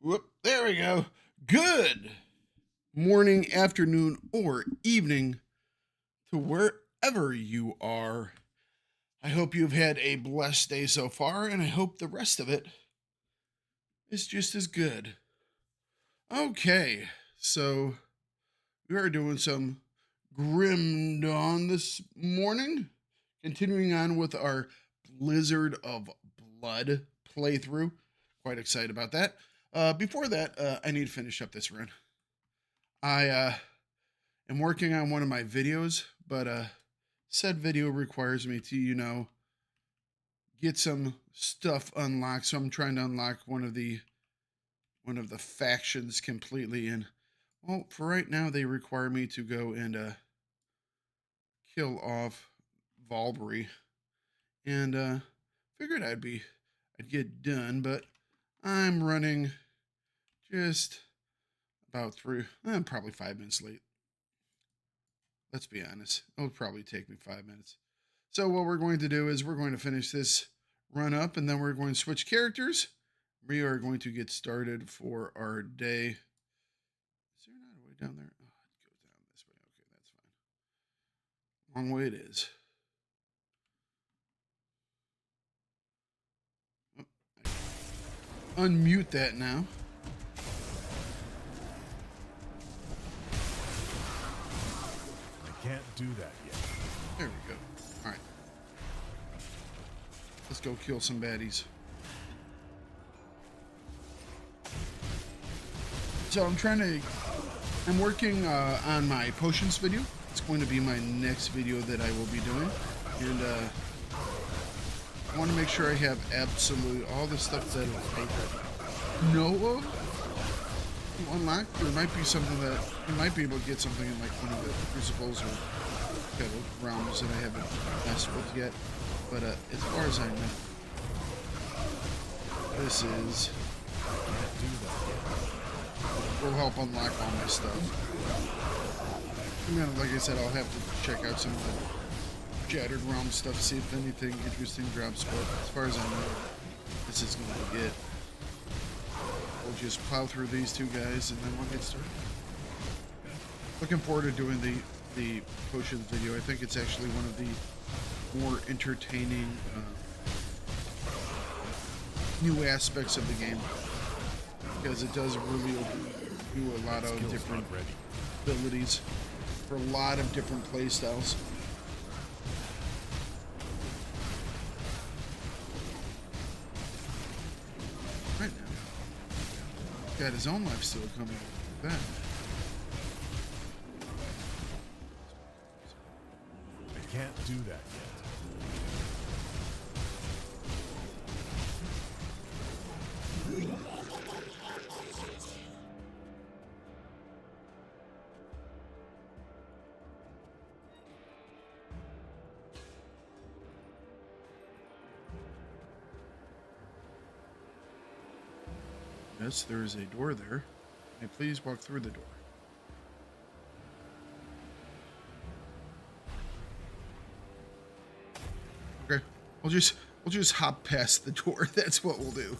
Whoop, there we go. Good morning, afternoon, or evening to wherever you are. I hope you've had a blessed day so far, and I hope the rest of it is just as good. Okay, so we are doing some Grim Dawn this morning, continuing on with our Blizzard of Blood playthrough. Quite excited about that. Before that, I need to finish up this run. I am working on one of my videos, but said video requires me to, get some stuff unlocked. So I'm trying to unlock one of the factions completely. And well, for right now, they require me to go and kill off Valkyrie. And figured I'd get done, but I'm running just about through. I'm probably 5 minutes late. Let's be honest. It'll probably take me 5 minutes. So what we're going to do is we're going to finish this run up, and then we're going to switch characters. We are going to get started for our day. Is there not a way down there? Oh, it goes down this way. Okay, that's fine. Long way it is. Oh, unmute that now. Can't do that yet. There we go. All right. Let's go kill some baddies. So I'm working on my potions video. It's going to be my next video that I will be doing. And I want to make sure I have absolutely all the stuff that I know of unlocked. There might be something that you might be able to get something in like one of the crucibles or kind of realms that I haven't messed with yet. But as far as I know, this will help unlock all my stuff. Like I said, I'll have to check out some of the Shattered Realm stuff, see if anything interesting drops. But as far as I know, this is going to be it. We'll just plow through these two guys and then we'll get started. Looking forward to doing the potions video. I think it's actually one of the more entertaining new aspects of the game, because it does reveal you a lot of different abilities for a lot of different play styles. Right now, got his own life steal coming with that. I can't do that yet. Yes, there is a door there. May I please walk through the door? Okay, we'll just hop past the door. That's what we'll do.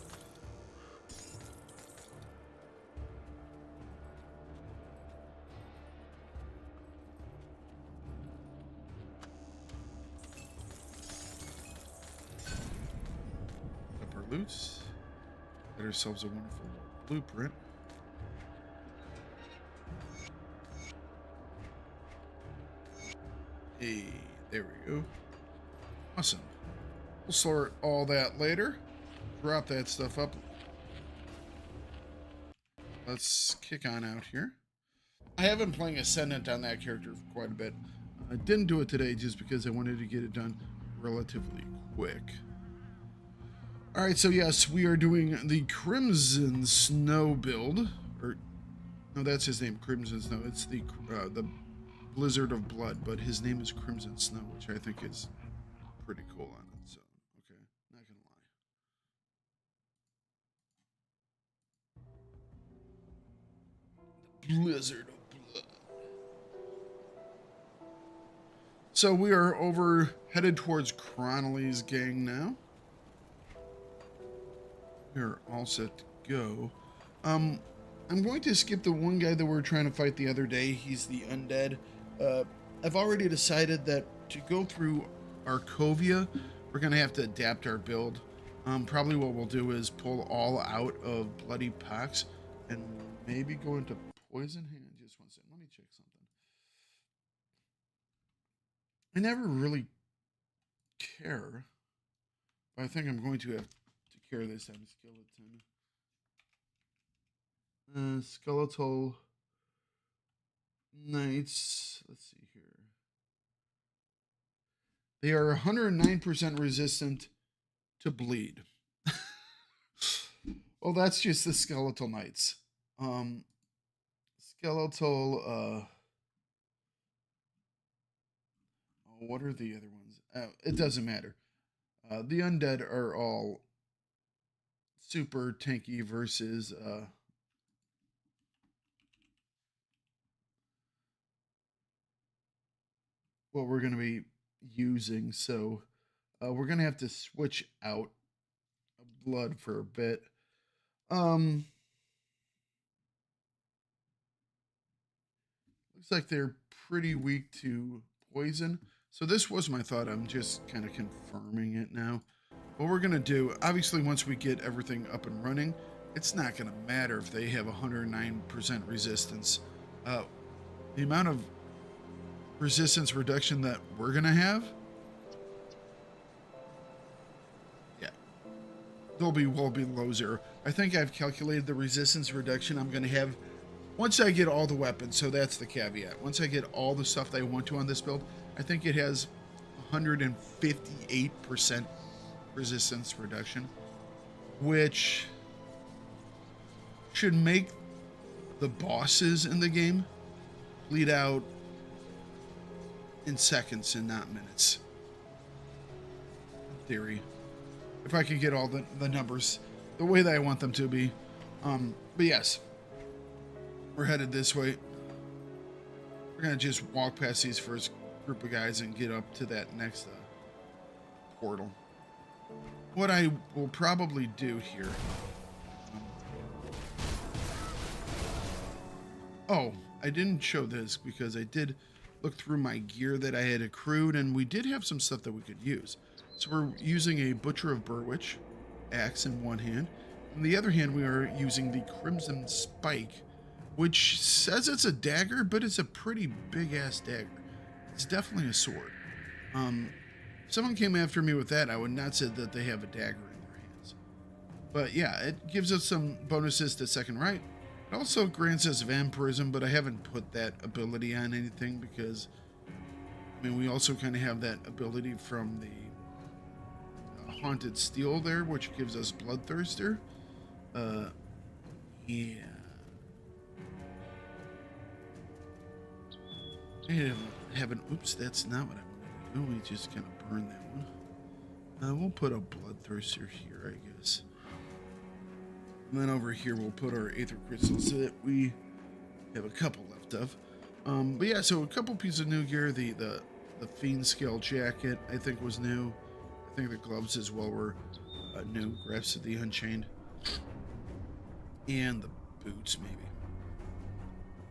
Up our loose. Get ourselves a wonderful blueprint. Hey, there we go. Awesome. We'll sort all that later. Drop that stuff up. Let's kick on out here. I have been playing Ascendant on that character for quite a bit. I didn't do it today just because I wanted to get it done relatively quick. Alright, so yes, we are doing the Crimson Snow build. Or, no, that's his name, Crimson Snow. It's the Blizzard of Blood, but his name is Crimson Snow, which I think is pretty cool on it. So, okay, not gonna lie. The Blizzard of Blood. So we are headed towards Cronley's gang now. We're all set to go. I'm going to skip the one guy that we were trying to fight the other day. He's the Undead. I've already decided that to go through Arkovia, we're going to have to adapt our build. Probably what we'll do is pull all out of Bloody Pox and maybe go into Poison. Hang on just one second. Let me check something. I never really care, but I think I'm going to have to care this time. Skeletal Knights. Let's see here. They are 109% resistant to bleed. Well, that's just the Skeletal Knights. Skeletal. What are the other ones? It doesn't matter. The Undead are all super tanky versus what we're going to be using. So we're going to have to switch out blood for a bit. Looks like they're pretty weak to poison. So this was my thought. I'm just kind of confirming it now. What we're going to do, obviously, once we get everything up and running, it's not going to matter if they have 109% resistance. The amount of resistance reduction that we're going to have, yeah, they'll be well below zero. I think I've calculated the resistance reduction I'm going to have once I get all the weapons. So that's the caveat. Once I get all the stuff that I want to on this build, I think it has 158% resistance reduction, which should make the bosses in the game bleed out in seconds and not minutes. In theory, if I could get all the numbers the way that I want them to be. But yes, we're headed this way. We're gonna just walk past these first group of guys and get up to that next portal. What I will probably do here. Oh, I didn't show this because I did look through my gear that I had accrued, and we did have some stuff that we could use. So we're using a Butcher of Burwich axe in one hand. In the other hand, we are using the Crimson Spike, which says it's a dagger, but it's a pretty big-ass dagger. It's definitely a sword. If someone came after me with that, I would not say that they have a dagger in their hands. But yeah, it gives us some bonuses to second right. It also grants us vampirism, but I haven't put that ability on anything because, I mean, we also kind of have that ability from the Haunted Steel there, which gives us Bloodthirster. Yeah. I haven't, oops, that's not what I wanted to do. We just kind of burn that one. We'll put a Bloodthirster here, I guess. And then over here, we'll put our Aether Crystals that we have a couple left of. But yeah, so a couple pieces of new gear. The Fiend Scale Jacket, I think, was new. I think the gloves as well were new. Grasps of the Unchained. And the boots, maybe.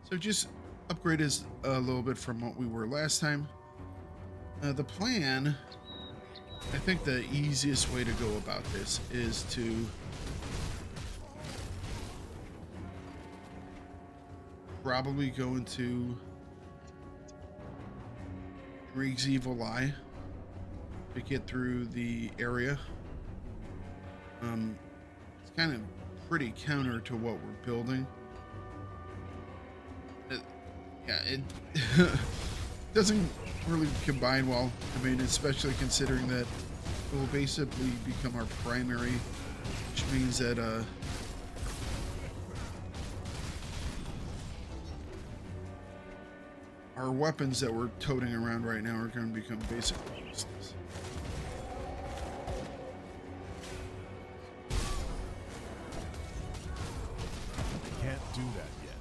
So just upgrade us a little bit from what we were last time. The plan, I think the easiest way to go about this is to probably go into Grieg's Evil Eye to get through the area. It's kind of pretty counter to what we're building. It doesn't really combine well. I mean, especially considering that it will basically become our primary, which means that our weapons that we're toting around right now are going to become basically useless. I can't do that yet.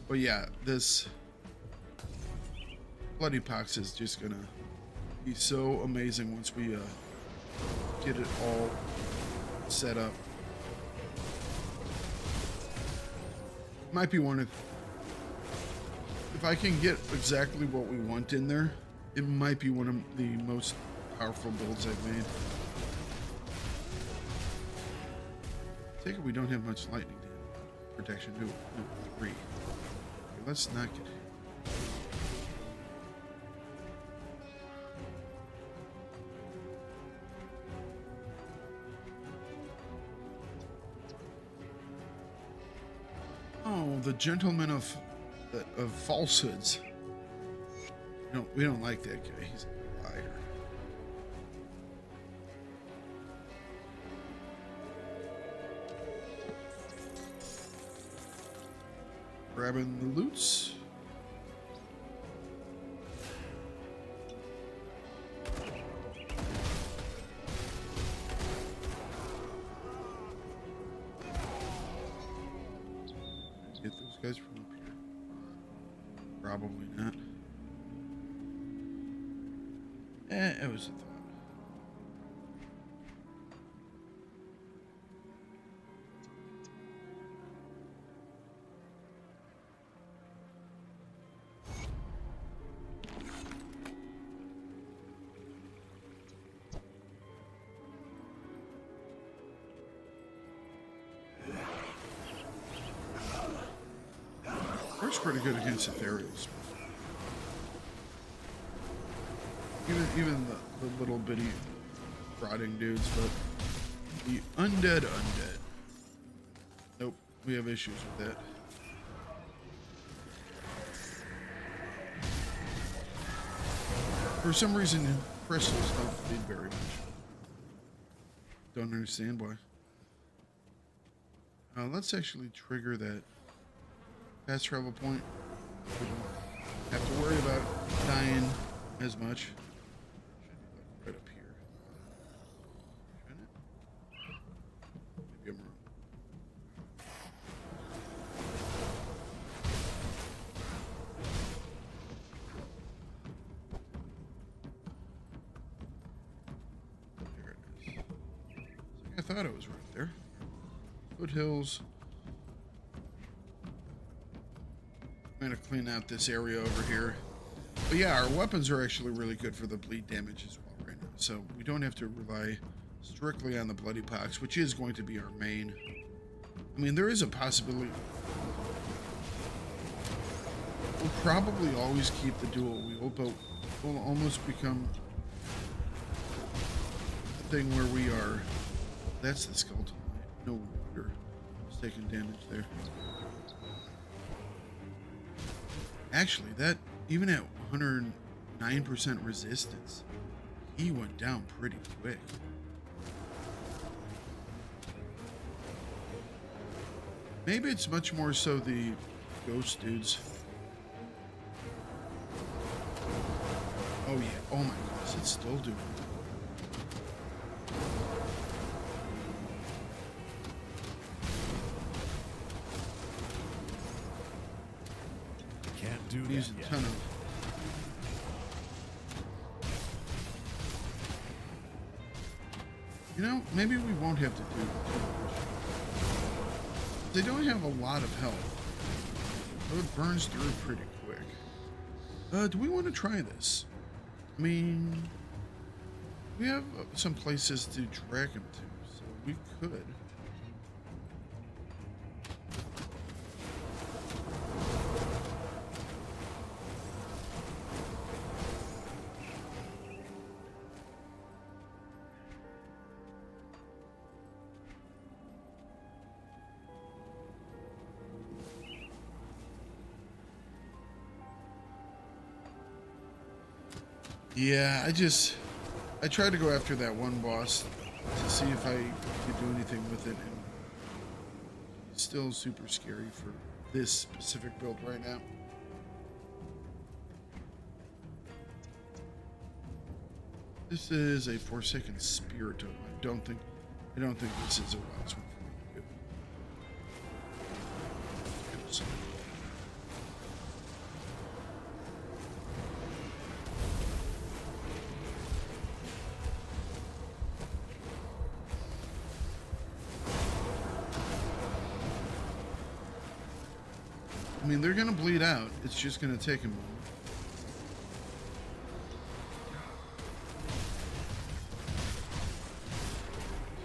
But yeah, this Bloody Pox is just gonna be so amazing once we get it all set up. Might be one of, if I can get exactly what we want in there, it might be one of the most powerful builds I've made. Take it we don't have much lightning protection, do we? No, 3. Okay, let's not get it. Oh, the gentleman of falsehoods. No, we don't like that guy. He's a liar. Grabbing the loots. Get those guys from up here. Probably not. It was a thought. Works pretty good against ethereals. Even the little bitty rotting dudes, but the undead. Nope, we have issues with that. For some reason, crystals don't feed very much. Don't understand why. Let's actually trigger that fast travel point. We don't have to worry about dying as much. Should be like right up here. Shouldn't it? Maybe I'm wrong. There it is. I thought it was right there. Foothills. I'm gonna clean out this area over here. But yeah, our weapons are actually really good for the bleed damage as well right now. So we don't have to rely strictly on the Bloody Pox, which is going to be our main. I mean, there is a possibility. We'll probably always keep the dual wield, but we'll almost become a thing where we are. That's the skeleton. No wonder it's taking damage there. Actually, that, even at 109% resistance, he went down pretty quick. Maybe it's much more so the ghost dudes. Oh yeah, oh my goodness, it's still doing it. Use a ton of. You know, maybe we won't have to do it. They don't have a lot of health, so it burns through pretty quick. Do we want to try this? I mean, we have some places to drag him to, so we could. Yeah, I tried to go after that one boss to see if I could do anything with it, and it's still super scary for this specific build right now. This is a Forsaken Spirit Totem. I don't think this is a wise one for me to do. I mean, they're gonna bleed out. It's just gonna take a moment.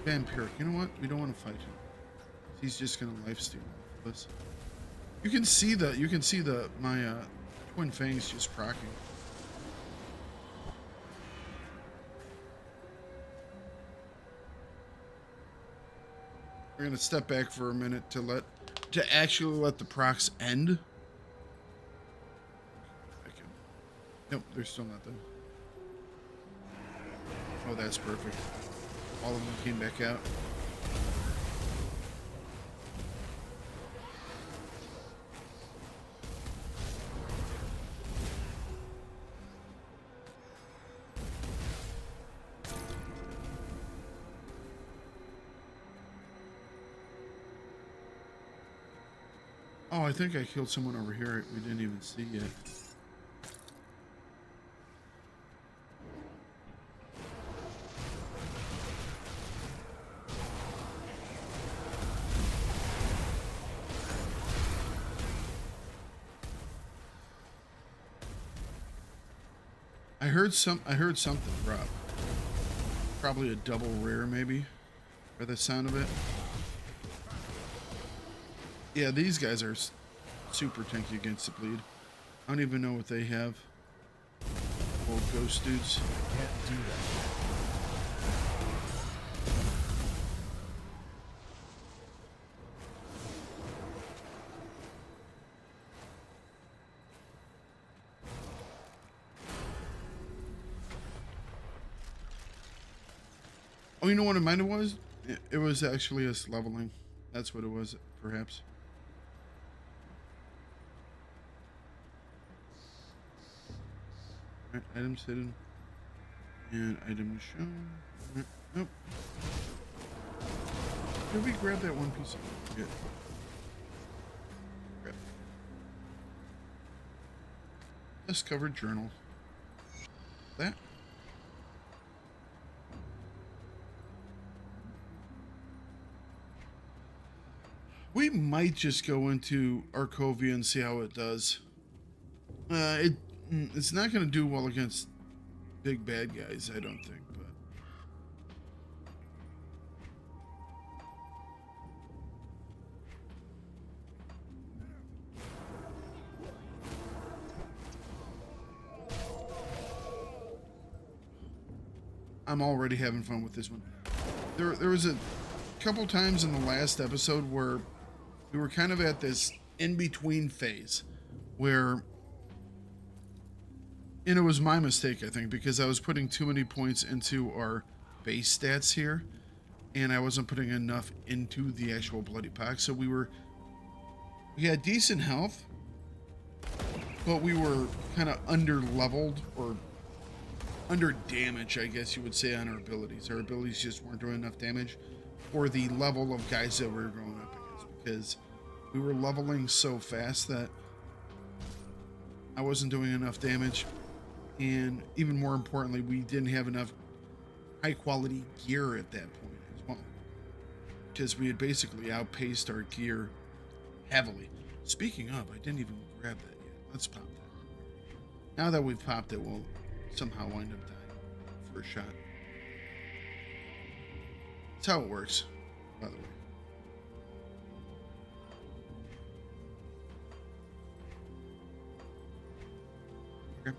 Vampiric, you know what? We don't want to fight him. He's just gonna lifesteal off of us. You can see my twin fangs just cracking. We're gonna step back for a minute to actually let the procs end. Nope, they're still not done. Oh, that's perfect. All of them came back out. Oh, I think I killed someone over here we didn't even see yet. I heard something drop. Probably a double rare, maybe, by the sound of it. Yeah, these guys are super tanky against the bleed. I don't even know what they have. Old ghost dudes. Can't do that. Oh, you know what it might have was? It was actually us leveling. That's what it was, perhaps. Alright, items hidden. And items shown. Right, nope. Did we grab that one piece? Yeah. Grab. Discovered journal. That. We might just go into Arkovian and see how it does. It's not going to do well against big bad guys, I don't think, but I'm already having fun with this one. There was a couple times in the last episode where we were kind of at this in-between phase where, and it was my mistake, I think, because I was putting too many points into our base stats here, and I wasn't putting enough into the actual Bloody Pox. So we had decent health, but we were kind of under-leveled, or under damage, I guess you would say, on our abilities. Our abilities just weren't doing enough damage for the level of guys that we were going up against, because we were leveling so fast that I wasn't doing enough damage. And even more importantly, we didn't have enough high quality gear at that point as well, because we had basically outpaced our gear heavily. Speaking of, I didn't even grab that yet. Let's pop that. Now that we've popped it, we'll somehow wind up dying for a shot. That's how it works, by the way. Okay.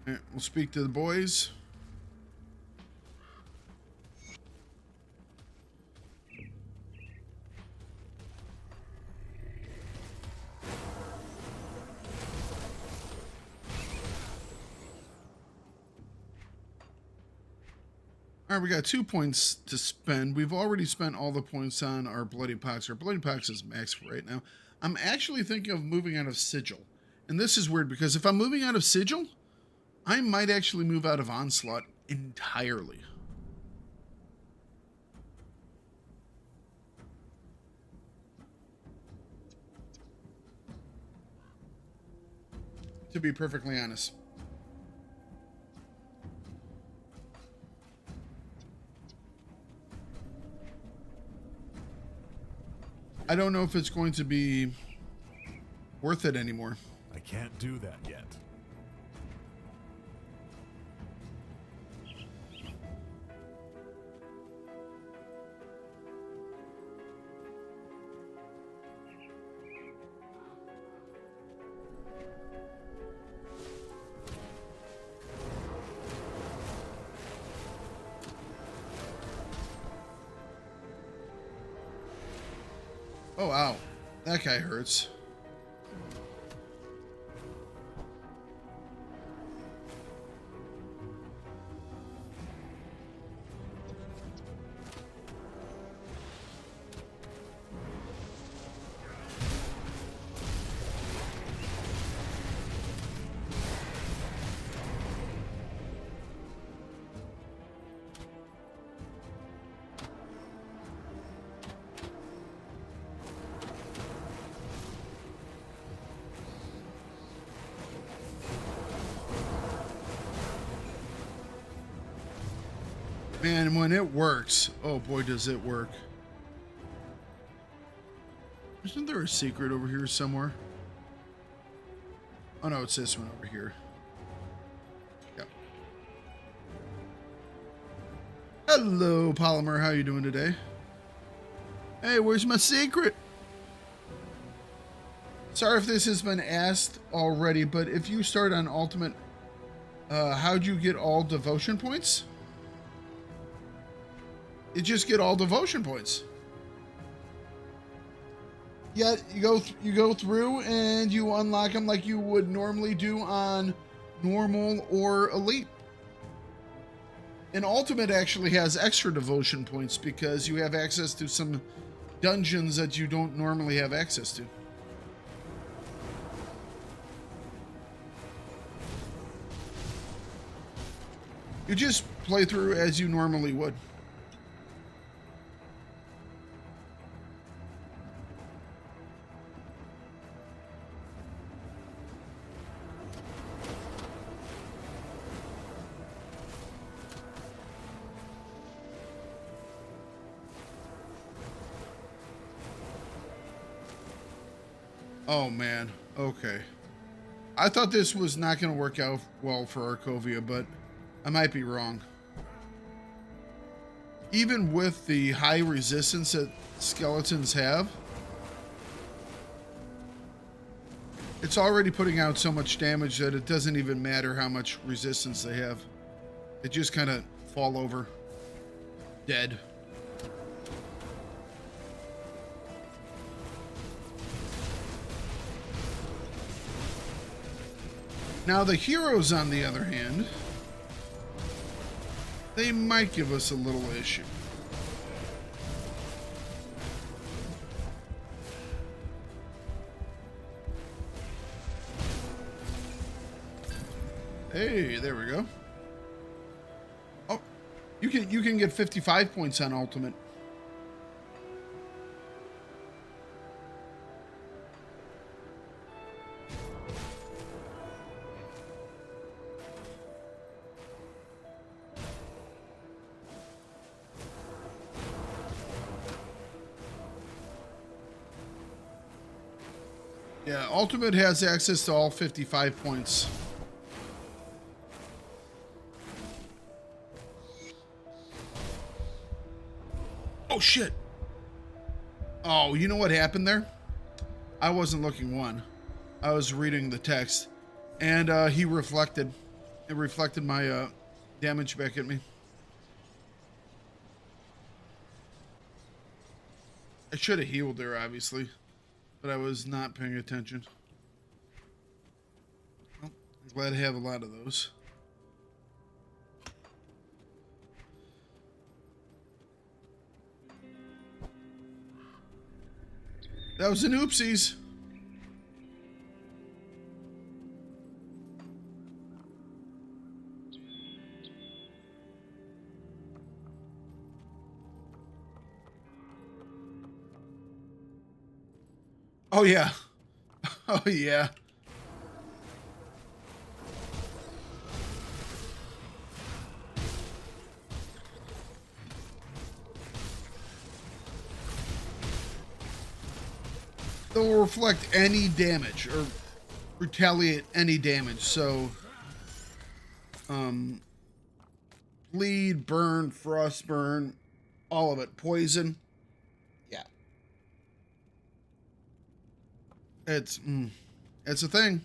All right, we'll speak to the boys. All right, we got 2 points to spend. We've already spent all the points on our Bloody Pox. Our Bloody Pox is max for right now. I'm actually thinking of moving out of Sigil. And this is weird, because if I'm moving out of Sigil, I might actually move out of Onslaught entirely. to be perfectly honest. I don't know if it's going to be worth it anymore. I can't do that yet. Oh, wow. That guy hurts. Man, when it works, oh boy, does it work. Isn't there a secret over here somewhere? Oh no, it's this one over here. Yep. Hello, Polymer. How you doing today? Hey, where's my secret? Sorry if this has been asked already, but if you start on Ultimate, how'd you get all devotion points? You just get all devotion points. Yeah, you go through and you unlock them like you would normally do on normal or elite. And Ultimate actually has extra devotion points because you have access to some dungeons that you don't normally have access to. You just play through as you normally would. Oh man, okay. I thought this was not going to work out well for Arkovia, but I might be wrong. Even with the high resistance that skeletons have, it's already putting out so much damage that it doesn't even matter how much resistance they have. They just kind of fall over dead. Now the heroes, on the other hand, they might give us a little issue. Hey, there we go. Oh, you can get 55 points on Ultimate. Yeah, Ultimate has access to all 55 points. Oh, shit. Oh, you know what happened there? I wasn't looking one. I was reading the text. And he reflected. It reflected my damage back at me. I should have healed there, obviously. But I was not paying attention. Well, I'm glad to have a lot of those. That was an oopsies. Oh, yeah. Oh, yeah. they'll reflect any damage or retaliate any damage. So, bleed, burn, frost burn, all of it. Poison. Yeah. It's a thing.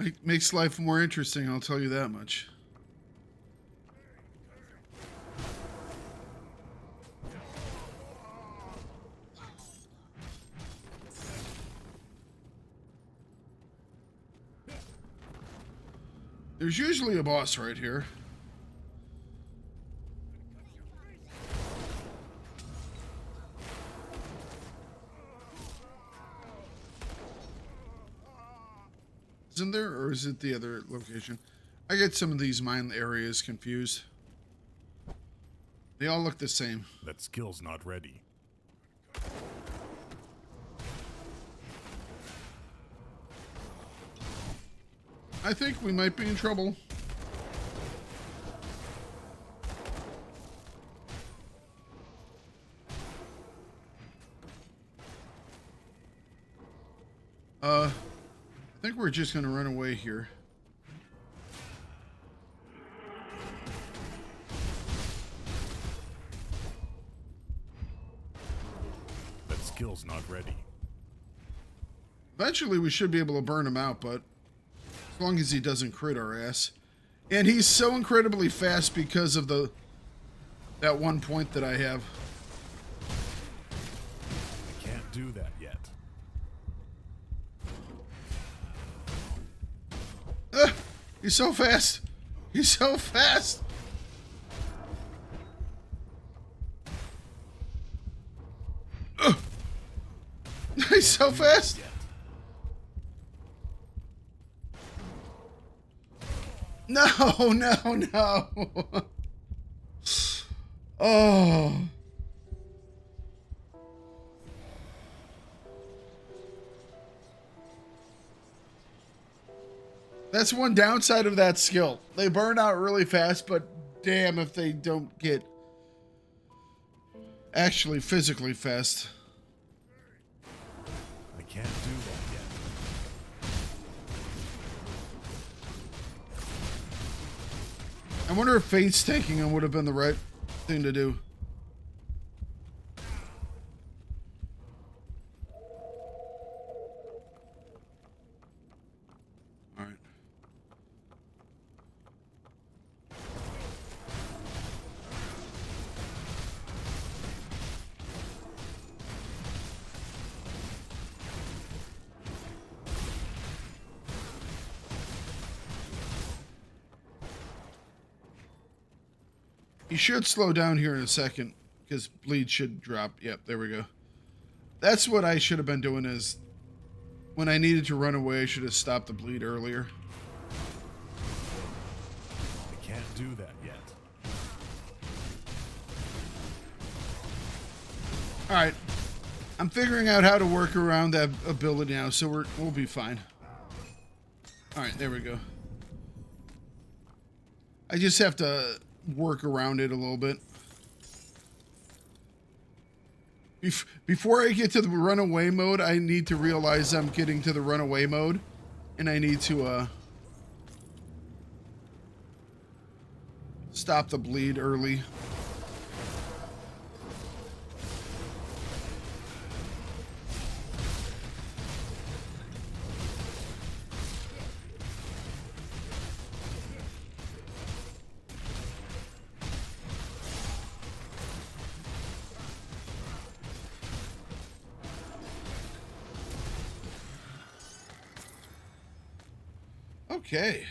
It makes life more interesting, I'll tell you that much. There's usually a boss right here. Isn't there, or is it the other location? I get some of these mine areas confused. They all look the same. That skill's not ready. I think we might be in trouble. I think we're just gonna run away here. That skill's not ready. Eventually we should be able to burn him out, but as long as he doesn't crit our ass. And he's so incredibly fast because of that one point that I have. I can't do that yet. He's so fast. He's so fast. He's so fast. No, no, no. Oh. That's one downside of that skill. They burn out really fast, but damn if they don't get actually physically fast. I can't do that yet. I wonder if Fate's taking him would have been the right thing to do. All right. He should slow down here in a second because bleed should drop. Yep, there we go. That's what I should have been doing is when I needed to run away, I should have stopped the bleed earlier. I can't do that yet. All right. I'm figuring out how to work around that ability now, so we'll be fine. All right, there we go. I just have to work around it a little bit. Before I get to the runaway mode, I need to realize I'm getting to the runaway mode, and I need to stop the bleed early. Okay.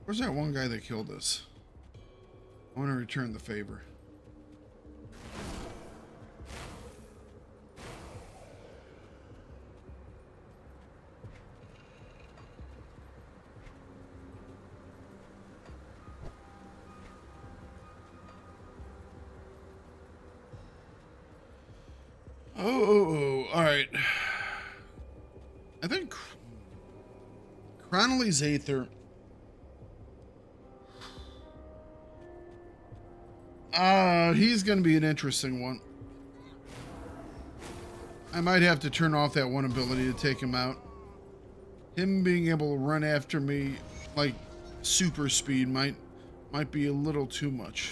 Where's that one guy that killed us? I want to return the favor. Oh, all right. I think Chronolly's Aether. He's going to be an interesting one. I might have to turn off that one ability to take him out. Him being able to run after me like super speed might be a little too much.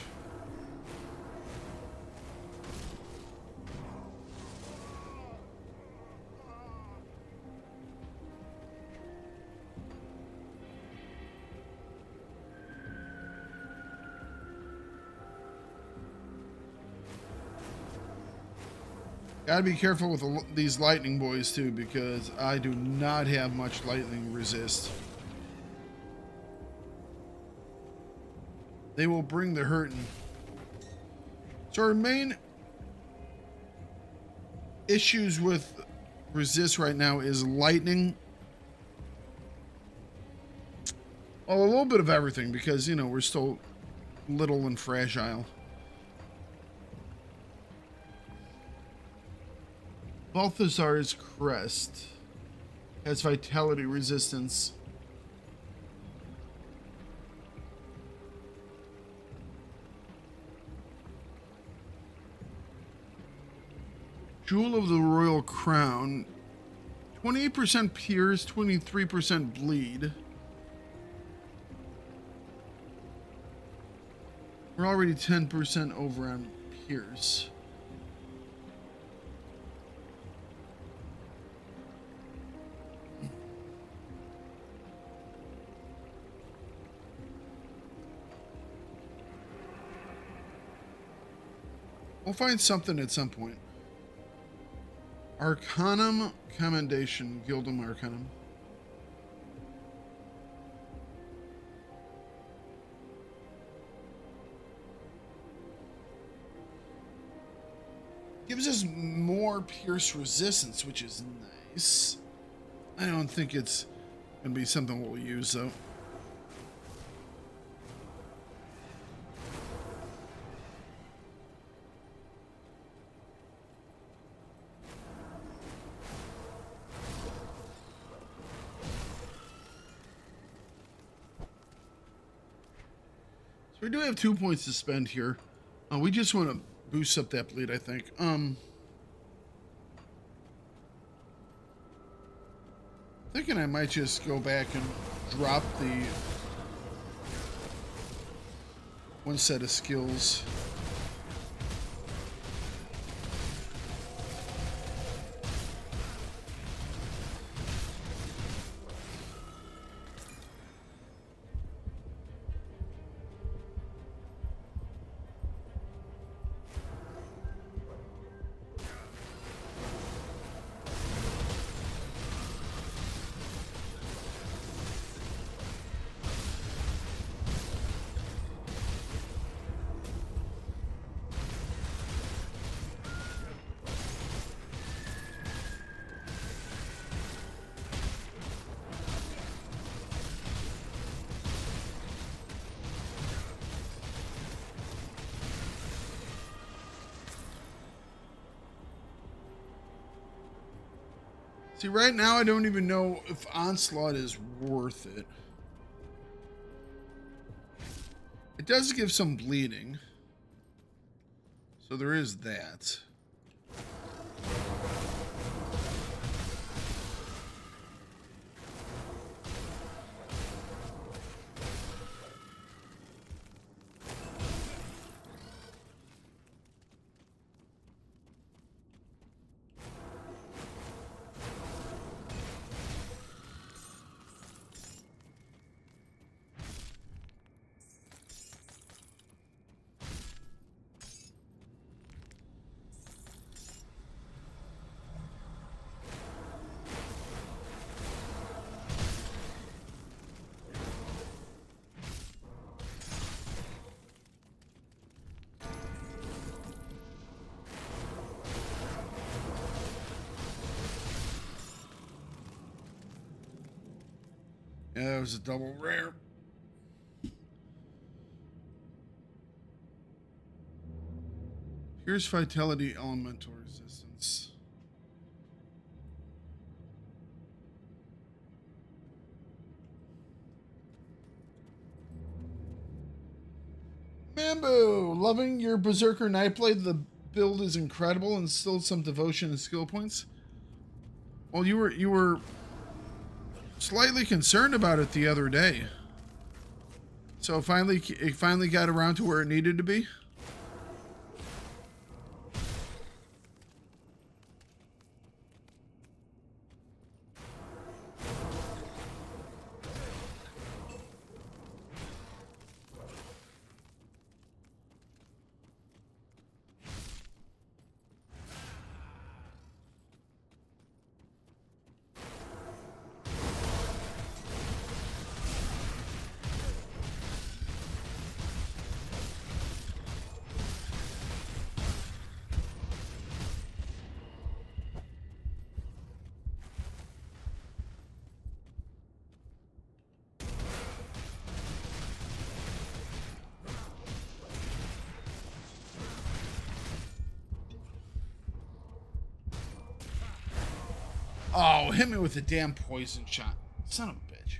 Gotta be careful with these lightning boys too, because I do not have much lightning resist. They will bring the hurtin'. So our main issues with resist right now is lightning. Well, a little bit of everything, because, you know, we're still little and fragile. Balthazar's crest has vitality resistance. Jewel of the Royal Crown, 28% pierce, 23% bleed. We're already 10% over on pierce. We'll find something at some point. Arcanum Commendation, Gildum Arcanum. Gives us more pierce resistance, which is nice. I don't think it's gonna be something we'll use though. We do have 2 points to spend here. We just want to boost up that bleed, I think. Thinking I might just go back and drop the one set of skills. See, right now I don't even know if Onslaught is worth it. It does give some bleeding, so there is that. Yeah, that was a double rare. Here's Vitality Elemental Resistance. Mambo! Loving your Berserker Nightblade. The build is incredible and still some devotion and skill points. Well, you were slightly concerned about it the other day. So it finally got around to where it needed to be. Oh, hit me with a damn poison shot. Son of a bitch.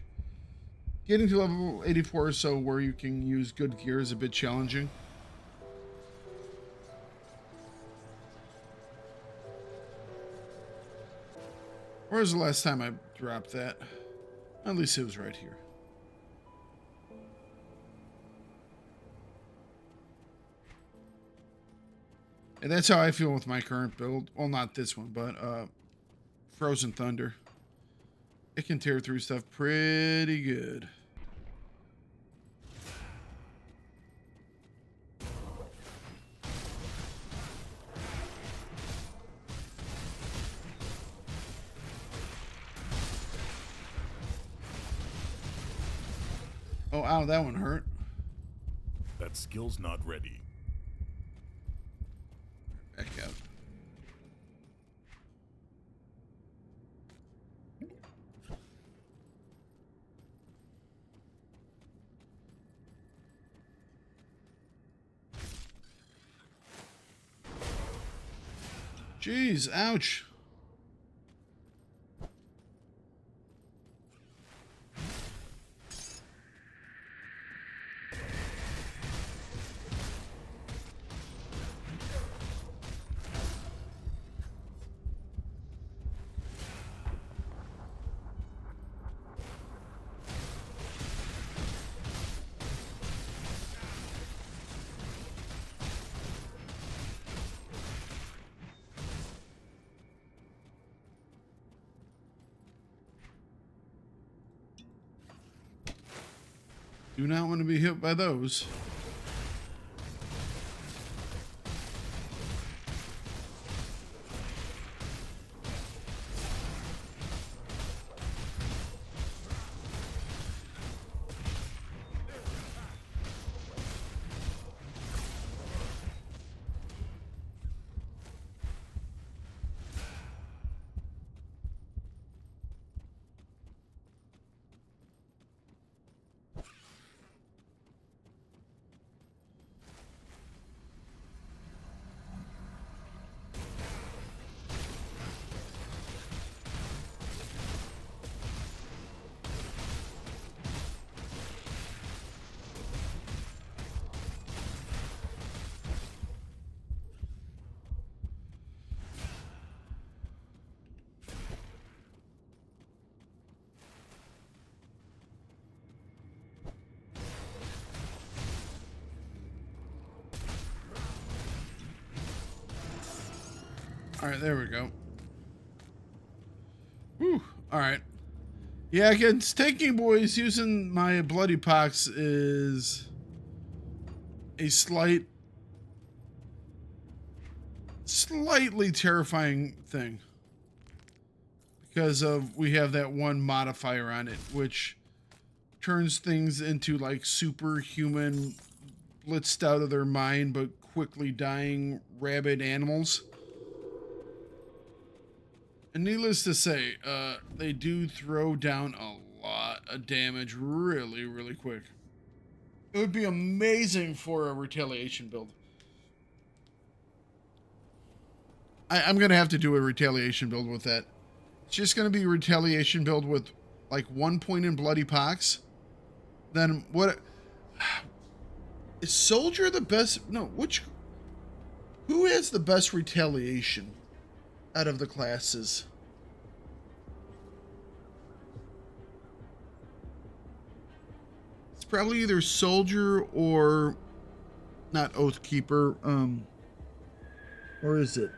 Getting to level 84 or so where you can use good gear is a bit challenging. Where was the last time I dropped that? At least it was right here. And that's how I feel with my current build. Well, not this one, but Frozen Thunder. It can tear through stuff pretty good. Oh, ow, that one hurt. That skill's not ready. Back out. Jeez, ouch. Do not want to be hit by those. All right, there we go. Whew. All right. Yeah, against Taking Boys, using my Bloody Pox is a slightly terrifying thing. Because we have that one modifier on it, which turns things into like superhuman, blitzed out of their mind, but quickly dying rabid animals. And needless to say, they do throw down a lot. of damage really, really quick. It would be amazing for a retaliation build. I'm going to have to do a retaliation build with that. It's just going to be a retaliation build with like 1 point in Bloody Pox. Then what? Is Soldier the best? No, who has the best retaliation out of the classes? It's probably either Soldier or not Oathkeeper. Or is it?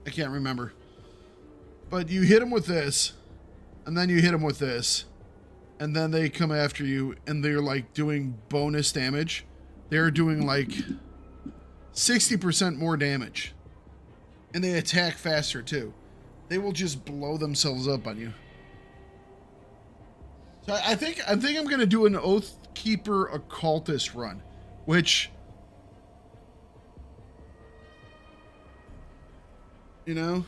I can't remember. But you hit them with this, and then you hit them with this, and then they come after you, and they're like doing bonus damage. They're doing like 60% more damage. And they attack faster too. They will just blow themselves up on you. So I think I'm gonna do an Oathkeeper Occultist run, which, you know,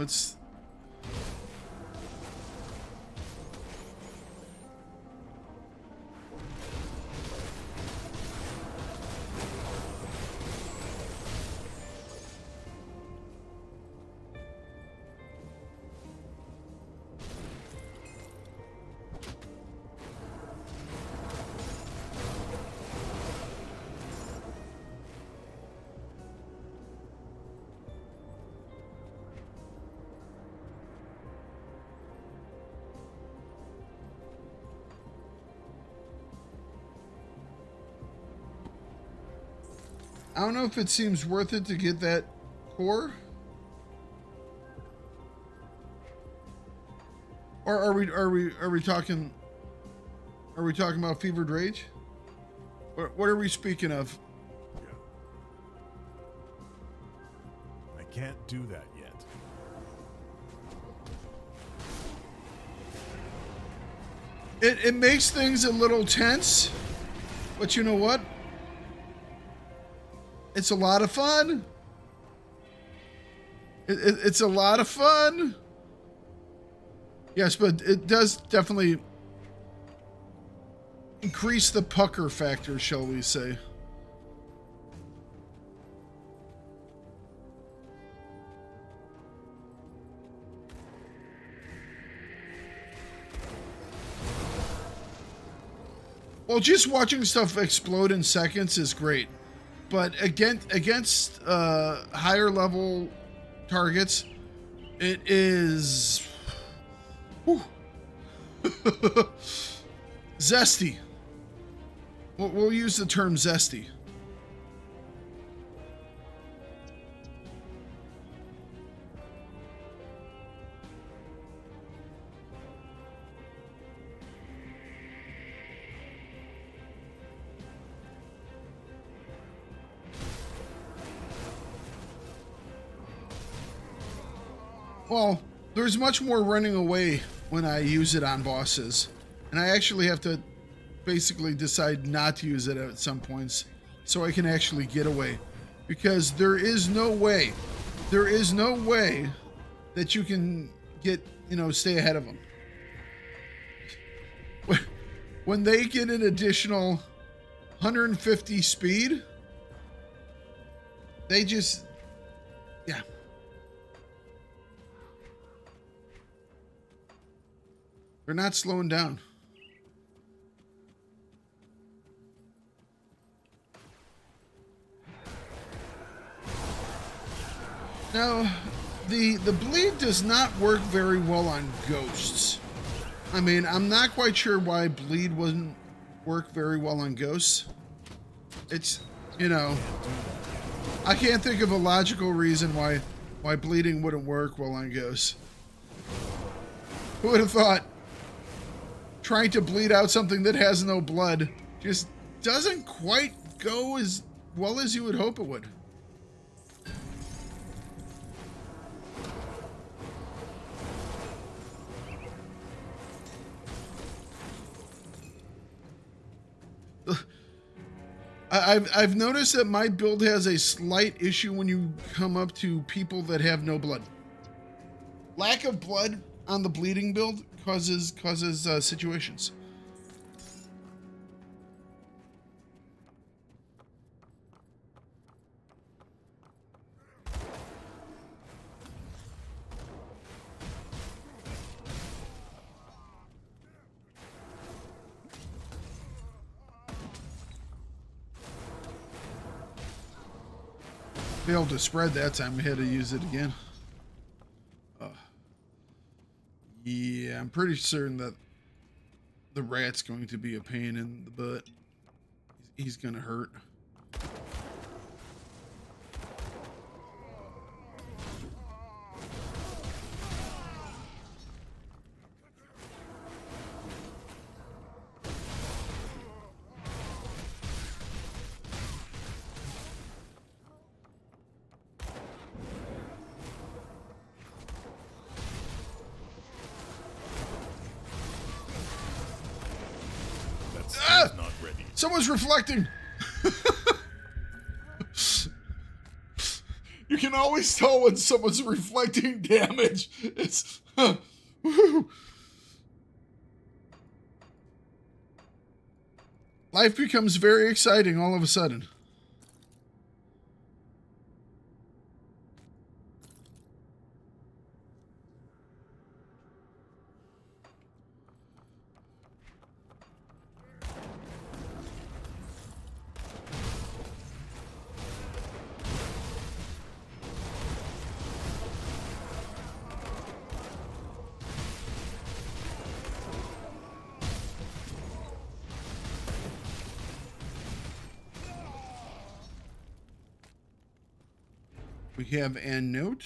it's I don't know if it seems worth it to get that core. Or are we talking about Fevered Rage? What are we speaking of? Yeah. I can't do that yet. It makes things a little tense, but you know what? It's a lot of fun. It's a lot of fun. Yes, but it does definitely increase the pucker factor, shall we say. Well, just watching stuff explode in seconds is great. But against higher level targets, it is zesty. We'll use the term zesty. Well, there's much more running away when I use it on bosses. And I actually have to basically decide not to use it at some points so I can actually get away. Because there is no way that you can get, stay ahead of them. When they get an additional 150 speed, they just, yeah. They're not slowing down. Now, The bleed does not work very well on ghosts. I mean, I'm not quite sure why bleed wouldn't work very well on ghosts. It's, you know, I can't think of a logical reason why bleeding wouldn't work well on ghosts. Who would have thought trying to bleed out something that has no blood just doesn't quite go as well as you would hope it would. I've noticed that my build has a slight issue when you come up to people that have no blood. Lack of blood on the bleeding build causes situations. Failed to spread that time. I had to use it again. Yeah, I'm pretty certain that the rat's going to be a pain in the butt. He's gonna hurt. Not ready. Someone's reflecting. You can always tell when someone's reflecting damage. It's life becomes very exciting all of a sudden. We have a note.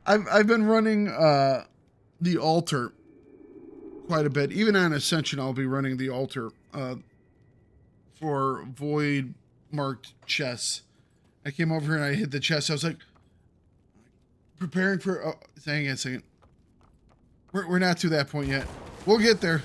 I've been running the altar quite a bit. Even on Ascension, I'll be running the altar for void marked chests. I came over here and I hit the chest. I was like preparing for. Oh, hang on a second. We're not to that point yet. We'll get there.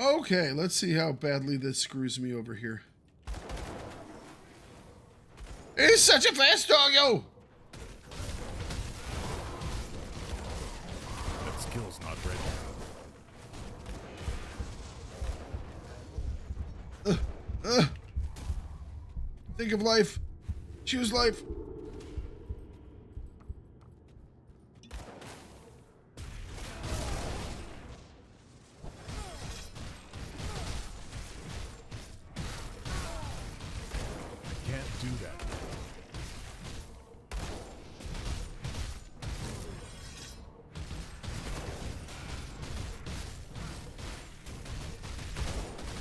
Okay, let's see how badly this screws me over here. He's such a fast dog, yo! That skill's not ready. Think of life. Choose life.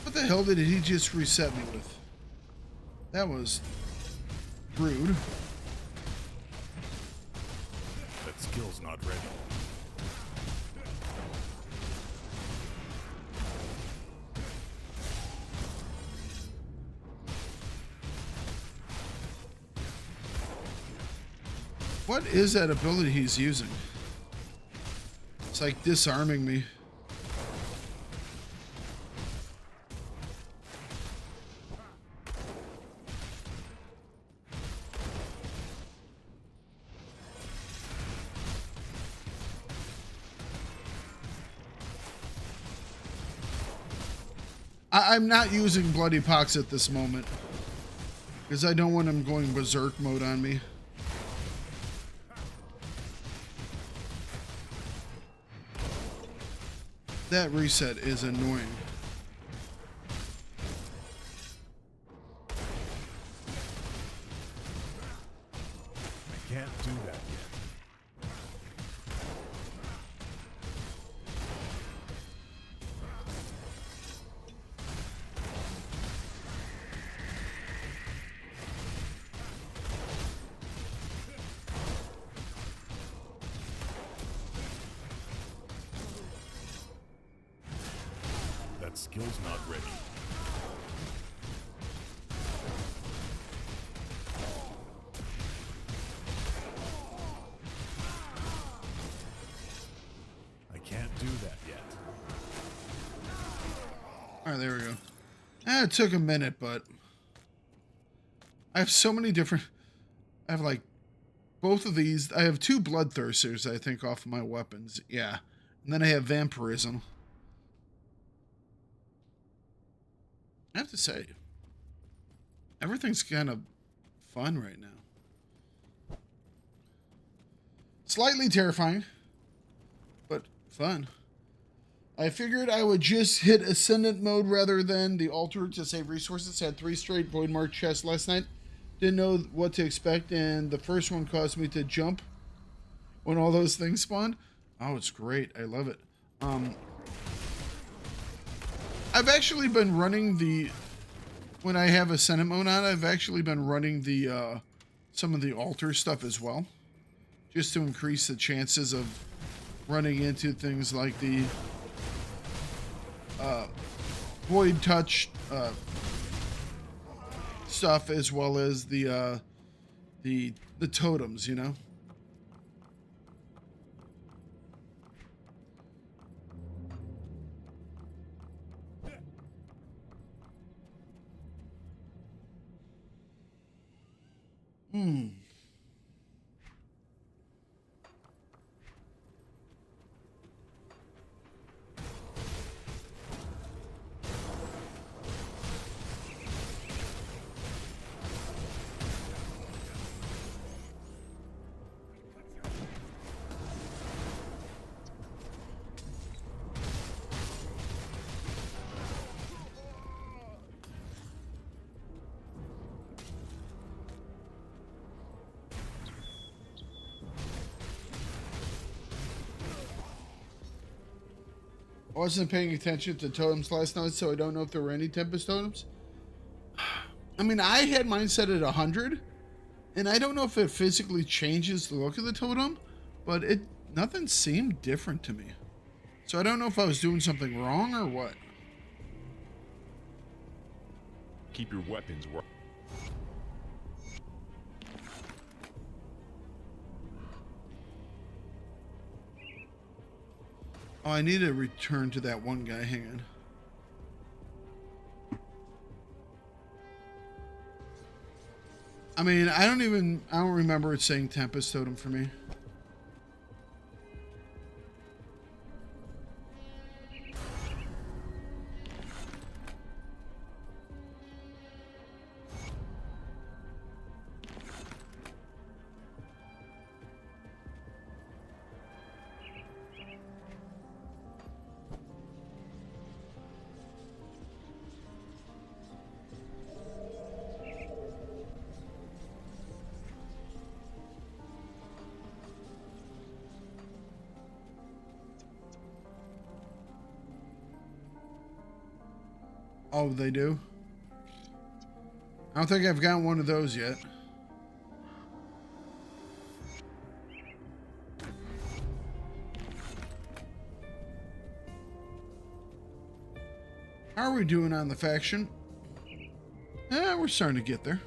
What the hell did he just reset me with? That was rude. That skill's not ready. What is that ability he's using? It's like disarming me. I'm not using Bloody Pox at this moment because I don't want him going berserk mode on me. That reset is annoying. I can't do that yet. That skill's not ready. I can't do that yet. All right, there we go. It took a minute, but I have so many different. I have like both of these. I have 2 bloodthirsters, I think, off of my weapons. Yeah, and then I have vampirism. I have to say, everything's kind of fun right now. Slightly terrifying, but fun. I figured I would just hit Ascendant mode rather than the Altar to save resources. Had 3 straight Void Mark chests last night. Didn't know what to expect, and the first one caused me to jump when all those things spawned. Oh, it's great. I love it. I've actually been running the, when I have Ascendant mode on, I've actually been running the, some of the Altar stuff as well. Just to increase the chances of running into things like the, Void Touch, stuff, as well as the totems, you know? I wasn't paying attention to totems last night, so I don't know if there were any Tempest totems. I mean, I had mine set at 100, and I don't know if it physically changes the look of the totem, but nothing seemed different to me. So I don't know if I was doing something wrong or what. Keep your weapons working. Oh, I need to return to that one guy. Hang on. I mean, I don't remember it saying Tempest Totem for me. Oh, they do? I don't think I've got one of those yet. How are we doing on the faction? We're starting to get there.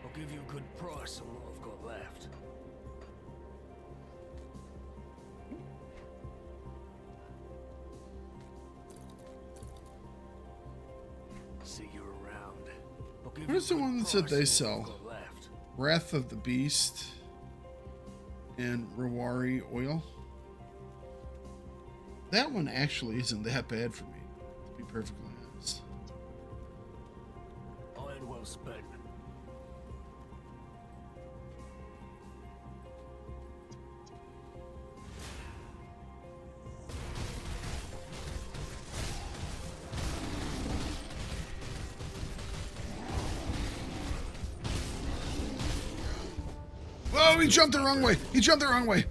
I'll give you a good price on what I've got left. See you around. I'll give What is the good one that they price on what sell? I've got left. Wrath of the Beast and Rewari oil. That one actually isn't that bad for me, to be perfectly honest. Iron well spent. Oh, he jumped the wrong way. He jumped the wrong way.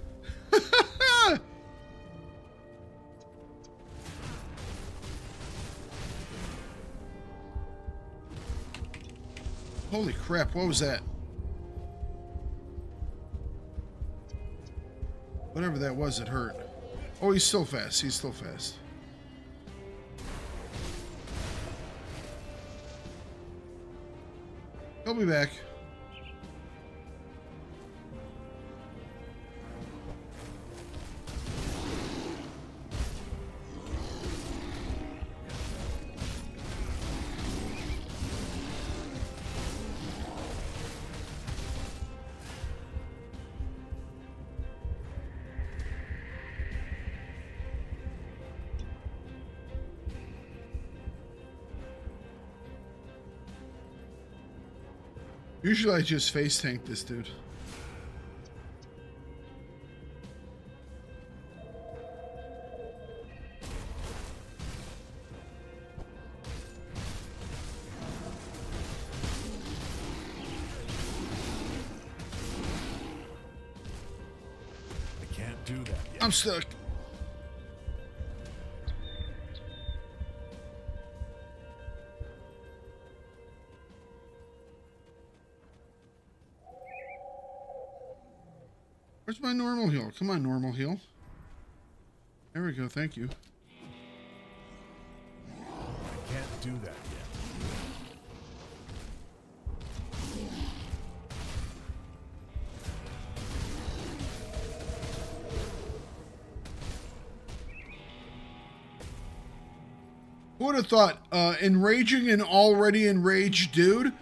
Holy crap, what was that? Whatever that was, it hurt. Oh, he's still fast. He's still fast. He'll be back. Usually I just face tank this dude. I can't do that yet. I'm stuck. Where's my normal heal? Come on, normal heal. There we go, thank you. I can't do that yet. Who would have thought enraging an already enraged dude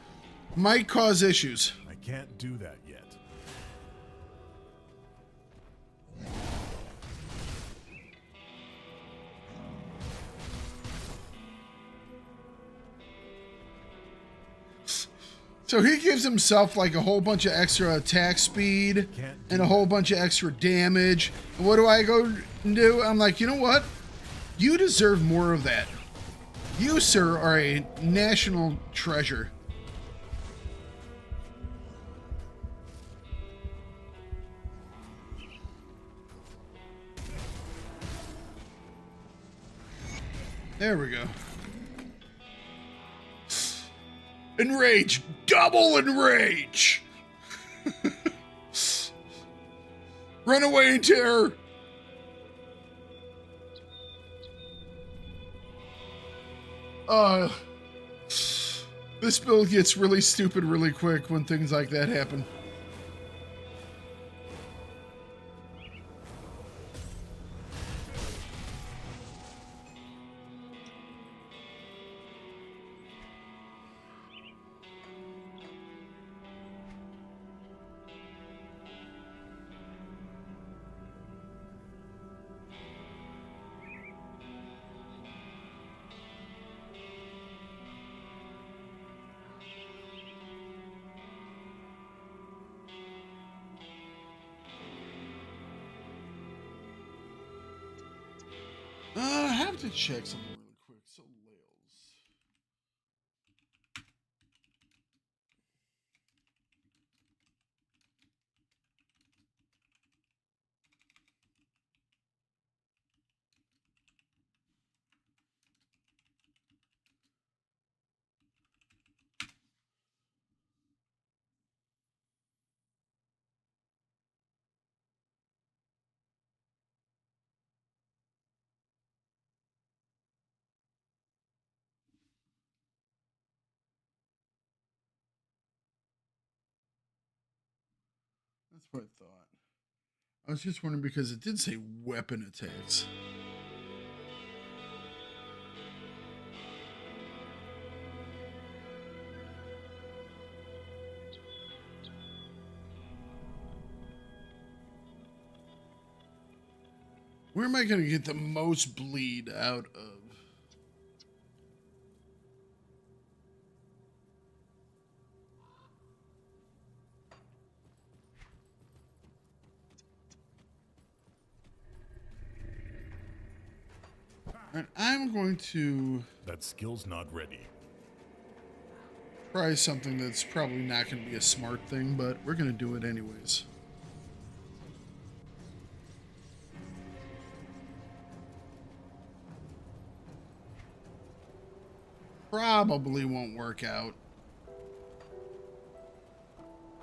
might cause issues? I can't do that yet. So he gives himself like a whole bunch of extra attack speed and a whole bunch of extra damage. And what do I go and do? I'm like, you know what? You deserve more of that. You, sir, are a national treasure. There we go. Enrage! Double enrage! Run away in terror! This build gets really stupid really quick when things like that happen. I have to check something really quick. So Lails. That's what I thought. I was just wondering because it did say weapon attacks. Where am I going to get the most bleed out of? Alright, I'm going to That skill's not ready. try something that's probably not going to be a smart thing, but we're going to do it anyways. Probably won't work out.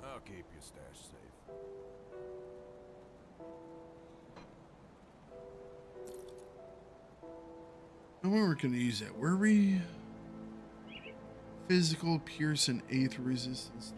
I'll keep your stash safe. No, we weren't going to use that, were we? Physical, pierce, and eighth resistance.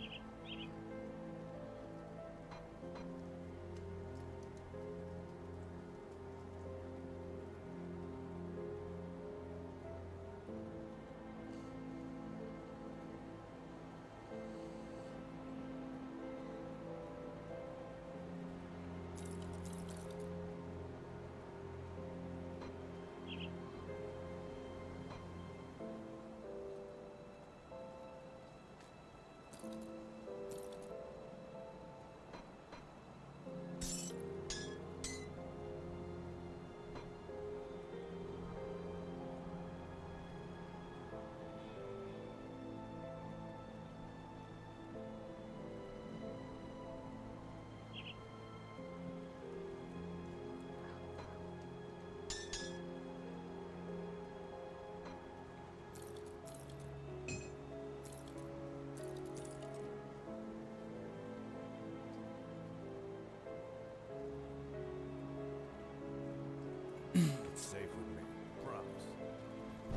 It's safe with me. Promise.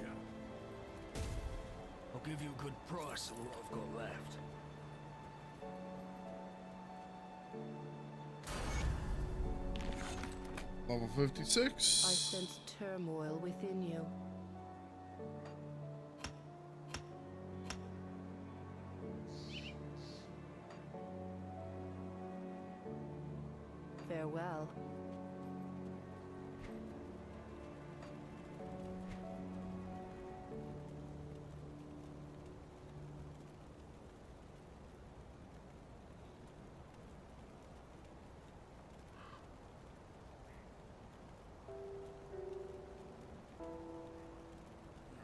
Yeah. I'll give you a good price on what I've got left. Level 56. I sense turmoil within you. Farewell.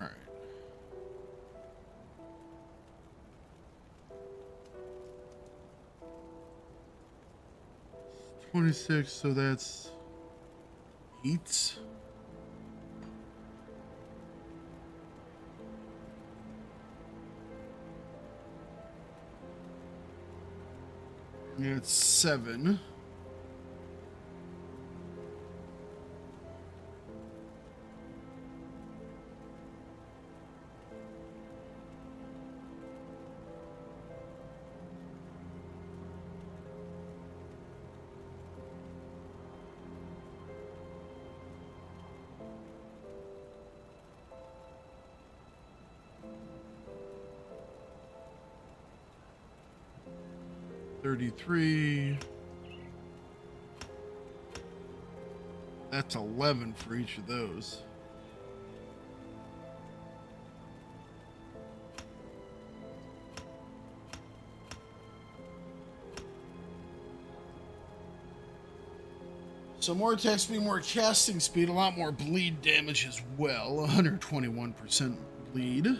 All right. 26, so that's 8. Yeah, it's 7. $33. That's 11 for each of those. So more attack speed, more casting speed, a lot more bleed damage as well. 121% bleed.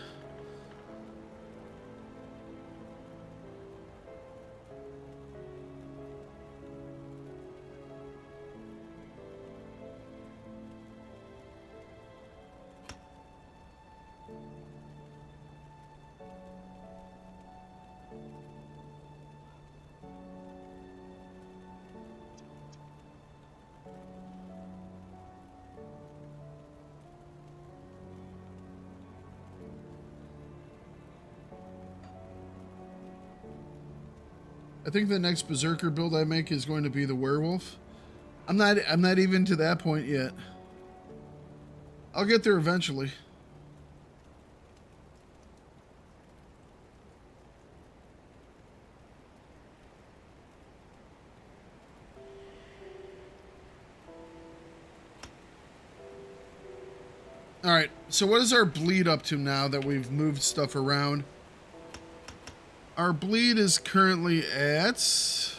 I think the next Berserker build I make is going to be the werewolf. I'm not even to that point yet. I'll get there eventually. All right, so what is our bleed up to now that we've moved stuff around? Our bleed is currently at...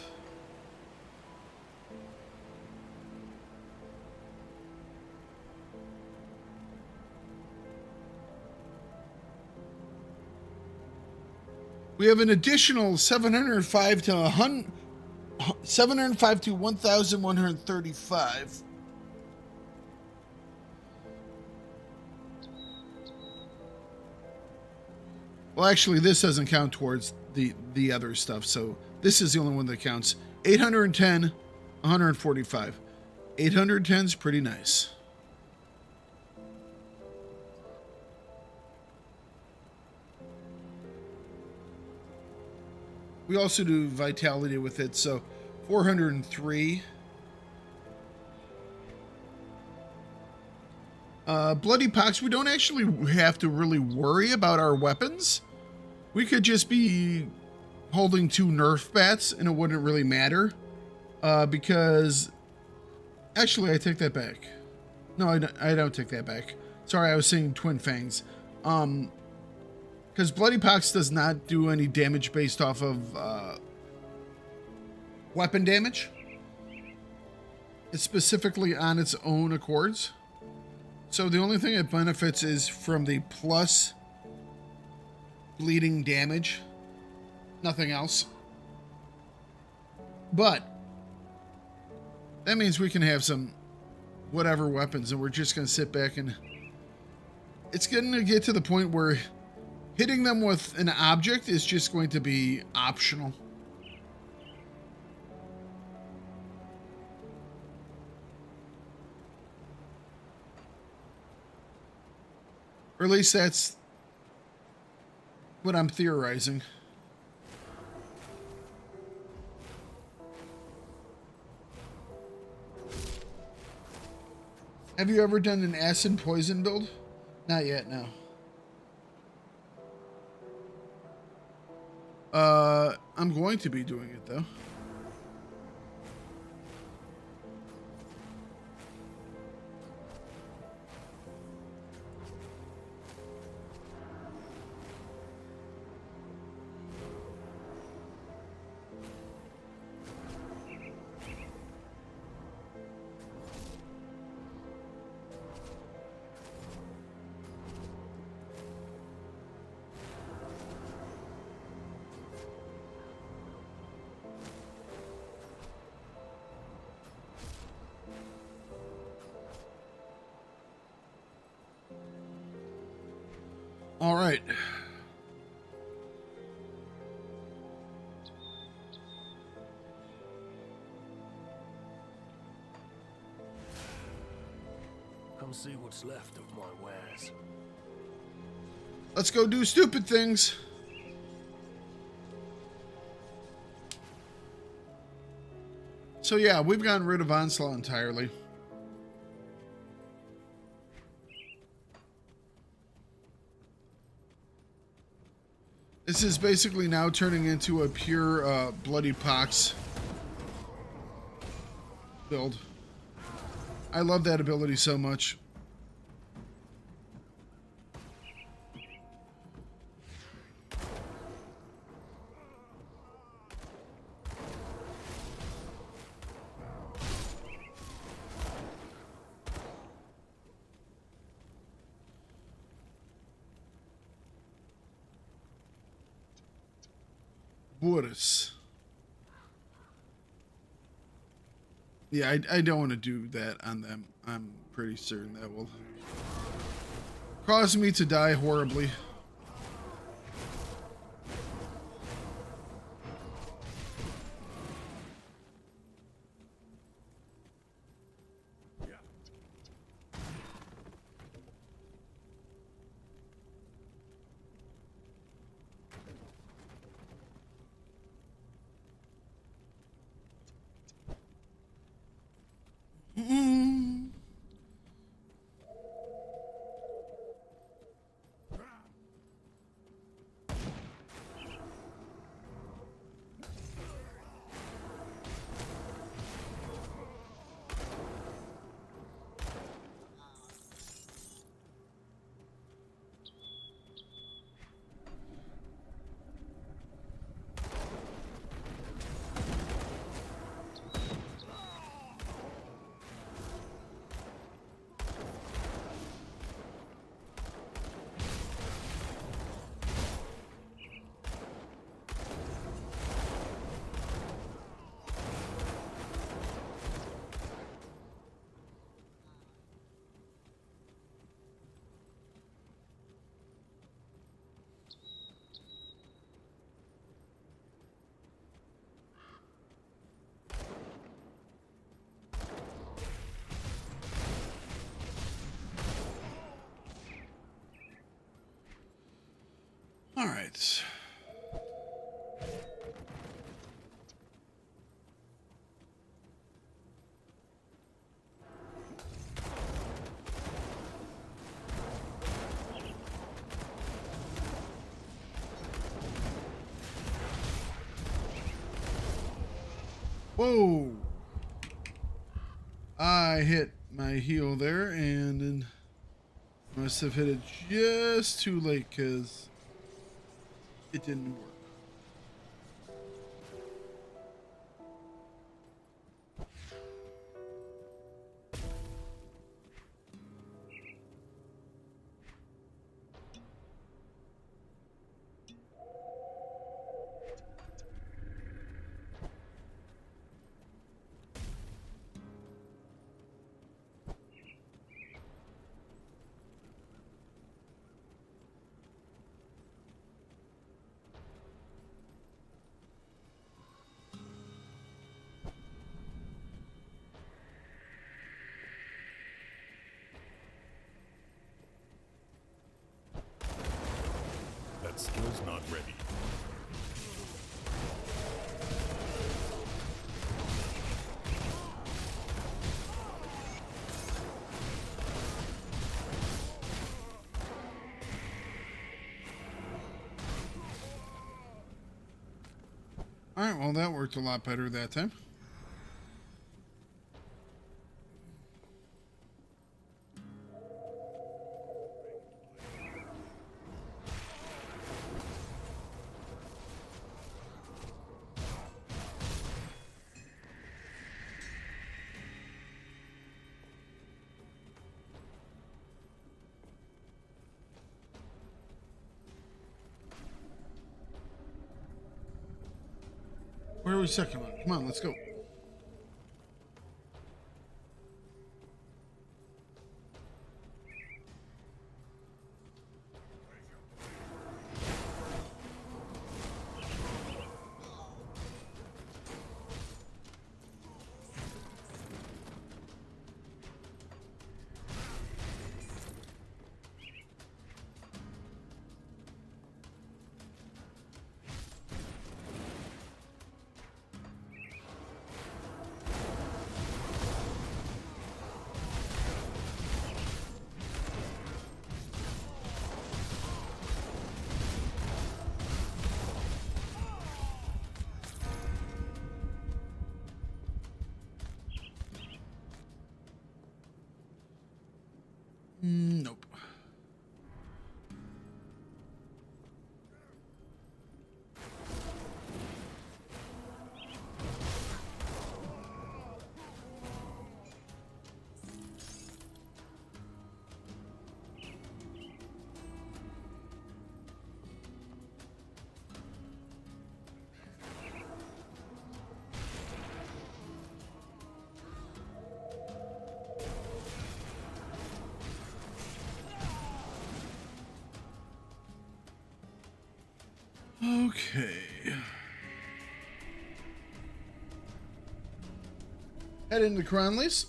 We have an additional 705 to 1,135. Well, actually, this doesn't count towards the other stuff, so this is the only one that counts. 810, 145. 810 is pretty nice. We also do vitality with it, so 403. Bloody Pox, we don't actually have to really worry about our weapons. We could just be holding 2 Nerf bats and it wouldn't really matter. Because... Actually, I take that back. No, I don't take that back. Sorry, I was saying Twin Fangs. Because Bloody Pox does not do any damage based off of weapon damage. It's specifically on its own accords. So the only thing it benefits is from the plus bleeding damage. Nothing else. But that means we can have some whatever weapons and we're just going to sit back and... It's going to get to the point where hitting them with an object is just going to be optional. Or at least that's what I'm theorizing. Have you ever done an acid poison build? Not yet, no. I'm going to be doing it though. All right. Come see what's left of my wares. Let's go do stupid things. So yeah, we've gotten rid of Onslaught entirely. This is basically now turning into a pure Bloody Pox build. I love that ability so much. Boris. Yeah, I don't want to do that on them. I'm pretty certain that will cause me to die horribly. All right. Whoa. I hit my heel there and then must have hit it just too late because it didn't work. That skill's not ready. All right, well, that worked a lot better that time. Where are we second on? Come on, let's go. Nope. Okay. Head into Cronley's.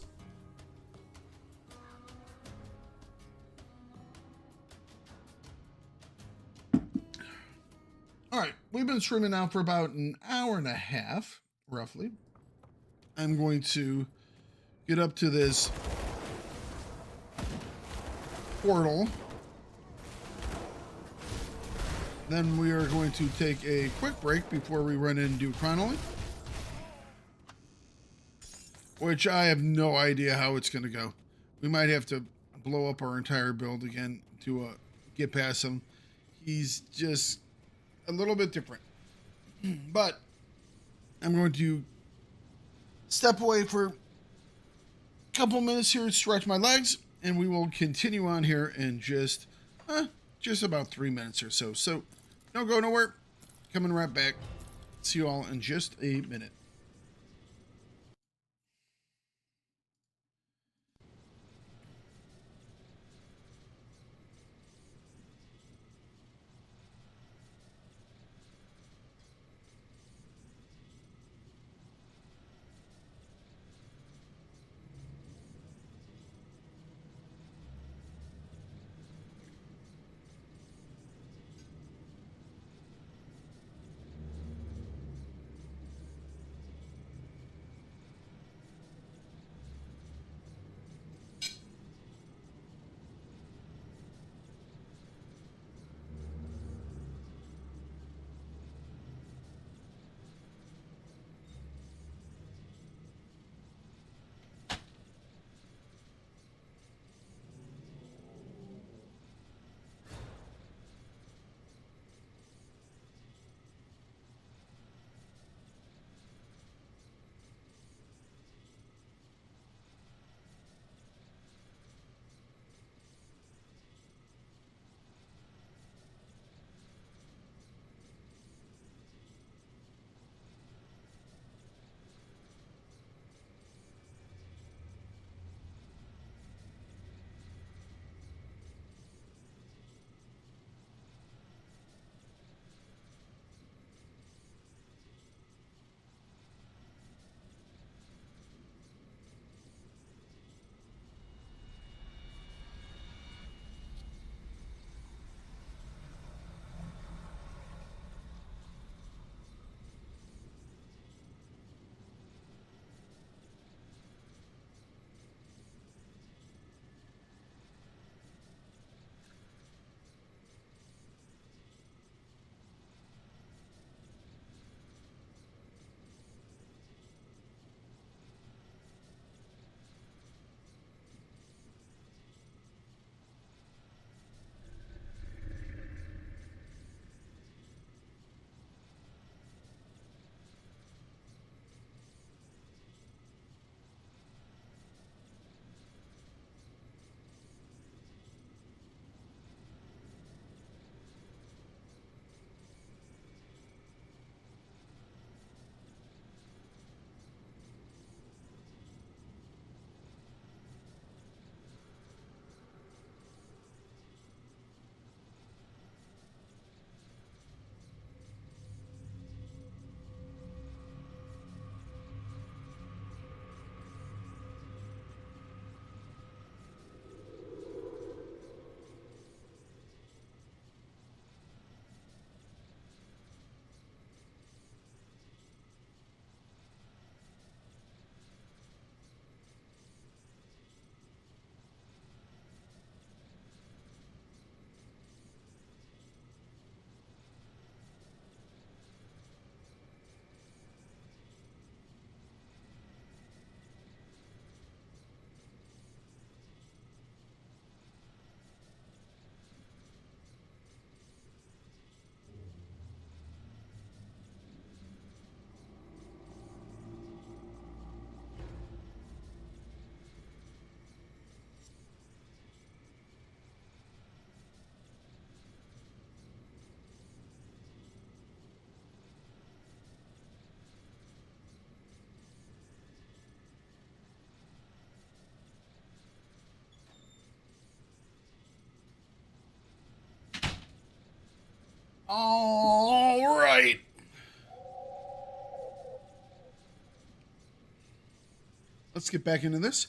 All right, we've been streaming now for about an hour and a half, roughly. I'm going to get up to this portal. Then we are going to take a quick break before we run in and do Chronoly, which I have no idea how it's going to go. We might have to blow up our entire build again to get past him. He's just a little bit different. But I'm going to step away for a couple minutes here, stretch my legs, and we will continue on here in just about 3 minutes or so. So don't go nowhere. Coming right back. See you all in just a minute. All right. Let's get back into this.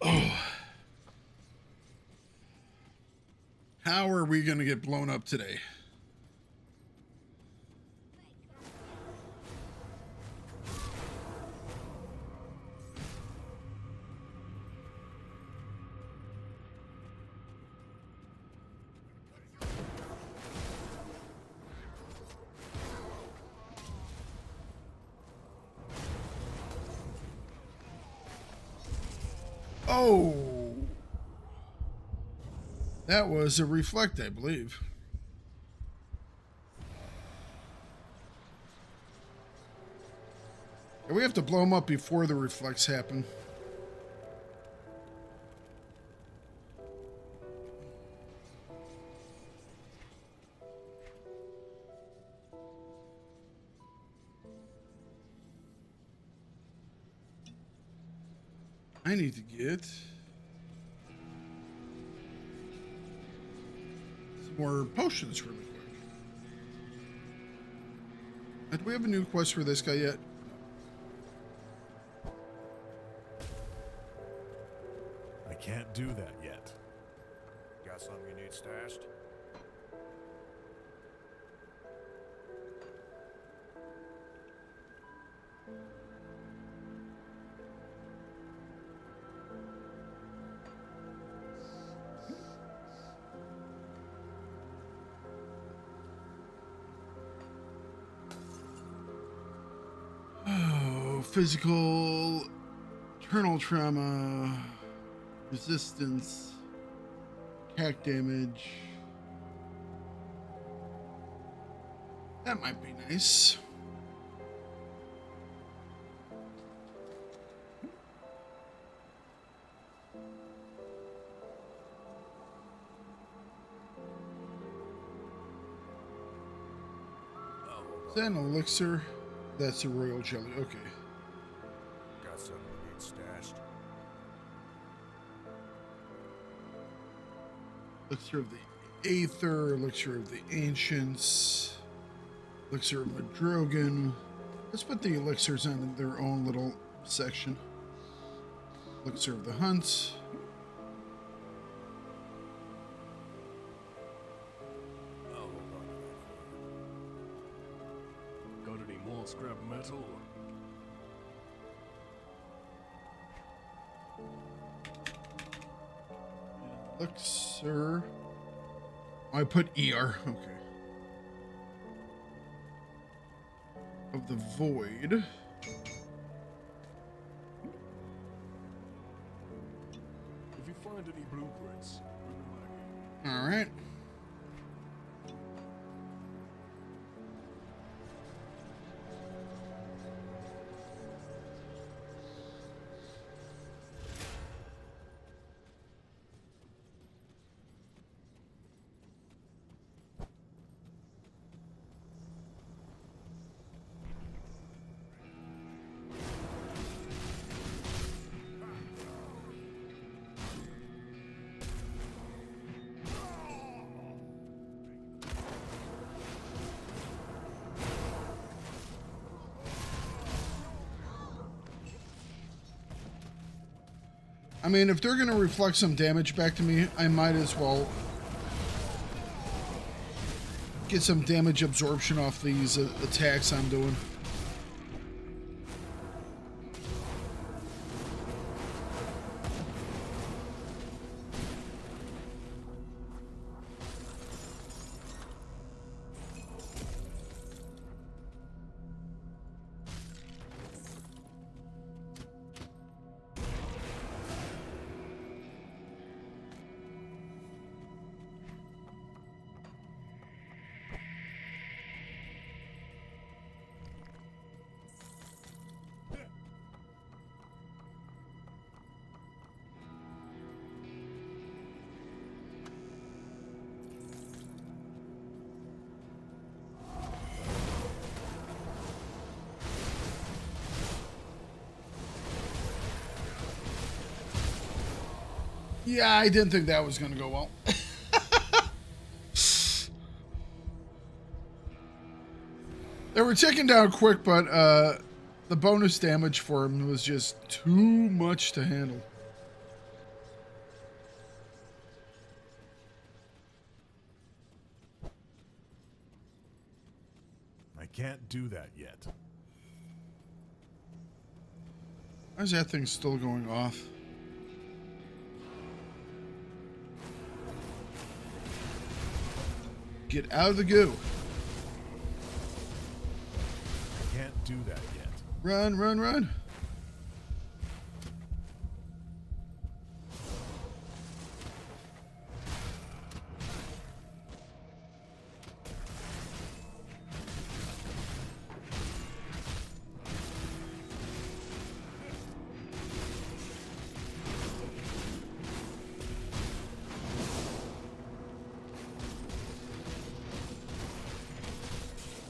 Oh. How are we going to get blown up today? Oh, that was a reflect, I believe. And we have to blow them up before the reflects happen. I need to get some more potions really quick. Do we have a new quest for this guy yet? I can't do that yet. Got something you need stashed? Oh, physical, internal trauma, resistance, attack damage. That might be nice. Is that an elixir? That's a royal jelly. Okay. Got something you need stashed? Elixir of the Aether, Elixir of the Ancients, Elixir of Madrogan. Let's put the elixirs on their own little section. Elixir of the Hunt. I'll hold on to that for you. Got any more scrap metal? Elixir. I put ER. Okay. Of the Void. If you find any blueprints, bring them back here. All right. I mean, if they're going to reflect some damage back to me, I might as well get some damage absorption off these attacks I'm doing. Yeah, I didn't think that was going to go well. They were ticking down quick, but the bonus damage for him was just too much to handle. I can't do that yet. Why's that thing still going off? Get out of the goo. I can't do that yet. Run, run, run.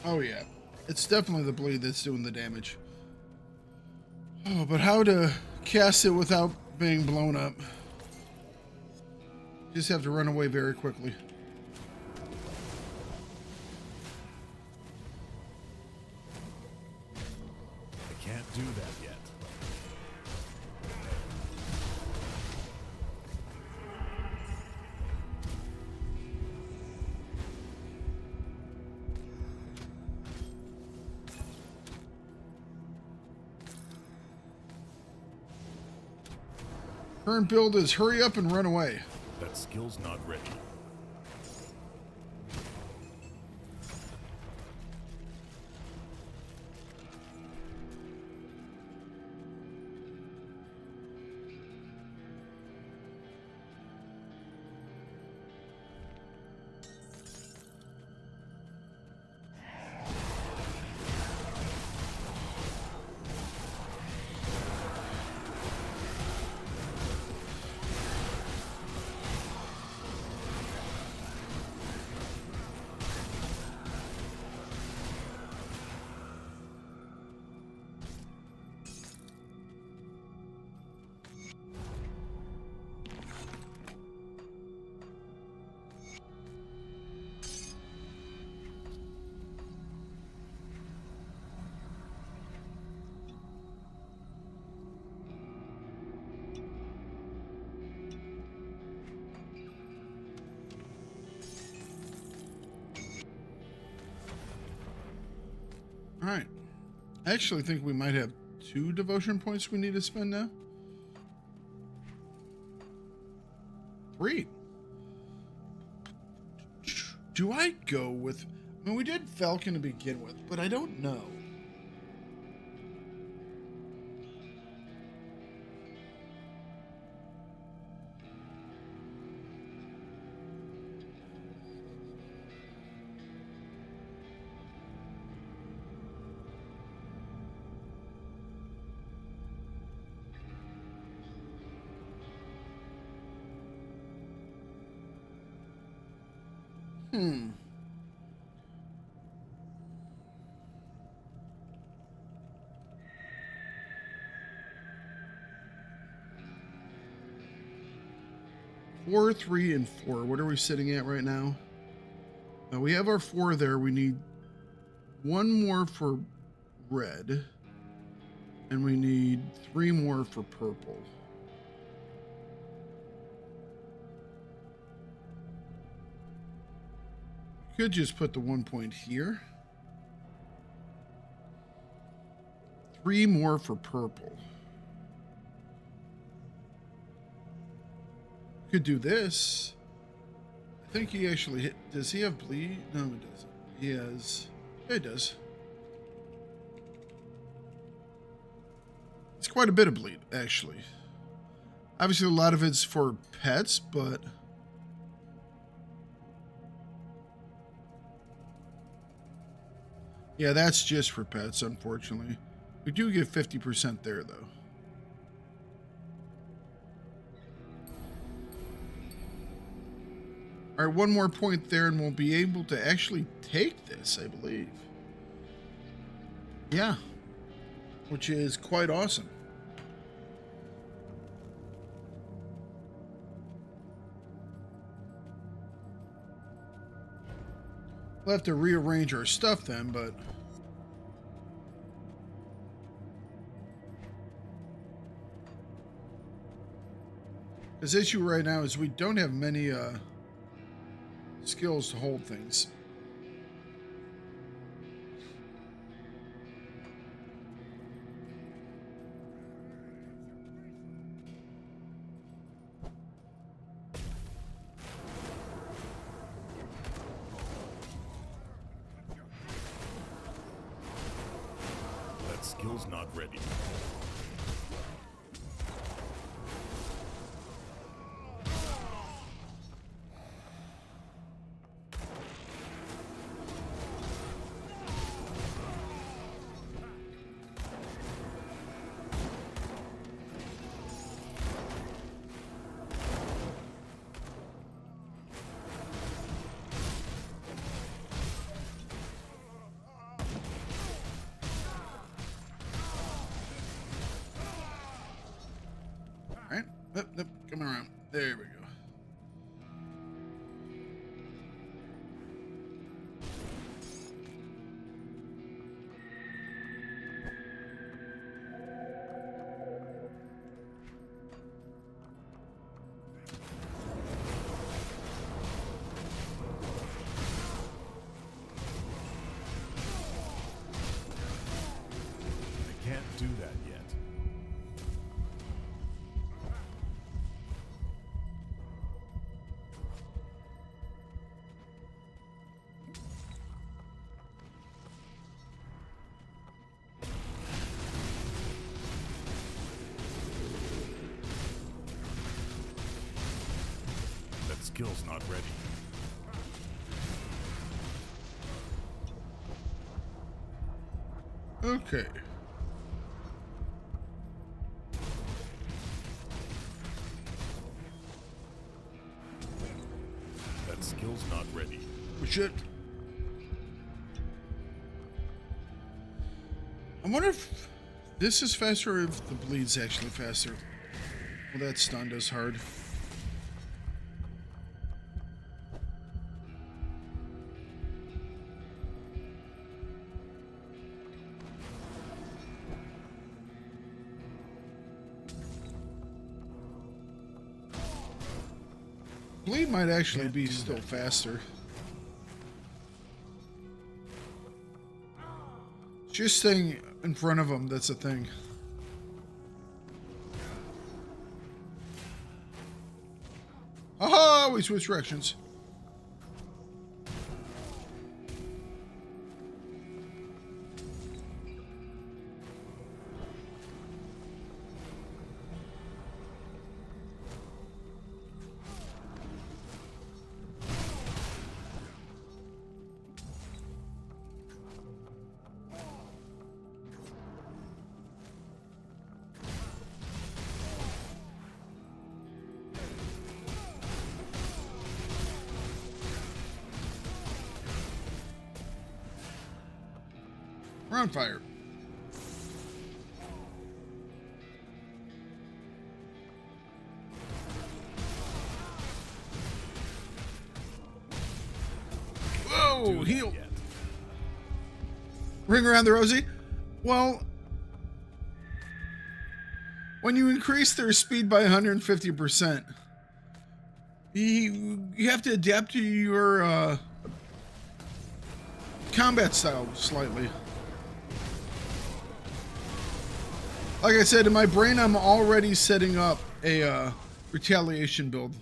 Oh yeah, it's definitely the blade that's doing the damage. Oh, but how to cast it without being blown up? Just have to run away very quickly. I can't do that yet. Current build is hurry up and run away. That skill's not ready. All right. I actually think we might have 2 devotion points we need to spend now. 3. Do I go with... I mean, we did Falcon to begin with, but I don't know. Hmm. Four, 3, and 4. What are we sitting at right now? We have our 4 there. We need 1 more for red. And we need 3 more for purple. Could just put the 1 point here. 3 more for purple. Could do this. I think he actually hit. Does he have bleed? No, he doesn't. He has. Yeah, he does. It's quite a bit of bleed, actually. Obviously, a lot of it's for pets, but. Yeah, that's just for pets, unfortunately. We do get 50% there, though. All right, 1 more point there, and we'll be able to actually take this, I believe. Yeah. Which is quite awesome. We'll have to rearrange our stuff then, but... His issue right now is we don't have many skills to hold things. That skill's not ready. Alright, yep, coming around. There we go. I can't do that yet. That skill's not ready. Okay. That skill's not ready. We should. I wonder if this is faster or if the bleed's actually faster. Well, that stunned us hard. Bleed might actually be still faster. Just staying in front of him, that's a thing. Aha! We switched directions. We're on fire. Whoa, heal. Yet. Ring around the rosy. Well, when you increase their speed by 150%, you have to adapt to your combat style slightly. Like I said, in my brain, I'm already setting up a retaliation build.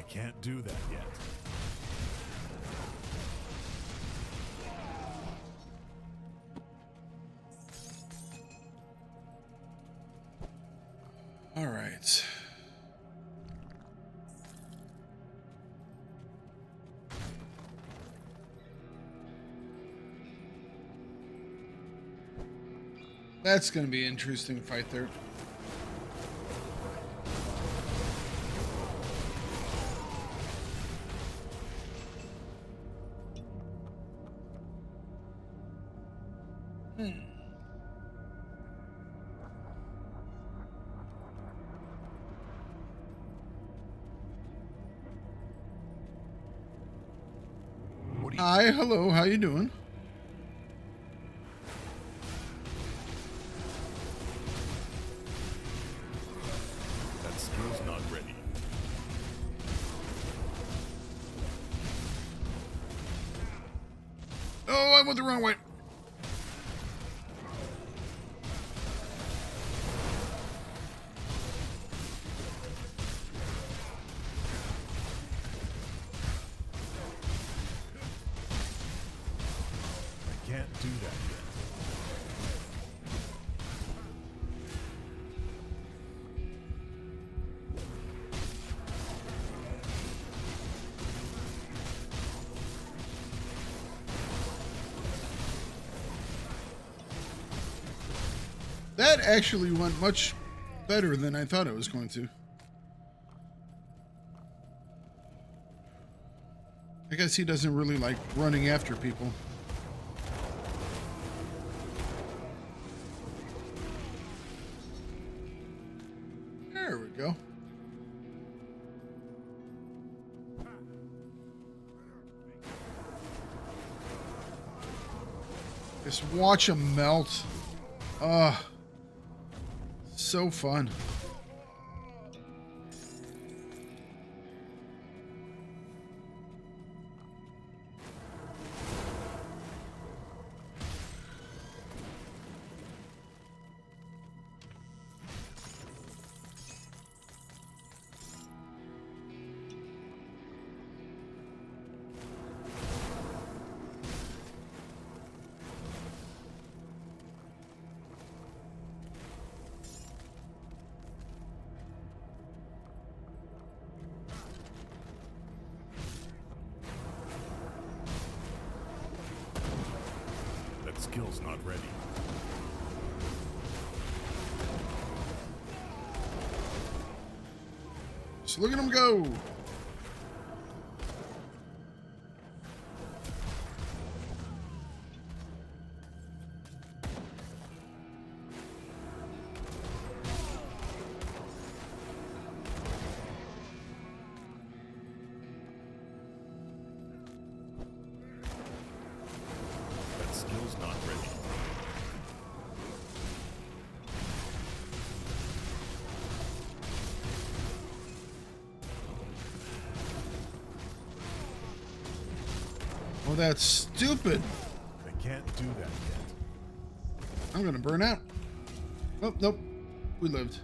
Can't do that yet. All right. That's going to be an interesting fight there. Hi, hello, how you doing? That skill's not ready. Oh, I went the wrong way. I can't do that yet. That actually went much better than I thought it was going to. I guess he doesn't really like running after people. There we go. Just watch him melt. So fun. That skill's not ready. Just look at him go. That skill's not ready. Oh, that's stupid. I can't do that yet. I'm gonna burn out. Oh, nope. We lived.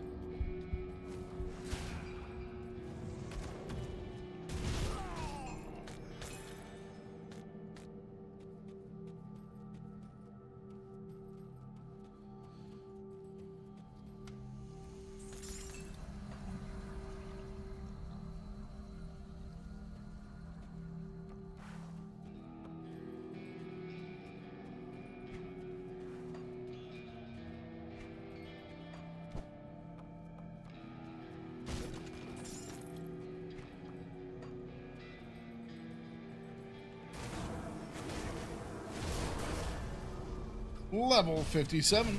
Level 57.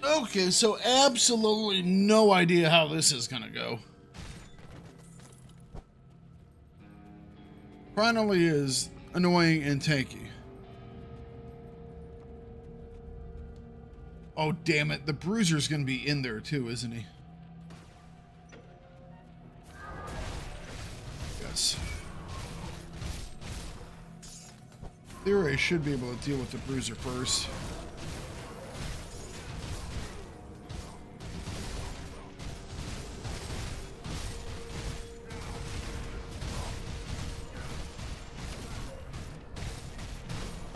Okay, so absolutely no idea how this is gonna go. Finally is annoying and tanky. Oh, damn it. The Bruiser's going to be in there too, isn't he? Yes. Theory, I should be able to deal with the Bruiser first.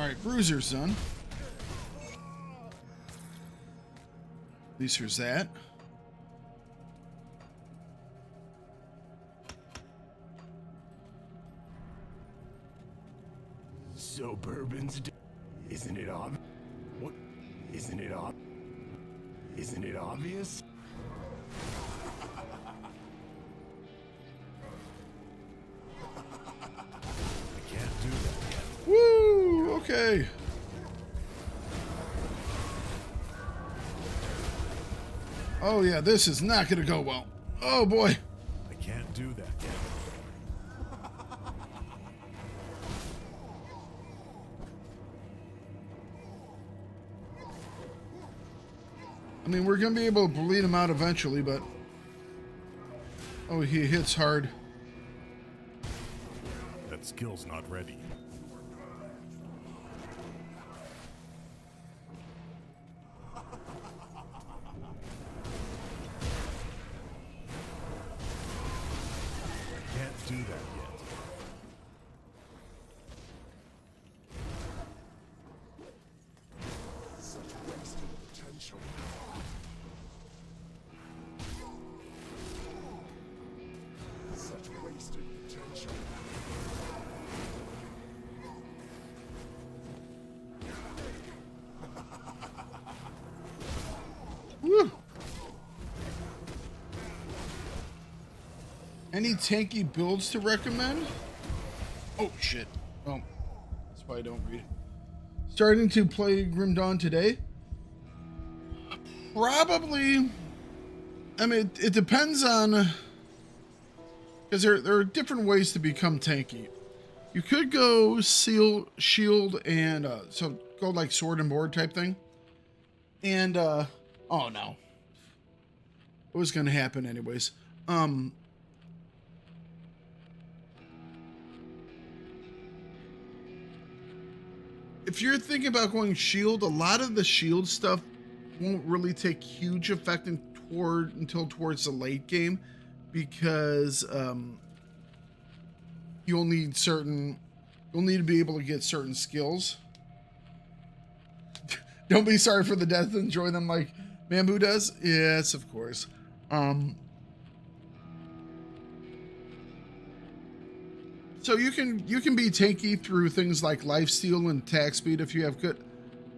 right, Bruiser's done. At least there's that. So bourbon's isn't it obvious? What? Isn't it Isn't it obvious? I can't do that yet. Woo! Okay. Oh yeah, this is not gonna go well. Oh boy. I can't do that yet. I mean, we're gonna be able to bleed him out eventually, but oh, he hits hard. That skill's not ready. I can't do that yet. Such wasted potential. Such wasted potential. Woo! Any tanky builds to recommend? Oh shit. Oh, that's why I don't read. Starting to play Grim Dawn today? Probably. I mean, it depends on, because there are different ways to become tanky. You could go shield, and so go like sword and board type thing. And oh no, it was gonna happen anyways. If you're thinking about going shield, a lot of the shield stuff won't really take huge effect until towards the late game, because you'll need to be able to get certain skills. Don't be sorry for the death, enjoy them like Mambu does. Yes, of course. So you can be tanky through things like lifesteal and attack speed. If you have good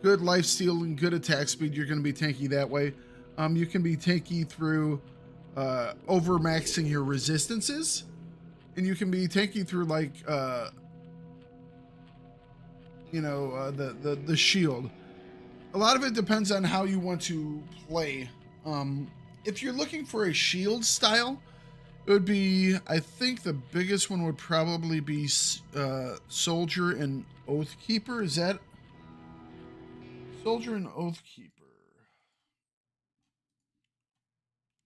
lifesteal and good attack speed, you're going to be tanky that way. You can be tanky through overmaxing your resistances, and you can be tanky through like the shield. A lot of it depends on how you want to play. If you're looking for a shield style, it would be, I think the biggest one would probably be Soldier and Oathkeeper. Is that Soldier and Oathkeeper?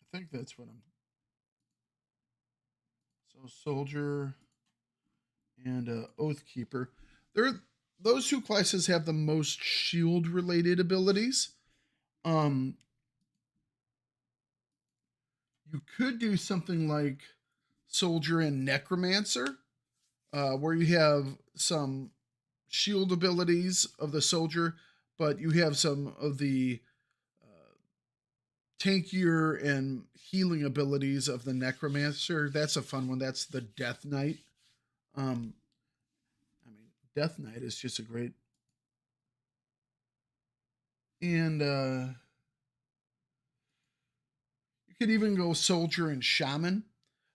I think that's what I'm. So Soldier and Oathkeeper. Those two classes have the most shield related abilities. You could do something like Soldier and Necromancer, where you have some shield abilities of the Soldier, but you have some of the tankier and healing abilities of the Necromancer. That's a fun one. That's the Death Knight. I mean, Death Knight is just a great. And you could even go Soldier and Shaman.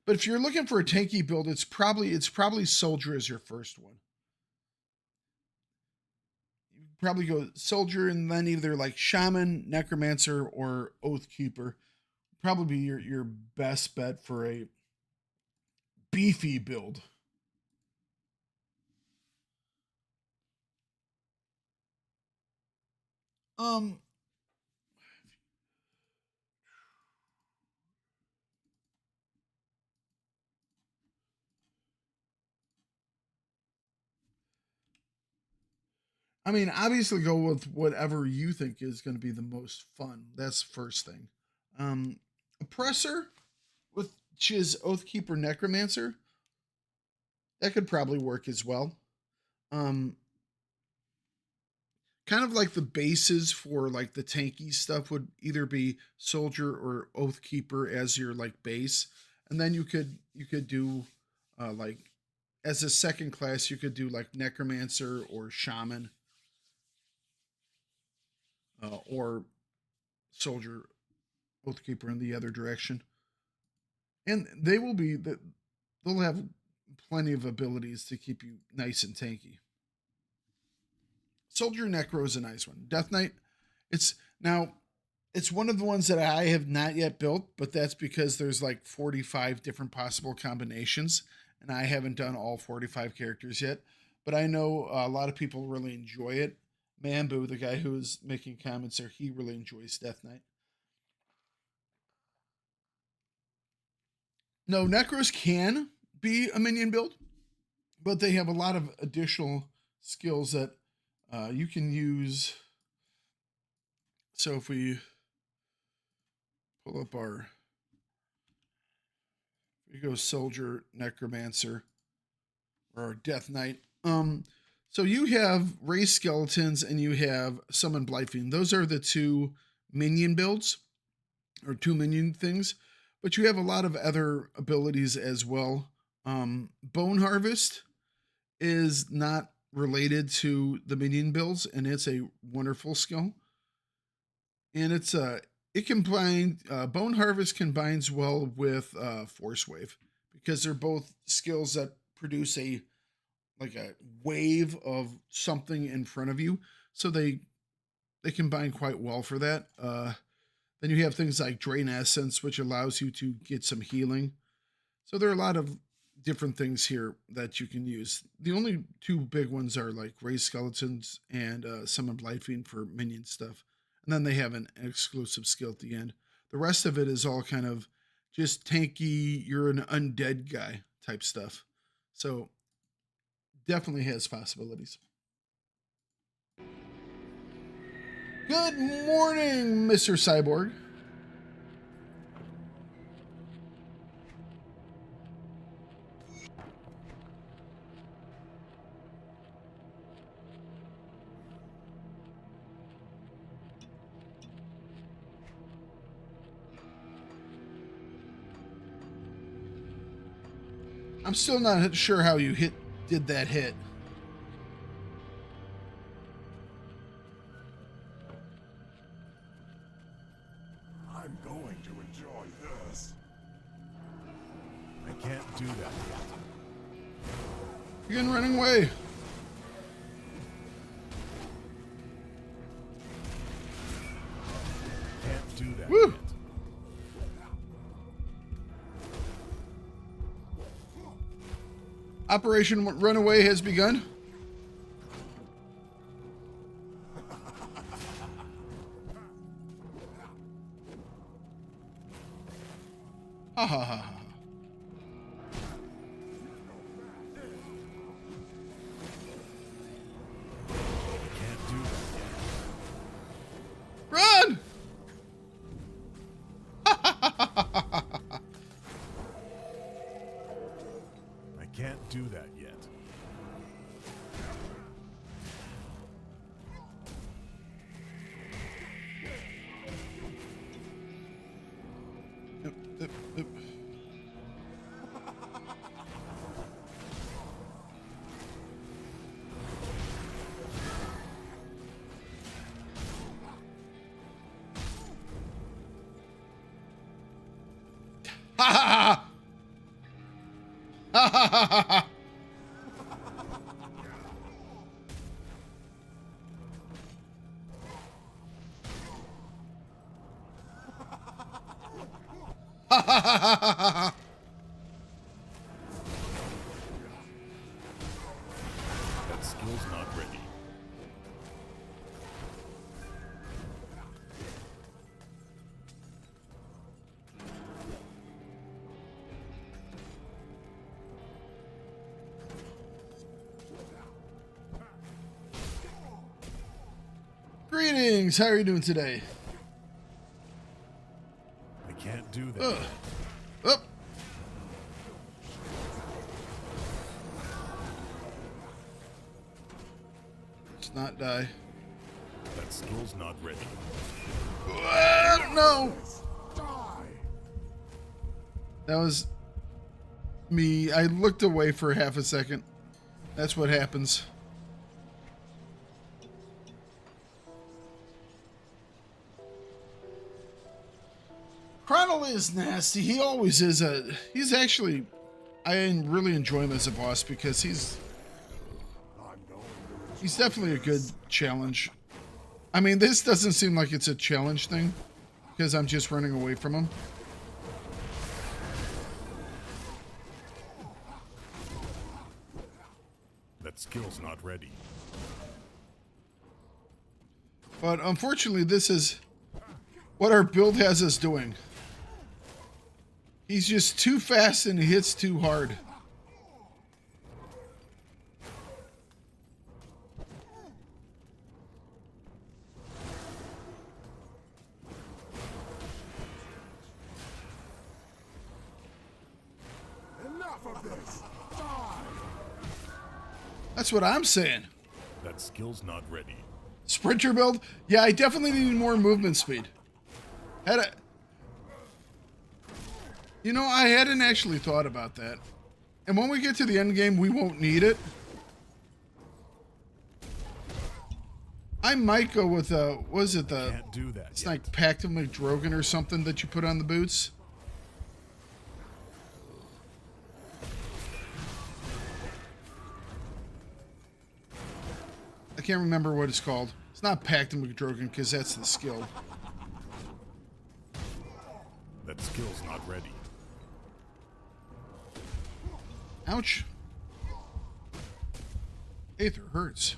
But if you're looking for a tanky build, it's probably Soldier as your first one. You probably go Soldier and then either like Shaman, Necromancer, or Oathkeeper. Probably be your best bet for a beefy build. I mean, obviously go with whatever you think is going to be the most fun. That's the first thing. Oppressor, which is Oathkeeper Necromancer. That could probably work as well. kind of like the bases for like the tanky stuff would either be soldier or oathkeeper as your like base, and then you could do like as a second class you could do like necromancer or shaman, or soldier oathkeeper in the other direction, and they'll have plenty of abilities to keep you nice and tanky. Soldier Necro is a nice one. Death Knight, it's one of the ones that I have not yet built, but that's because there's like 45 different possible combinations, and I haven't done all 45 characters yet. But I know a lot of people really enjoy it. Mambu, the guy who is making comments there, he really enjoys Death Knight. No, Necros can be a minion build, but they have a lot of additional skills that you can use. So if we pull up we go soldier, necromancer, or Death Knight. So you have raised skeletons and you have summon Blightfiend. Those are the two minion builds, or two minion things. But you have a lot of other abilities as well. Bone Harvest is not related to the minion builds, and it's a wonderful skill. And it combines Bone Harvest combines well with Force Wave, because they're both skills that produce a wave of something in front of you. So they combine quite well for that. Then you have things like Drain Essence, which allows you to get some healing. So there are a lot of different things here that you can use. The only two big ones are like Raised Skeletons and Summon Blightfiend for minion stuff. And then they have an exclusive skill at the end. The rest of it is all kind of just tanky, you're an undead guy type stuff. So definitely has possibilities. Good morning, Mr. Cyborg. I'm still not sure how you did that hit. I'm going to enjoy this. I can't do that yet. Begin running away. Can't do that Woo! yet. Operation Runaway has begun. Ha ha ha ha. Can't do that yet. Run! I can't do that yet. Yep, yep, yep. Ha ha ha! Ha ha ha ha ha! Ha ha ha ha ha ha! That skill's not ready. Greetings! How are you doing today? I can't do that Ugh. yet. Up. Let's not die. skill's not ready. No! Die! That was me. I looked away for half a second. That's what happens. Chronal is nasty. He always is. He's actually... I really enjoy him as a boss because he's definitely a good challenge. I mean, this doesn't seem like it's a challenge thing because I'm just running away from him. That skill's not ready. But unfortunately, this is what our build has us doing. He's just too fast and he hits too hard. Enough of this! Die! That's what I'm saying. That skill's not ready. Sprinter build? Yeah, I definitely need more movement speed. You know, I hadn't actually thought about that. And when we get to the end game, we won't need it. I might go with was it the... Can't do that It's yet. like Pact of McDrogan or something that you put on the boots. I can't remember what it's called. It's not Pact of McDrogan because that's the skill. That skill's not ready. Ouch. Aether hurts.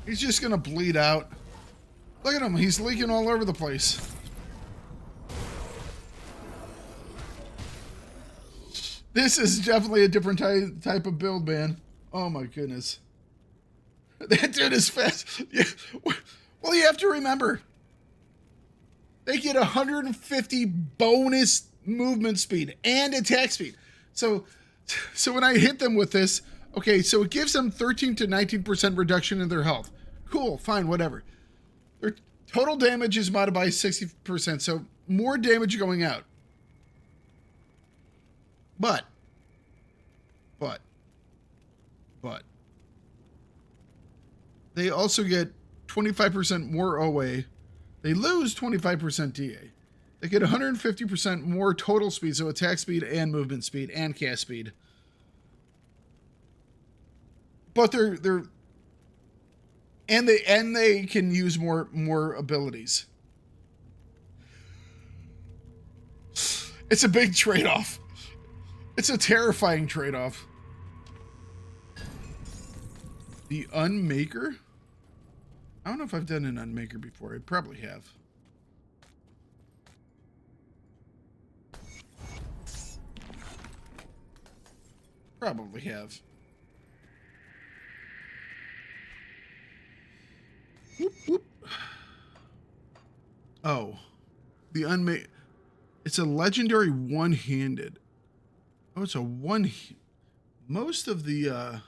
He's just gonna bleed out. Look at him, he's leaking all over the place. This is definitely a different type of build, man. Oh my goodness. That dude is fast. Yeah. Well, you have to remember, they get 150 bonus movement speed and attack speed. So when I hit them with this, okay, so it gives them 13 to 19% reduction in their health. Cool, fine, whatever. Their total damage is modified by 60%, so more damage going out. But they also get 25% more OA. They lose 25% DA. They get 150% more total speed, so attack speed and movement speed and cast speed. But they can use more abilities. It's a big trade-off. It's a terrifying trade-off. The Unmaker? I don't know if I've done an Unmaker before. I probably have. Probably have. Whoop, whoop. Oh. The Unmaker. It's a legendary one-handed. Oh, it's a one... Most of the, a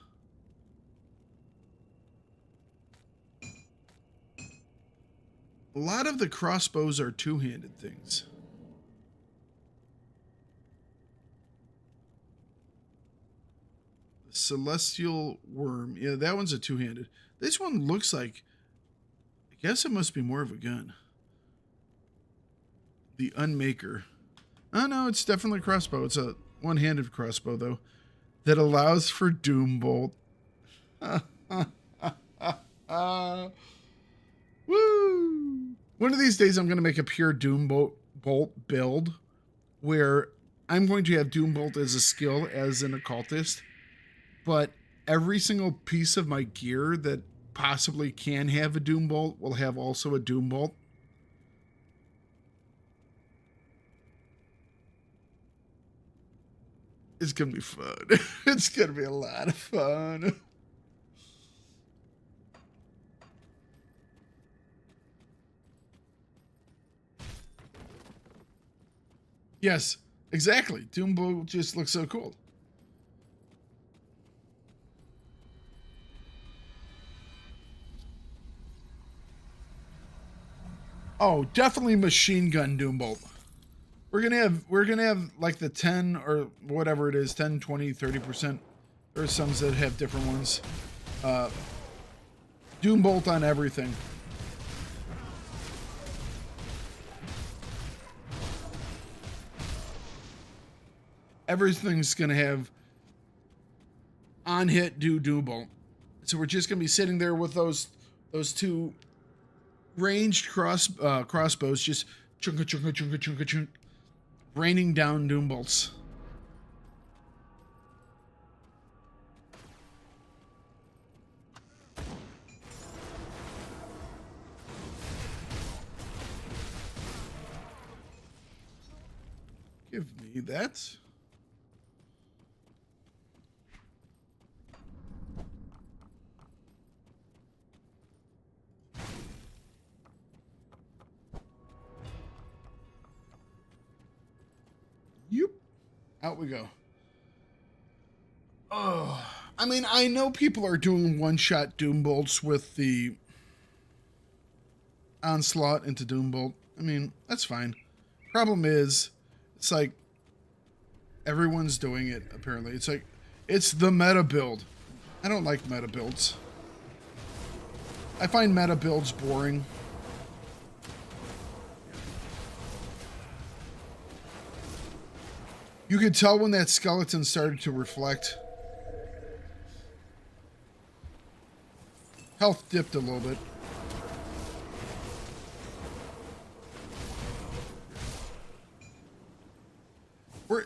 lot of the crossbows are two-handed things. The Celestial Worm. Yeah, that one's a two-handed. This one looks like... I guess it must be more of a gun. The Unmaker. Oh, no, it's definitely a crossbow. It's a one-handed crossbow, though, that allows for Doom Bolt. Woo! One of these days, I'm going to make a pure Doom Bolt build where I'm going to have Doom Bolt as a skill as an occultist, but every single piece of my gear that possibly can have a Doom Bolt will have also a Doom Bolt. It's going to be fun. It's going to be a lot of fun. Yes, exactly. Doombolt just looks so cool. Oh, definitely machine gun Doombolt. We're gonna have like the 10 or whatever it is, 10, 20, 30%. There are some that have different ones. Doombolt on everything. Everything's gonna have on hit Doombolt. So we're just gonna be sitting there with those two ranged crossbows, just chunka chunka chunka chunka chunk, raining down Doombolts. Give me that. Yep. Out we go. Oh, I mean, I know people are doing one-shot Doombolts with the Onslaught into Doombolt. I mean, that's fine. Problem is, it's like everyone's doing it, apparently. It's like, it's the meta build. I don't like meta builds. I find meta builds boring. You could tell when that skeleton started to reflect. Health dipped a little bit.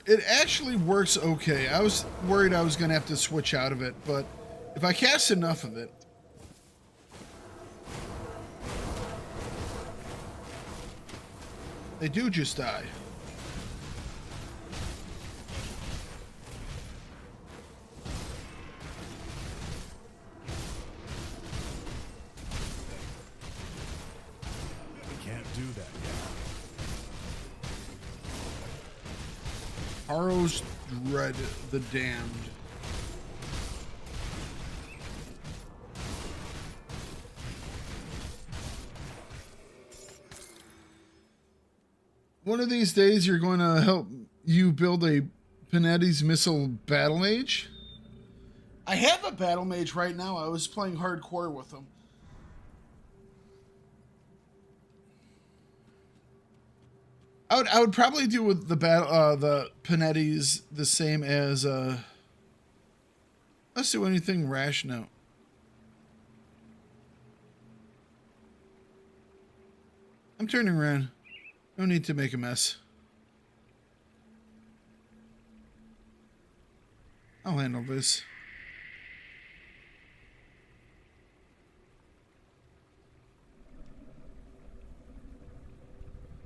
It actually works okay. I was worried I was going to have to switch out of it, but if I cast enough of it, they do just die. Do that yet. Harrow's Dread the Damned. One of these days you're going to help you build a Panetti's Missile Battle Mage? I have a Battle Mage right now. I was playing hardcore with them. I would probably do with the the Panetti's the same as let's do anything rash now. I'm turning around. No need to make a mess. I'll handle this.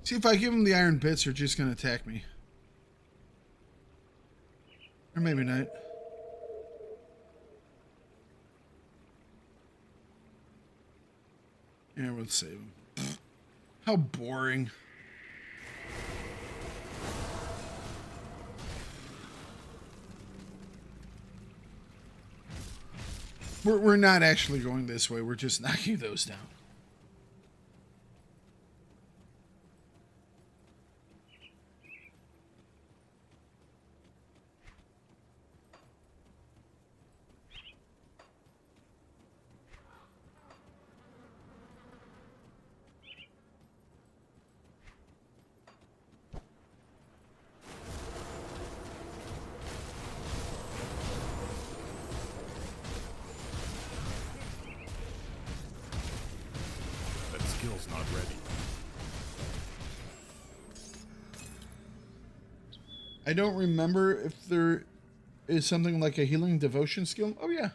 See, if I give them the iron bits, they're just going to attack me. Or maybe not. Yeah, we'll save them. How boring. We're not actually going this way. We're just knocking those down. Skill's not ready. I don't remember if there is something like a healing devotion skill. Oh, yeah.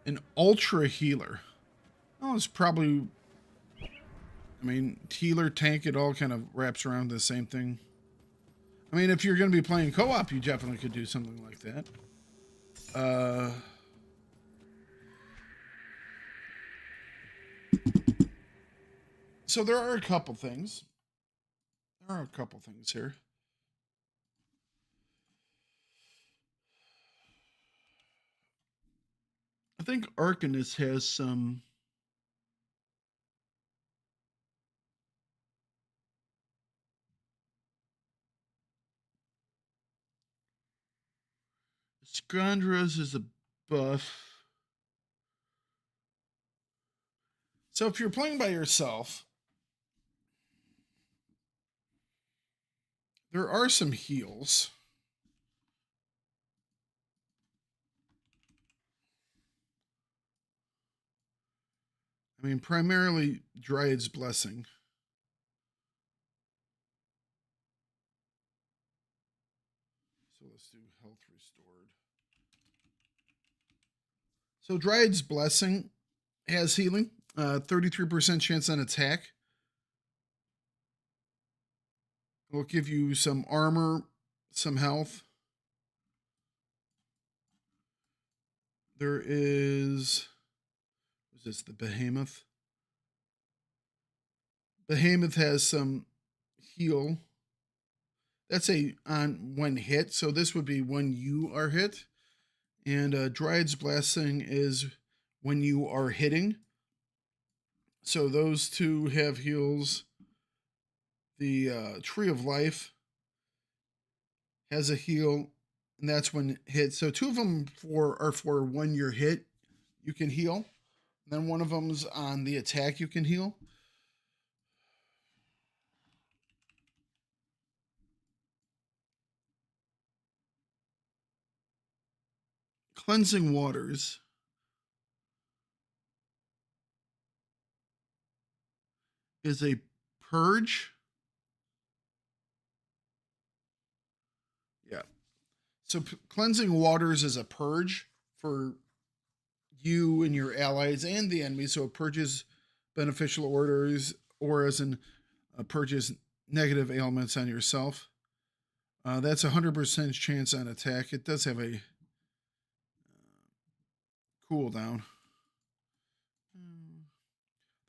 An ultra healer. Oh, it's probably... I mean, healer, tank, it all kind of wraps around the same thing. I mean, if you're going to be playing co-op, you definitely could do something like that. So there are a couple things. There are a couple things here. I think Arcanist has some. Scandras is a buff. So if you're playing by yourself, there are some heals. I mean, primarily Dryad's Blessing. So let's do health restored. So Dryad's Blessing has healing, 33% chance on attack. It'll give you some armor, some health. There is, what is this, the Behemoth? Behemoth has some heal. That's a on when hit, so this would be when you are hit. And Dryad's Blessing is when you are hitting. So those two have heals. The Tree of Life has a heal, and that's when hit. So two of them are for when you're hit, you can heal. And then one of them's on the attack, you can heal. Cleansing Waters is a purge. Yeah. So Cleansing Waters is a purge for you and your allies and the enemy. So it purges beneficial auras and purges negative ailments on yourself. That's 100% chance on attack. It does have a cooldown.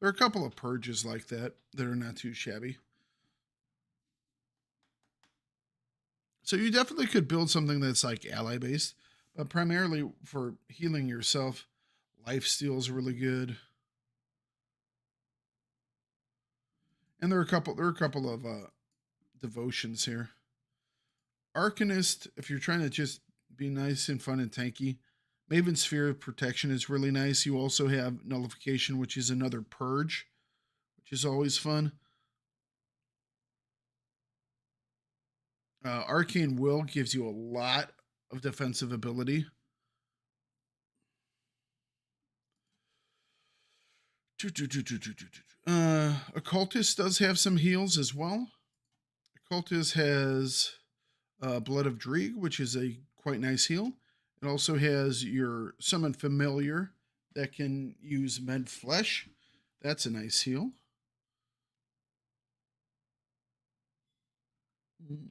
There are a couple of purges like that are not too shabby. So you definitely could build something that's like ally based, but primarily for healing yourself. Lifesteal is really good. And there are a couple of devotions here. Arcanist, if you're trying to just be nice and fun and tanky, Maven Sphere of Protection is really nice. You also have Nullification, which is another purge, which is always fun. Arcane Will gives you a lot of defensive ability. Occultist does have some heals as well. Occultist has Blood of Dreeg, which is a quite nice heal. It also has your Summon Familiar that can use Med Flesh. That's a nice heal. When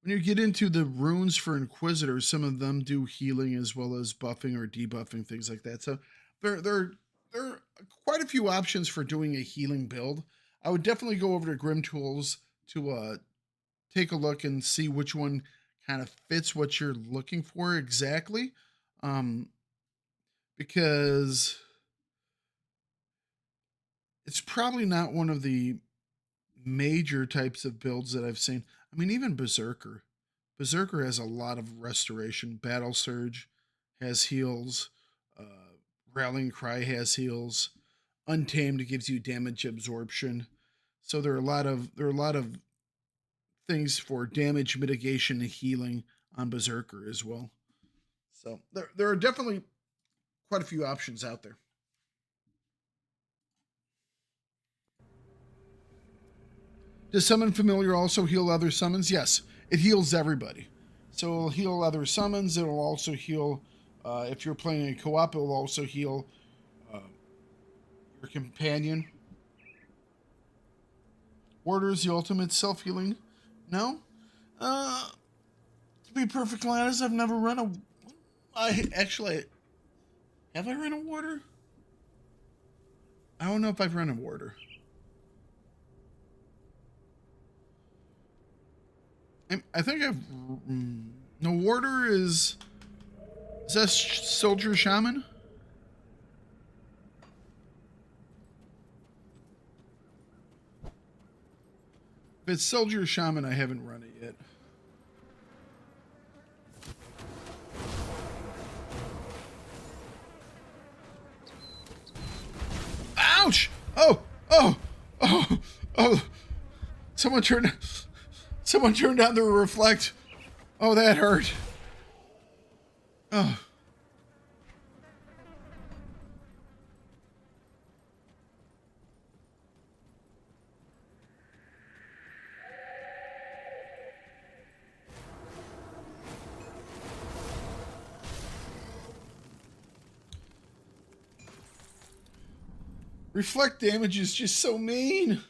you get into the runes for Inquisitors, some of them do healing as well as buffing or debuffing, things like that. So there are quite a few options for doing a healing build. I would definitely go over to Grim Tools to take a look and see which one kind of fits what you're looking for exactly. Because it's probably not one of the major types of builds that I've seen. I mean, even Berserker. Berserker has a lot of restoration. Battle Surge has heals. Rallying Cry has heals. Untamed gives you damage absorption. So there are a lot of things for damage mitigation and healing on Berserker as well. So there are definitely quite a few options out there. Does Summon Familiar also heal other summons? Yes, it heals everybody. So it'll heal other summons. It'll also heal, if you're playing a co-op, it'll also heal your companion. Orders the ultimate self-healing? No? To be perfectly honest, I've never run a... Have I run a warder? I don't know if I've run a warder. I think I've... No, warder is... Is that Soldier Shaman? If it's Soldier Shaman, I haven't run it yet. Ouch! Oh! Oh! Oh! Oh! Someone turned on the reflect. Oh, that hurt. Oh. Reflect damage is just so mean.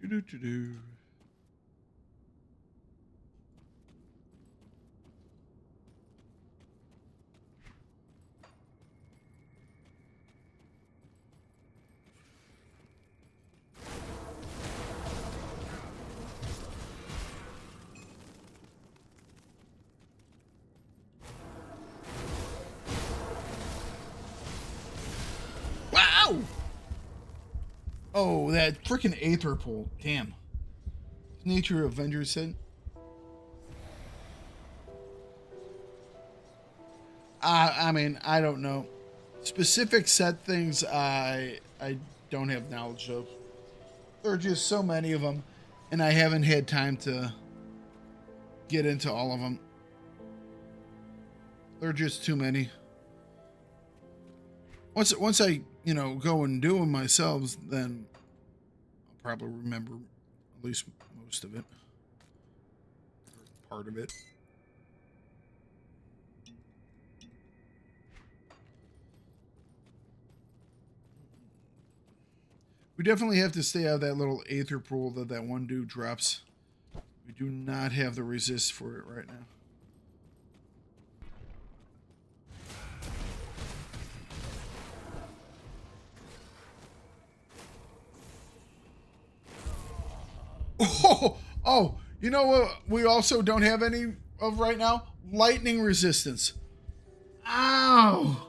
Do-do-do-do. Wow! Oh, that freaking Aether Pool. Damn. Nature Avengers said. I mean, I don't know. Specific set things I don't have knowledge of. There are just so many of them, and I haven't had time to get into all of them. There are just too many. Once I, you know, go and do them myself, then I'll probably remember at least most of it. Or part of it. We definitely have to stay out of that little Aether Pool that one dude drops. We do not have the resist for it right now. Oh, you know what we also don't have any of right now? Lightning resistance. Ow!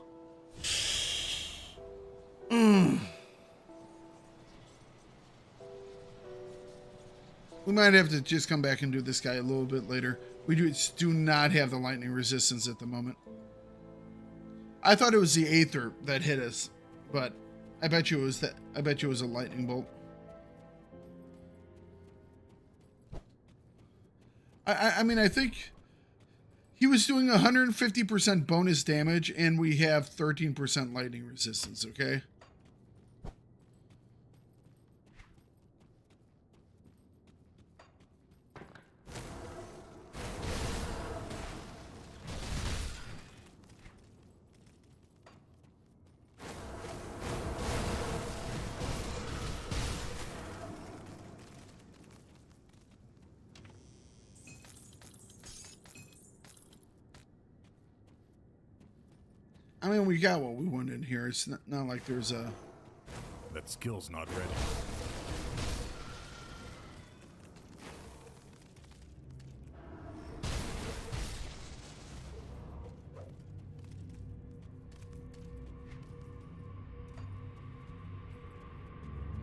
We might have to just come back and do this guy a little bit later. We just do not have the lightning resistance at the moment. I thought it was the Aether that hit us, but I bet you it was that. I bet you it was a lightning bolt. I mean, I think he was doing 150% bonus damage, and we have 13% lightning resistance, okay? I mean, we got what we wanted in here. It's not like there's a... That skill's not ready.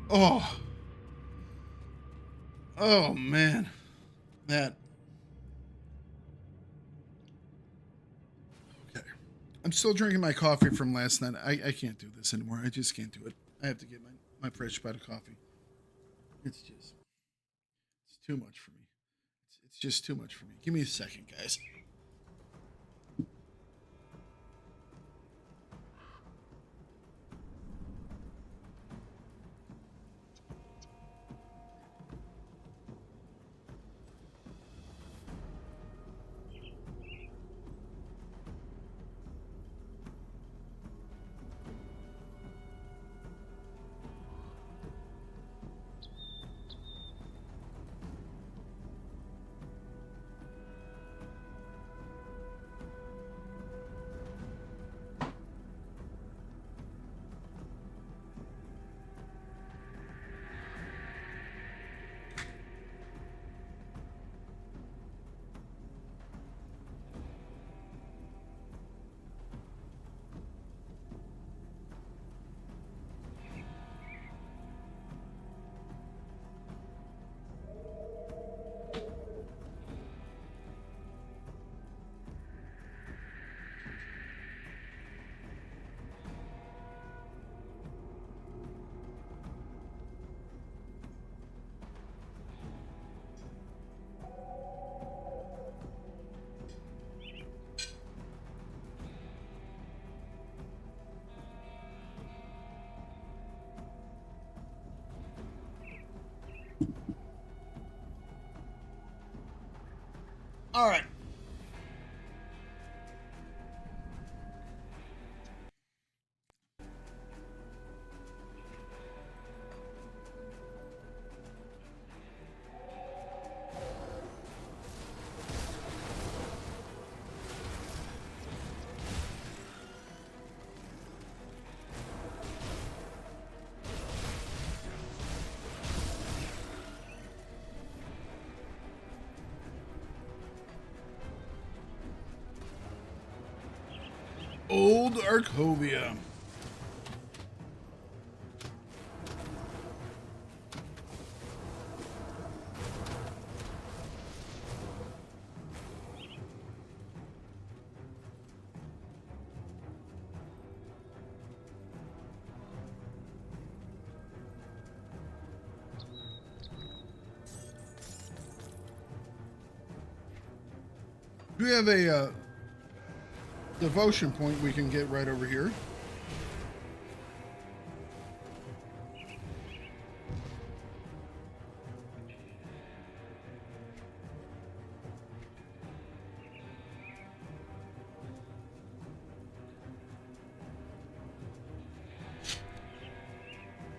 Oh. Oh, man. That... I'm still drinking my coffee from last night. I can't do this anymore. I just can't do it. I have to get my fresh pot of coffee. It's too much for me. It's just too much for me. Give me a second, guys. All right. Old Arkovia. Do we have a devotion point we can get right over here?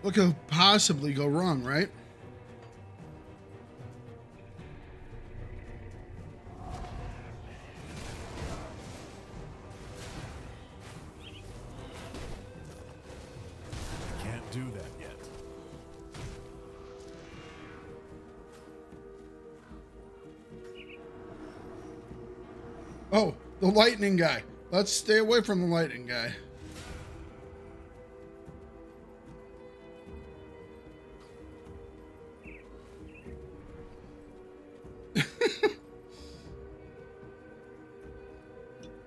What could possibly go wrong, right? Can't do that yet. Oh, the lightning guy. Let's stay away from the lightning guy.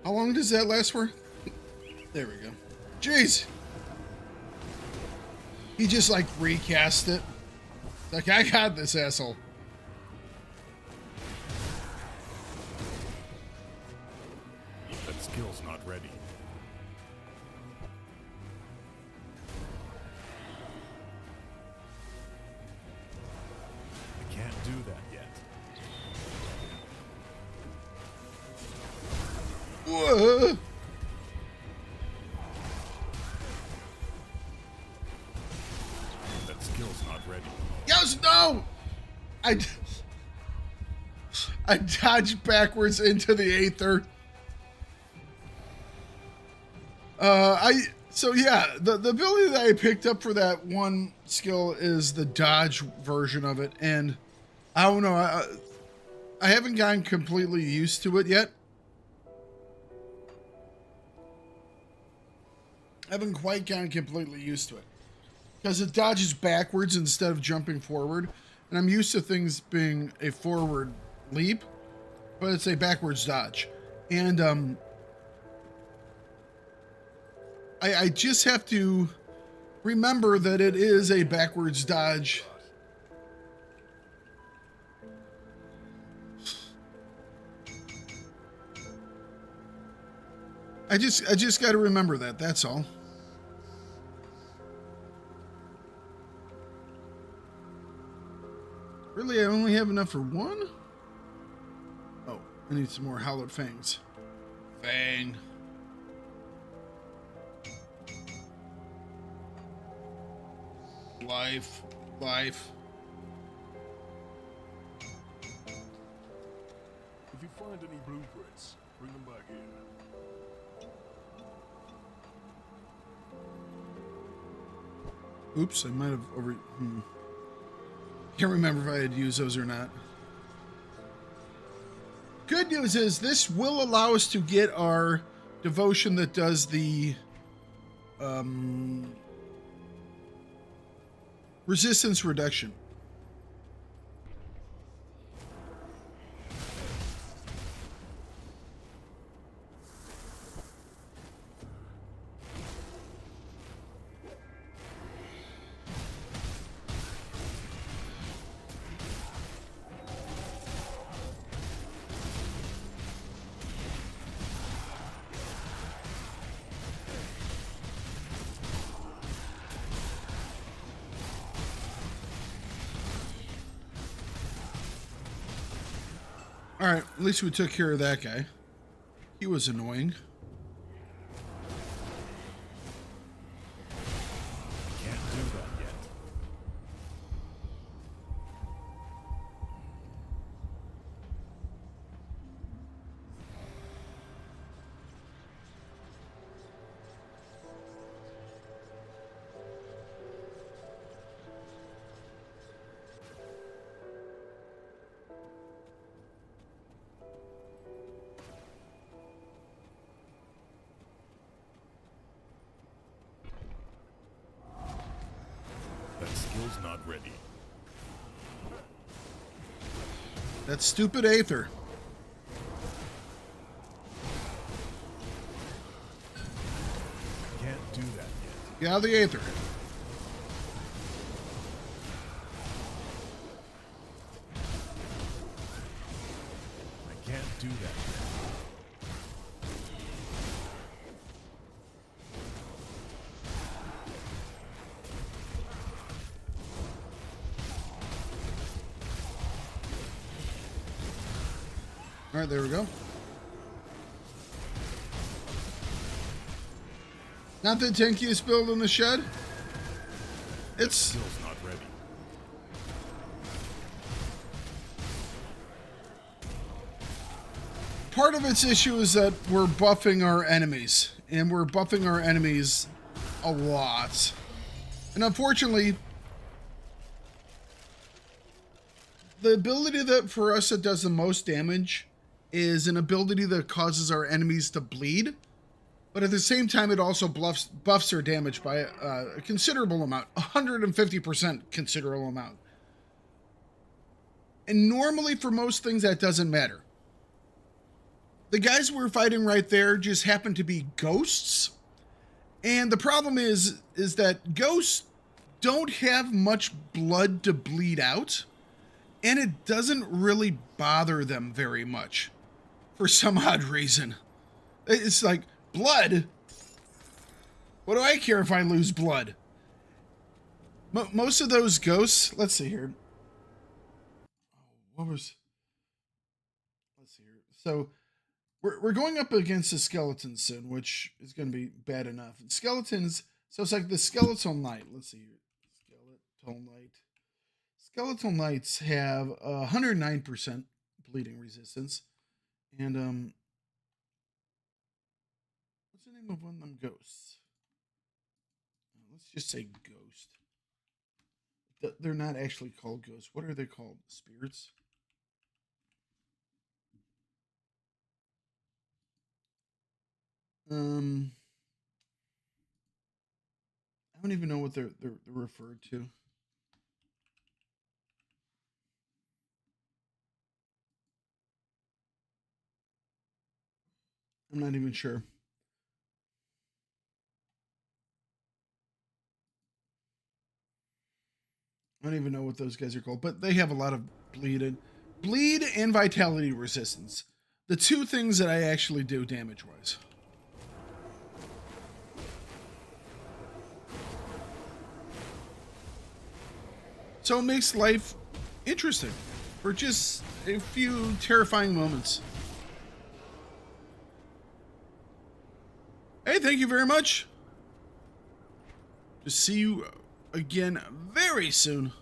How long does that last for? There we go. Jeez. He just like recast it. Like, I got this, asshole. That skill's not ready. I can't do that yet. Whoa. That skill's not ready. Yes, no! I dodged backwards into the aether. So yeah, the ability that I picked up for that one skill is the dodge version of it, and I don't know, I haven't gotten completely used to it yet. I haven't quite gotten completely used to it. Because it dodges backwards instead of jumping forward. And I'm used to things being a forward leap, but it's a backwards dodge. And I just have to remember that it is a backwards dodge. I just got to remember that, that's all. Really, I only have enough for one? Oh, I need some more hallowed fangs. Fang. Life. If you find any blueprints, bring them back here. Oops, I might have over... Can't remember if I had used those or not. Good news is this will allow us to get our devotion that does the resistance reduction. Alright, at least we took care of that guy. He was annoying. Can't do that yet. That skill's not ready. That stupid Aether. Can't do that yet. Get out of the Aether. I can't do that yet. All right, there we go. Not the tankiest build in the shed. It's Skill's not ready. part of its issue is that we're buffing our enemies, and we're buffing our enemies a lot. And unfortunately, the ability that for us that does the most damage is an ability that causes our enemies to bleed, but at the same time it also buffs their damage by a considerable amount, 150% considerable amount. And normally for most things that doesn't matter. The guys we're fighting right there just happen to be ghosts, and the problem is that ghosts don't have much blood to bleed out, and it doesn't really bother them very much. For some odd reason. It's like, blood? What do I care if I lose blood? Most of those ghosts, let's see here. Let's see here. So, we're going up against the skeletons soon, which is going to be bad enough. And skeletons, so it's like the skeletal knight. Let's see here. Skeletal knight. Skeletal knights have 109% bleeding resistance. And, what's the name of one of them ghosts? Let's just say ghost. They're not actually called ghosts. What are they called? Spirits? I don't even know what they're referred to. I'm not even sure. I don't even know what those guys are called, but they have a lot of bleed and vitality resistance. The two things that I actually do damage-wise. So it makes life interesting for just a few terrifying moments. Hey, thank you very much. To see you again very soon.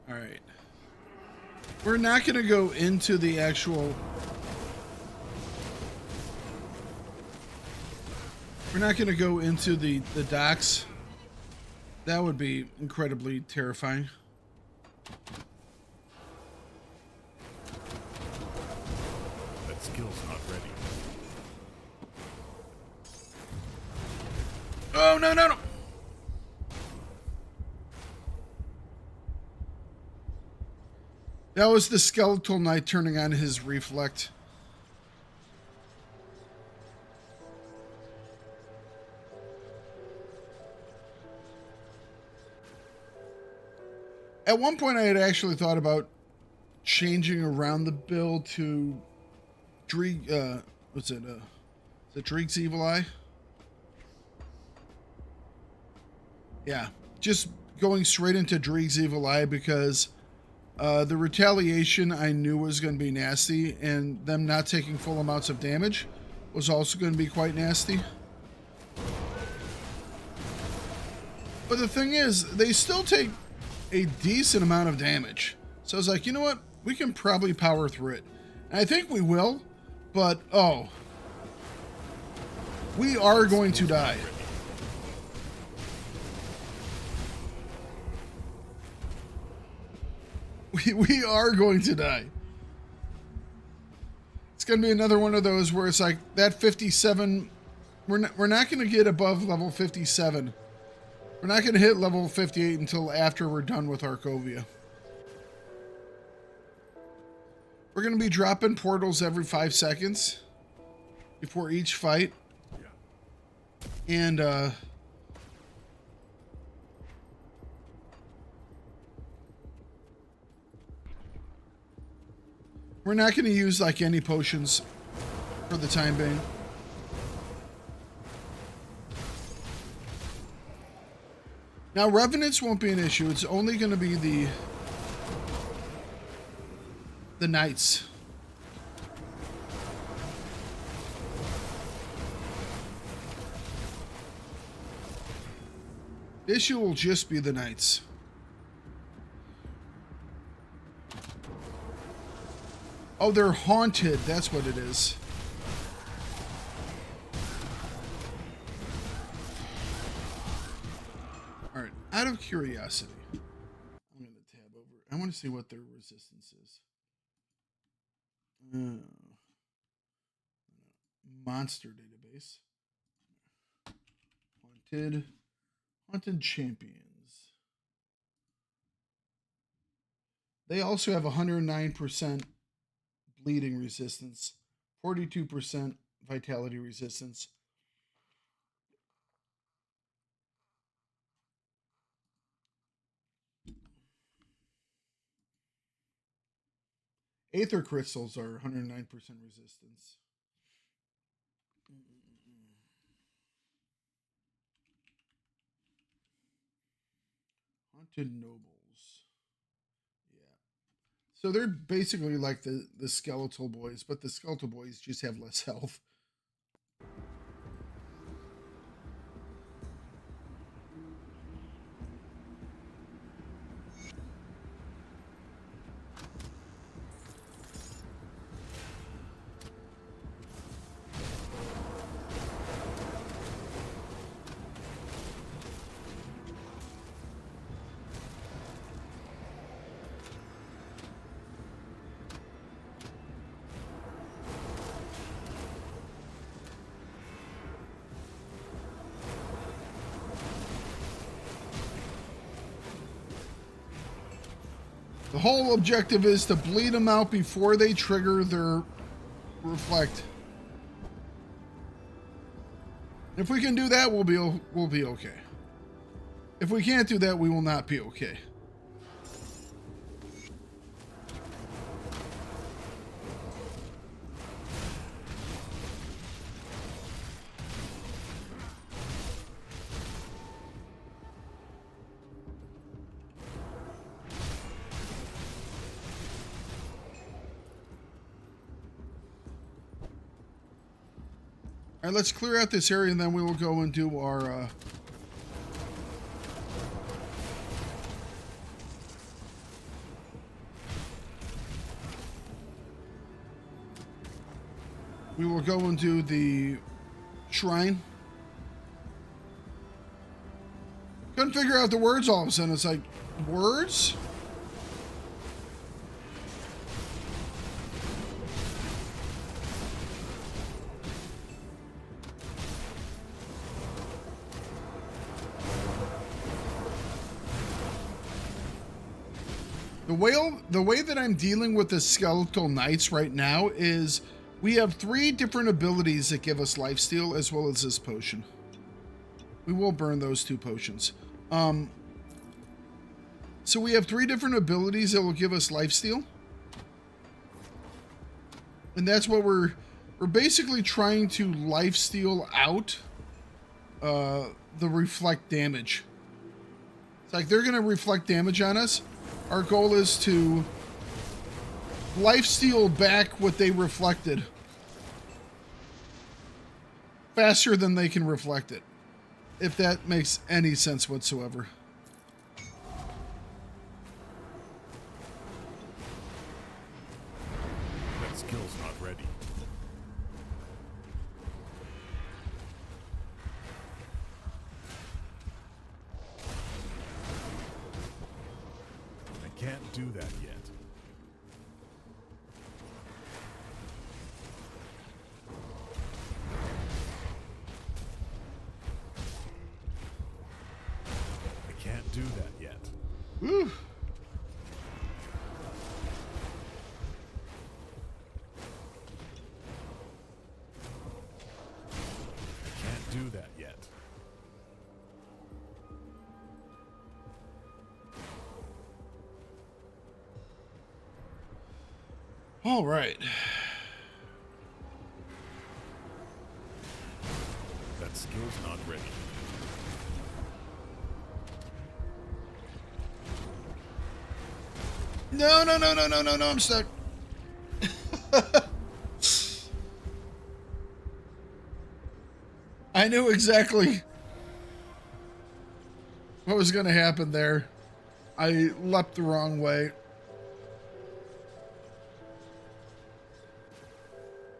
All right. We're not going to go into the actual... We're not going to go into the docks. That would be incredibly terrifying. That skill's not ready. Oh, no, no, no. That was the skeletal knight turning on his reflect. At one point, I had actually thought about changing around the build to Dreeg, what's it, is it Dreeg's Evil Eye? Yeah, just going straight into Dreeg's Evil Eye because The retaliation I knew was going to be nasty, and them not taking full amounts of damage was also going to be quite nasty. But the thing is, they still take a decent amount of damage. So I was like, you know what? We can probably power through it. And I think we will, but oh. We are going to die. We are going to die. It's going to be another one of those where it's like that 57. We're not going to get above level 57. We're not going to hit level 58 until after we're done with Arkovia. We're going to be dropping portals every 5 seconds before each fight. And we're not going to use like any potions for the time being. Now, Revenants won't be an issue. It's only going to be the Knights. The issue will just be the Knights. Oh, they're haunted. That's what it is. All right. Out of curiosity, I'm going to tab over. I want to see what their resistance is. Monster database. Haunted champions. They also have 109% bleeding resistance, 42% vitality resistance. Aether crystals are 109% resistance. Haunted nobles. Yeah. So they're basically like the skeletal boys, but the skeletal boys just have less health. The whole objective is to bleed them out before they trigger their reflect. If we can do that, we'll be okay. If we can't do that, we will not be okay. All right, let's clear out this area and then we will go and do our we will go and do the shrine. Couldn't figure out the words all of a sudden. It's like, words? The way that I'm dealing with the skeletal knights right now is we have 3 different abilities that give us lifesteal as well as this potion. We will burn those 2 potions. So we have 3 different abilities that will give us lifesteal. And that's what we're basically trying to lifesteal out the reflect damage. It's like they're going to reflect damage on us. Our goal is to lifesteal back what they reflected faster than they can reflect it, if that makes any sense whatsoever. That skill's not ready. I can't do that yet. I can't do that yet. Woo. I can't do that yet. All right. That skill's not ready. No, no, no, no, no, no, no, I'm stuck. I knew exactly what was going to happen there. I leapt the wrong way.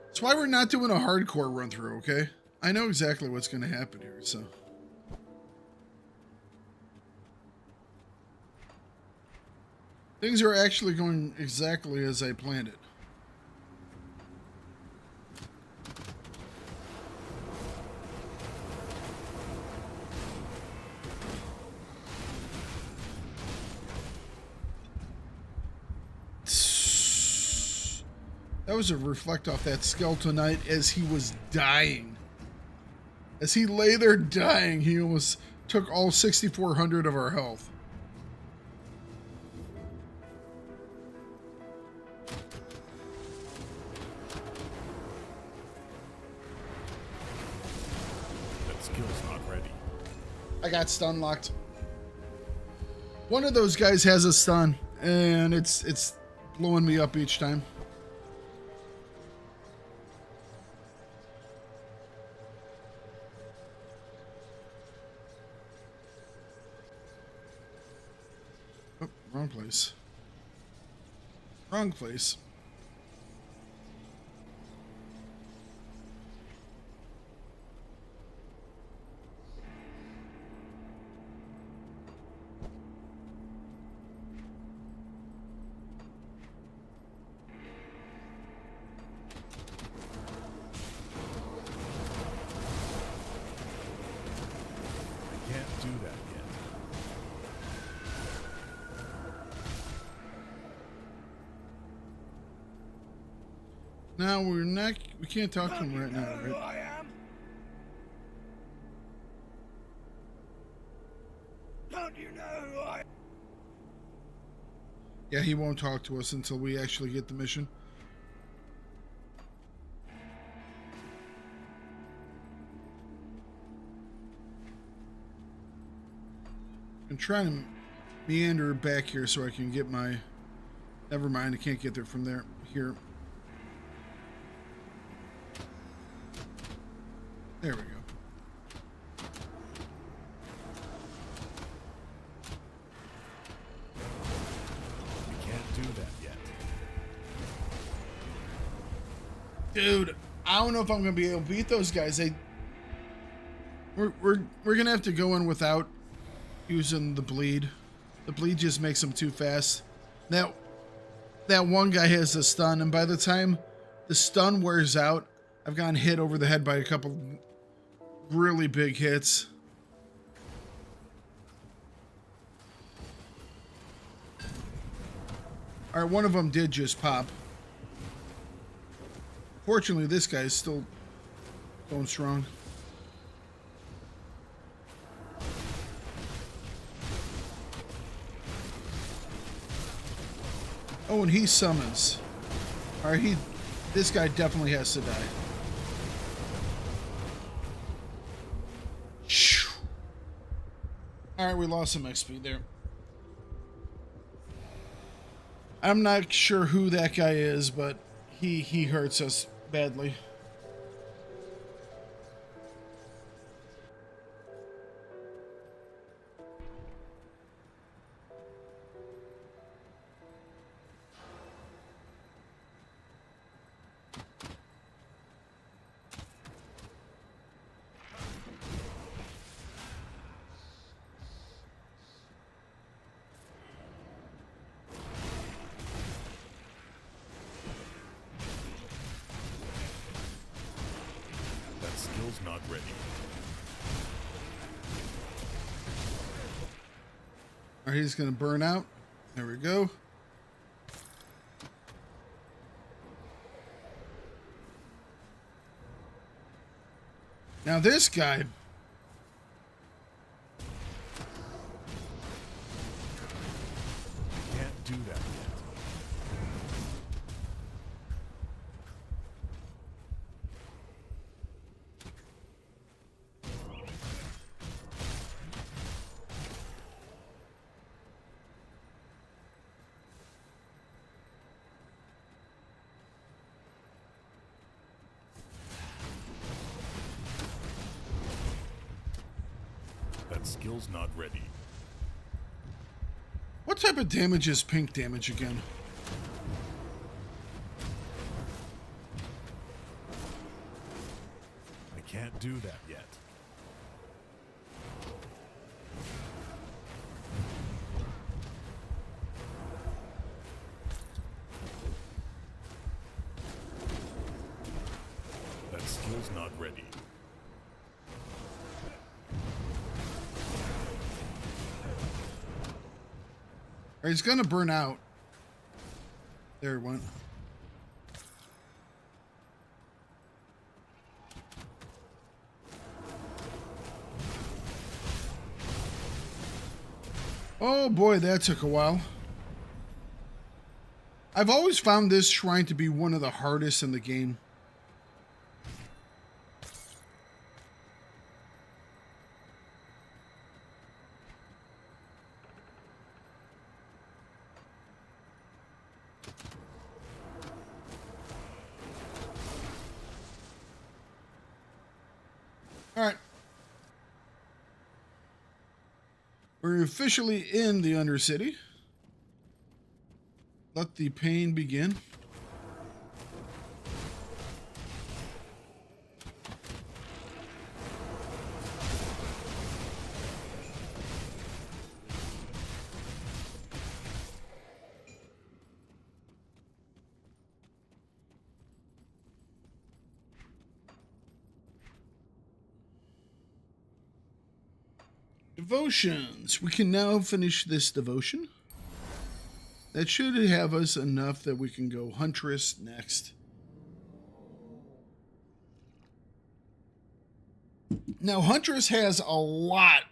That's why we're not doing a hardcore run through, okay? I know exactly what's going to happen here, so. Things are actually going exactly as I planned it. That was a reflect off that Skeletonite as he was dying. As he lay there dying, he almost took all 6,400 of our health. That skill's not ready. I got stun locked. One of those guys has a stun, and it's blowing me up each time. Oh, wrong place. Wrong place. I can't do that yet. Now we can't talk to him right now, right? I am. Don't you know who I am? Yeah, he won't talk to us until we actually get the mission. I'm trying to meander back here so I can get my... Never mind, I can't get there from there. Here. There we go. We can't do that yet. Dude, I don't know if I'm gonna be able to beat those guys. We're gonna have to go in without using the bleed. The bleed just makes them too fast. That one guy has a stun, and by the time the stun wears out, I've gotten hit over the head by a couple really big hits. All right, one of them did just pop. Fortunately, this guy's still going strong. Oh, and he summons. All right, this guy definitely has to die. All right, we lost some XP there. I'm not sure who that guy is, but he hurts us badly. That skill's not ready. All right, he's going to burn out. There we go. Now this guy. Can't do that yet. That skill's not ready. What type of damage is pink damage again? I can't do that yet. That skill's not ready. All right, he's going to burn out. There he went. Oh boy, that took a while. I've always found this shrine to be one of the hardest in the game. All right. We're officially in the Undercity. Let the pain begin. Devotions. We can now finish this devotion. That should have us enough that we can go Huntress next. Now, Huntress has a lot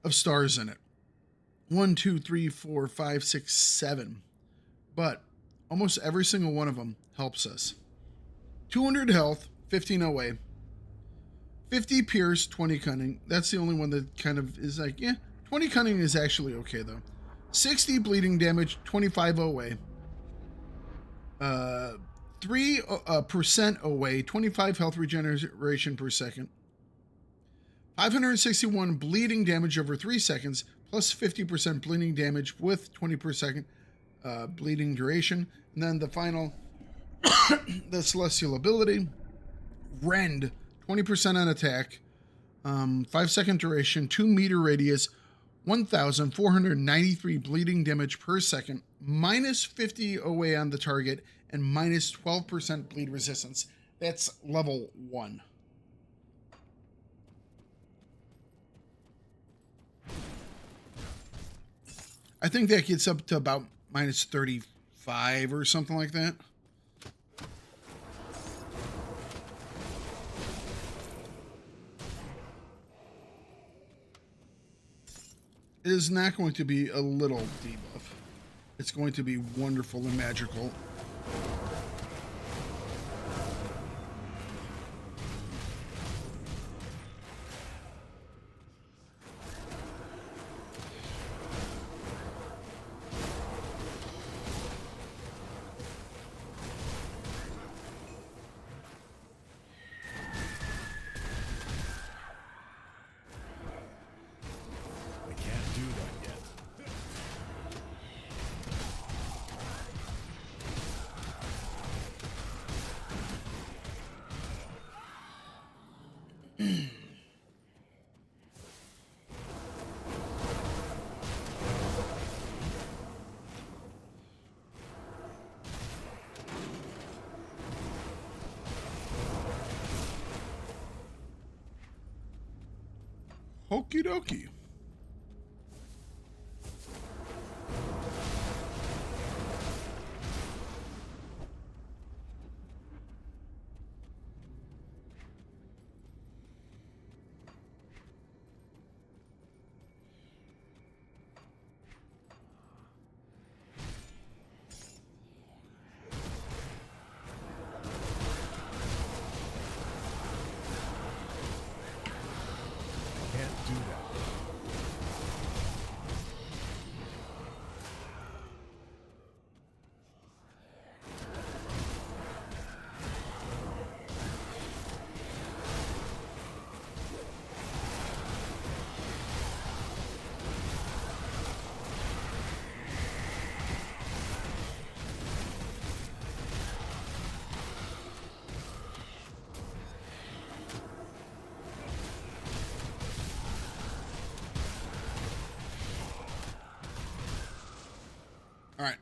of stars in it. 1, 2, 3, 4, 5, 6, 7. But almost every single one of them helps us. 200 health, 15 OA. 50 Pierce, 20 Cunning. That's the only one that kind of is like, yeah. 20 Cunning is actually okay, though. 60 bleeding damage, 25 OA. 3% OA, 25 health regeneration per second. 561 bleeding damage over 3 seconds, plus 50% bleeding damage with 20 per second bleeding duration. And then the final, the Celestial ability, Rend, 20% on attack, 5-second duration, 2-meter radius, 1,493 bleeding damage per second, minus 50 OA on the target, and minus 12% bleed resistance. That's level 1. I think that gets up to about minus 35 or something like that. It is not going to be a little debuff. It's going to be wonderful and magical. Okie dokie. Can't do that. All right.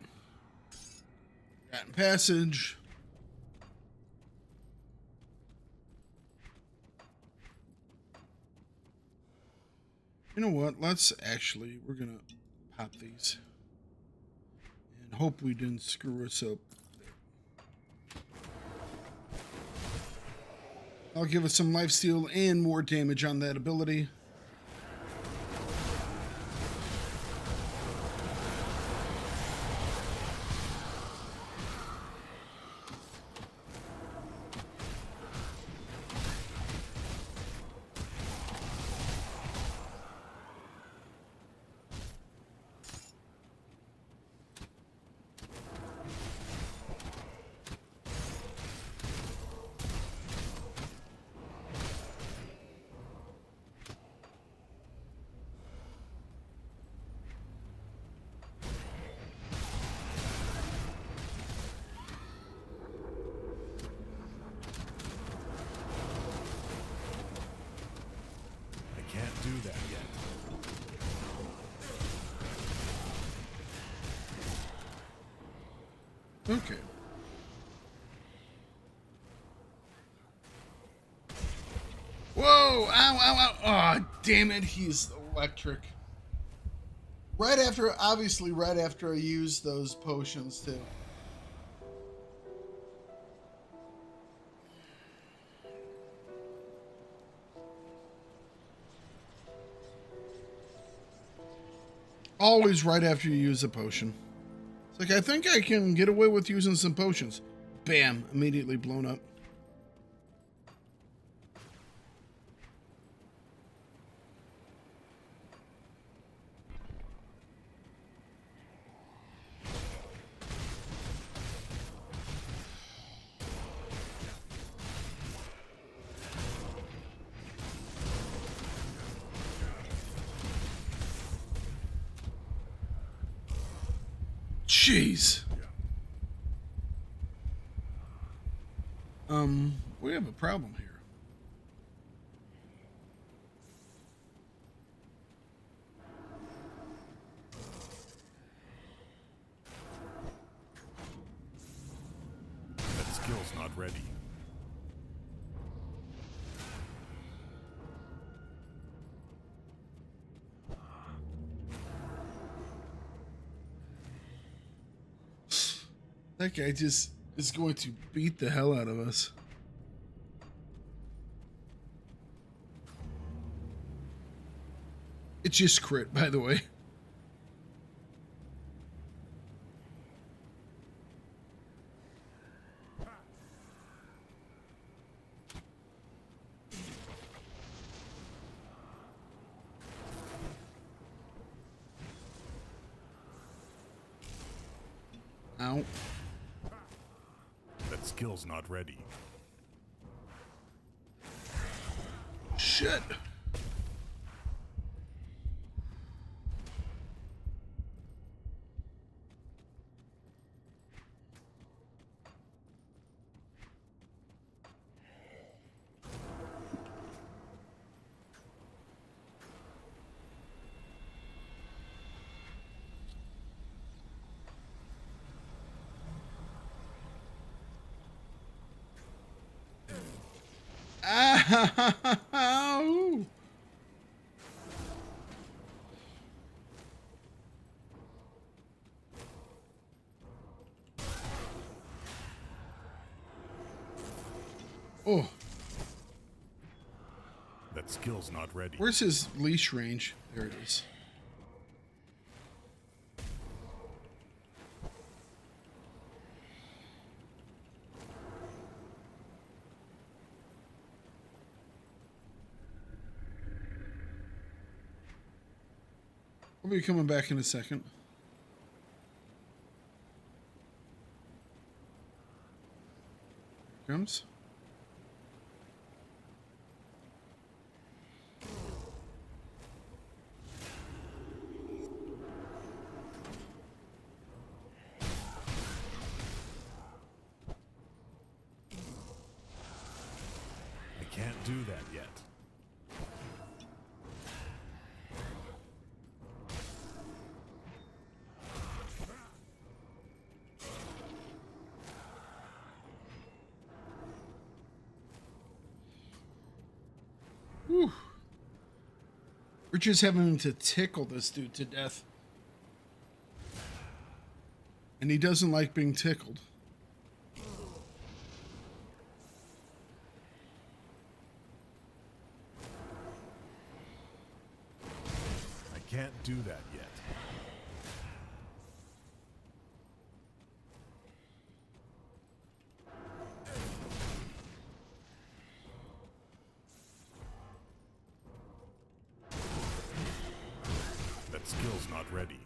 Got passage. You know what? We're gonna pop these and hope we didn't screw us up. I'll give us some lifesteal and more damage on that ability. I can't do that yet. Okay. Whoa! Ow, ow, ow. Oh, damn it. He's electric. Right after I used those potions, too. Always right after you use a potion. It's like, I think I can get away with using some potions. Bam! Immediately blown up. Jeez. We have a problem here. That skill's not ready. That guy just is going to beat the hell out of us. It just crit, by the way. Ow. That skill's not ready. Shit. Ow! Oh, That skill's not ready. where's his leash range? There it is. I'll be coming back in a second. Here comes. I can't do that yet. Whew. We're just having to tickle this dude to death. And he doesn't like being tickled. I can't do that yet. That skill's not ready.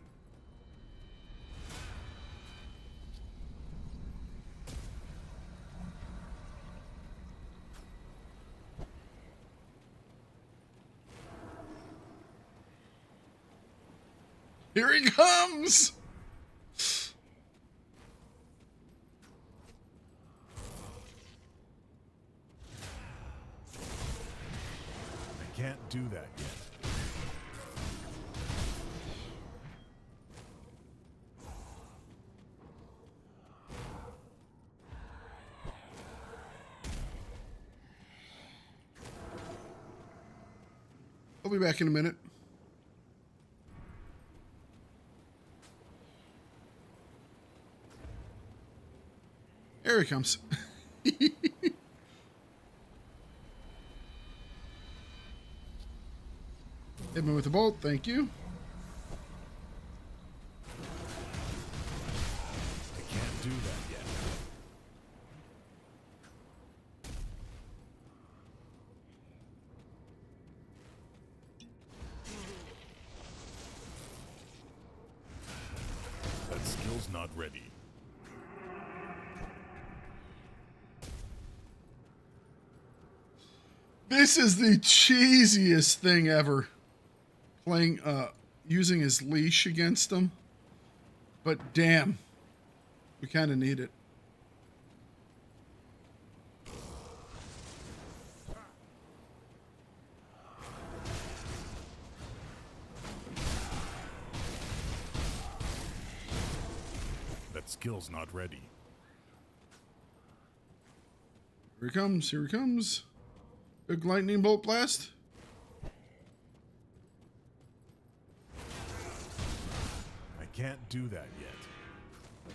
Here he comes! I can't do that yet. I'll be back in a minute. Here he comes. Hit me with the bolt, thank you. I can't do that yet. That skill's not ready. This is the cheesiest thing ever. Playing, using his leash against him. But damn, we kind of need it. That skill's not ready. Here he comes, here he comes. Big lightning bolt blast. I can't do that yet.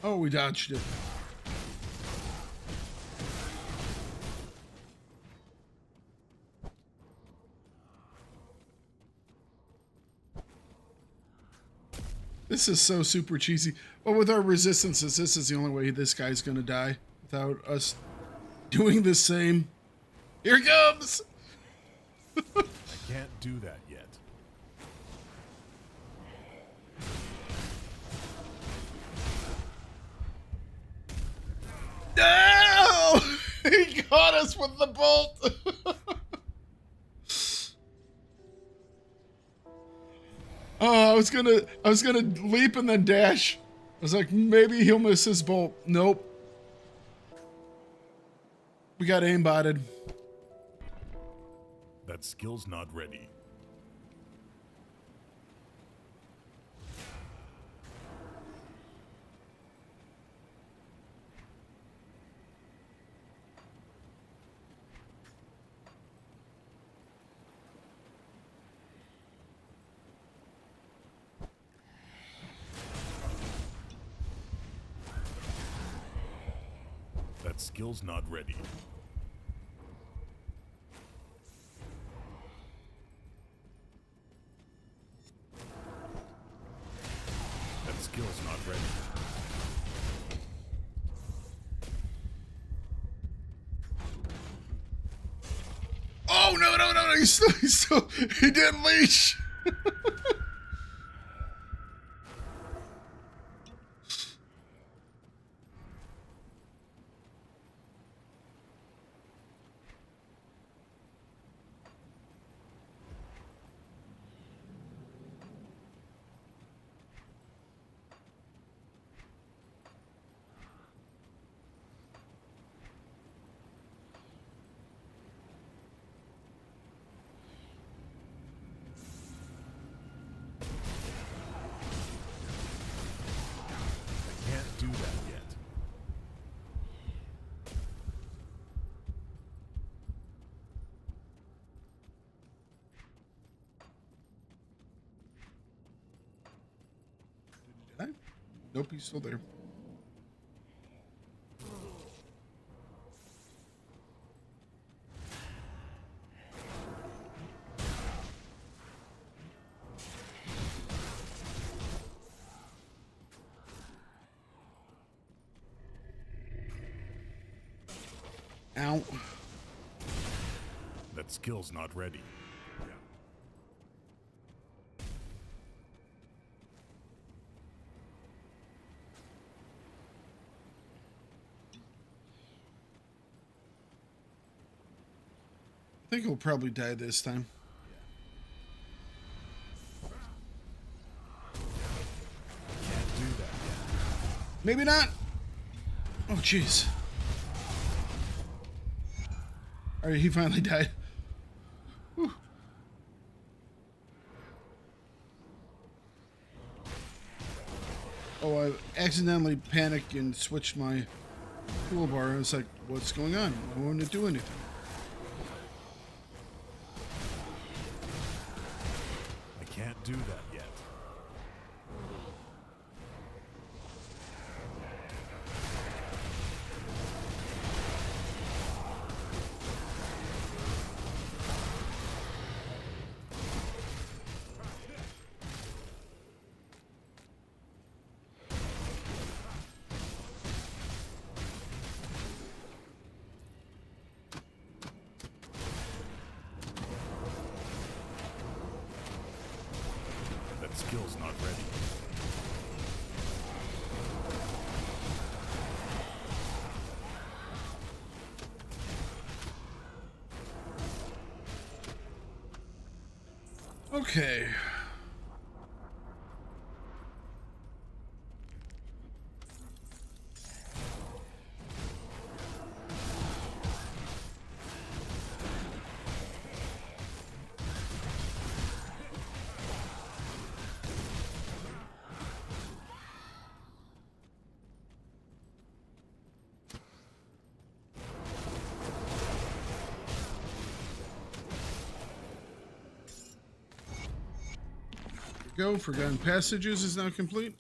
Oh, we dodged it. This is so super cheesy. But with our resistances, this is the only way this guy's gonna die without us doing the same. Here he comes! I can't do that yet. No! He caught us with the bolt! Oh, I was gonna leap and then dash. I was like, maybe he'll miss his bolt. Nope. We got aimbotted. That skill's not ready. That skill's not ready. That skill's not ready. Oh, no, no, no, no. He didn't leash. Can't do that yet. Did I? Nope, he's still there. Ow. That skill's not ready. I think he'll probably die this time. Can't do that yet. Maybe not. Oh, jeez. All right, he finally died. Whew. Oh, I accidentally panicked and switched my toolbar. I was like, what's going on? I don't want to do anything. I can't do that yet. That skill's not ready. Okay. Go. Forgotten Passages is now complete.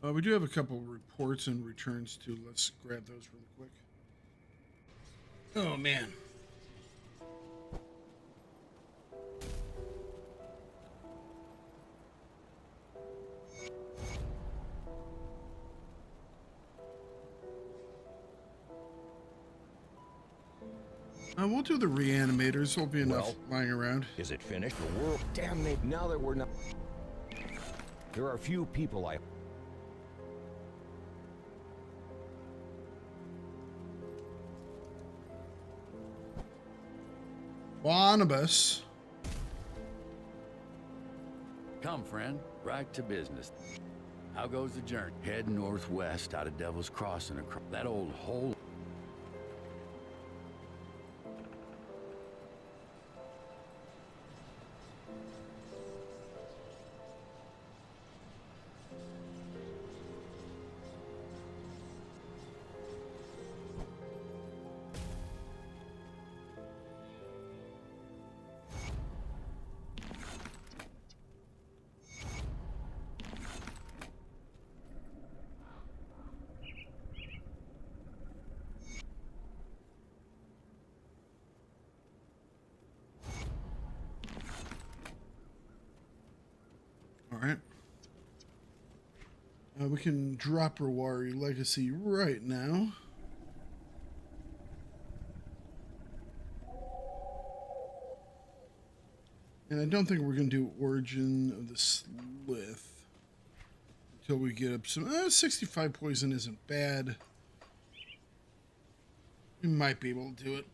We do have a couple reports and returns too. Let's grab those really quick. Oh man. We'll do the reanimators. There'll be enough lying around. Is it finished? The world. Damn it! Now that we're not. There are a few people I. Barnabas. Come, friend. Right to business. How goes the journey? Head northwest out of Devil's Crossing across that old hole. We can drop Rawari Legacy right now. And I don't think we're going to do Origin of the Slith until we get up some... 65 poison isn't bad. We might be able to do it.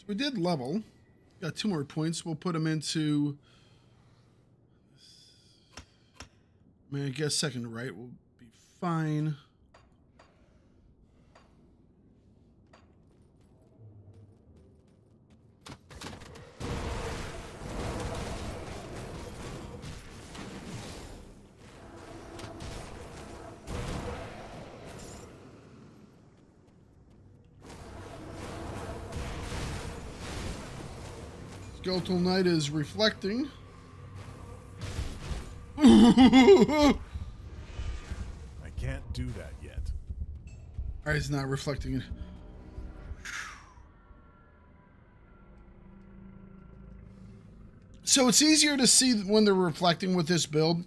We did level. Got 2 more points. We'll put them into... I mean, I guess second to right will be fine. Skeletal Knight is reflecting. I can't do that yet. Alright, it's not reflecting. So it's easier to see when they're reflecting with this build,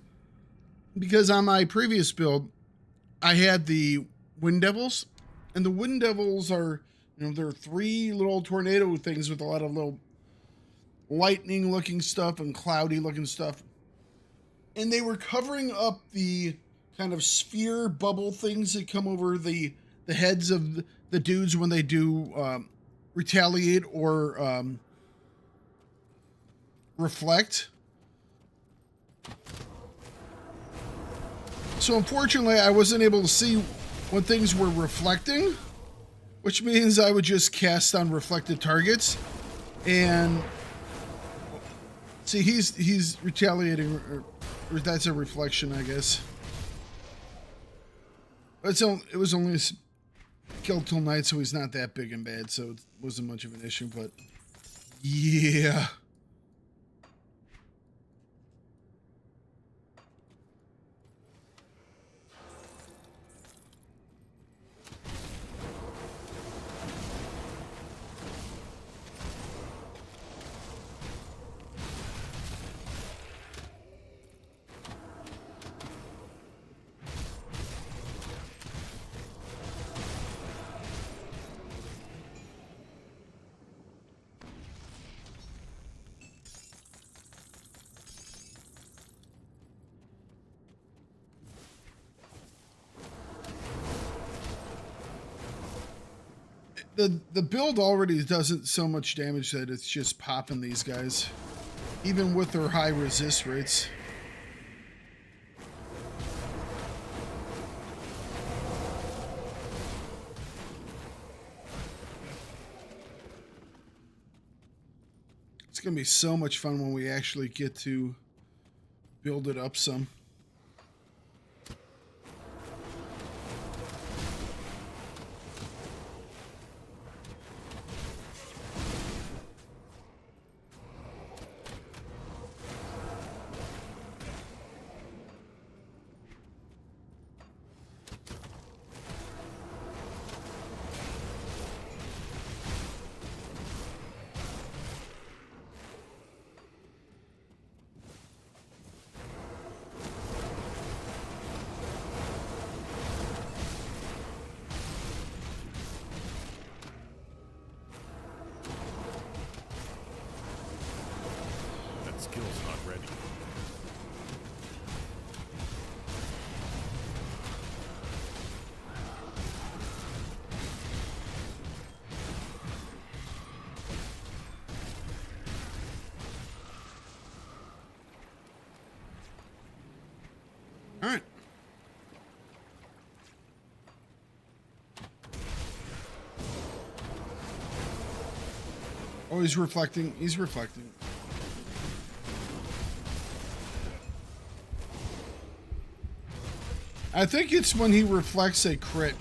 because on my previous build, I had the Wind Devils, and the Wind Devils are, you know, they're 3 little tornado things with a lot of little lightning looking stuff and cloudy looking stuff. And they were covering up the kind of sphere bubble things that come over the heads of the dudes when they do retaliate or reflect. So unfortunately, I wasn't able to see when things were reflecting, which means I would just cast on reflected targets. And see, he's retaliating, or that's a reflection, I guess. But it was only a Skeletal Knight, so he's not that big and bad, so it wasn't much of an issue, but yeah. The build already doesn't so much damage that it's just popping these guys, even with their high resist rates. It's gonna be so much fun when we actually get to build it up some. Skill's not ready. All right. Oh, he's reflecting. He's reflecting. I think it's when he reflects a crit.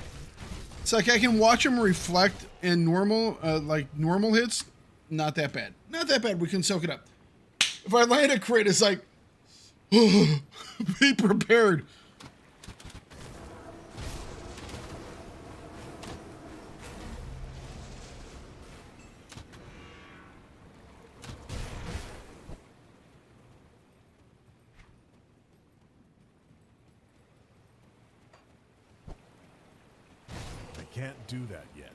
It's like I can watch him reflect in normal, like normal hits. Not that bad. Not that bad. We can soak it up. If I land a crit, it's like, be prepared. I can't do that yet.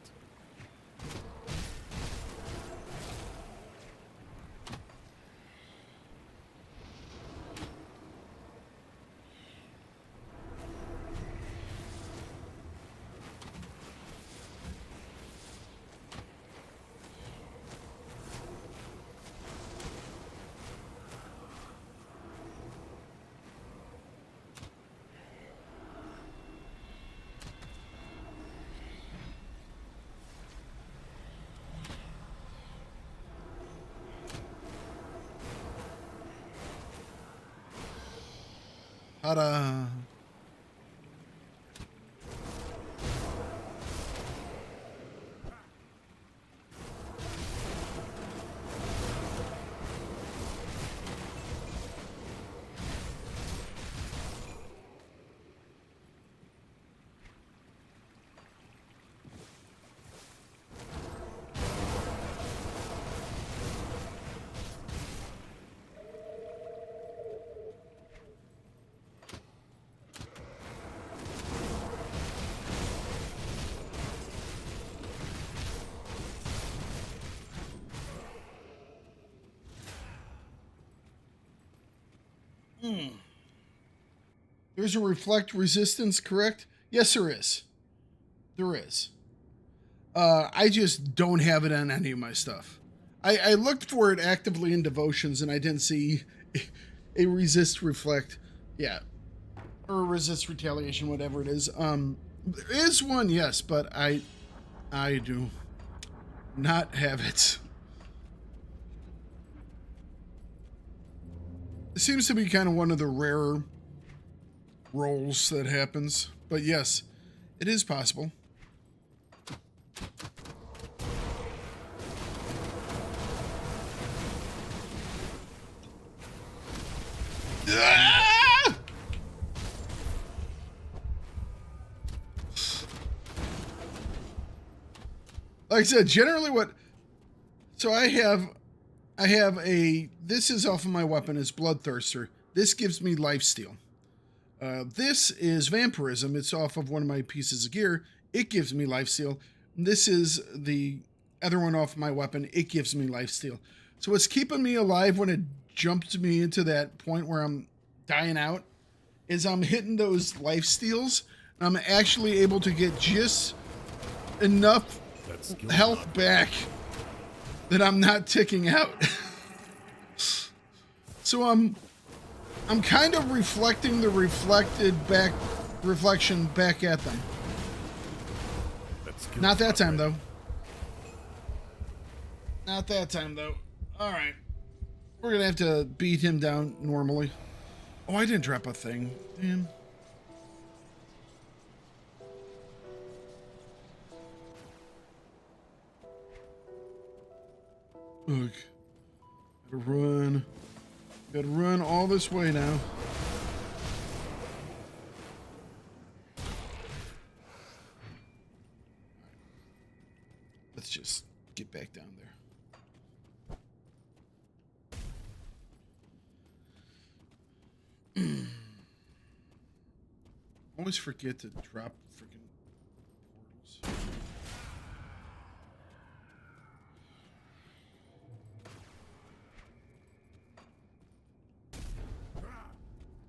Ta-da. There's a reflect resistance, correct? Yes, there is. There is. I just don't have it on any of my stuff. I looked for it actively in devotions and I didn't see a resist reflect. Yeah. Or resist retaliation, whatever it is. There is one, yes, but I do not have it. It seems to be kind of one of the rarer rolls that happens. But yes, it is possible. Ah! Like I said, generally what... So I have a... This is off of my weapon, is Bloodthirster. This gives me lifesteal. This is Vampirism. It's off of one of my pieces of gear. It gives me lifesteal. This is the other one off my weapon. It gives me lifesteal. So what's keeping me alive when it jumps me into that point where I'm dying out is I'm hitting those lifesteals. I'm actually able to get just enough health back that I'm not ticking out. So I'm kind of reflecting the reflection back at them. Not that time though. Not that time though. All right. We're going to have to beat him down normally. Oh, I didn't drop a thing. Damn. Look. Gotta run. Gotta run all this way now. Let's just get back down there. Always forget to drop freaking portals.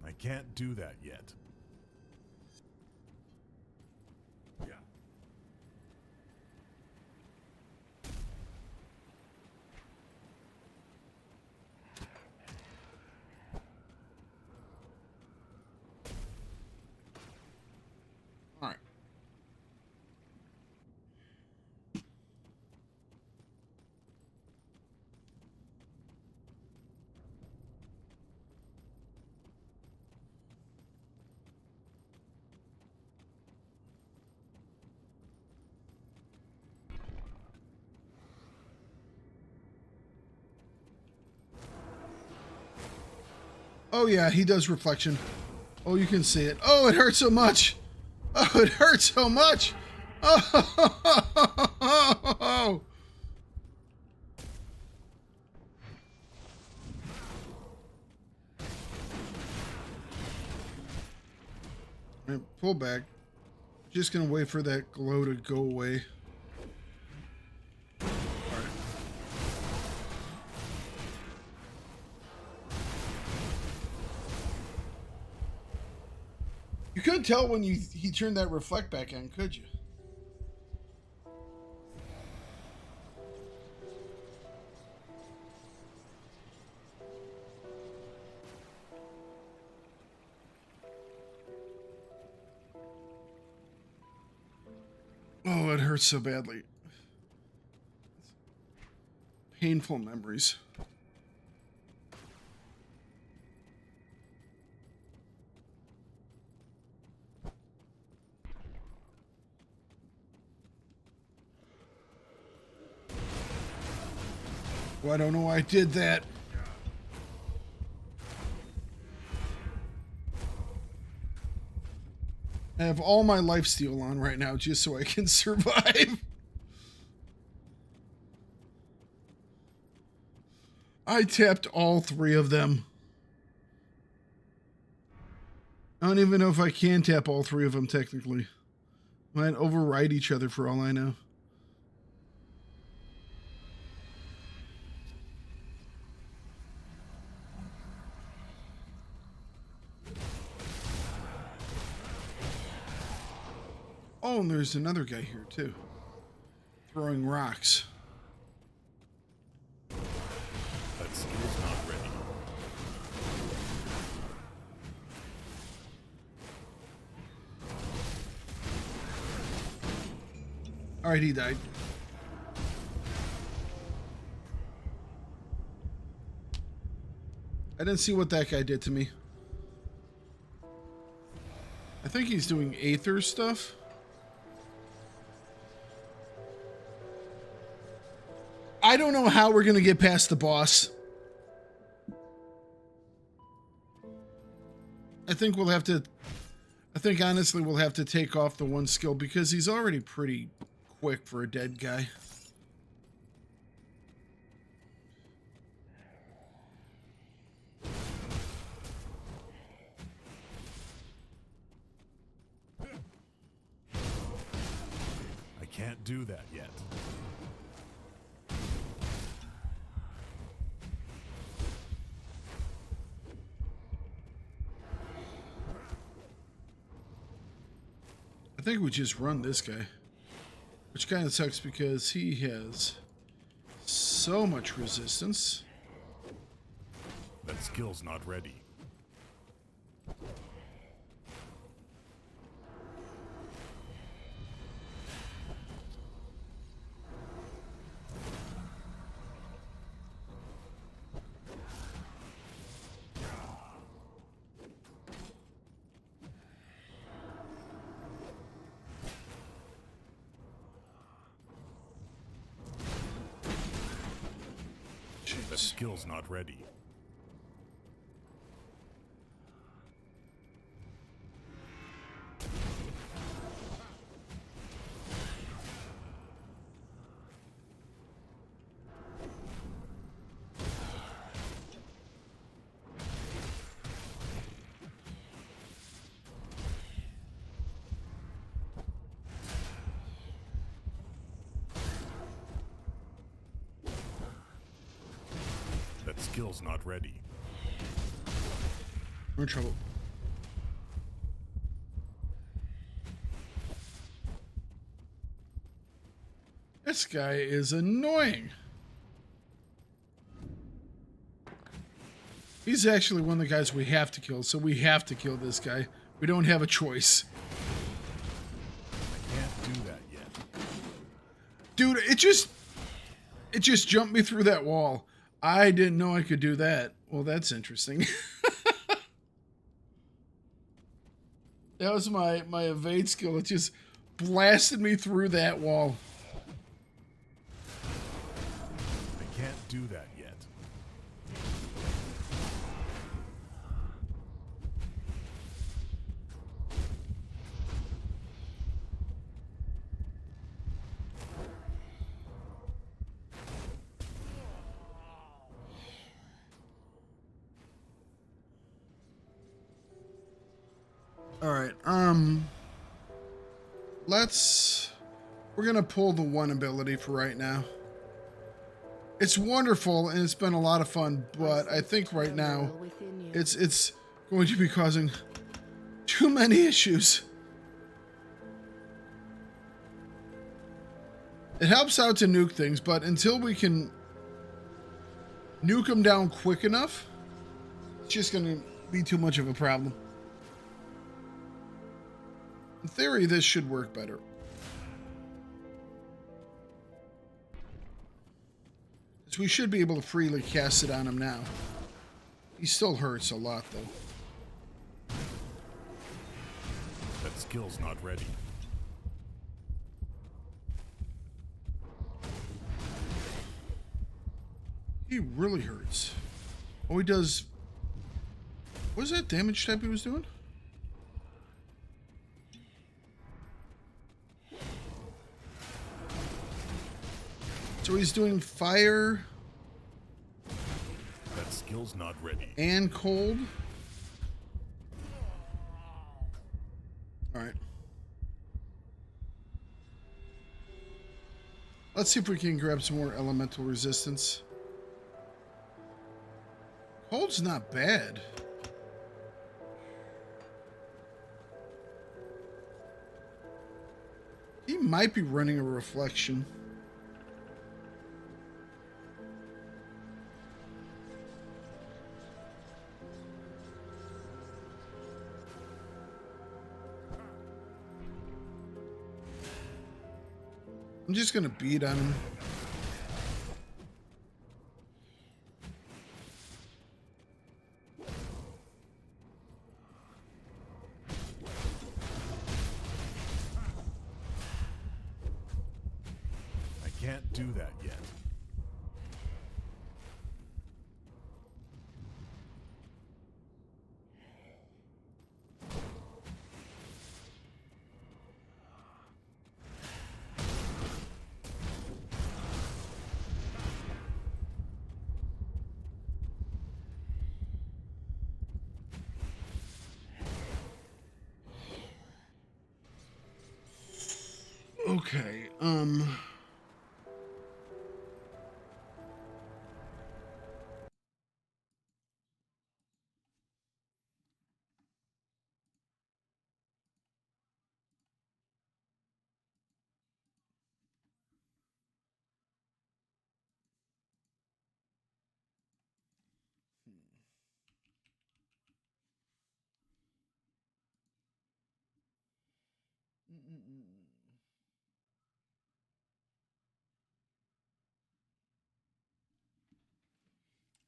I can't do that yet. Yeah. All right. Oh yeah, he does reflection. Oh, you can see it. Oh, it hurts so much. Oh, it hurts so much. Oh. Right, pull back. Just gonna wait for that glow to go away. All right. You couldn't tell when he turned that reflect back on, could you? Oh, it hurts so badly. Painful memories. Well, I don't know why I did that. I have all my lifesteal on right now just so I can survive. I tapped all 3 of them. I don't even know if I can tap all 3 of them technically. Might override each other for all I know. Oh, and there's another guy here too. Throwing rocks. That skill's not ready. Alright, he died. I didn't see what that guy did to me. I think he's doing Aether stuff. I don't know how we're going to get past the boss. I think honestly we'll have to take off the 1 skill because he's already pretty quick for a dead guy. I can't do that yet. I think we just run this guy, which kind of sucks because he has so much resistance. That skill's not ready. That skill's not ready. That skill's not ready. We're in trouble. This guy is annoying. He's actually one of the guys we have to kill, so we have to kill this guy. We don't have a choice. I can't do that yet. Dude, it just jumped me through that wall. I didn't know I could do that. Well, that's interesting. That was my evade skill. It just blasted me through that wall. I can't do that yet. All right. We're gonna pull the one ability for right now. It's wonderful and it's been a lot of fun, but I think right now it's going to be causing too many issues. It helps out to nuke things, but until we can nuke them down quick enough, it's just gonna be too much of a problem. In theory, this should work better. So we should be able to freely cast it on him now. He still hurts a lot, though. That skill's not ready. He really hurts. Oh, he does... What was that damage type he was doing? So he's doing fire... That skill's not ready. And cold. All right. Let's see if we can grab some more elemental resistance. Cold's not bad. He might be running a reflection. I'm just gonna beat on him. I can't do that yet. Okay,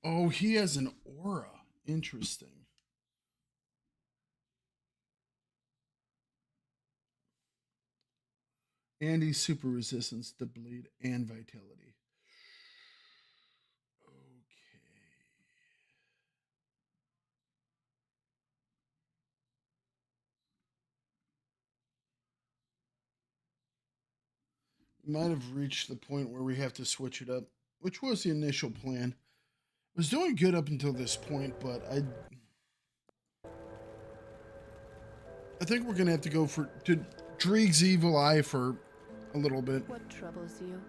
oh, he has an aura. Interesting. And he's super resistance to bleed and vitality. Okay. We might have reached the point where we have to switch it up, which was the initial plan. Was doing good up until this point, but I think we're gonna have to go to Dreeg's Evil Eye for a little bit. What troubles you?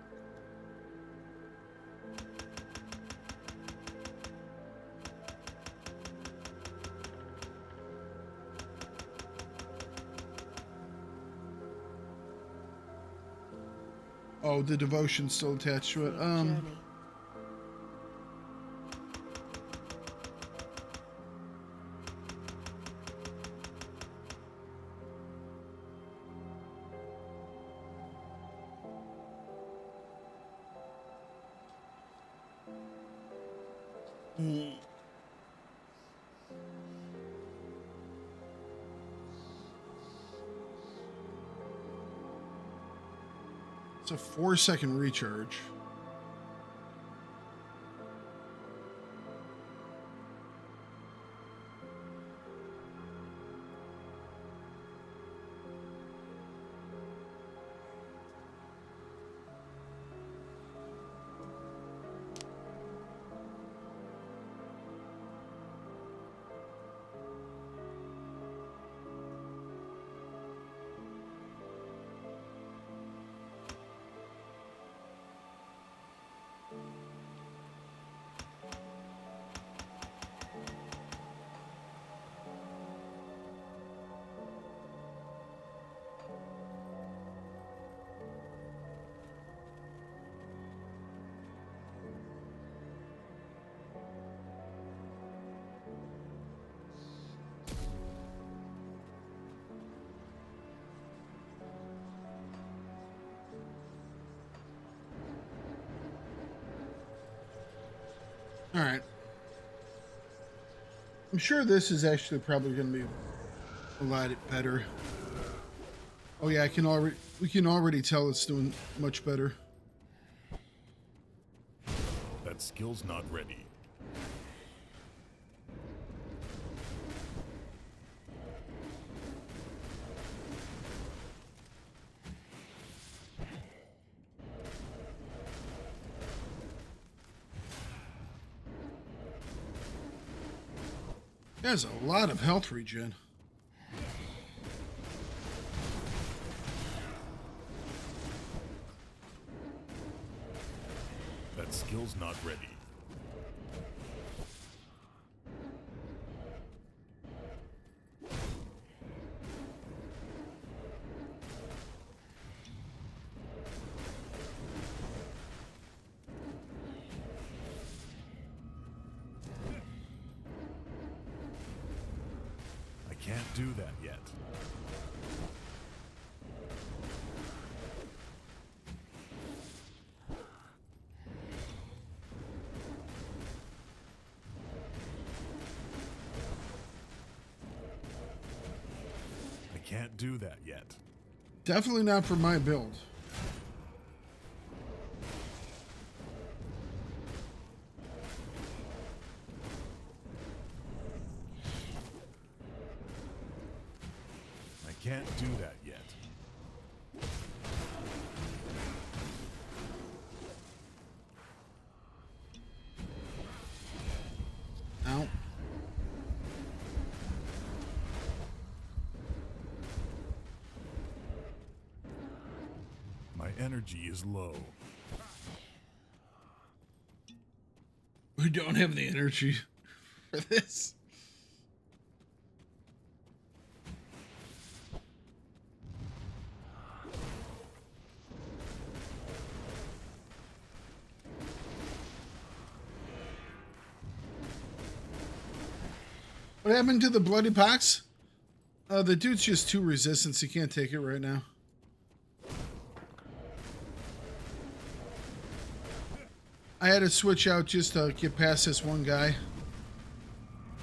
Oh, the devotion's still attached to it. Journey. It's a 4-second recharge. All right. I'm sure this is actually probably going to be a lot better. Oh yeah, we can already tell it's doing much better. That skill's not ready. There's a lot of health regen. That skill's not ready. I can't do that yet. I can't do that yet. Definitely not for my build. I can't do that yet. Ow. My energy is low. We don't have the energy for this. What happened to the bloody pox? The dude's just too resistant. He can't take it right now. I had to switch out just to get past this one guy.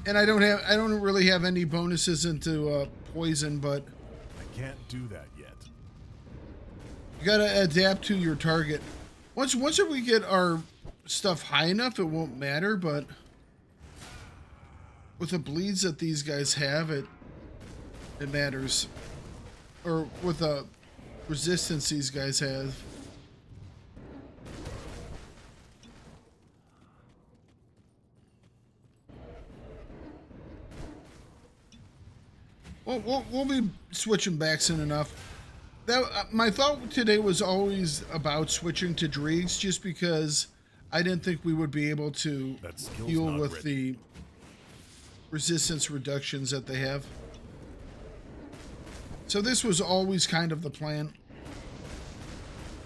And I don't really have any bonuses into poison, but I can't do that yet. you gotta adapt to your target. Once we get our stuff high enough, it won't matter, but with the bleeds that these guys have, it matters. Or with the resistance these guys have. Well, we'll be switching back soon enough. My thought today was always about switching to Dreeks, just because I didn't think we would be able to deal with the resistance reductions that they have. So this was always kind of the plan.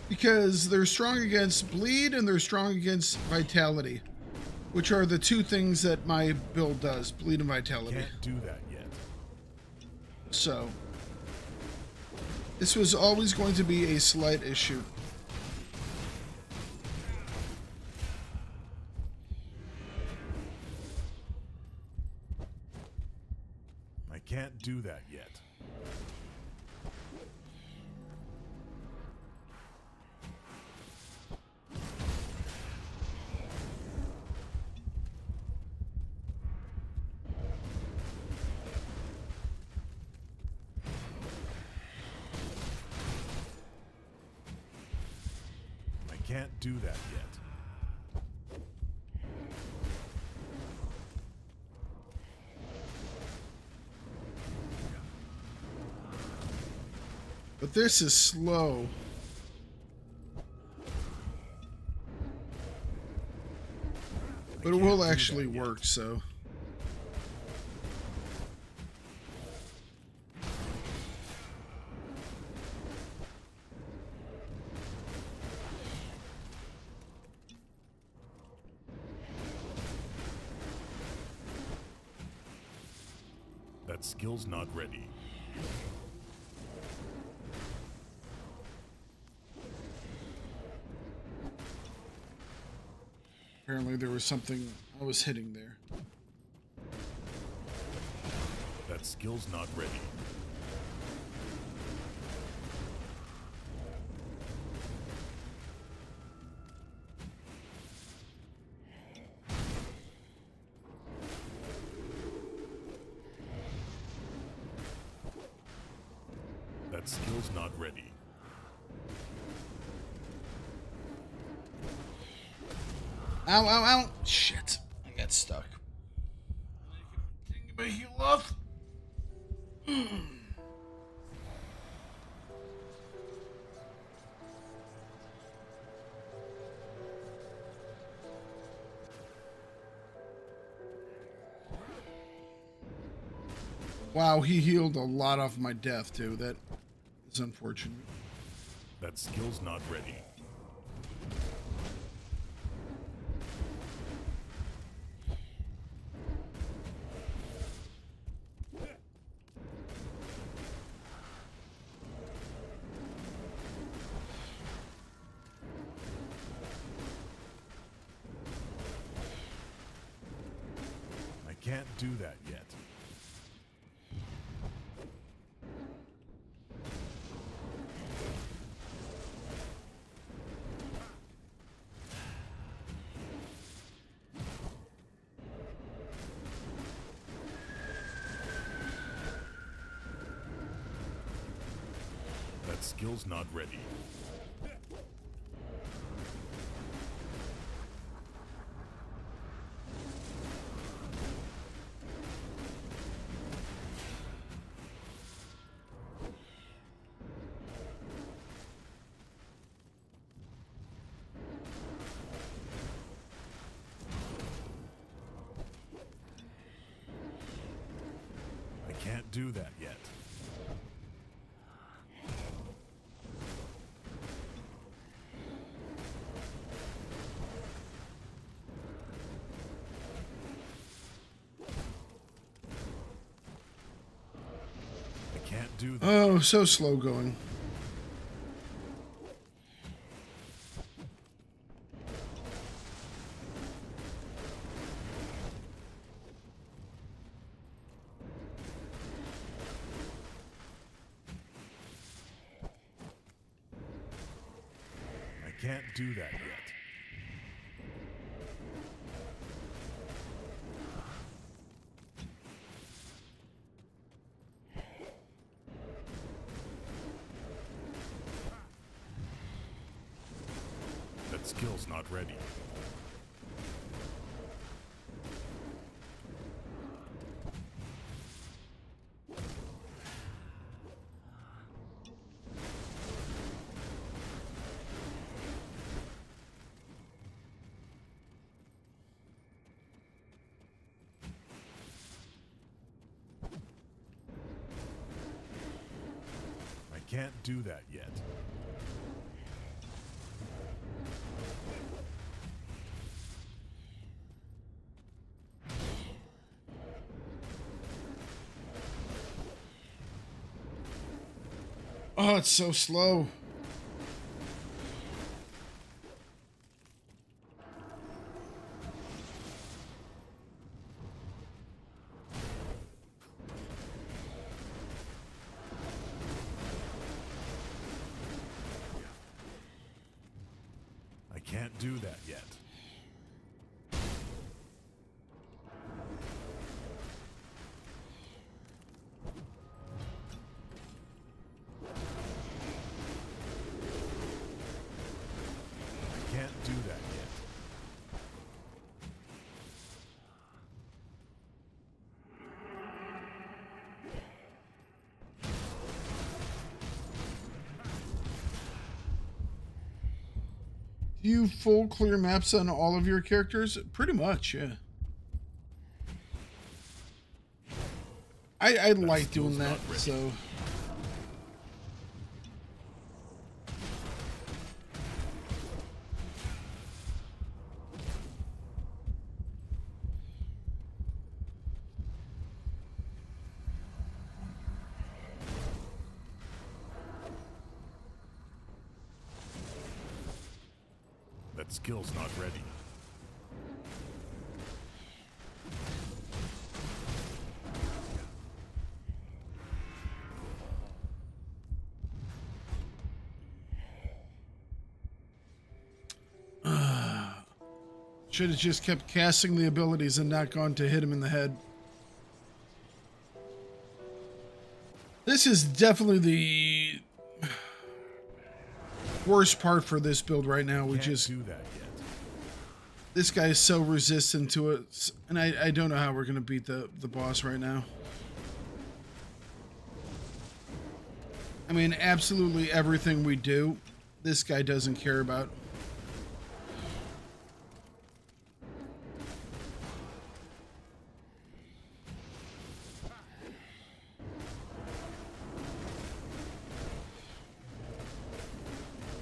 Because they're strong against bleed and they're strong against vitality, which are the two things that my build does, bleed and vitality. Can't do that yet. So this was always going to be a slight issue. I can't do that yet. I can't do that yet. But this is slow. But it will actually work, so. That skill's not ready. Apparently there was something I was hitting there. That skill's not ready. That skill's not ready. Ow, ow, ow. Shit. I got stuck. Can you get my heal off? Wow, he healed a lot off my death, too. That is unfortunate. That skill's not ready. I can't do that yet. That skill's not ready. I can't do that yet. I can't do that. Oh, so slow going. I can't do that yet. That skill's not ready. I can't do that yet. Oh, it's so slow. I can't do that yet. I can't do that yet. Do you full clear maps on all of your characters? Pretty much, yeah. I like doing that, so... That skill's not ready. Should have just kept casting the abilities and not gone to hit him in the head. This is definitely the worst part for this build right now. We Can't just do that yet. this guy is so resistant to it, and I don't know how we're gonna beat the boss right now. I mean, absolutely everything we do, this guy doesn't care about.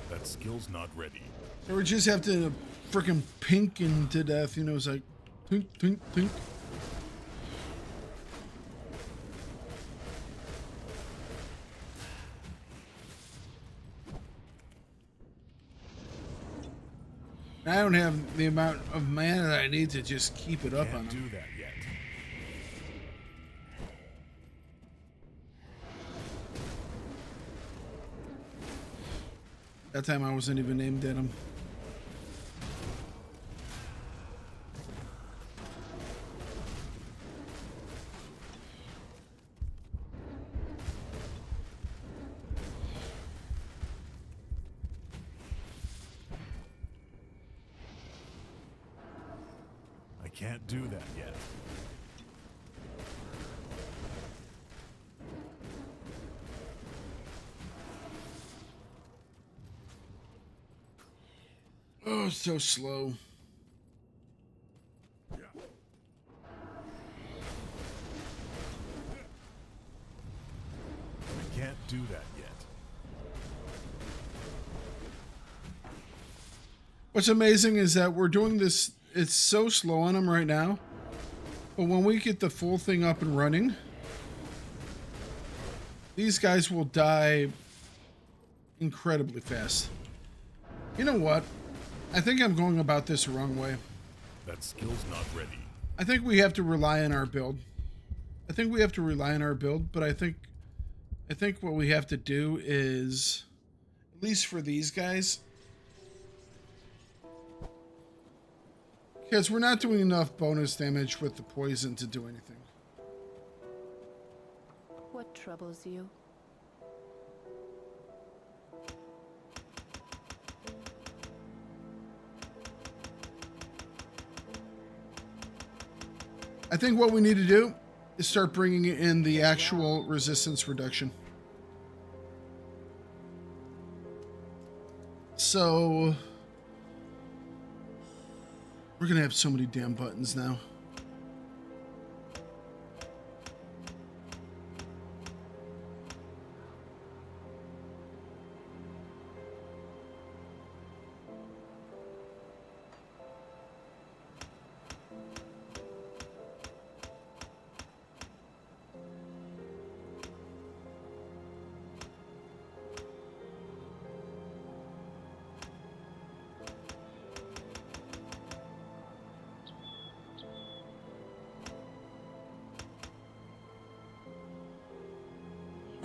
That skill's not ready. So we just have to freaking pink him to death, you know, it's like tink, tink, tink. I don't have the amount of mana that I need to just keep it up on Can't him. do that yet. That time I wasn't even aimed at him. I can't do that yet. Oh, so slow. I can't do that yet. What's amazing is that we're doing this, it's so slow on him right now, but when we get the full thing up and running, these guys will die incredibly fast. You know what? I think I'm going about this the wrong way. That skill's not ready. I think we have to rely on our build. I think we have to rely on our build, but I think what we have to do is, at least for these guys, because we're not doing enough bonus damage with the poison to do anything. What troubles you? I think what we need to do is start bringing in the actual resistance reduction. So we're gonna have so many damn buttons now.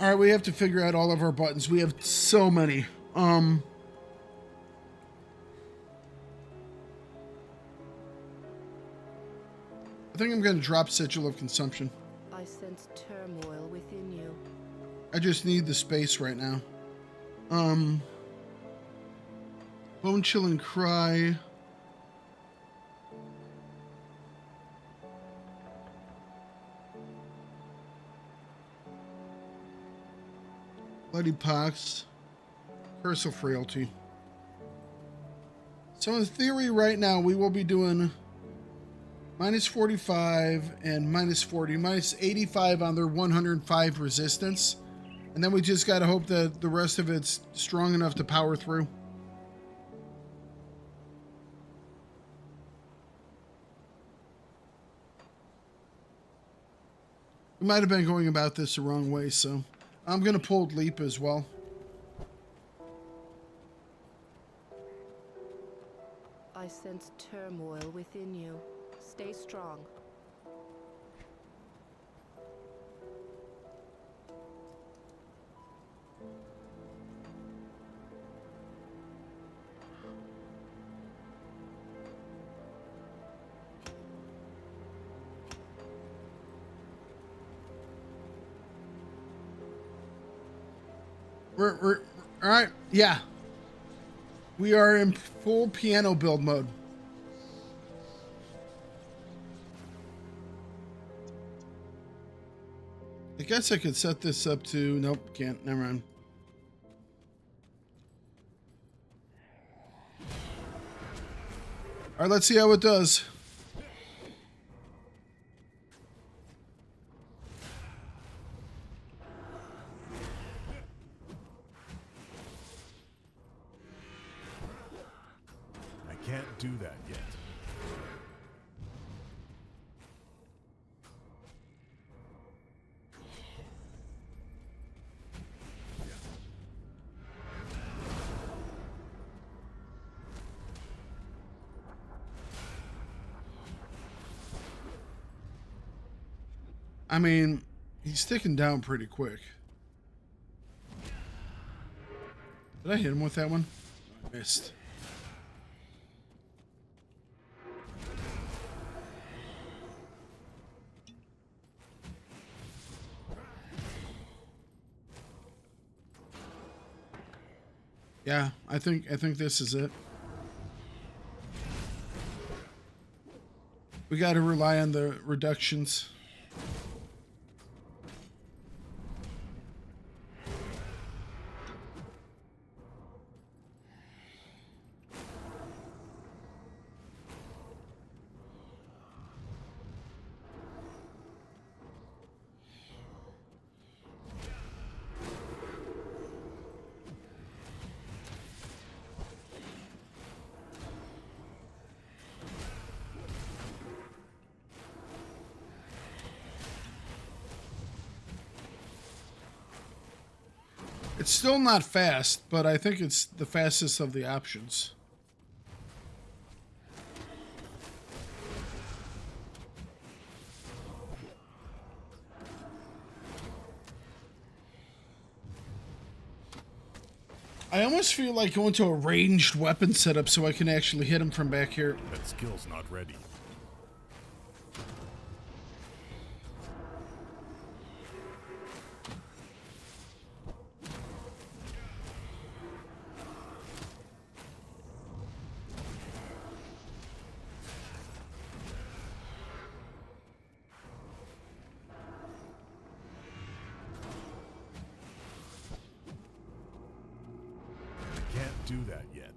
All right, we have to figure out all of our buttons. We have so many. I think I'm going to drop Sigil of Consumption. I sense turmoil within you. I just need the space right now. Bone Chilling Cry. Bloody Pox. Curse of Frailty. So in theory right now we will be doing minus 45 and minus 40, minus 85 on their 105 resistance. And then we just got to hope that the rest of it's strong enough to power through. We might have been going about this the wrong way, so I'm going to pull Leap as well. I sense turmoil within you. Stay strong. We're all right. Yeah. We are in full piano build mode. I guess I could set this up to... Nope, can't. Never mind. All right, let's see how it does. I can't do that yet. I mean, he's sticking down pretty quick. Did I hit him with that one? I missed. Yeah, I think this is it. We got to rely on the reductions. It's still not fast, but I think it's the fastest of the options. I almost feel like going to a ranged weapon setup so I can actually hit him from back here. That skill's not ready. Can't do that yet.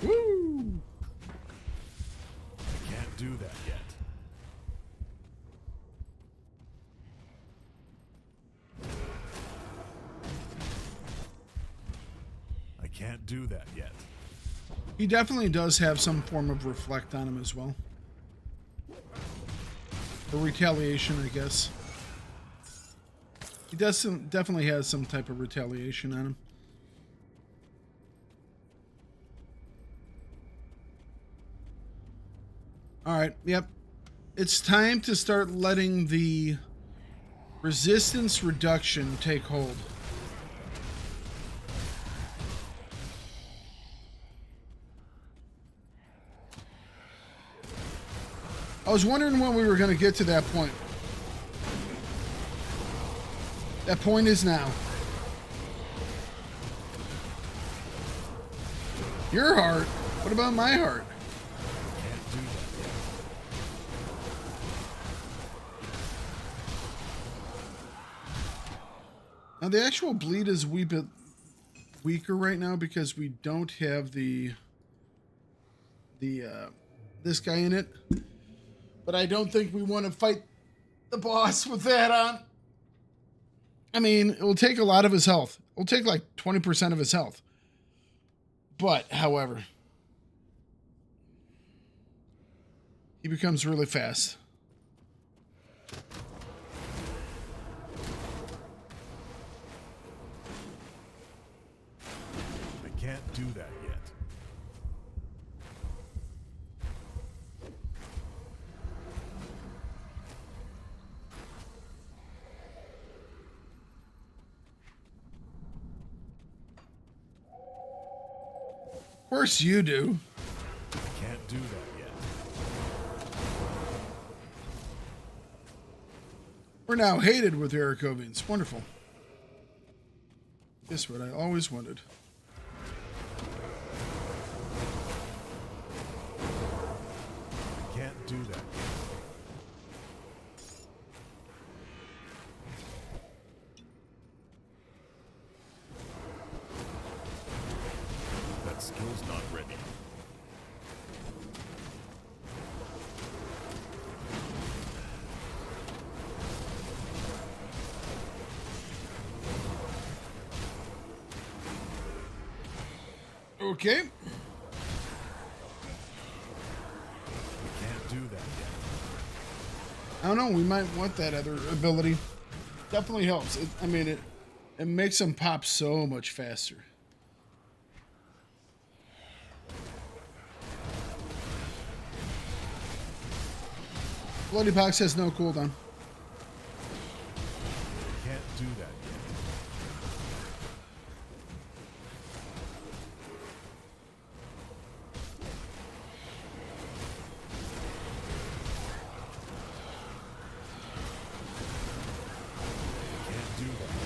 Woo! Can't do that yet. I can't do that yet. He definitely does have some form of reflect on him as well. Or retaliation, I guess. He definitely has some type of retaliation on him. Alright, yep. It's time to start letting the resistance reduction take hold. I was wondering when we were going to get to that point. That point is now. Your heart? What about my heart? Can't do that yet. Now the actual bleed is a wee bit weaker right now because we don't have the this guy in it. But I don't think we want to fight the boss with that on. I mean, it will take a lot of his health. It will take like 20% of his health. But, however, he becomes really fast. I can't do that yet. Of course you do. I can't do that yet. We're now hated with the Arkovians. Wonderful. Guess what I always wanted. I can't do that. That skill's not ready. Okay. We can't do that yet. I don't know. We might want that other ability. Definitely helps. It makes them pop so much faster. Bloody Box has no cooldown. We can't do that yet. Can't do that yet.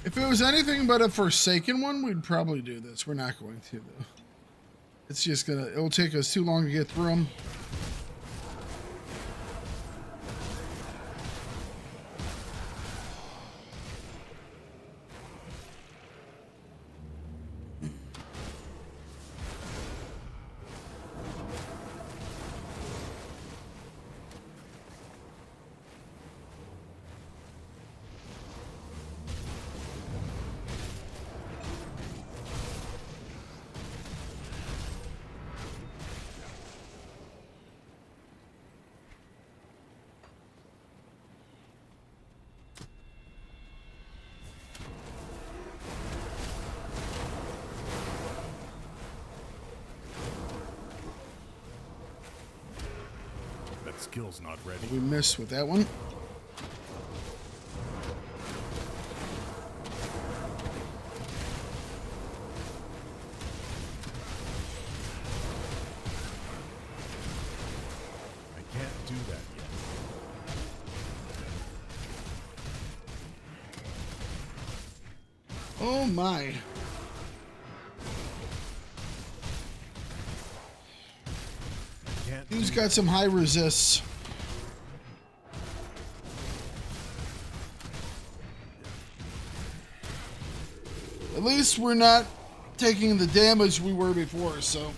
If it was anything but a Forsaken one, we'd probably do this. We're not going to, though. It's just it'll take us too long to get through them. That skill's not ready. We missed with that one. I can't do that yet. Oh my. Can't Who's do got some high resists? At least we're not taking the damage we were before, so.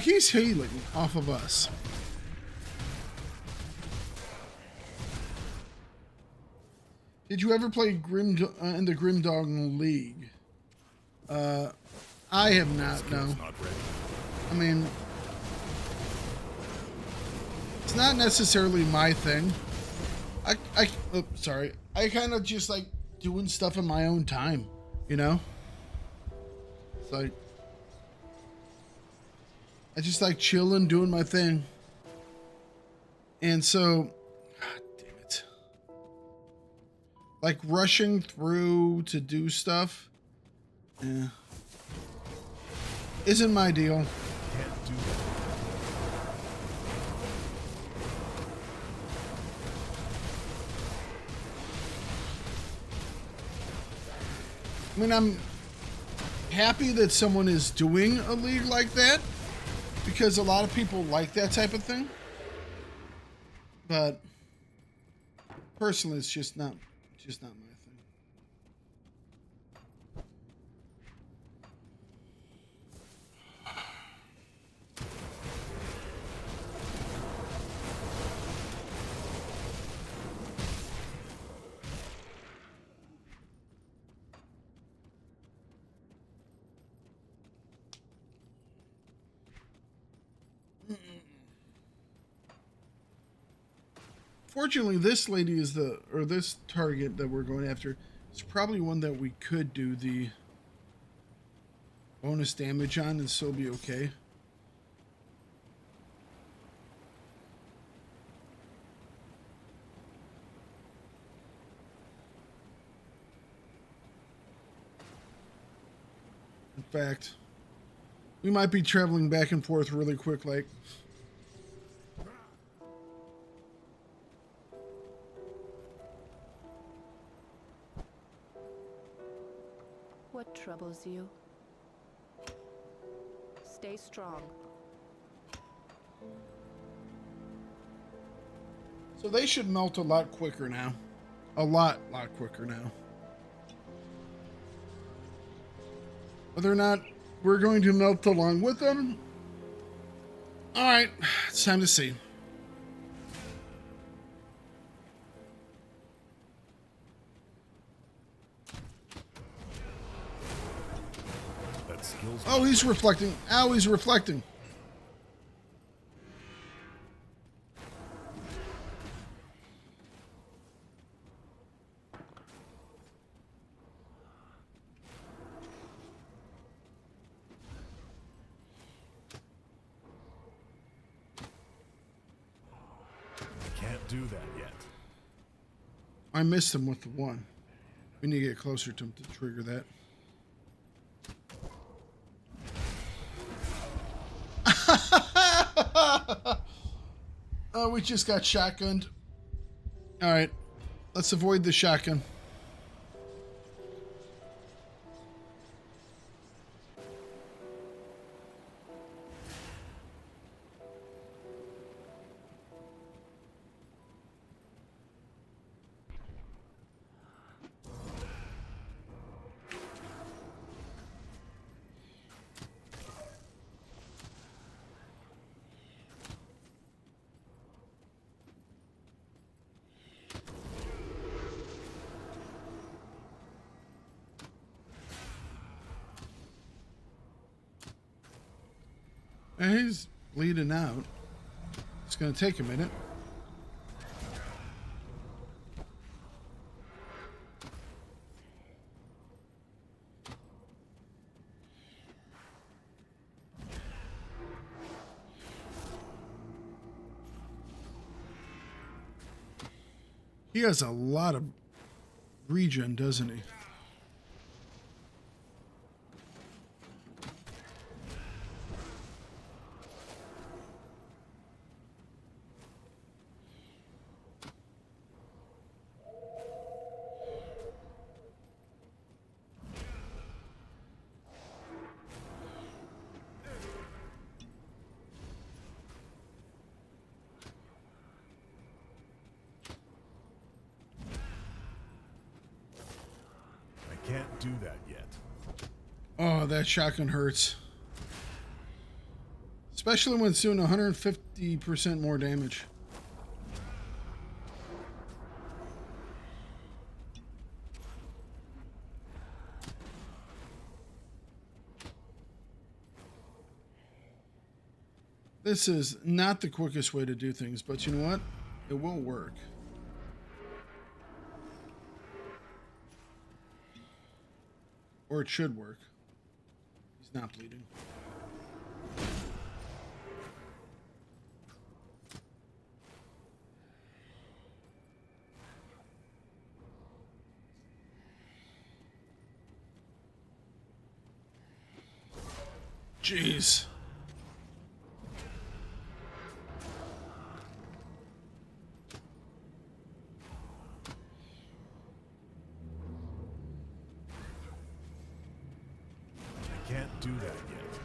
He's healing off of us. Did you ever play in the Grimdog League? I have not, no. Skill's not ready. I mean, it's not necessarily my thing. Sorry. I kind of just like doing stuff in my own time, you know? It's like, I just like chilling, doing my thing. And so, God damn it. Like rushing through to do stuff, isn't my deal. Can't do that. I mean, I'm happy that someone is doing a league like that because a lot of people like that type of thing. But personally, it's just not my thing. Fortunately, this lady is this target that we're going after is probably one that we could do the bonus damage on and still be okay. In fact, we might be traveling back and forth really quick, like. What troubles you? Stay strong. So they should melt a lot quicker now. A lot quicker now. Whether or not we're going to melt along with them. Alright, it's time to see. That skills. Oh, he's reflecting. Ow, he's reflecting. Can't do that yet. I missed him with the one. We need to get closer to him to trigger that. Oh, we just got shotgunned. All right, let's avoid the shotgun. He's bleeding out. It's going to take a minute. He has a lot of regen, doesn't he? Can't do that yet. Oh, that shotgun hurts. Especially when it's doing 150% more damage. This is not the quickest way to do things, but you know what? It will work. Or it should work. He's not bleeding. Jeez. I can't do that yet.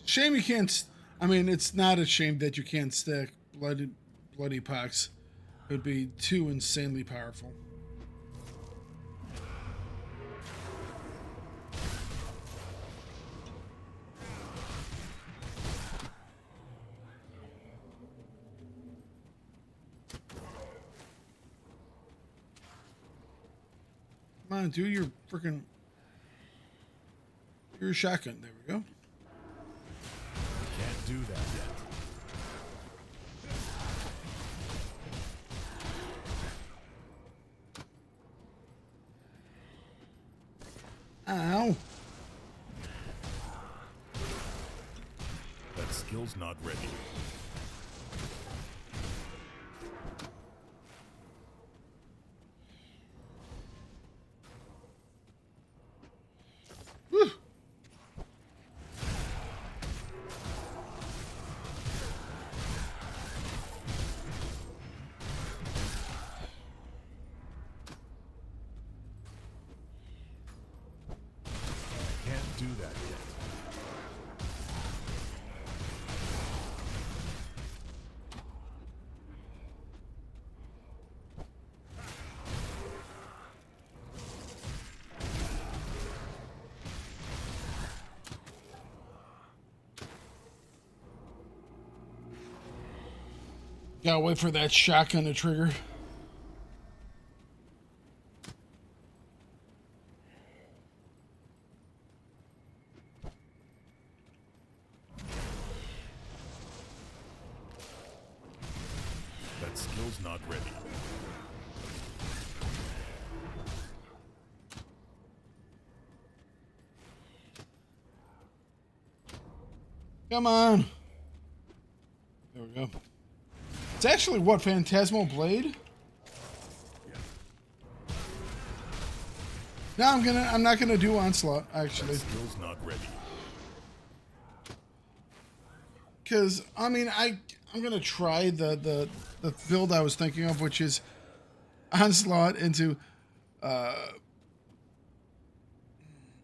Shame you can't. I mean, it's not a shame that you can't stack bloody pox. It would be too insanely powerful. Come on, dude, you're freaking. You're a shotgun. There we go. Can't do that yet. Ow. That skill's not ready. Whew. Can't do that yet. Gotta wait for that shotgun to trigger. That skill's not ready. Come on. There we go. It's actually what, Phantasmal Blade? No, I'm not gonna do Onslaught, actually. That skill's not ready. Cause I mean I'm gonna try the build I was thinking of, which is Onslaught into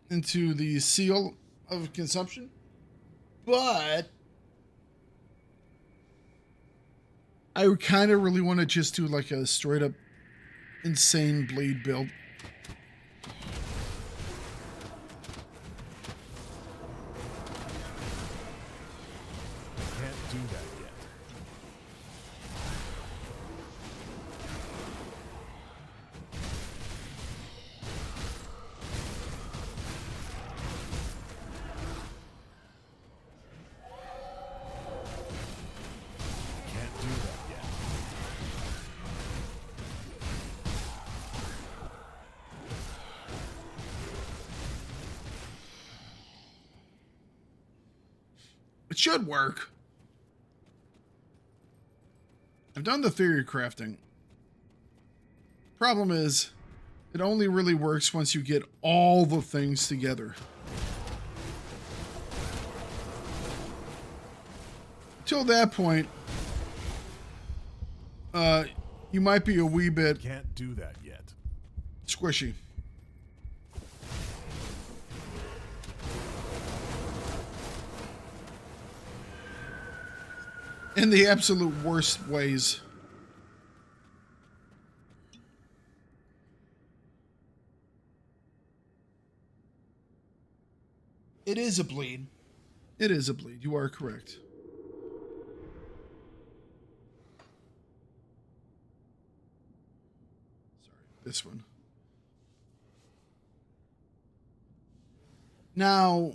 the Seal of Consumption. But I kind of really want to just do like a straight up insane bleed build. Can't do that yet. Can't do that yet. It should work. I've done the theory crafting. Problem is, it only really works once you get all the things together. Till that point, you might be a wee bit Can't do that yet. squishy. In the absolute worst ways. It is a bleed. It is a bleed. You are correct. Sorry, this one. Now,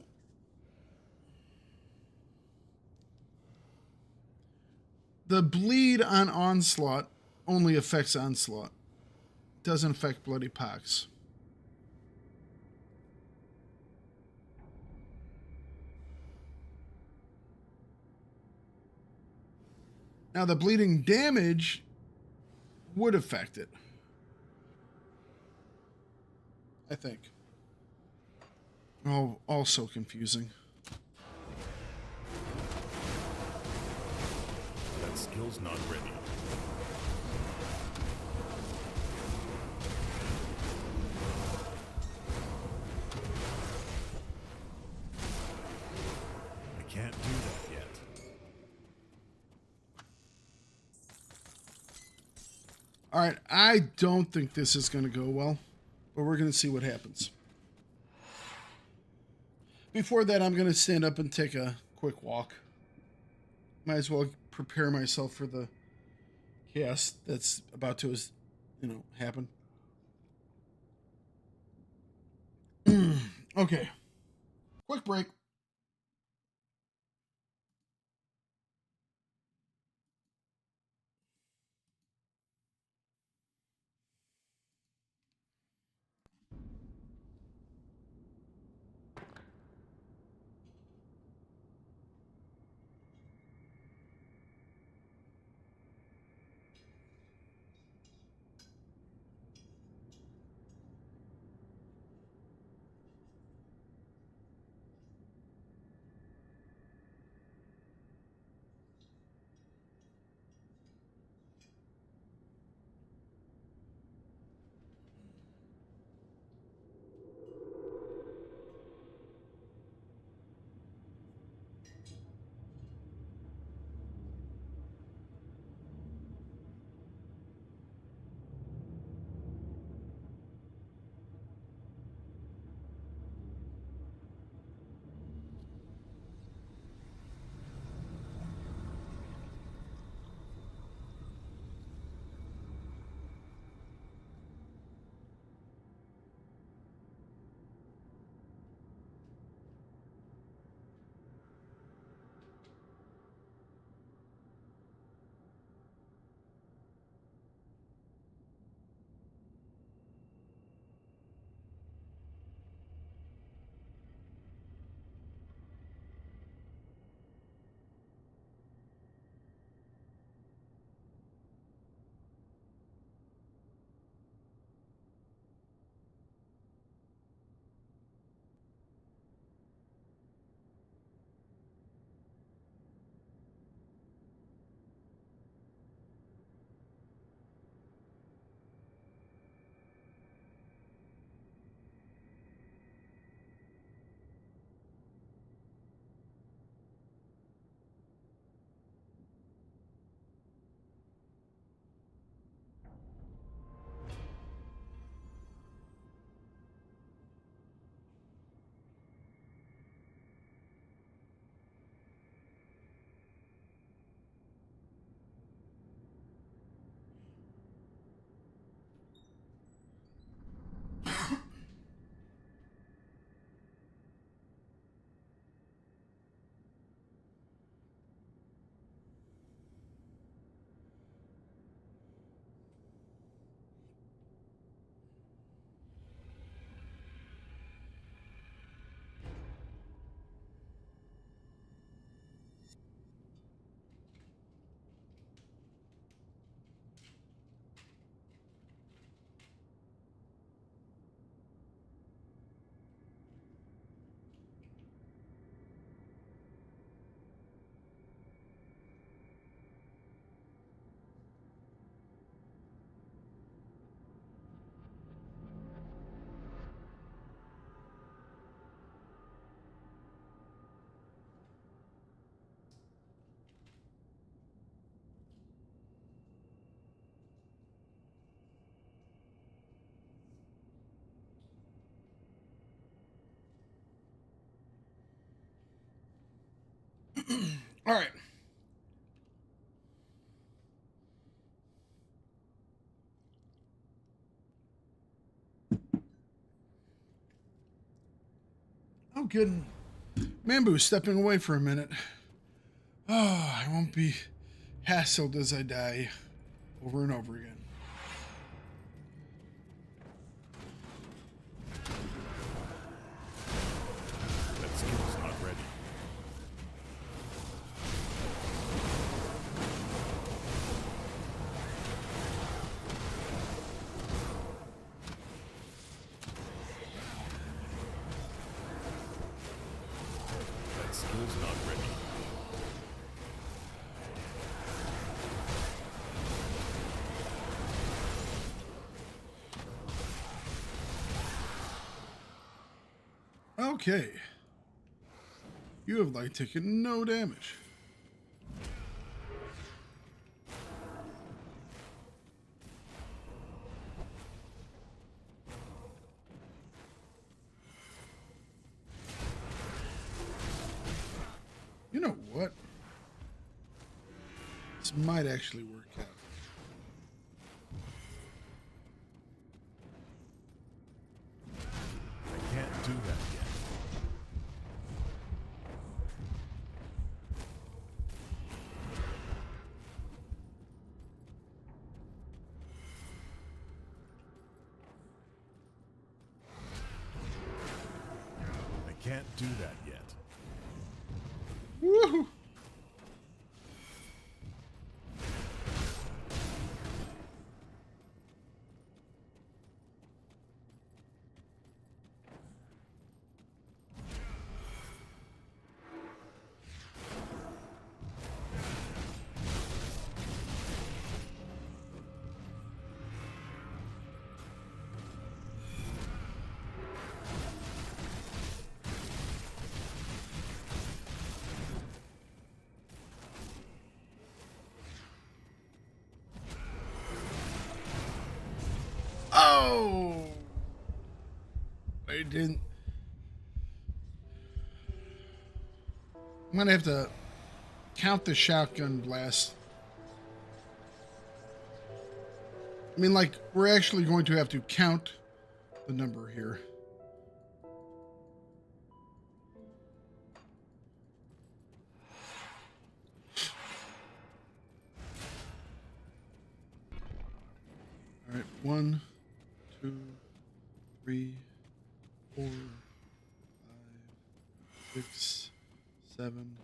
the bleed on Onslaught only affects Onslaught. It doesn't affect Bloody Pox. Now the bleeding damage would affect it. I think. Oh, also confusing. That skill's not ready. I can't do that yet. All right, I don't think this is going to go well, but we're going to see what happens. Before that, I'm going to stand up and take a quick walk. Might as well prepare myself for the chaos that's about to, happen. Okay. Quick break. All right. Oh, good. Mambu stepping away for a minute. Oh, I won't be hassled as I die over and over again. That skill's not ready. Okay. You have like taken no damage. You know what? This might actually work out. I can't do that yet. I can't do that yet. Woohoo! Oh! I didn't. I'm gonna have to count the shotgun blast. I mean, like, we're actually going to have to count the number here. All right, 1, 2, 3, 4, 5, 6, 7.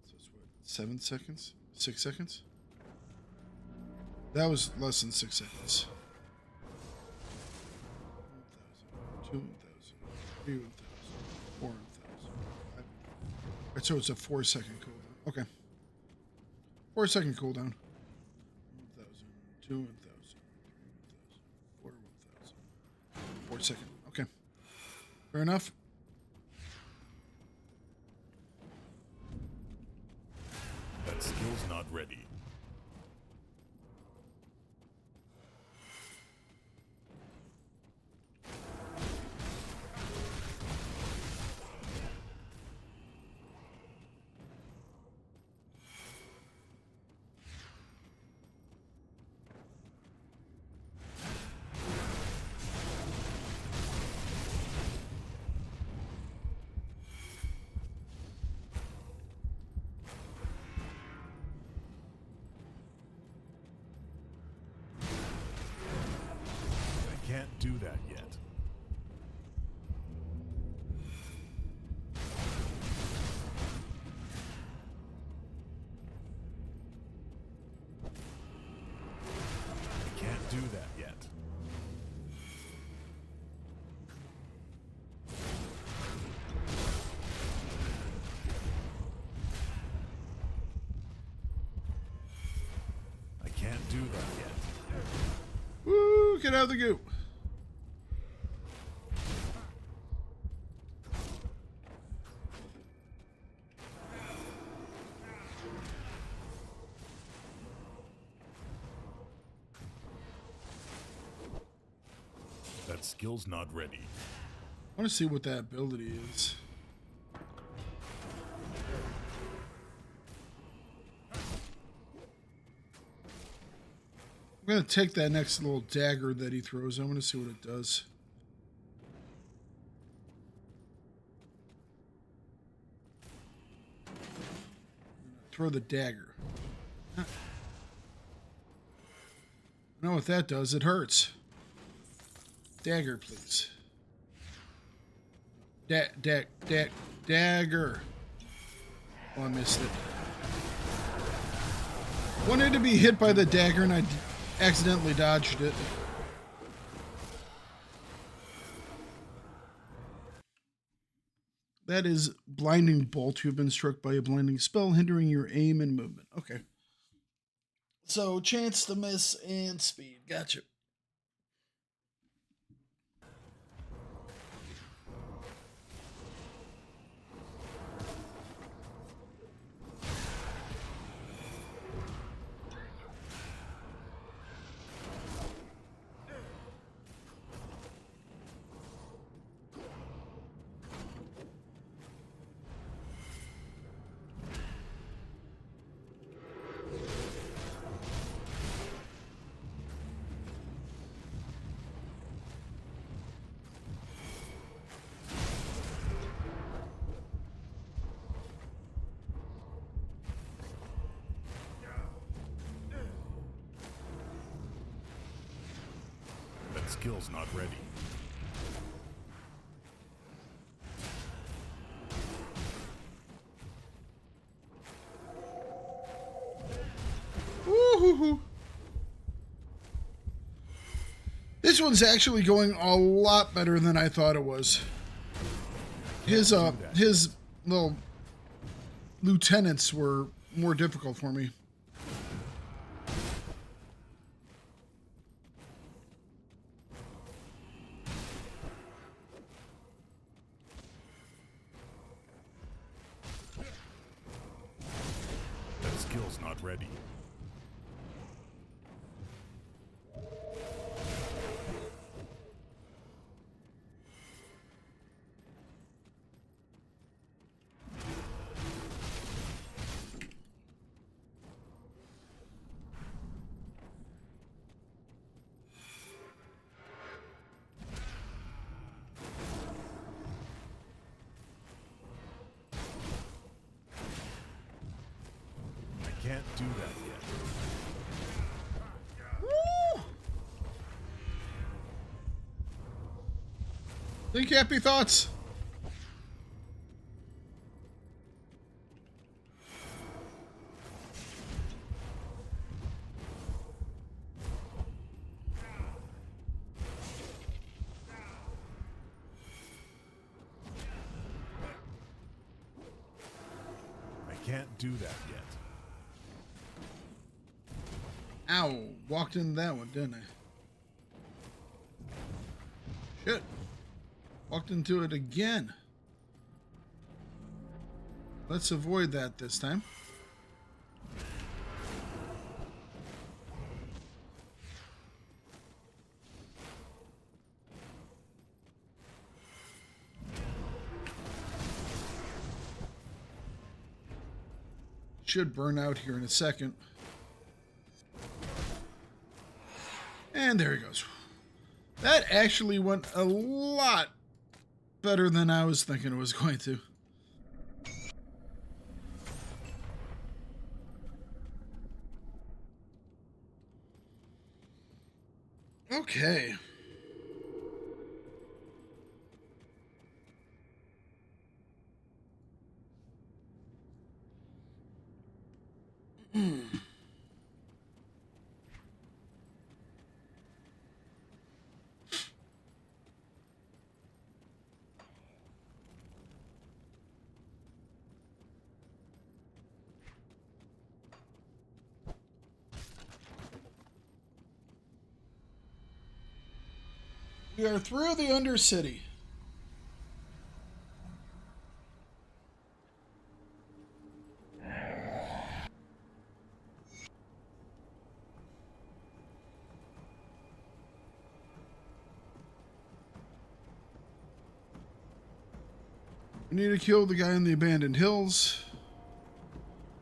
So it's what? 7 seconds? 6 seconds? That was less than 6 seconds. 1,000, 2,000, 3,000, 4,000, 5,000. Alright, so it's a 4-second cooldown. Okay. 4-second cooldown. 1,000, 2,000, 3,000, 4,000. 4-second. Okay. Fair enough. That skill's not ready. Can't do that yet. I can't do that yet. I can't do that yet. Woo! Get out of the goop. That skill's not ready. I want to see what that ability is. I'm going to take that next little dagger that he throws. I want to see what it does. Throw the dagger. I know what that does. It hurts. Dagger, please. Dagger. Oh, I missed it. Wanted to be hit by the dagger and I accidentally dodged it. That is blinding bolt. You've been struck by a blinding spell, hindering your aim and movement. Okay. So chance to miss and speed. Gotcha. That skill's not ready. Woo-hoo-hoo. This one's actually going a lot better than I thought it was. His little lieutenants were more difficult for me. That skill's not ready. Can't do that yet. Woo! Think happy thoughts. I can't do that yet. Ow, walked into that one, didn't I? Shit. Walked into it again. Let's avoid that this time. Should burn out here in a second. And there he goes. That actually went a lot better than I was thinking it was going to. Okay. We are through the Undercity. We need to kill the guy in the abandoned hills.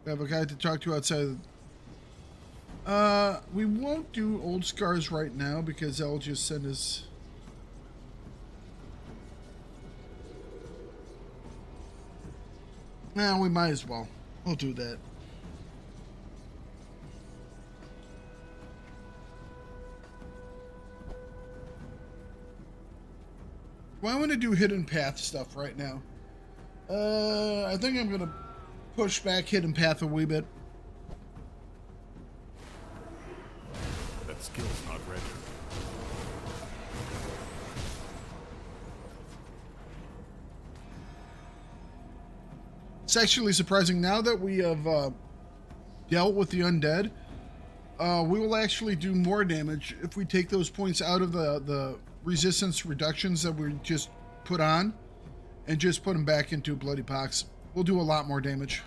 We have a guy to talk to outside of we won't do Old Scars right now because that'll just send us... Nah, we might as well. We'll do that. Well, I want to do hidden path stuff right now. I think I'm gonna push back hidden path a wee bit. That skill's not ready. It's actually surprising now that we have dealt with the undead. We will actually do more damage if we take those points out of the resistance reductions that we just put on and just put them back into Bloody Pox. We'll do a lot more damage.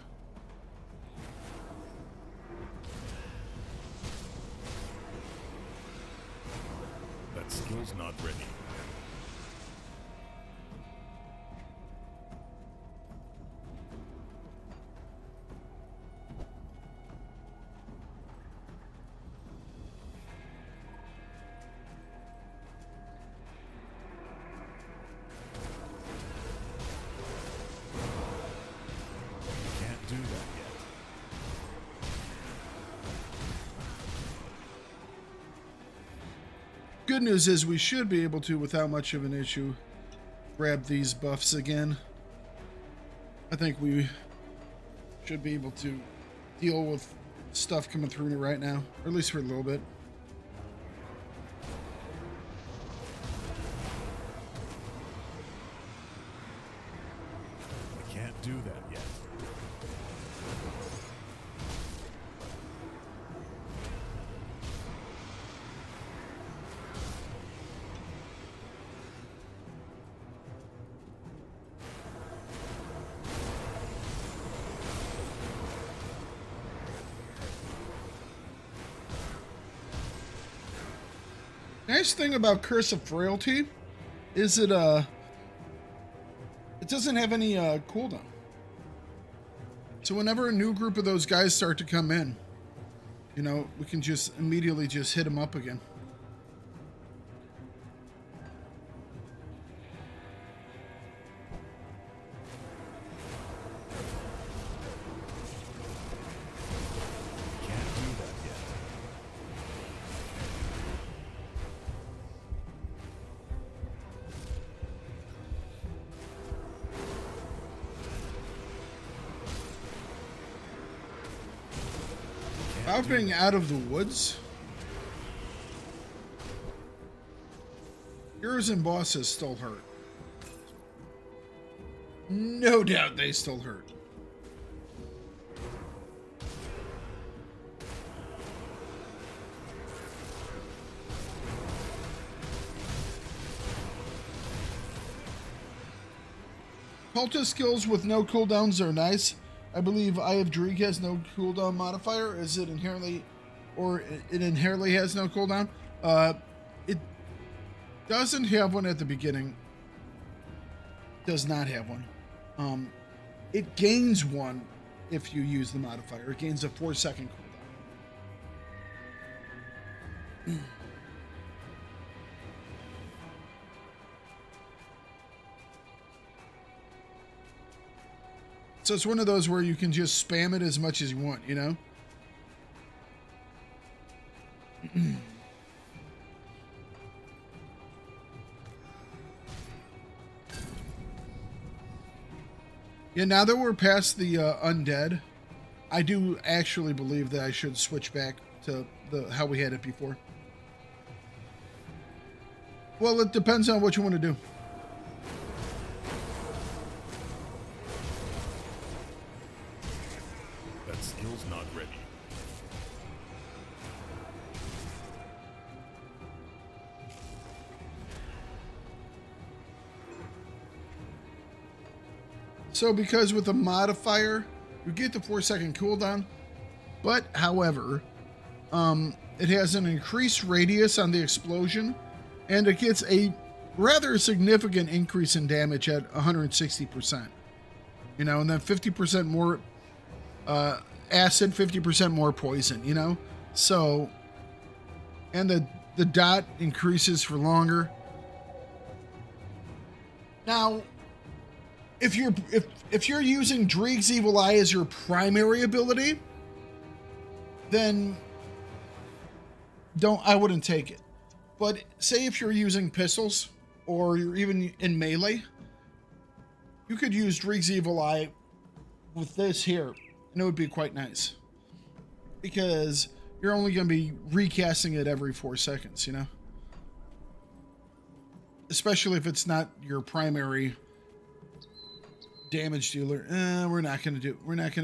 That skill's not ready. Can't do that yet. Good news is we should be able to, without much of an issue, grab these buffs again. I think we should be able to deal with stuff coming through right now, or at least for a little bit. I can't do that yet. Nice thing about Curse of Frailty is it doesn't have any cooldown. So whenever a new group of those guys start to come in, you know, we can just immediately just hit them up again. Can't do that yet. About being out of the woods, heroes and bosses still hurt. No doubt they still hurt. Cultist skills with no cooldowns are nice. I believe Eye of Dreeg has no cooldown modifier. Is it inherently, or it inherently has no cooldown? It doesn't have one at the beginning. Does not have one. It gains one if you use the modifier. It gains a 4-second cooldown. So it's one of those where you can just spam it as much as you want, you know? Yeah, now that we're past the Undead, I do actually believe that I should switch back to how we had it before. Well, it depends on what you want to do. That skill's not ready. So because with the modifier, you get the 4-second cooldown, but however, it has an increased radius on the explosion, and it gets a rather significant increase in damage at 160%. You know, and then 50% more acid, 50% more poison, you know? So, and the dot increases for longer. Now, if you're using Dreeg's Evil Eye as your primary ability, then I wouldn't take it. But say if you're using pistols or you're even in melee, you could use Dreeg's Evil Eye with this here, and it would be quite nice. Because you're only going to be recasting it every 4 seconds, you know? Especially if it's not your primary damage dealer. We're not gonna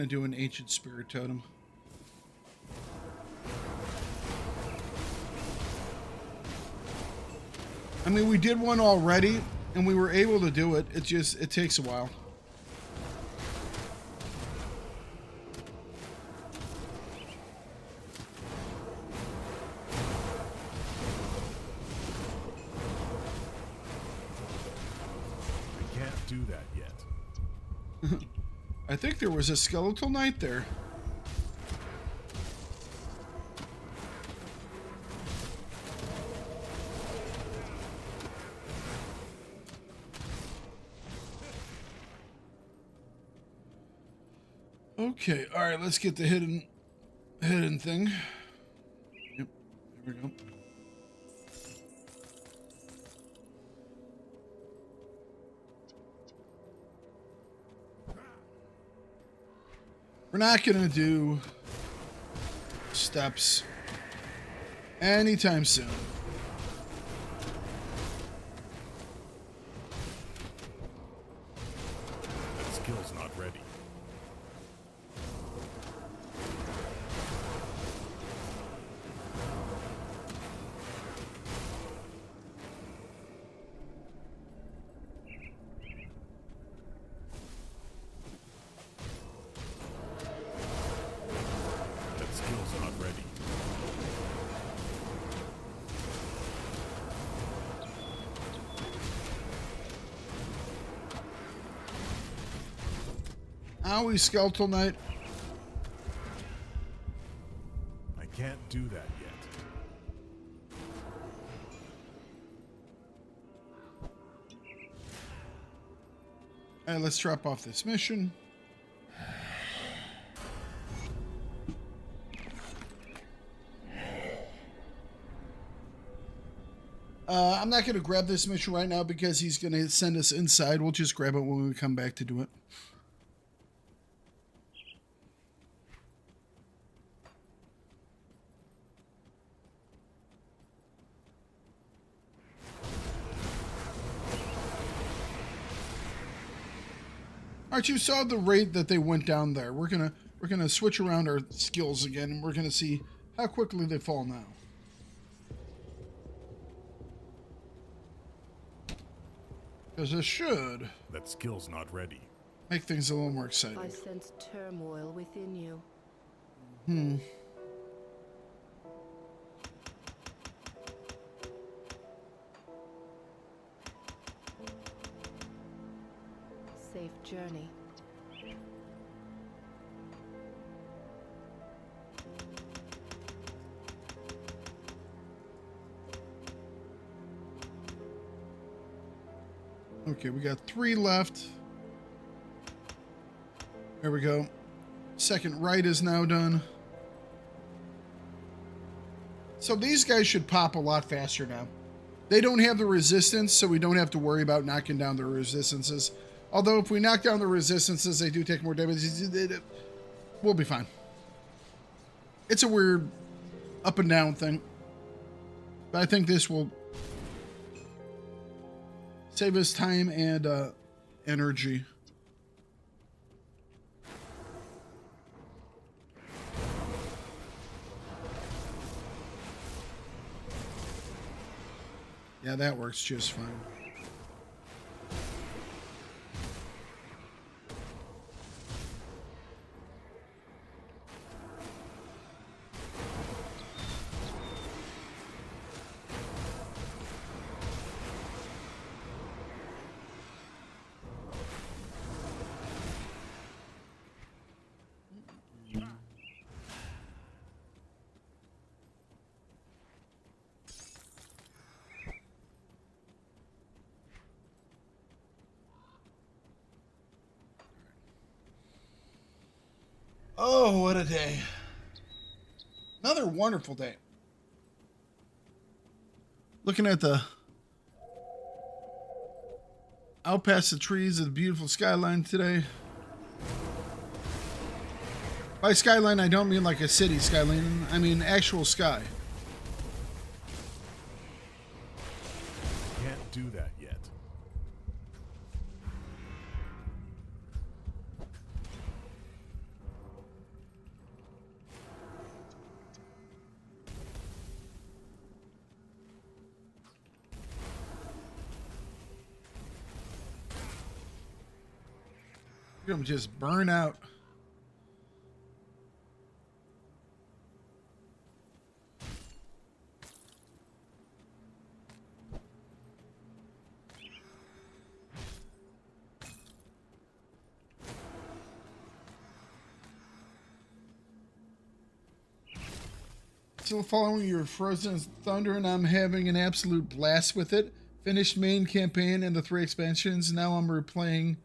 do an Ancient Spirit Totem. I mean, we did one already, and we were able to do it. It takes a while. I can't do that yet. I think there was a skeletal knight there. Okay, all right, let's get the hidden thing. Yep, there we go. We're not going to do steps anytime soon. That skill's not ready. That skill's not ready. Owie, Skeletal Knight. I can't do that yet. Alright, let's drop off this mission. I'm not going to grab this mission right now because he's going to send us inside. We'll just grab it when we come back to do it. Alright, you saw the rate that they went down there. We're gonna switch around our skills again, and we're gonna see how quickly they fall now. Because this should That skill's not ready. make things a little more exciting. I sense turmoil within you. Safe journey. Okay, we got 3 left. There we go. Second right is now done. So these guys should pop a lot faster now. They don't have the resistance, so we don't have to worry about knocking down the resistances. Although if we knock down the resistances, they do take more damage. We'll be fine. It's a weird up and down thing. But I think this will save us time and energy. Yeah, that works just fine. Oh, what a day. Another wonderful day. Looking at the out past the trees of the beautiful skyline today. By skyline, I don't mean like a city skyline. I mean actual sky. Can't do that yet. You're gonna just burn out. Still following your Frozen Thunder, and I'm having an absolute blast with it. Finished main campaign and the 3 expansions. Now I'm replaying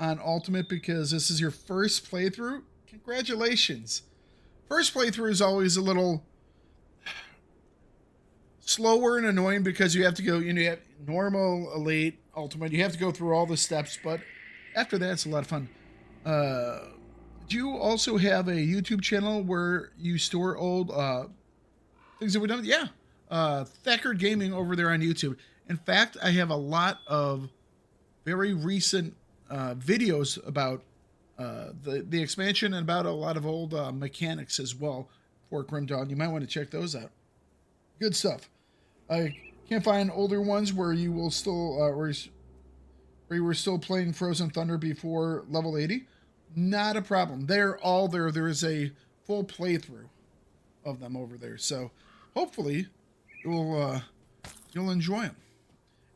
on Ultimate because this is your first playthrough. Congratulations. First playthrough is always a little slower and annoying because you have to go, you have normal, elite, ultimate. You have to go through all the steps, but after that, it's a lot of fun. do you also have a YouTube channel where you store old things that we've done? Yeah. Thakard Gaming over there on YouTube. In fact, I have a lot of very recent videos about the expansion and about a lot of old mechanics as well for Grim Dawn. You might want to check those out. Good stuff. I can't find older ones where you will still where you were still playing Frozen Thunder before level 80. Not a problem. They're all there. There is a full playthrough of them over there. So hopefully you'll enjoy them.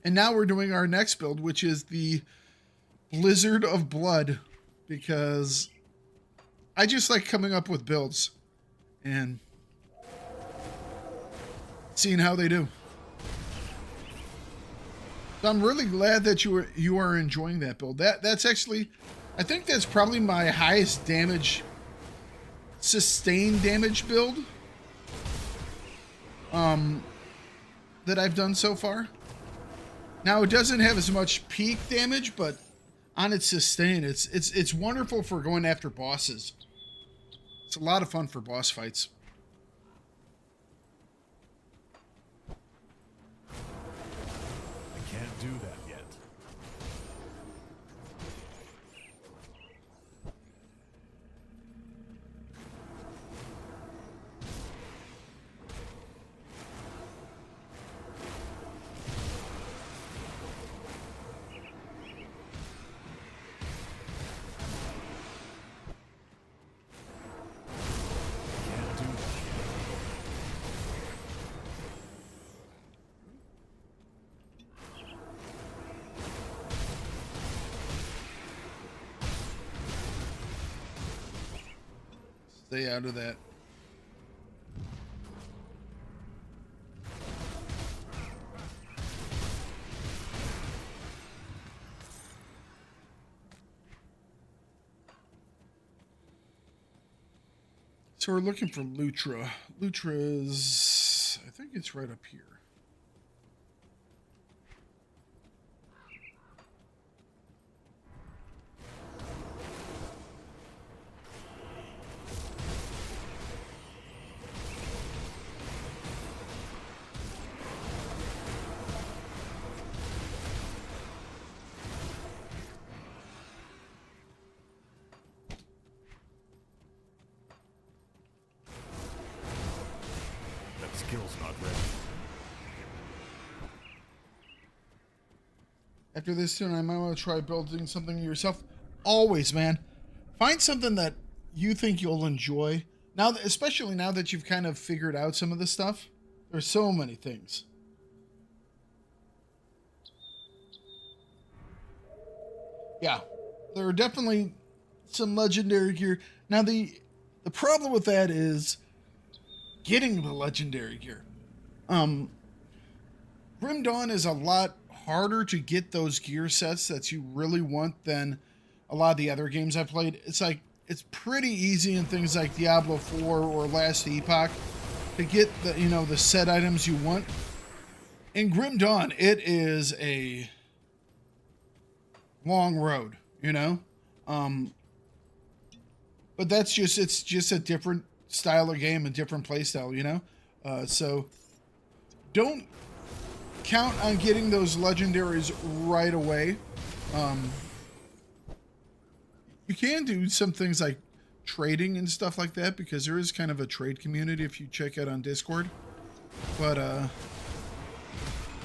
And now we're doing our next build, which is the Blizzard of Blood, because I just like coming up with builds and seeing how they do. So I'm really glad that you are enjoying that build. That's actually, I think that's probably my highest damage, sustained damage build that I've done so far. Now it doesn't have as much peak damage, but on its sustain, it's wonderful for going after bosses. It's a lot of fun for boss fights. I can't do that yet. Stay out of that. So we're looking for Lutra. Lutra's, I think it's right up here. Skill's not ready. After this tune, I might want to try building something yourself. Always, man. Find something that you think you'll enjoy. Now, especially now that you've kind of figured out some of this stuff. There's so many things. Yeah, there are definitely some legendary gear. Now, the problem with that is getting the legendary gear. Grim Dawn is a lot harder to get those gear sets that you really want than a lot of the other games I've played. It's like, it's pretty easy in things like Diablo 4 or Last Epoch to get the, the set items you want. In Grim Dawn, it is a long road, but it's just a different style of game, a different play style, so don't count on getting those legendaries right away. You can do some things like trading and stuff like that, because there is kind of a trade community if you check out on Discord, but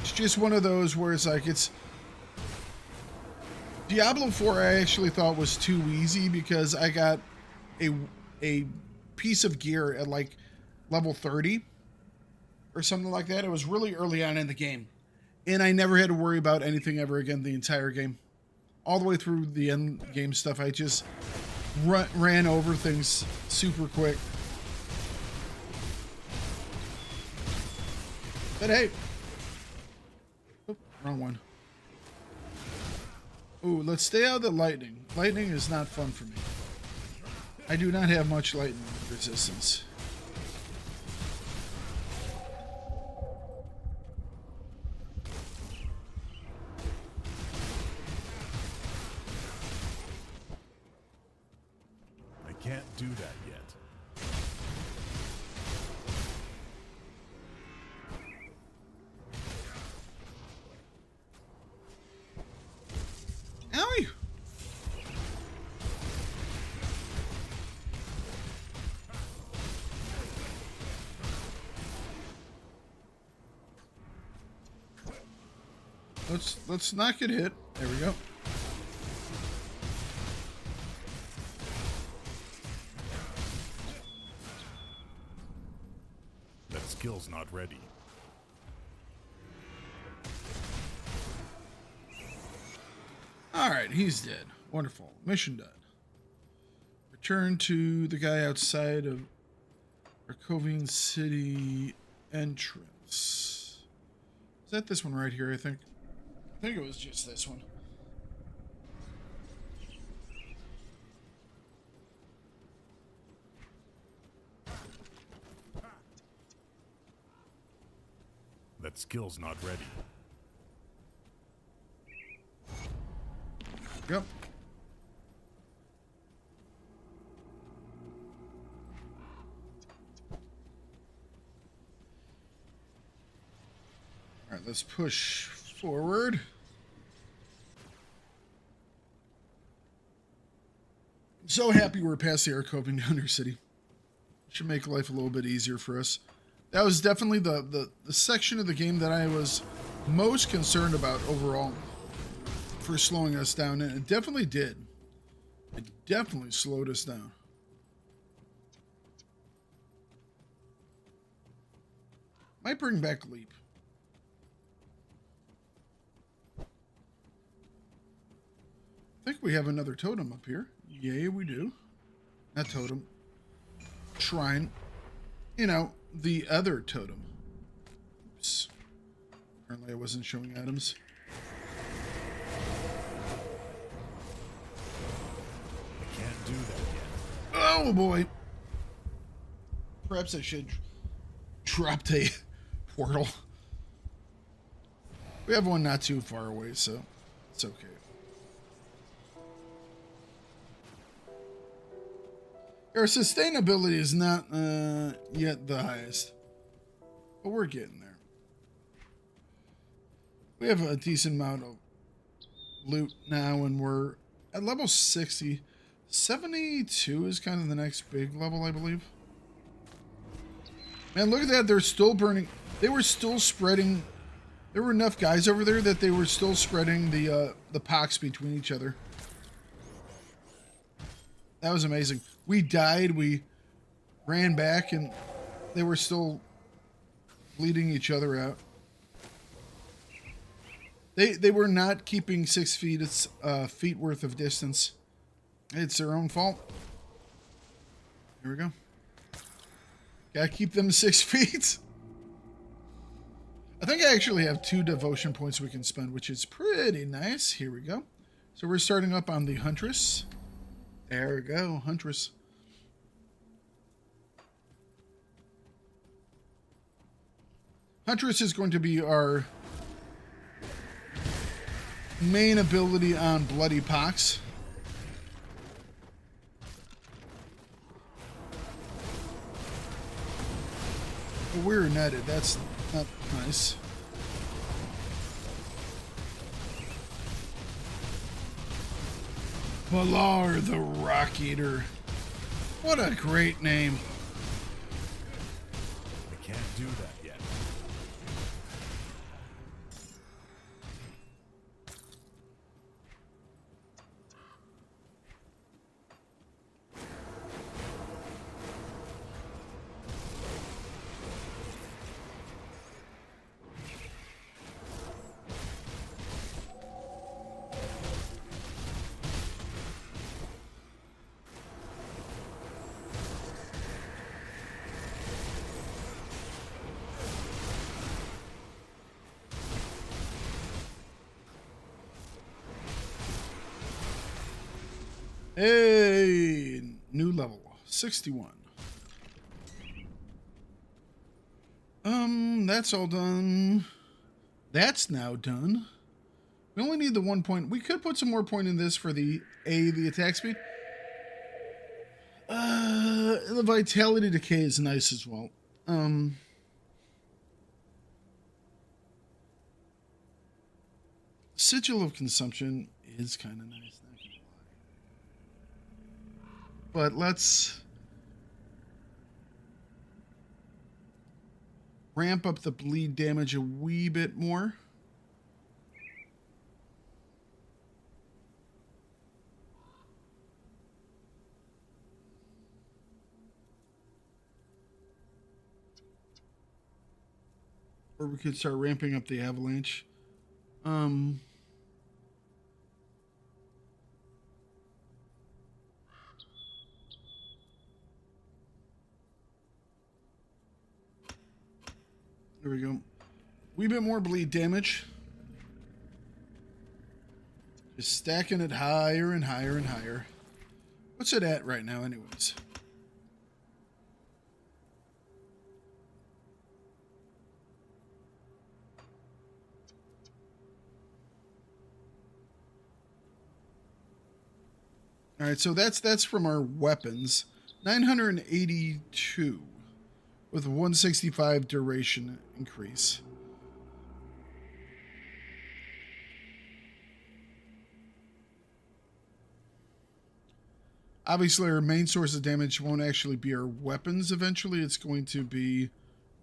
it's just one of those where it's like, it's Diablo 4 I actually thought was too easy, because I got a piece of gear at like level 30 or something like that. It was really early on in the game, and I never had to worry about anything ever again the entire game. All the way through the end game stuff, I just ran over things super quick. But hey, oh, wrong one. Ooh, let's stay out of the lightning. Lightning is not fun for me. I do not have much lightning resistance. I do that yet. Owie! Let's not get hit. There we go. That skill's not ready. All right, he's dead. Wonderful. Mission done. Return to the guy outside of Arkovian City entrance. Is that this one right here, I think? I think it was just this one. That skill's not ready. Yep. All right, let's push forward. I'm so happy we're past the Arkovian Undercity. Should make life a little bit easier for us. That was definitely the section of the game that I was most concerned about overall for slowing us down, and it definitely did. It definitely slowed us down. Might bring back Leap. I think we have another totem up here. Yay, we do. Not totem. Shrine. You know, the other totem. Oops. Apparently I wasn't showing items. I can't do that yet. Oh boy. Perhaps I should drop a portal. We have one not too far away, so it's okay. Our sustainability is not yet the highest, but we're getting there. We have a decent amount of loot now, and we're at level 60. 72 is kind of the next big level, I believe. Man, look at that. They're still burning. They were still spreading. There were enough guys over there that they were still spreading the pox between each other. That was amazing. We died, we ran back, and they were still bleeding each other out. They were not keeping 6 feet. It's feet worth of distance. It's their own fault. Here we go. Gotta keep them 6 feet. I think I actually have 2 devotion points we can spend, which is pretty nice. Here we go. So we're starting up on the Huntress. There we go, Huntress. Huntress is going to be our main ability on Bloody Pox. We're netted. That's not nice. Valar the Rock Eater. What a great name. I can't do that yet. Hey, new level, 61. That's all done. That's now done. We only need the 1 point. We could put some more point in this for the attack speed. the vitality decay is nice as well. Sigil of consumption is kind of nice, not gonna lie. But let's ramp up the bleed damage a wee bit more. Or we could start ramping up the avalanche. There we go. Wee bit more bleed damage. Just stacking it higher and higher and higher. What's it at right now, anyways? All right, so that's from our weapons. 982 with 165 duration increase. Obviously, our main source of damage won't actually be our weapons eventually. It's going to be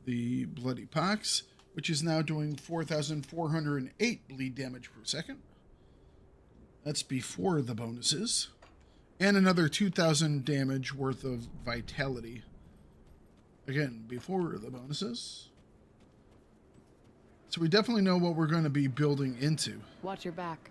the Bloody Pox, which is now doing 4,408 bleed damage per second. That's before the bonuses. And another 2,000 damage worth of vitality. Again, before the bonuses. So we definitely know what we're going to be building into. Watch your back.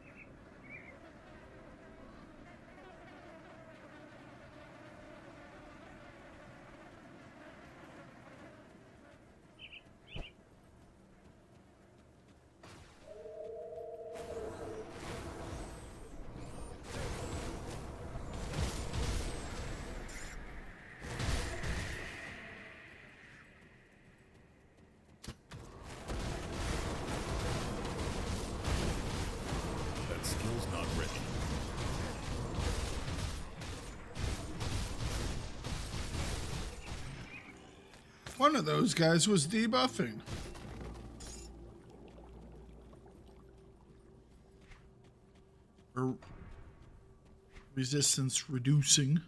That skill's not ready. One of those guys was debuffing. Or resistance reducing.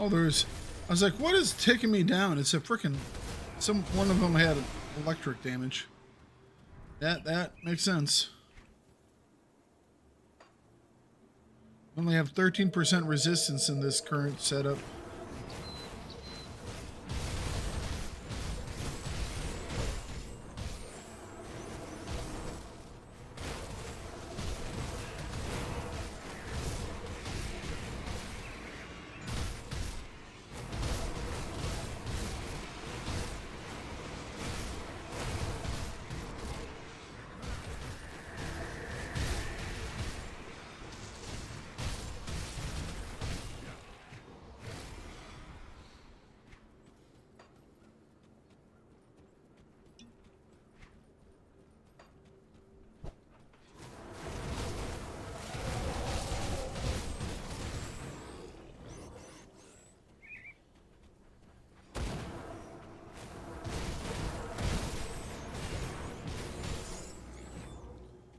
Oh, there's... I was like, what is taking me down? It's a freaking... One of them had electric damage. That makes sense. Only have 13% resistance in this current setup.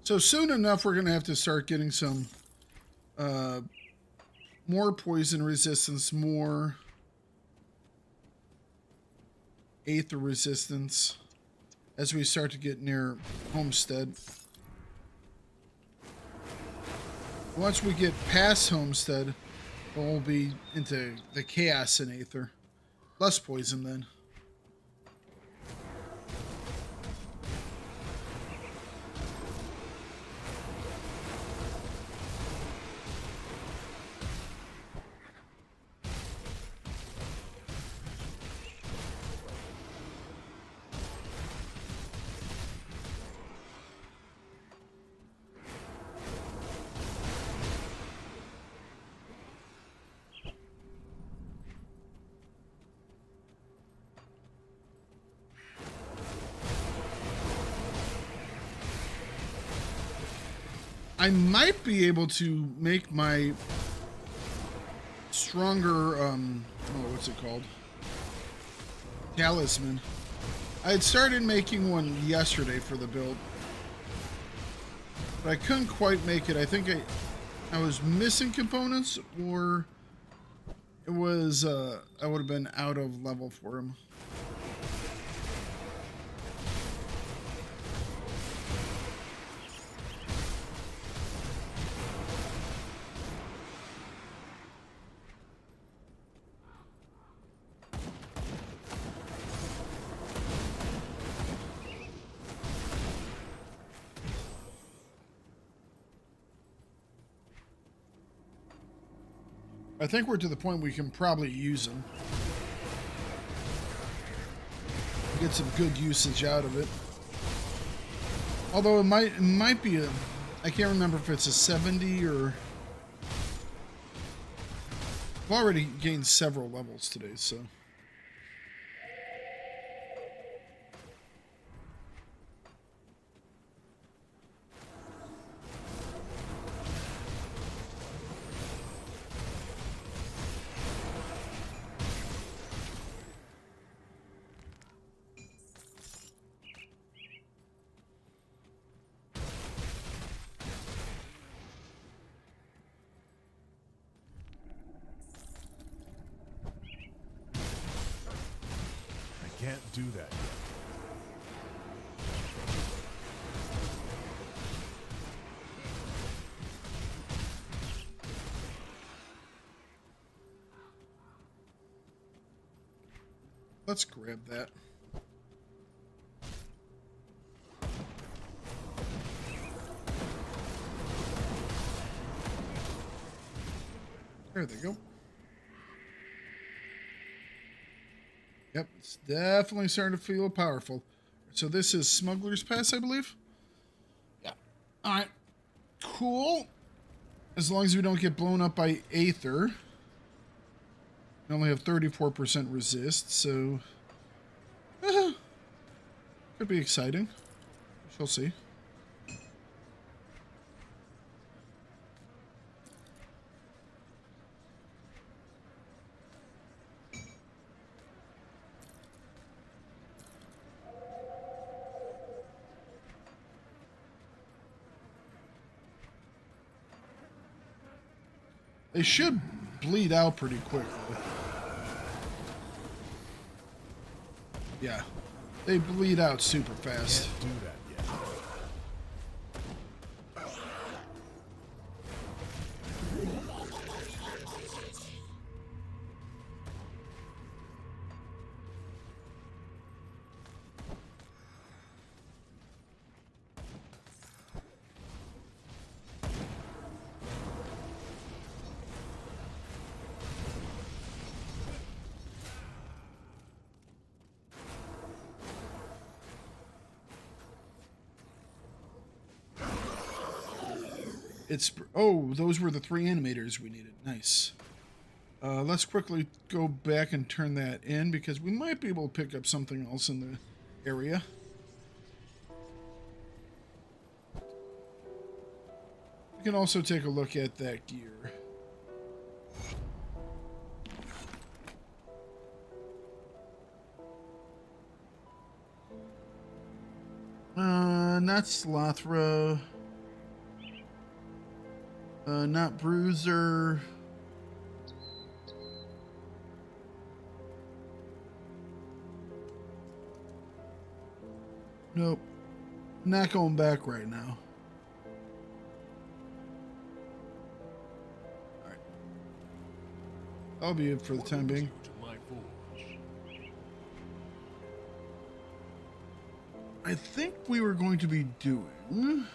So soon enough, we're going to have to start getting some more poison resistance, more aether resistance as we start to get near Homestead. Once we get past Homestead, we'll be into the chaos and aether. Less poison then. I might be able to make my stronger, what's it called? Talisman. I had started making one yesterday for the build, but I couldn't quite make it. I think I was missing components, or it was, I would have been out of level for him. I think we're to the point we can probably use them. Get some good usage out of it. Although it might be a, I can't remember if it's a 70 or... I've already gained several levels today, so... Can't do that yet. Let's grab that. There they go. Yep, it's definitely starting to feel powerful. So this is Smuggler's Pass, I believe? Yeah. Alright. Cool. As long as we don't get blown up by Aether. We only have 34% resist, so... could be exciting. We shall see. They should bleed out pretty quickly. Yeah, they bleed out super fast. Can't do that yet. It's... Oh, those were the 3 animators we needed. Nice. Let's quickly go back and turn that in, because we might be able to pick up something else in the area. We can also take a look at that gear. Not Slothra. Not Bruiser. Nope. Not going back right now. Alright. That'll be it for the time being. I think we were going to be doing...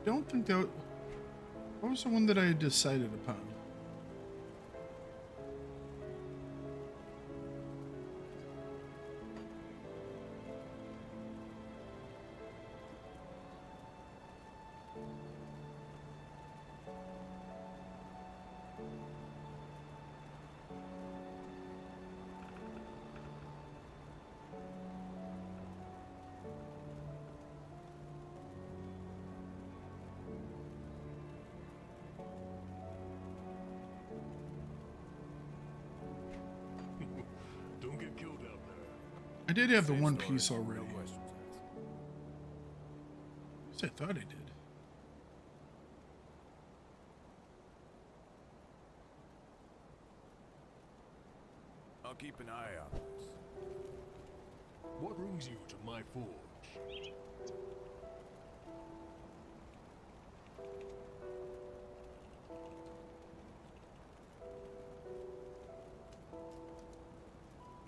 don't think that... What was the one that I had decided upon? Don't get killed out there. I did have the Safe one storage, piece no already. questions asked. I thought I did. I'll keep an eye out. What brings you to my forge?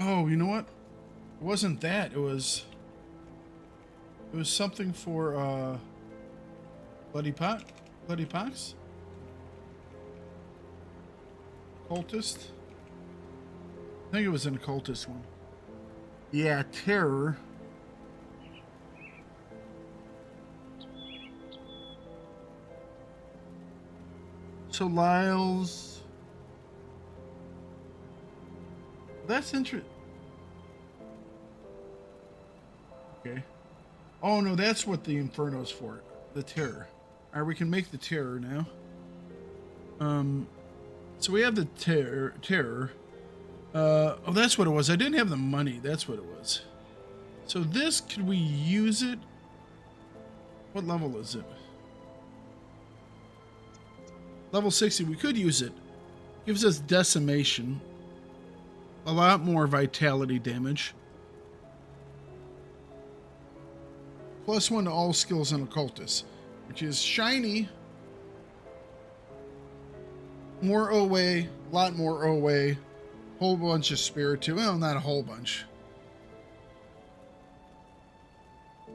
Oh, you know what? It wasn't that. It was something for Bloody Pox? Occultist? I think it was an occultist one. Yeah, terror. So Lyle's. That's interesting. Okay. Oh no, that's what the Inferno's for. The terror. Alright, we can make the terror now. So we have the terror. Oh, that's what it was. I didn't have the money. That's what it was. So this, could we use it? What level is it? Level 60. We could use it. Gives us decimation. A lot more vitality damage. +1 to all skills and occultist, which is shiny. More OA, a lot more OA. Whole bunch of spirit too. Well, not a whole bunch. I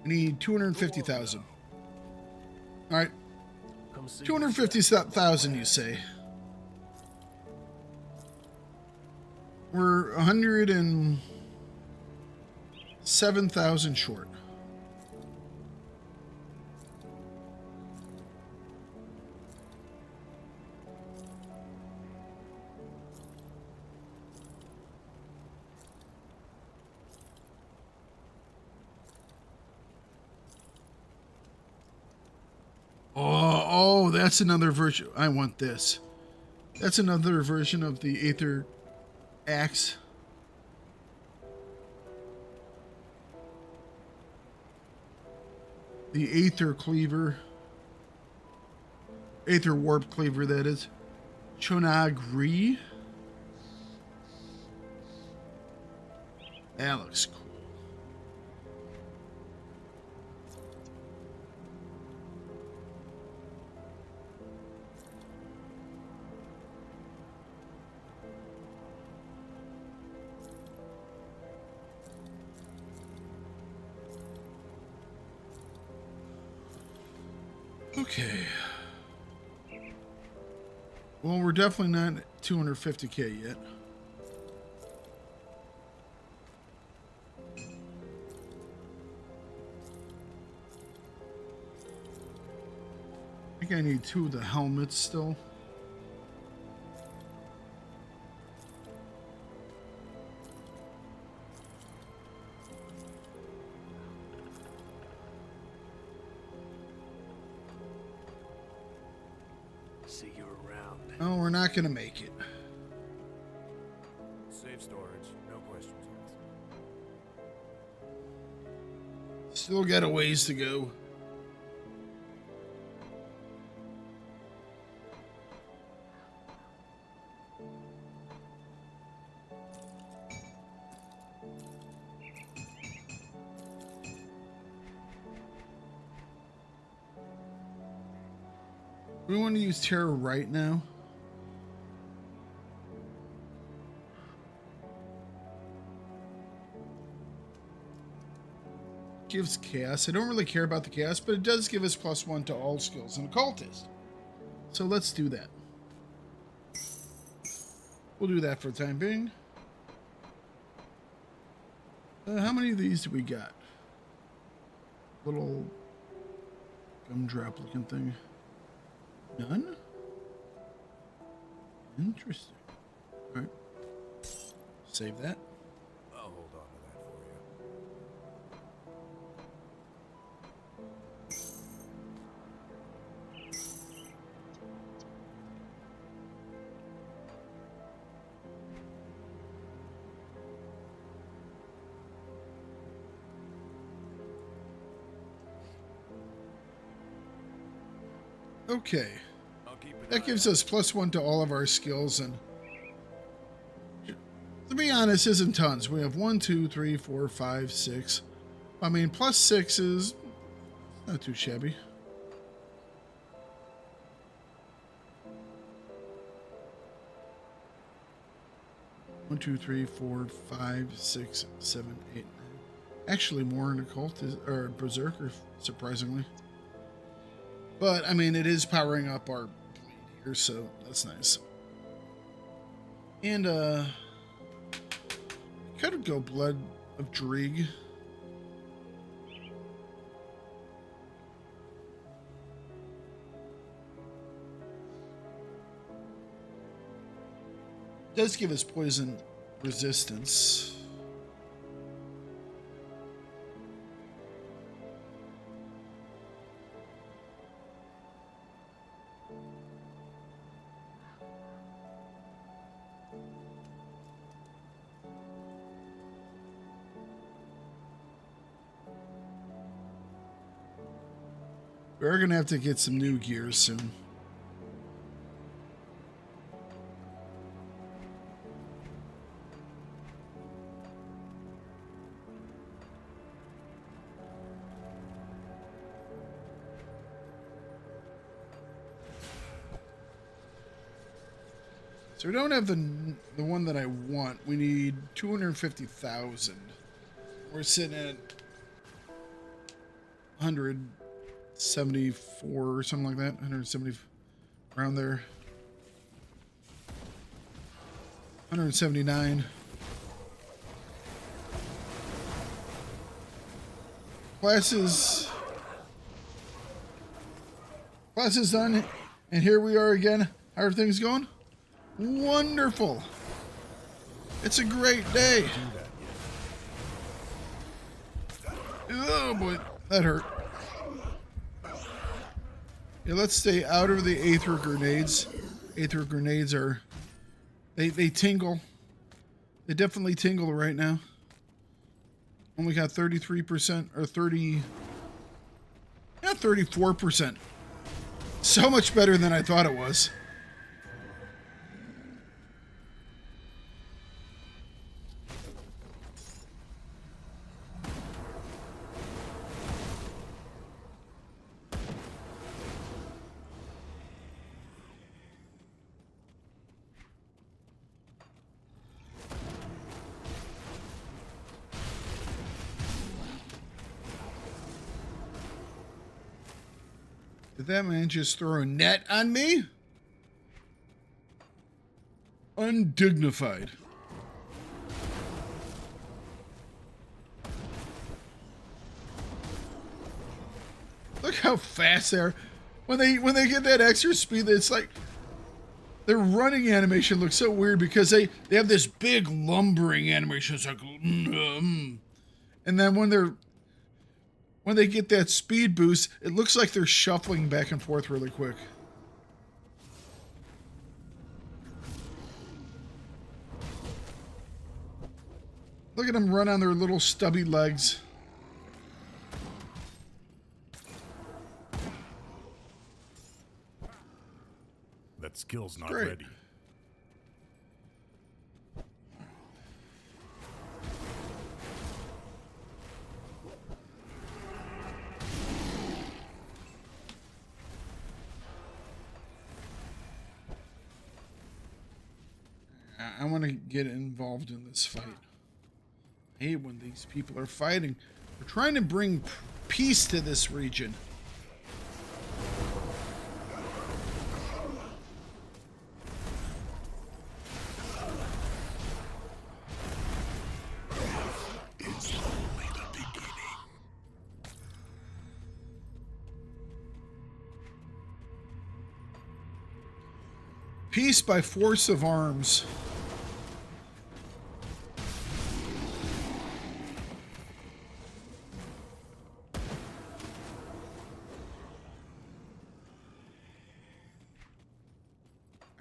need 250,000. All right. 250,000, you say? We're 107,000 short. Oh, that's another version. I want this. That's another version of the Aether Axe. The Aether Cleaver. Aether Warp Cleaver, that is. Chonagri. That looks cool. Okay. Well, we're definitely not 250K yet. I think I need 2 of the helmets still. See you around. Oh, we're not gonna make it. Safe storage, no questions asked. Still got a ways to go. We want to use terror right now. gives chaos. I don't really care about the chaos, but it does give us +1 to all skills in occultist. So let's do that. We'll do that for the time being. How many of these do we got? Little gumdrop looking thing. None? Interesting. All right. Save that. I'll hold on to that for you. Okay. I'll keep an That eye gives out. us +1 to all of our skills, and to be honest, isn't tons. We have 1, 2, 3, 4, 5, 6. I mean, +6 is not too shabby. One, two, three, 4, 5, 6, 7, 8, 9. Actually, more in occultist or berserker, surprisingly. But I mean, it is powering up our bleed here, so that's nice. And could go Blood of Drieg. Does give us poison resistance. We're gonna have to get some new gear soon. So we don't have the one that I want. We need 250,000. We're sitting at 174 or something like that. 170 around there. 179. Class is done, and here we are again. How are things going? Wonderful. It's a great day. Oh boy, that hurt. Yeah, let's stay out of the Aether grenades. Aether grenades are, they tingle. They definitely tingle right now. Only got 33% or 34%. So much better than I thought it was. Did that man just throw a net on me? Undignified. Look how fast they are. When they get that extra speed, it's like their running animation looks so weird because they have this big lumbering animation. It's like, and then when they get that speed boost, it looks like they're shuffling back and forth really quick. Look at them run on their little stubby legs. That skill's not Great. ready. I want to get involved in this fight. I hate when these people are fighting. We're trying to bring peace to this region. Peace by force of arms.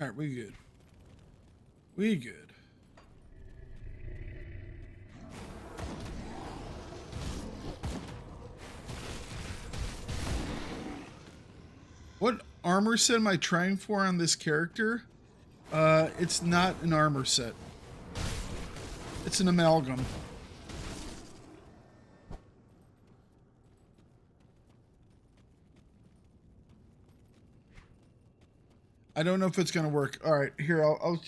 All right, we good. We good. What armor set am I trying for on this character? It's not an armor set. It's an amalgam. I don't know if it's going to work. All right, here, I'll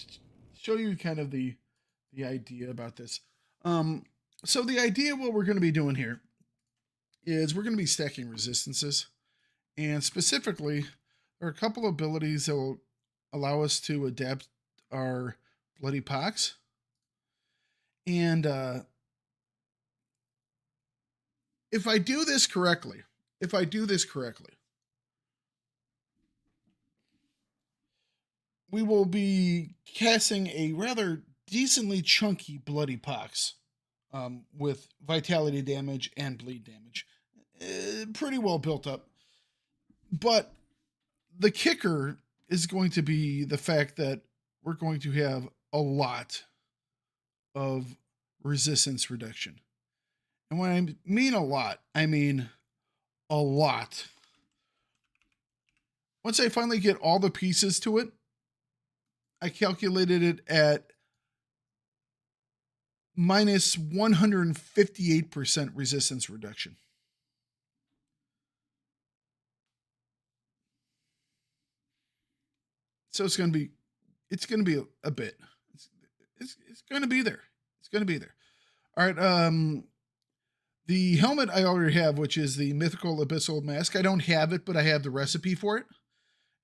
show you kind of the idea about this. So the idea what we're going to be doing here is we're going to be stacking resistances. And specifically, there are a couple of abilities that will allow us to adapt our bloody pox. And if I do this correctly, we will be casting a rather decently chunky bloody pox with vitality damage and bleed damage. Pretty well built up. But the kicker is going to be the fact that we're going to have a lot of resistance reduction. And when I mean a lot, I mean a lot. Once I finally get all the pieces to it, I calculated it at minus 158% resistance reduction. So it's going to be a bit. It's going to be there. It's going to be there. All right. The helmet I already have, which is the Mythical Abyssal Mask. I don't have it, but I have the recipe for it.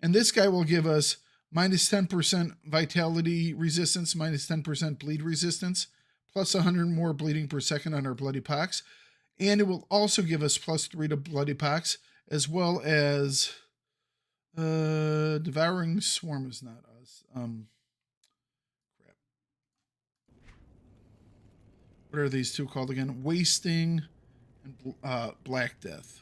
And this guy will give us minus 10% vitality resistance, minus 10% bleed resistance, plus 100 more bleeding per second on our bloody pox. And it will also give us plus 3 to bloody pox, as well as Devouring Swarm is not us. Crap. What are these two called again? Wasting and Black Death.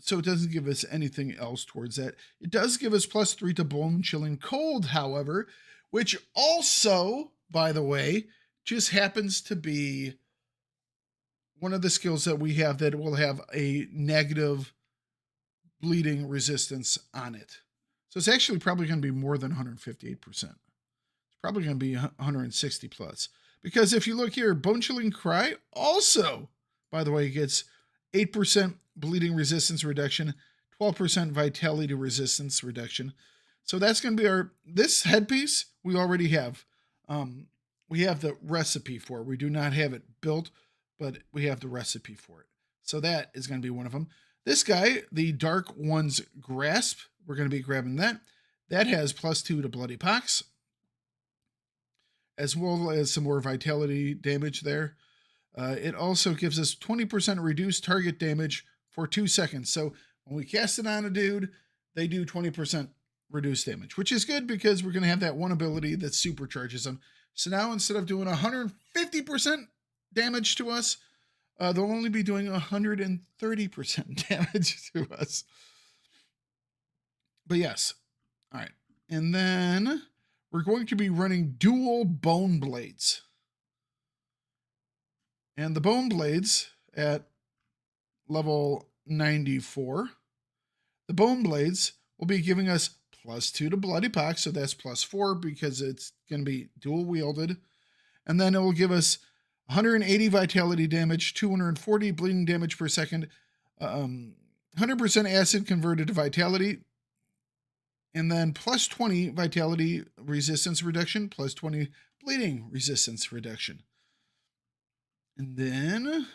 So it doesn't give us anything else towards that. It does give us plus 3 to Bone Chilling Cold, however, which also, by the way, just happens to be one of the skills that we have that will have a negative bleeding resistance on it. So it's actually probably going to be more than 158%. It's probably going to be 160 plus. Because if you look here, Bone Chilling Cry also, by the way, gets 8% bleeding resistance reduction, 12% vitality resistance reduction. So that's going to be this headpiece we already have. We have the recipe for it. We do not have it built, but we have the recipe for it. So that is going to be one of them. This guy, the Dark One's Grasp, we're going to be grabbing that. That has plus 2 to Bloody Pox, as well as some more vitality damage there. It also gives us 20% reduced target damage for 2 seconds. So when we cast it on a dude, they do 20% reduced damage, which is good because we're going to have that one ability that supercharges them. So now instead of doing 150% damage to us, they'll only be doing 130% damage to us. But yes. All right. And then we're going to be running dual bone blades. And the bone blades at level 94, the bone blades will be giving us plus 2 to Bloody Pox, so that's plus 4 because it's going to be dual wielded. And then it will give us 180 vitality damage, 240 bleeding damage per second, 100% acid converted to vitality, and then plus 20 vitality resistance reduction, plus 20 bleeding resistance reduction. And then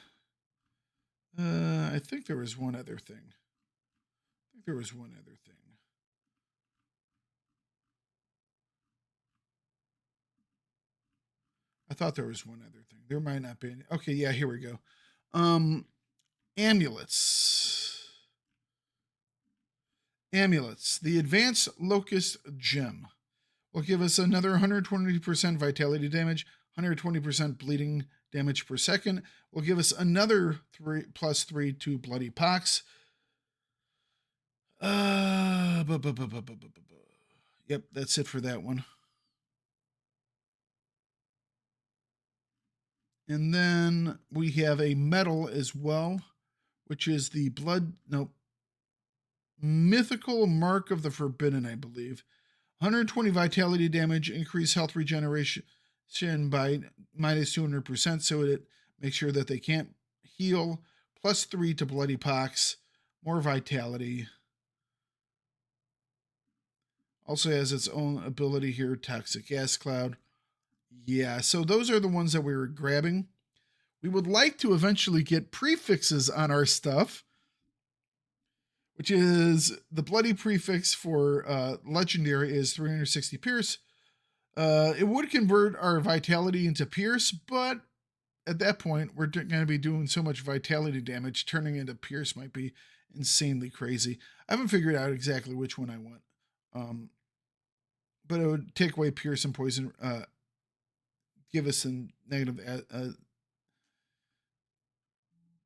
I think there was one other thing. I thought there was one other thing. There might not be any. Okay, yeah, here we go. Amulets. The Advanced Locust Gem will give us another 120% vitality damage, 120% bleeding damage per second. Will give us another +3 to bloody pox. Yep, that's it for that one. And then we have a medal as well, which is the Mythical Mark of the Forbidden, I believe. 120 vitality damage, increase health regeneration by -200%, so it makes sure that they can't heal. +3 to bloody pox, more vitality. Also has its own ability here, Toxic Gas Cloud. Yeah, so those are the ones that we were grabbing. We would like to eventually get prefixes on our stuff, which is the bloody prefix for legendary is 360 pierce. It would convert our vitality into pierce, but at that point, we're going to be doing so much vitality damage, turning into pierce might be insanely crazy. I haven't figured out exactly which one I want. But it would take away pierce and poison, give us some negative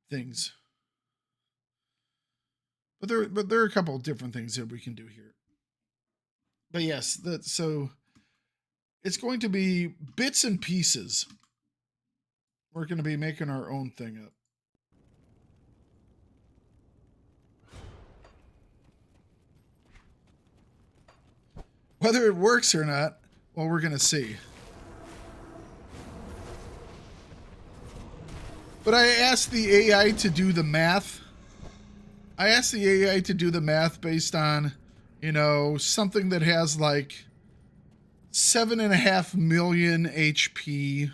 things. But there are a couple of different things that we can do here. But yes, so it's going to be bits and pieces. We're going to be making our own thing up. Whether it works or not, well, we're going to see. But I asked the AI to do the math. I asked the AI to do the math based on, something that has like 7.5 million HP.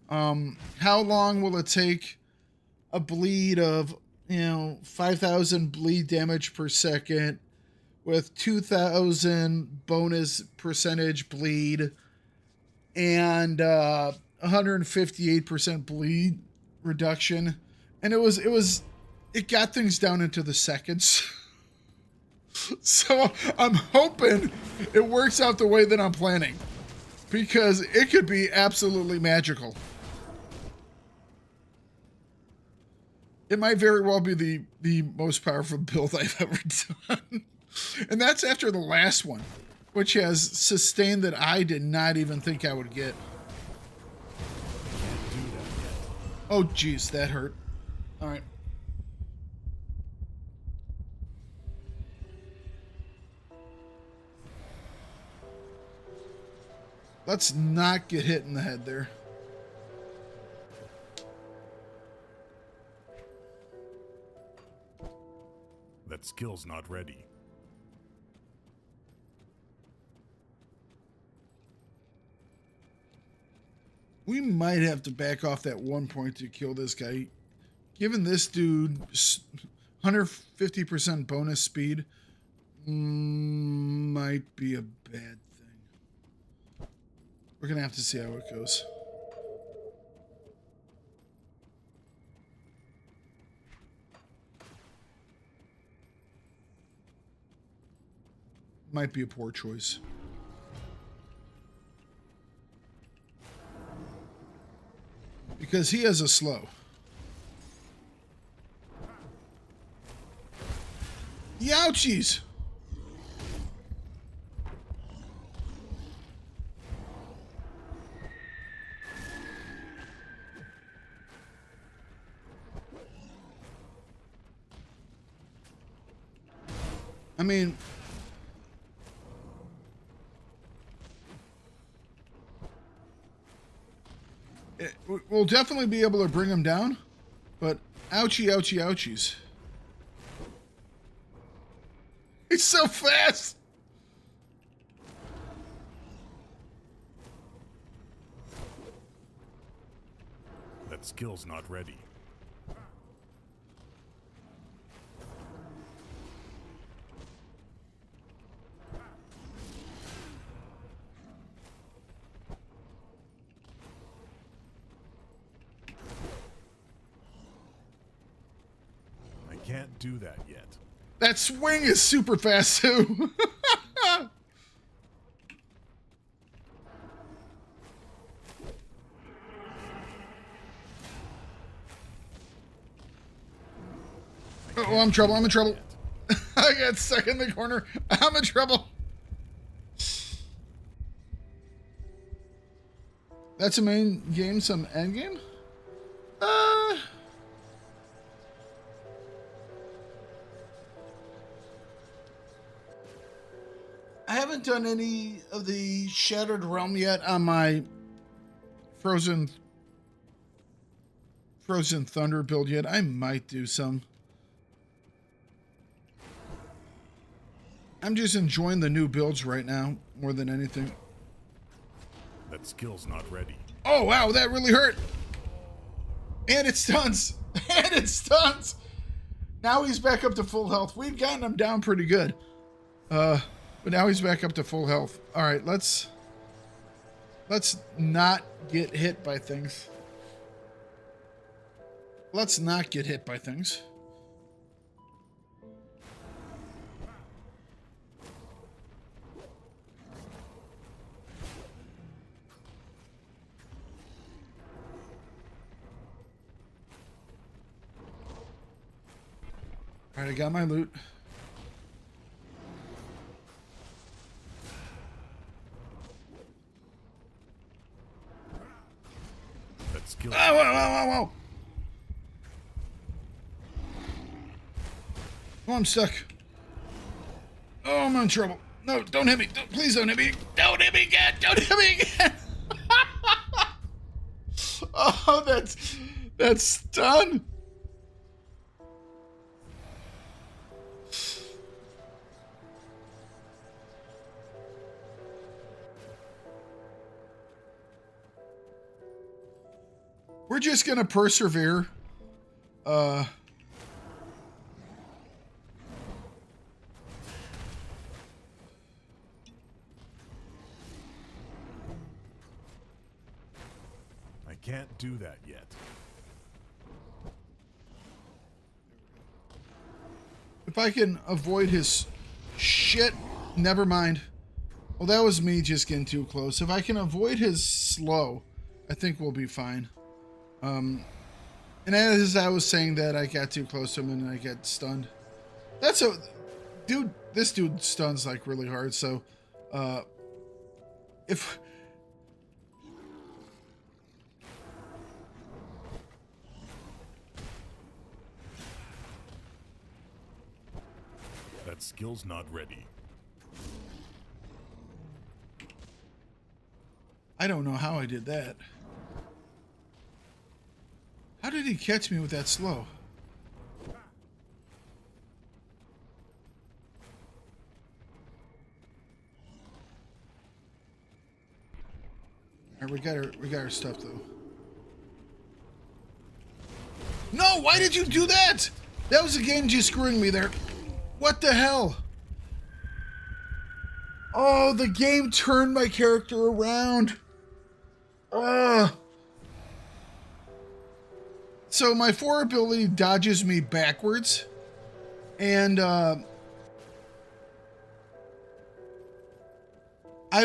How long will it take a bleed of, 5,000 bleed damage per second with 2,000 bonus percentage bleed and 158% bleed reduction. And it got things down into the seconds. So I'm hoping it works out the way that I'm planning, because it could be absolutely magical. It might very well be the most powerful build I've ever done. And that's after the last one, which has sustain that I did not even think I would get. Oh, geez, that hurt. All right. Let's not get hit in the head there. That skill's not ready. We might have to back off that 1 point to kill this guy. Giving this dude 150% bonus speed might be a bad thing. We're going to have to see how it goes. Might be a poor choice. Because he has a slow. Youchies! I mean, we'll definitely be able to bring him down, but ouchie, ouchie, ouchies. He's so fast! That skill's not ready. I can't do that yet. That swing is super fast too. Oh, I'm in trouble. I'm in trouble. I got stuck in the corner. I'm in trouble. That's a main game, some end game? I haven't done any of the Shattered Realm yet on my Frozen Thunder build yet. I might do some. I'm just enjoying the new builds right now more than anything. That skill's not ready. Oh, wow, that really hurt. And it stuns. And it stuns. Now he's back up to full health. We've gotten him down pretty good. But now he's back up to full health. All right, let's not get hit by things. Let's not get hit by things. All right, I got my loot. That skill. Whoa, whoa, whoa, whoa, whoa. Oh, I'm stuck. Oh, I'm in trouble. No, don't hit me. Please don't hit me. Don't hit me again. Don't hit me again. Oh, that's done. We're just gonna persevere. I can't do that yet. If I can avoid his shit, never mind. Well, that was me just getting too close. If I can avoid his slow, I think we'll be fine. And as I was saying that, I got too close to him and I got stunned. That's a dude. This dude stuns like really hard. So, if That skill's not ready. I don't know how I did that. How did he catch me with that slow? All right, we got our stuff though. No, why did you do that? That was the game just screwing me there. What the hell? Oh, the game turned my character around. Ugh. So my FoA ability dodges me backwards, and I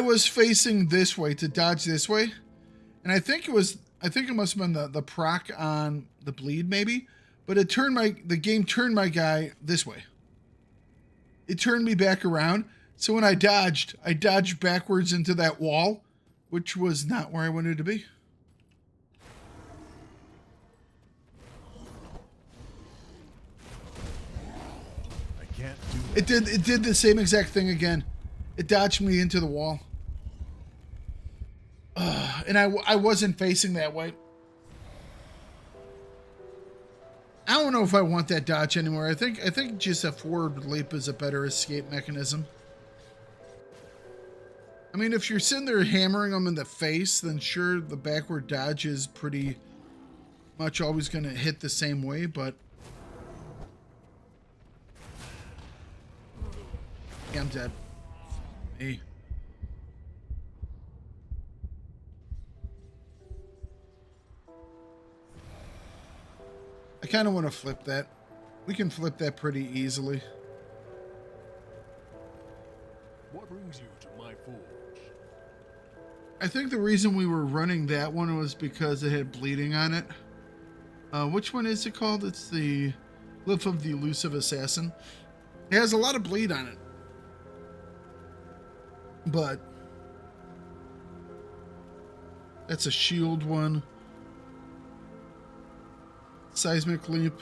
was facing this way to dodge this way, and I think it must have been the proc on the bleed maybe, but the game turned my guy this way. It turned me back around, so when I dodged backwards into that wall, which was not where I wanted to be. It did the same exact thing again. It dodged me into the wall. And I wasn't facing that way. I don't know if I want that dodge anymore. I think just a forward leap is a better escape mechanism. I mean, if you're sitting there hammering them in the face, then sure, the backward dodge is pretty much always going to hit the same way, but yeah, I'm dead. Hey. I kind of want to flip that. We can flip that pretty easily. What brings you to my forge? I think the reason we were running that one was because it had bleeding on it. Which one is it called? It's the Lift of the Elusive Assassin. It has a lot of bleed on it. But that's a shield one. Seismic Leap.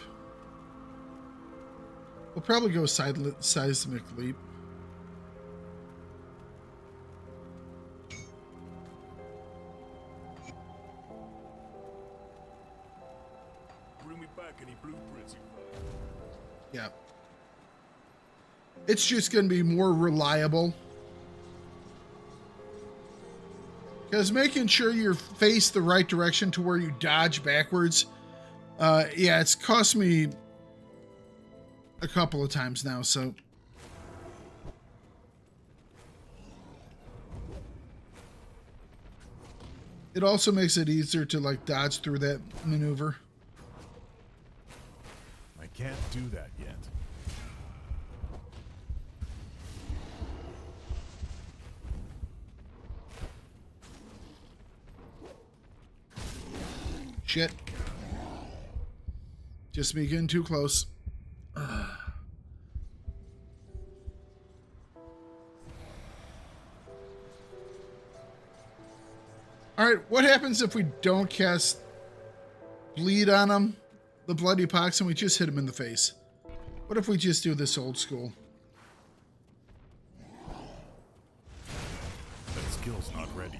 We'll probably go Seismic Leap. Bring me back any blueprints you find. Yeah. It's just going to be more reliable. Because making sure you're faced the right direction to where you dodge backwards, yeah, it's cost me a couple of times now, so. It also makes it easier to, like, dodge through that maneuver. I can't do that yet. Shit. Just me getting too close. Alright, what happens if we don't cast bleed on him, the bloody pox, and we just hit him in the face? What if we just do this old school? That skill's not ready.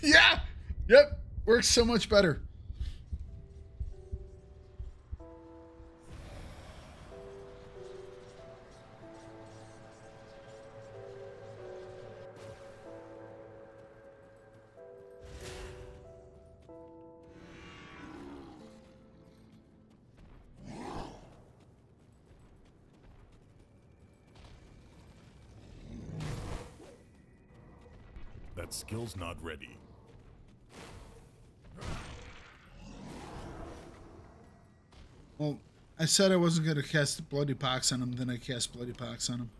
Yeah! Yep! Works so much better. That skill's not ready. Well, I said I wasn't going to cast Bloody Pox on him, then I cast Bloody Pox on him.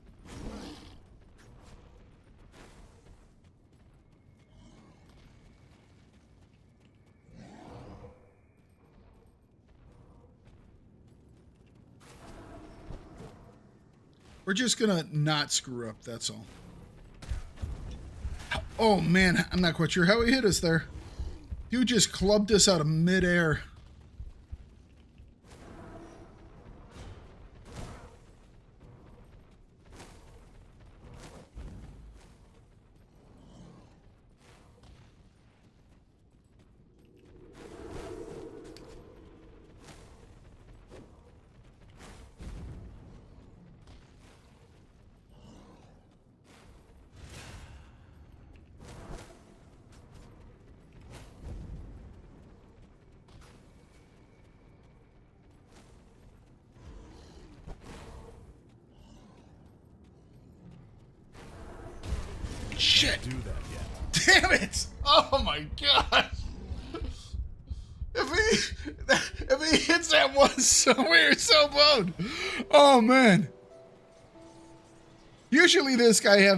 We're just going to not screw up, that's all. Oh, man, I'm not quite sure how he hit us there. Dude just clubbed us out of midair. Shit! Do that yet. Damn it! Oh my god! If he hits that one somewhere, so boned. Oh man! Usually this guy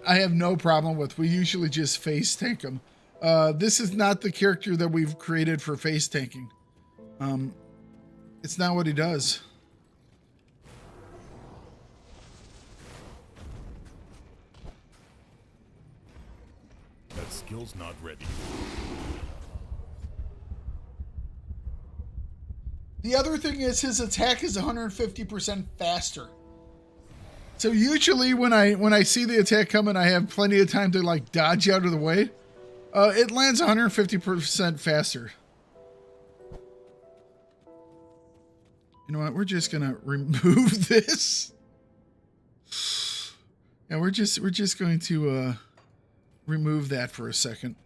I have no problem with. We usually just face tank him. This is not the character that we've created for face tanking. It's not what he does. That skill's not ready. The other thing is his attack is 150% faster. So usually when I see the attack coming, I have plenty of time to like dodge out of the way. It lands 150% faster. You know what? We're just gonna remove this. Yeah, we're just going to remove that for a second.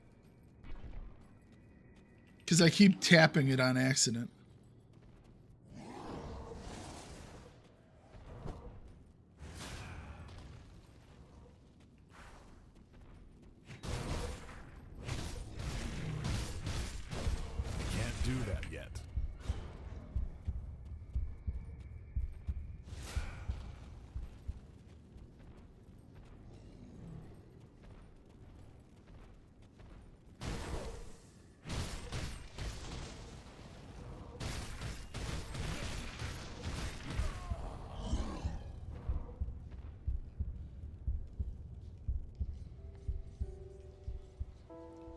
Because I keep tapping it on accident. Can't do that yet.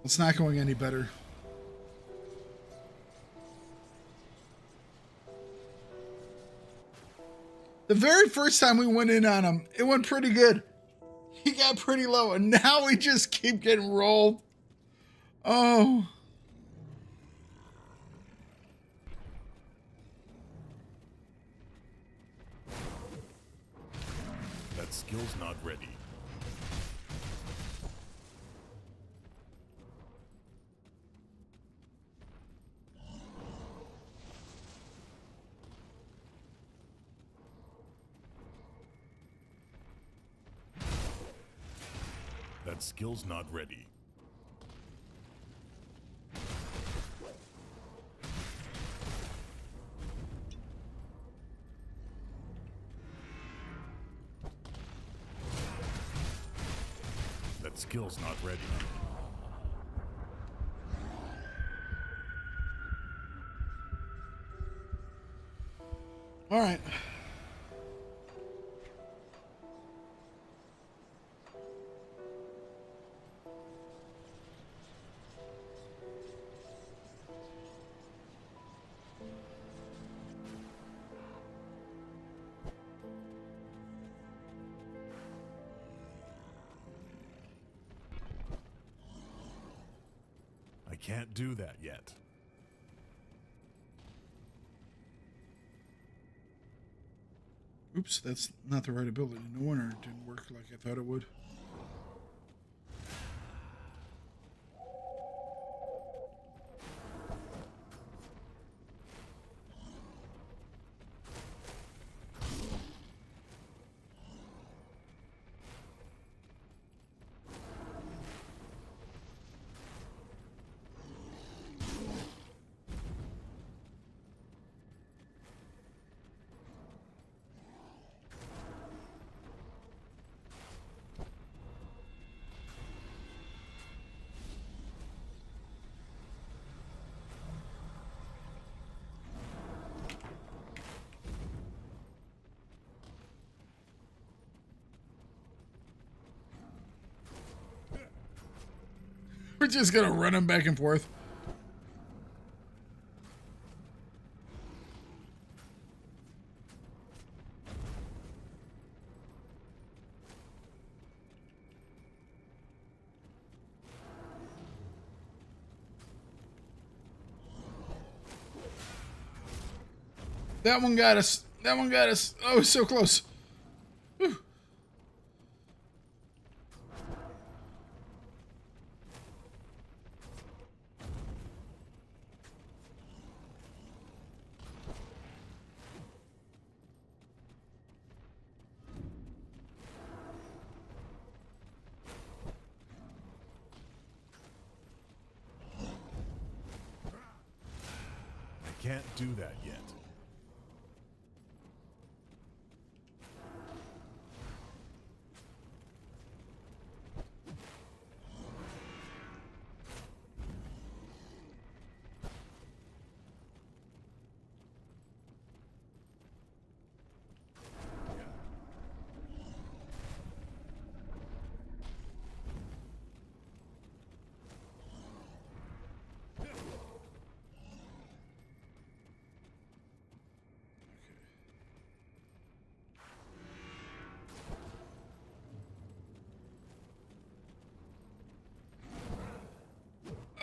It's not going any better. The very first time we went in on him, it went pretty good. He got pretty low, and now we just keep getting rolled. Oh. That skill's not ready. That skill's not ready. That skill's not ready. All right. I can't do that yet. Oops, that's not the right ability. No wonder it didn't work like I thought it would. We're just gonna run him back and forth. That one got us. That one got us. Oh, so close. Whew. I can't do that yet.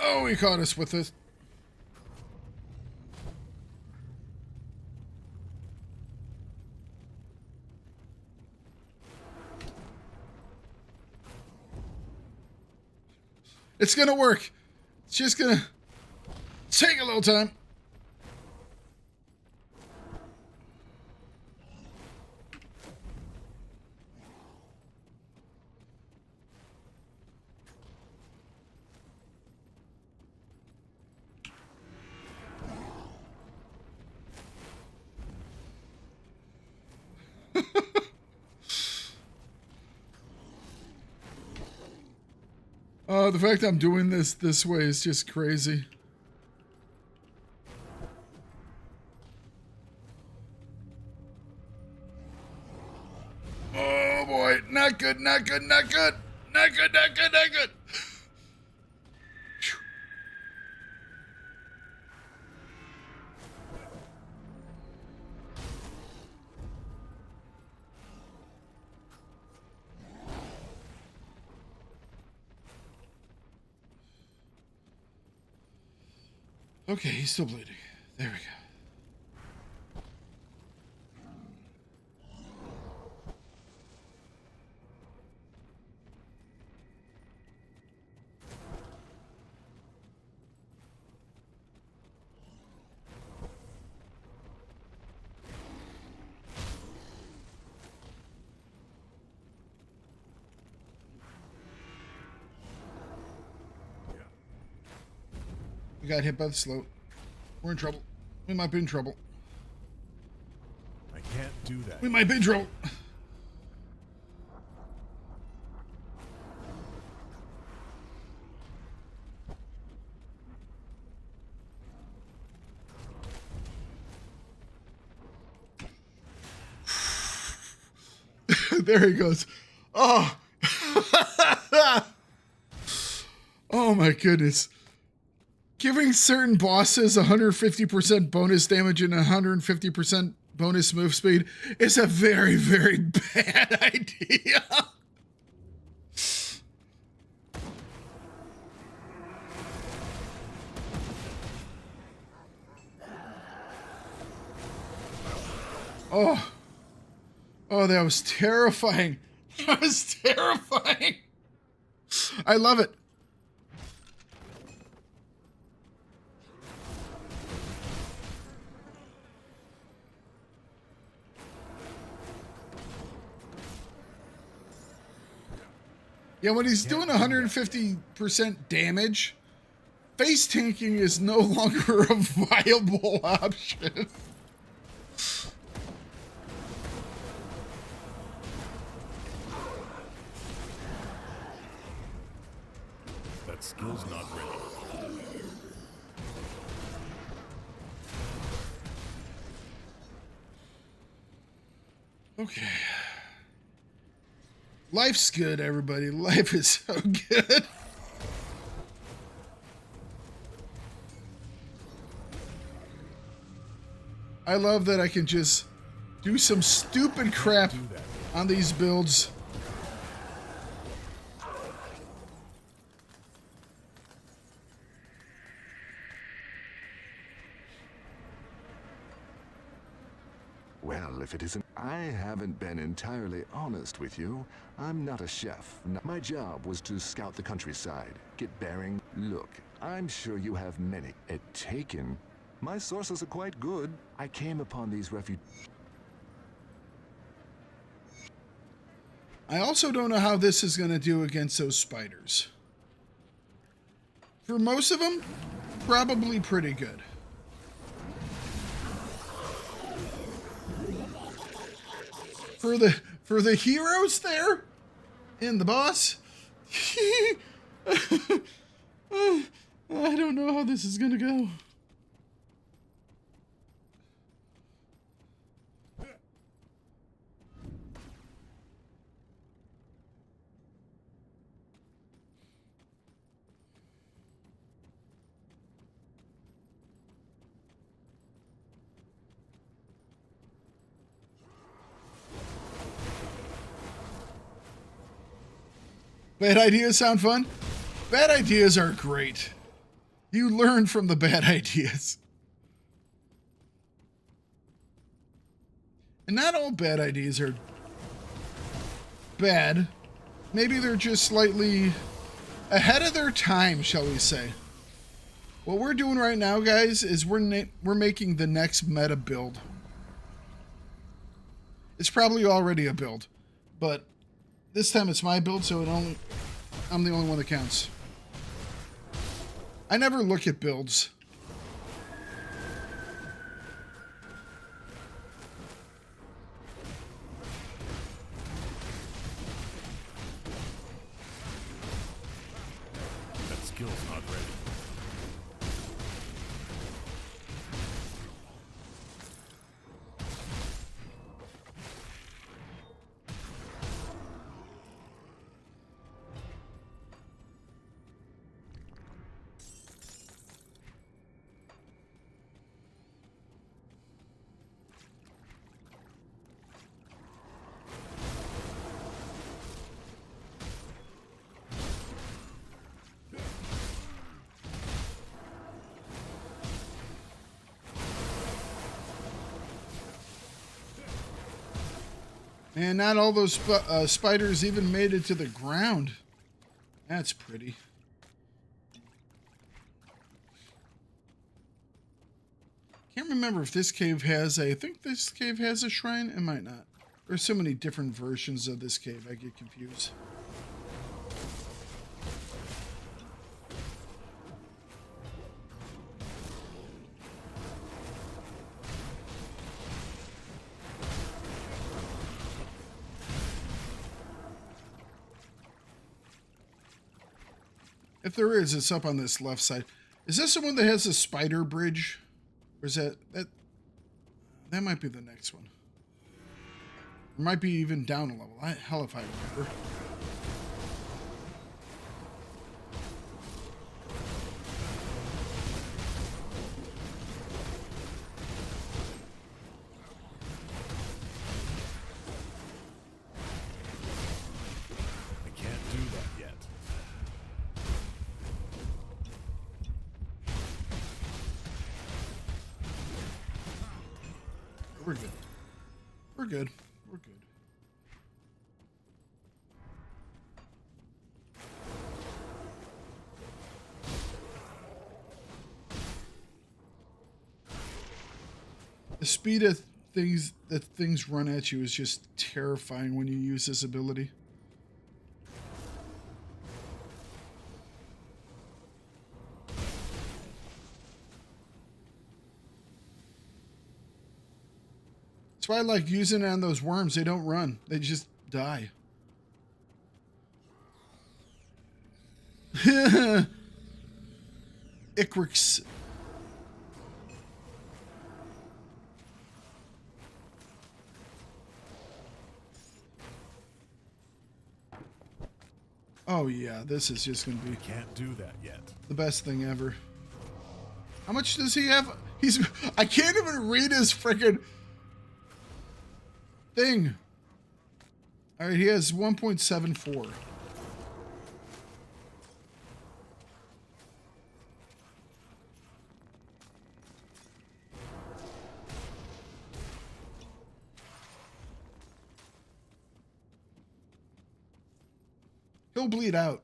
Oh, he caught us with this. It's gonna work. It's take a little time. The fact I'm doing this way is just crazy. Oh boy, not good, not good, not good. Not good, not good, not good. Okay, he's still bleeding. There we go. We got hit by the slope. We're in trouble. We might be in trouble. I can't do that. We might be in trouble. There he goes. Oh. Oh my goodness. Giving certain bosses 150% bonus damage and 150% bonus move speed is a very, very bad idea. Oh. Oh, that was terrifying. That was terrifying. I love it. Yeah, when he's doing 150% damage, face tanking is no longer a viable option. That skill's not ready. Okay. Life's good, everybody. Life is so good. I love that I can just do some stupid crap on these builds. Well, if it isn't... I haven't been entirely honest with you. I'm not a chef. My job was to scout the countryside, get bearing. Look, I'm sure you have many. At Taken, my sources are quite good. I came upon these refugees. I also don't know how this is going to do against those spiders. For most of them, probably pretty good. For the heroes there and the boss, I don't know how this is gonna go. Bad ideas sound fun? Bad ideas are great. You learn from the bad ideas. And not all bad ideas are bad. Maybe they're just slightly ahead of their time, shall we say. What we're doing right now, guys, is we're making the next meta build. It's probably already a build, but this time it's my build, so I'm the only one that counts. I never look at builds. That skill's not ready. And not all those spiders even made it to the ground. That's pretty. Can't remember if this cave has I think this cave has a shrine. It might not. There's so many different versions of this cave, I get confused. If there is, it's up on this left side. Is this the one that has a spider bridge? Or is that might be the next one. It might be even down a level. Hell if I remember. I can't do that yet. We're good. We're good. We're good. The speed of things run at you is just terrifying when you use this ability. That's why I like using it on those worms. They don't run. They just die. Icrix. Oh yeah, this is just gonna be Can't do that yet. the best thing ever. How much does he have? I can't even read his freaking thing. All right, he has 1.74. He'll bleed out.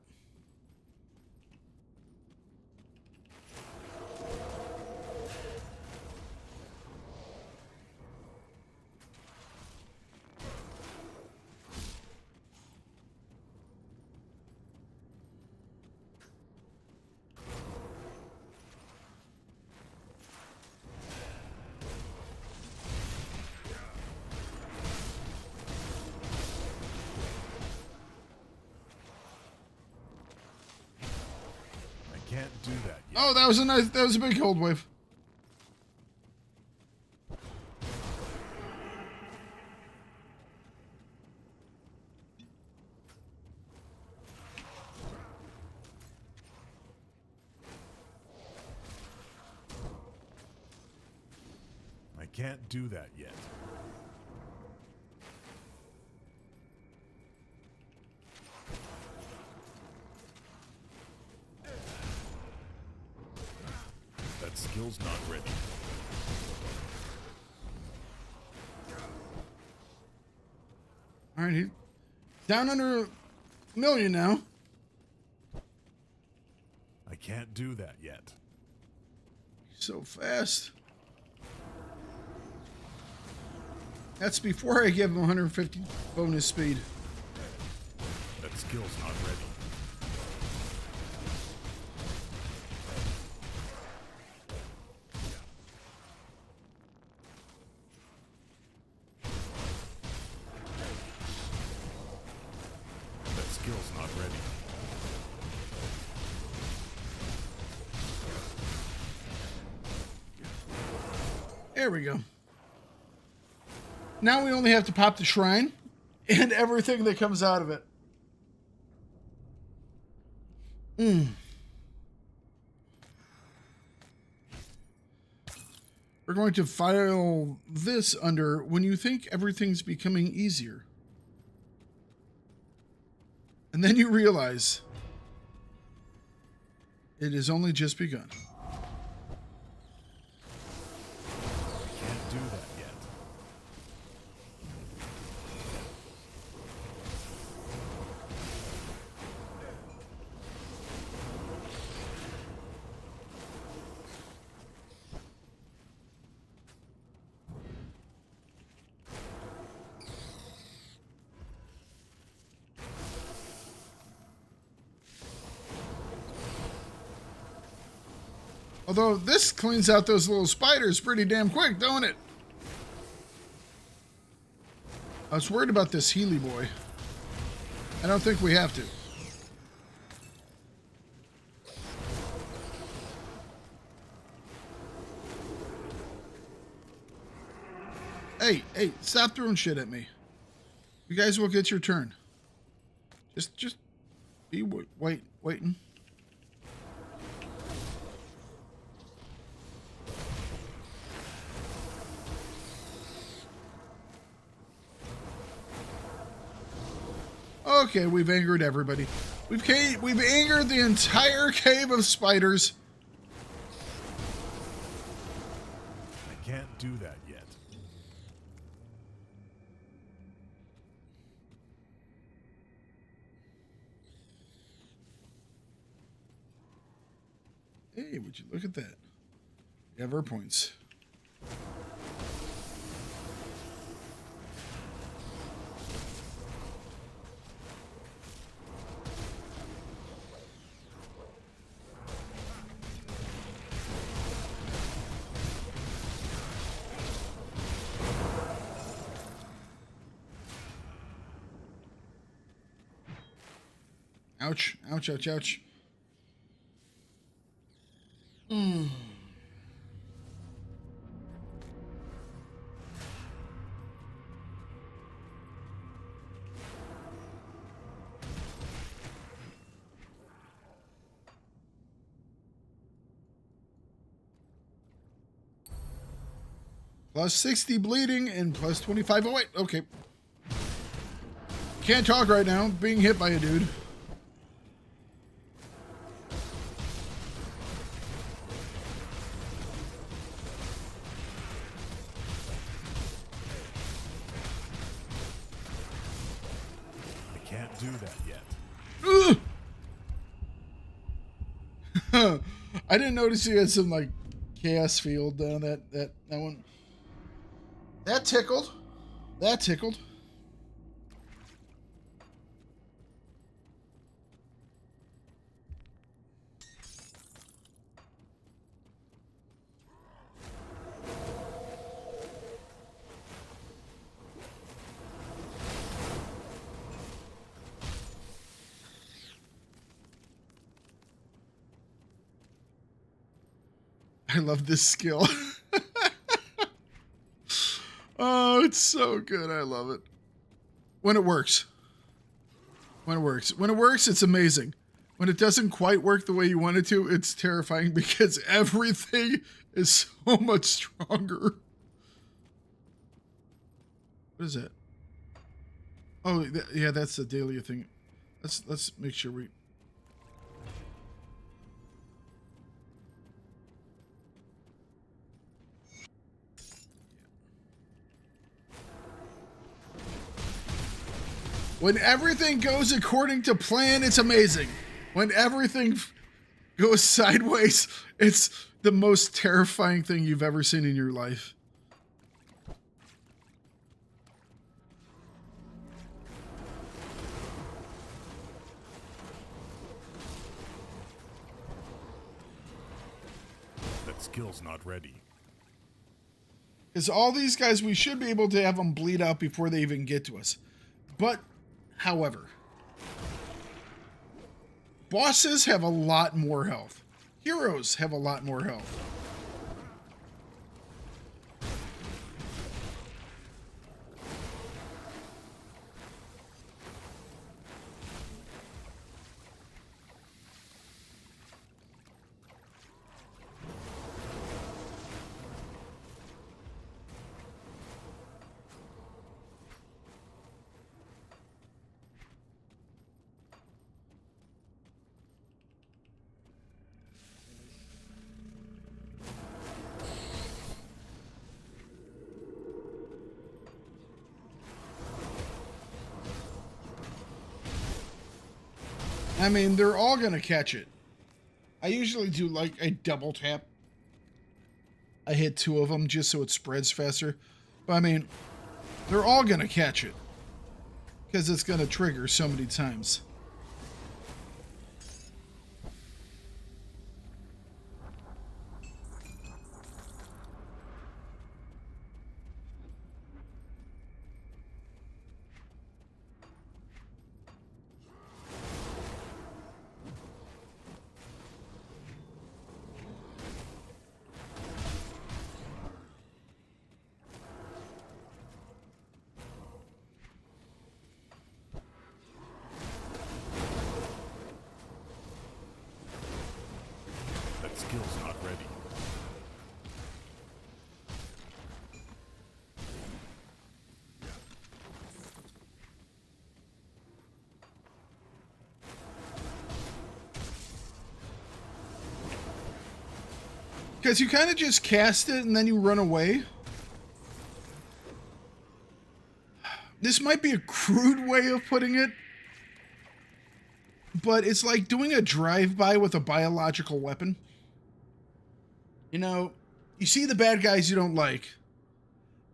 Can't do that yet. Oh, that was a big cold wave. I can't do that yet. That skill's not ready. All right, he's down under 1 million now. I can't do that yet. So fast. That's before I give him 150 bonus speed. That skill's not ready. That skill's not ready. There we go. Now we only have to pop the shrine and everything that comes out of it. We're going to file this under when you think everything's becoming easier. And then you realize it has only just begun. Can't do that yet. Although this cleans out those little spiders pretty damn quick, don't it? I was worried about this Healy boy. I don't think we have to. Hey, stop throwing shit at me. You guys will get your turn. Just be waiting. Okay, we've angered everybody. We've angered the entire cave of spiders. I can't do that yet. Hey, would you look at that? We have our points. Ouch, ouch, ouch, ouch. Plus 60 bleeding and plus 25. Oh, wait. Okay. Can't talk right now. Being hit by a dude. I can't do that yet. I didn't notice he had some like chaos field down that one. That tickled. That tickled. I love this skill. Oh, it's so good. I love it. When it works. When it works. When it works, it's amazing. When it doesn't quite work the way you want it to, it's terrifying because everything is so much stronger. What is that? Oh, yeah, that's the daily thing. Let's make sure we... When everything goes according to plan, it's amazing. When everything goes sideways, it's the most terrifying thing you've ever seen in your life. That skill's not ready. Because all these guys, we should be able to have them bleed out before they even get to us. But, however, bosses have a lot more health. Heroes have a lot more health. I mean, they're all going to catch it. I usually do like a double tap. I hit 2 of them just so it spreads faster. But I mean, they're all going to catch it. Because it's going to trigger so many times. That skill's not ready. Because you kind of just cast it and then you run away. This might be a crude way of putting it. But it's like doing a drive-by with a biological weapon. You know, you see the bad guys you don't like.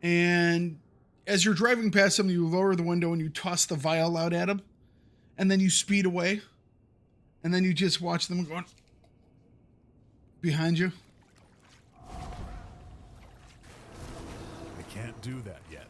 And as you're driving past them, you lower the window and you toss the vial out at them. And then you speed away. And then you just watch them going behind you. I can't do that yet.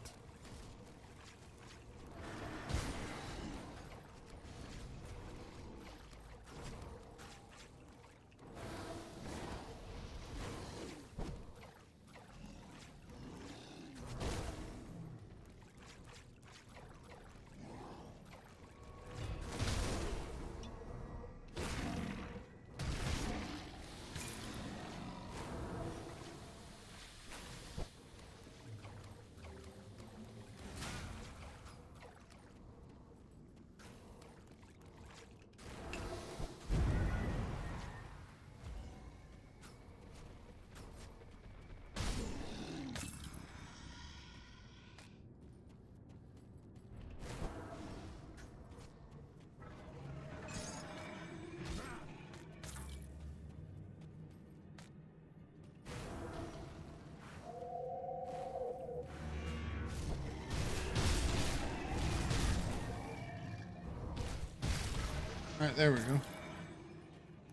All right, there we go.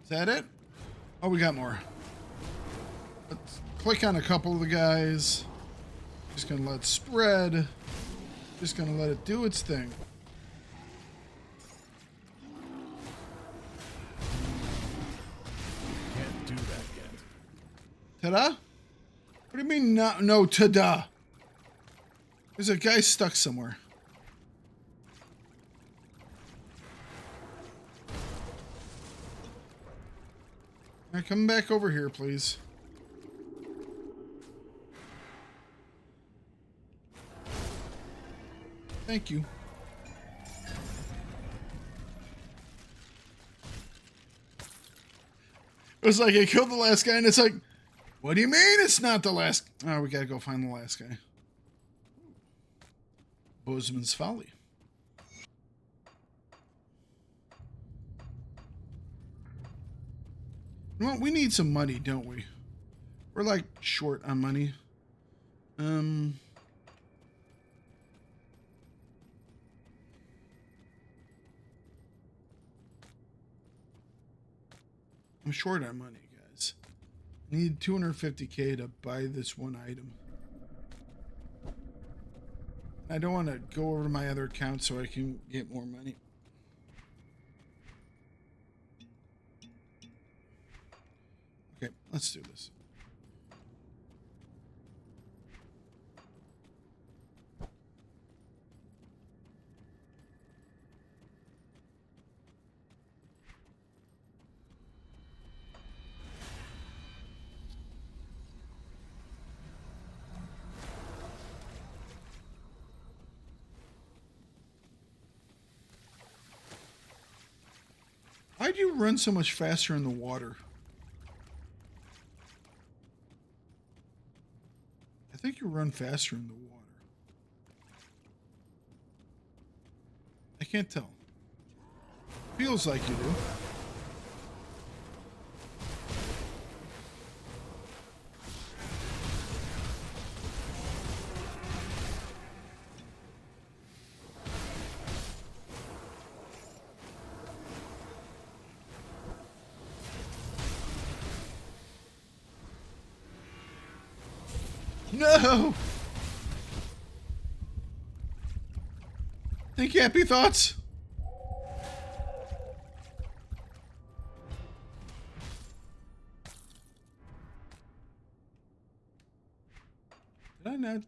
Is that it? Oh, we got more. Let's click on a couple of the guys. Just gonna let it spread. Just gonna let it do its thing. Can't do that yet. Ta-da? What do you mean no ta-da? There's a guy stuck somewhere. All right, come back over here, please. Thank you. It was like I killed the last guy, and it's like, what do you mean it's not the last? Oh, we gotta go find the last guy. Bozeman's Folly. Well, we need some money, don't we? We're like short on money. I'm short on money, guys. I need 250K to buy this one item. I don't want to go over to my other account so I can get more money. Okay, let's do this. Why do you run so much faster in the water? I think you run faster in the water. I can't tell. Feels like you do. No! Think happy thoughts? Did I not?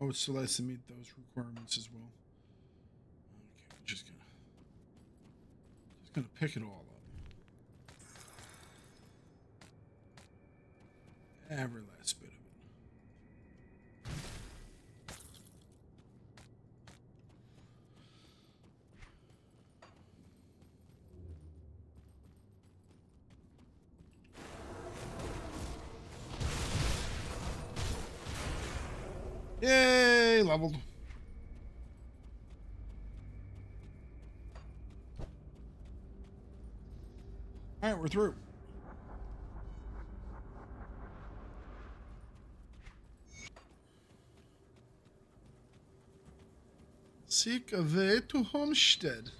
Oh, it still has to meet those requirements as well. Okay, I'm just gonna pick it all up. Every last bit of it. Yay, leveled. All right, we're through. Seek a way to Homestead.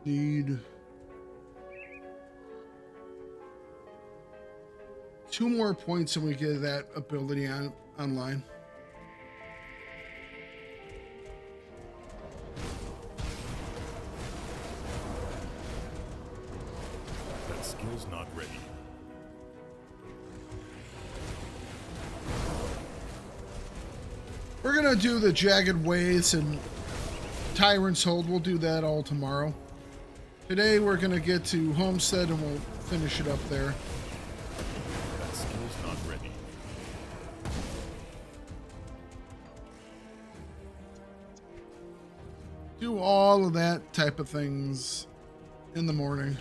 Need 2 more points and we get that ability online. That skill's not ready. We're gonna do the Jagged Ways and Tyrant's Hold. We'll do that all tomorrow. Today we're gonna get to Homestead and we'll finish it up there. That skill's not ready. Do all of that type of things in the morning.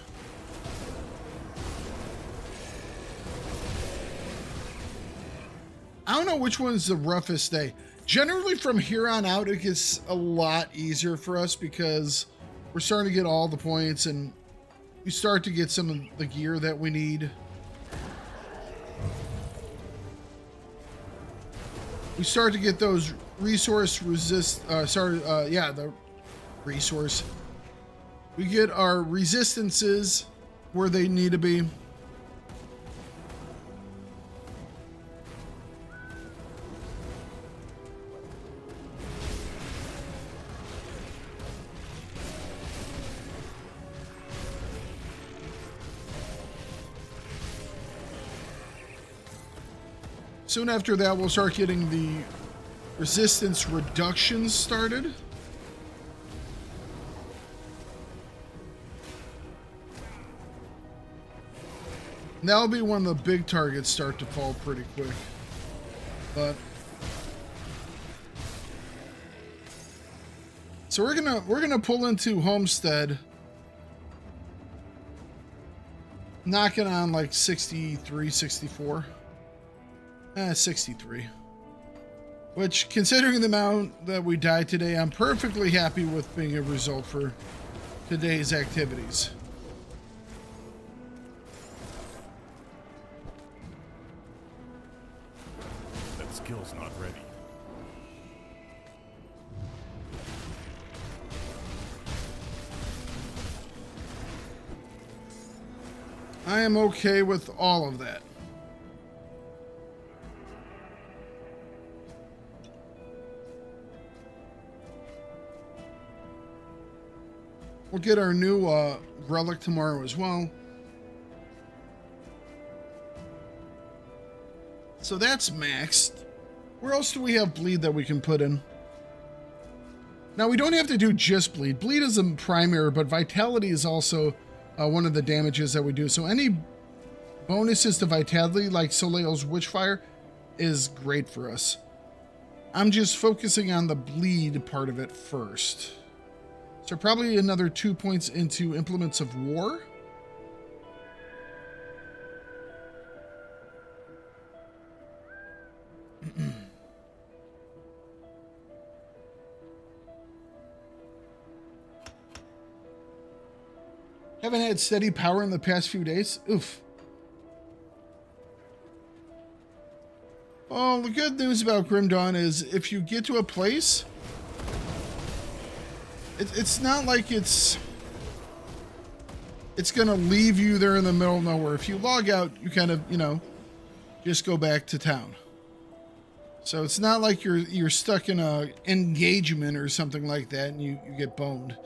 I don't know which one's the roughest day. Generally from here on out it gets a lot easier for us because we're starting to get all the points and we start to get some of the gear that we need. We start to get those resource the resource. We get our resistances where they need to be. Soon after that, we'll start getting the resistance reductions started. That'll be when the big targets start to fall pretty quick. But so we're gonna pull into Homestead, knocking on like 63, 64. 63. Which, considering the amount that we died today, I'm perfectly happy with being a result for today's activities. That skill's not ready. I am okay with all of that. We'll get our new relic tomorrow as well. So that's maxed. Where else do we have bleed that we can put in? Now, we don't have to do just bleed. Bleed is a primary, but vitality is also one of the damages that we do. So any bonuses to vitality, like Soleil's Witchfire, is great for us. I'm just focusing on the bleed part of it first. So probably another 2 points into Implements of War. Haven't had steady power in the past few days. Oof. Well, the good news about Grim Dawn is if you get to a place, it's not like it's gonna leave you there in the middle of nowhere. If you log out, you kind of, you know, just go back to town. So it's not like you're stuck in a engagement or something like that and you get boned.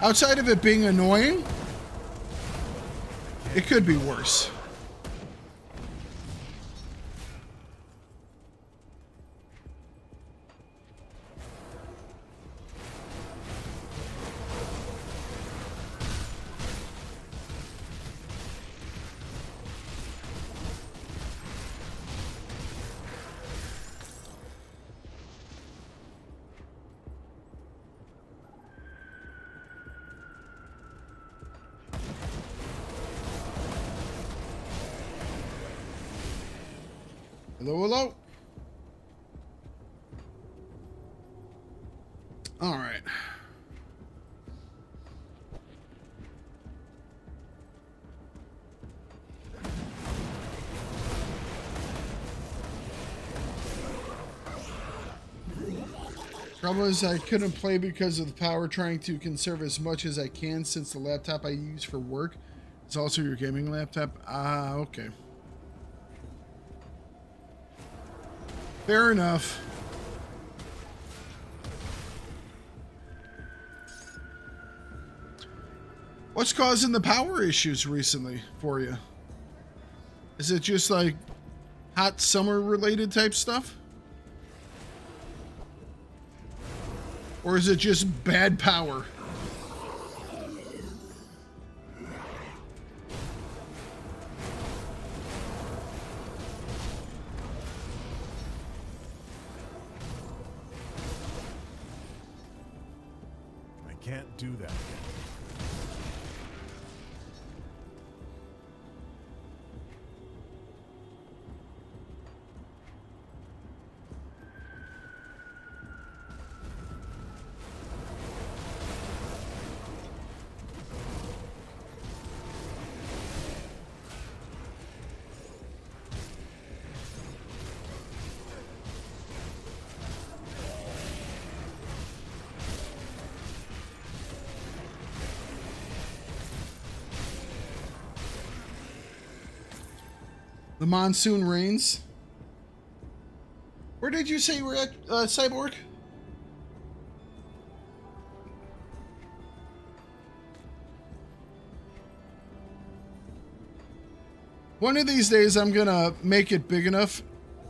Outside of it being annoying, it could be worse. Hello, hello. All right. Trouble is I couldn't play because of the power, trying to conserve as much as I can since the laptop I use for work is also your gaming laptop. Ah, okay. Fair enough. What's causing the power issues recently for you? Is it just like hot summer related type stuff? Or is it just bad power? Can't do that. The monsoon rains. Where did you say you were at, Cyborg? One of these days I'm gonna make it big enough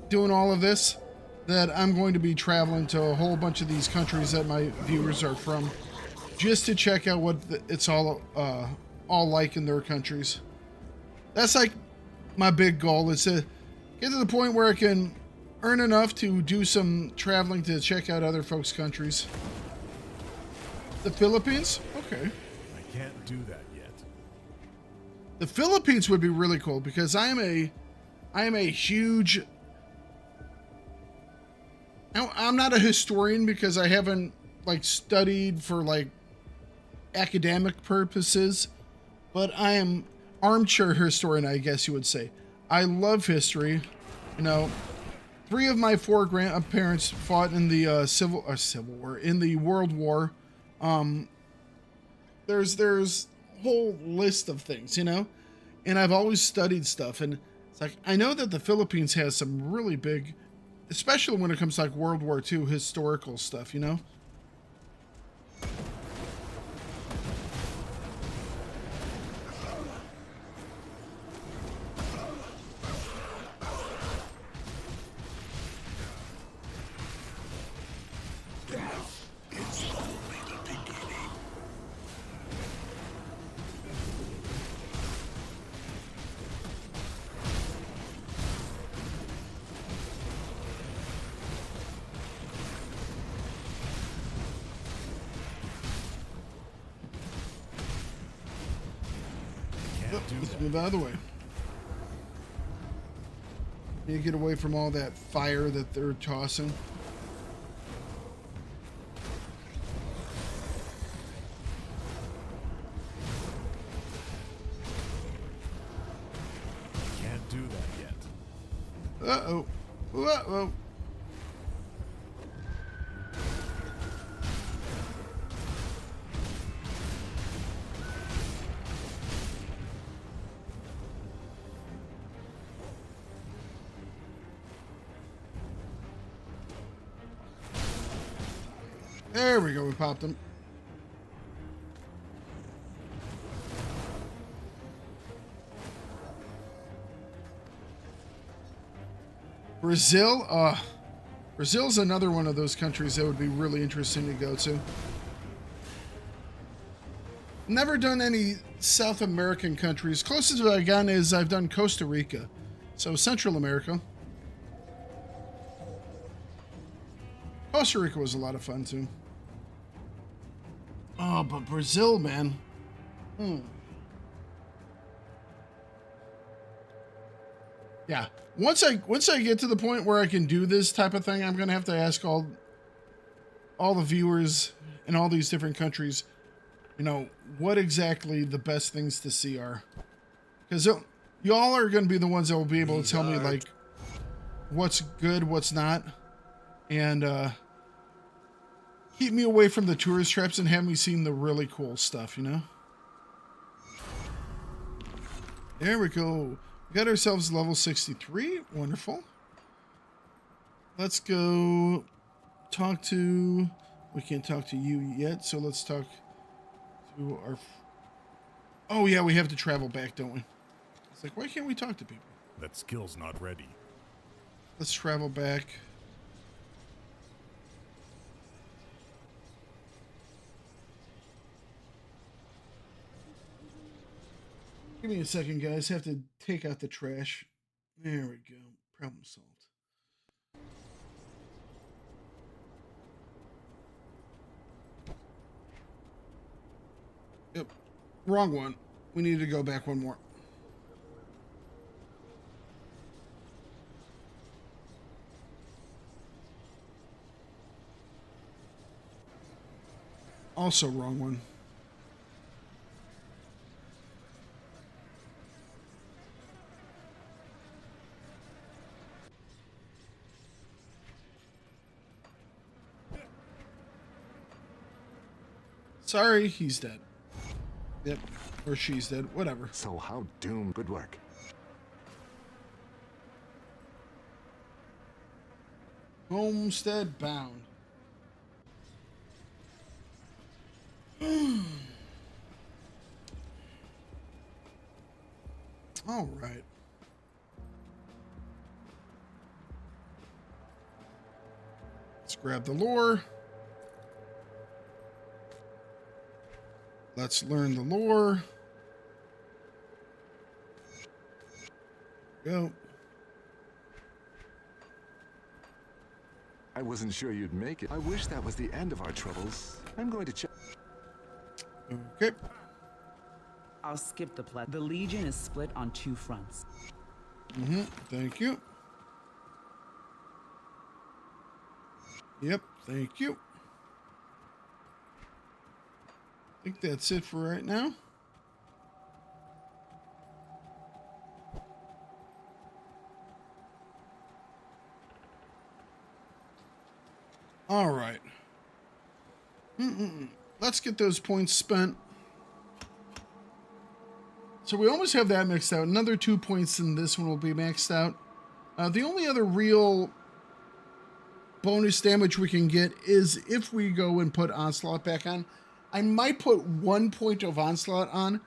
doing all of this that I'm going to be traveling to a whole bunch of these countries that my viewers are from just to check out what it's all like in their countries. That's like my big goal, is to get to the point where I can earn enough to do some traveling to check out other folks' countries. The Philippines? Okay. I can't do that yet. The Philippines would be really cool because I am a huge... I'm not a historian because I haven't like studied for like academic purposes, but I am armchair historian, I guess you would say. I love history. You know, 3 of my 4 grandparents fought in the Civil War, in the World War. There's a whole list of things, you know, and I've always studied stuff, and it's like I know that the Philippines has some really big, especially when it comes to like World War II historical stuff, you know. Let's move out of the way. You get away from all that fire that they're tossing. Can't do that yet. Uh-oh. Uh-oh. There we go, we popped them. Brazil, Brazil's another one of those countries that would be really interesting to go to. Never done any South American countries. Closest I've gotten is I've done Costa Rica. So Central America. Costa Rica was a lot of fun too. Oh, but Brazil, man. Yeah. Once I get to the point where I can do this type of thing, I'm gonna have to ask all the viewers in all these different countries, you know, what exactly the best things to see are. Because y'all are gonna be the ones that will be able to tell me like what's good, what's not, and keep me away from the tourist traps and have me seeing the really cool stuff, you know? There we go. We got ourselves level 63. Wonderful. Let's go talk to... We can't talk to you yet, so let's talk to our... Oh, yeah, we have to travel back, don't we? It's like, why can't we talk to people? That skill's not ready. Let's travel back. Give me a second, guys. Have to take out the trash. There we go. Problem solved. Yep. Wrong one. We need to go back one more. Also wrong one. Sorry, he's dead. Yep, or she's dead, whatever. So how doomed? Good work. Homestead bound. All right. Let's grab the lore. Let's learn the lore. go. I wasn't sure you'd make it. I wish that was the end of our troubles. I'm going to check. Okay. I'll skip the plot. The Legion is split on 2 fronts. Thank you. Yep, thank you. I think that's it for right now. All right. Let's get those points spent. So we almost have that maxed out. Another 2 points in this one will be maxed out. The only other real bonus damage we can get is if we go and put Onslaught back on. I might put 1 point of Onslaught on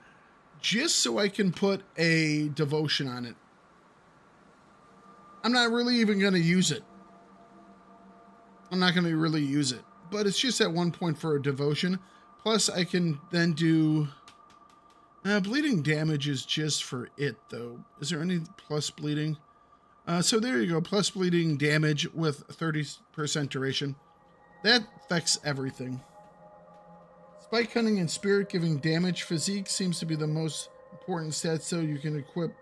just so I can put a Devotion on it. I'm not really even going to use it. I'm not going to really use it, but it's just at 1 point for a Devotion. Plus, I can then do bleeding damage is just for it, though. Is there any plus bleeding? So there you go, plus bleeding damage with 30% duration. That affects everything. Spike Cunning and Spirit giving damage. Physique seems to be the most important stat, so you can equip.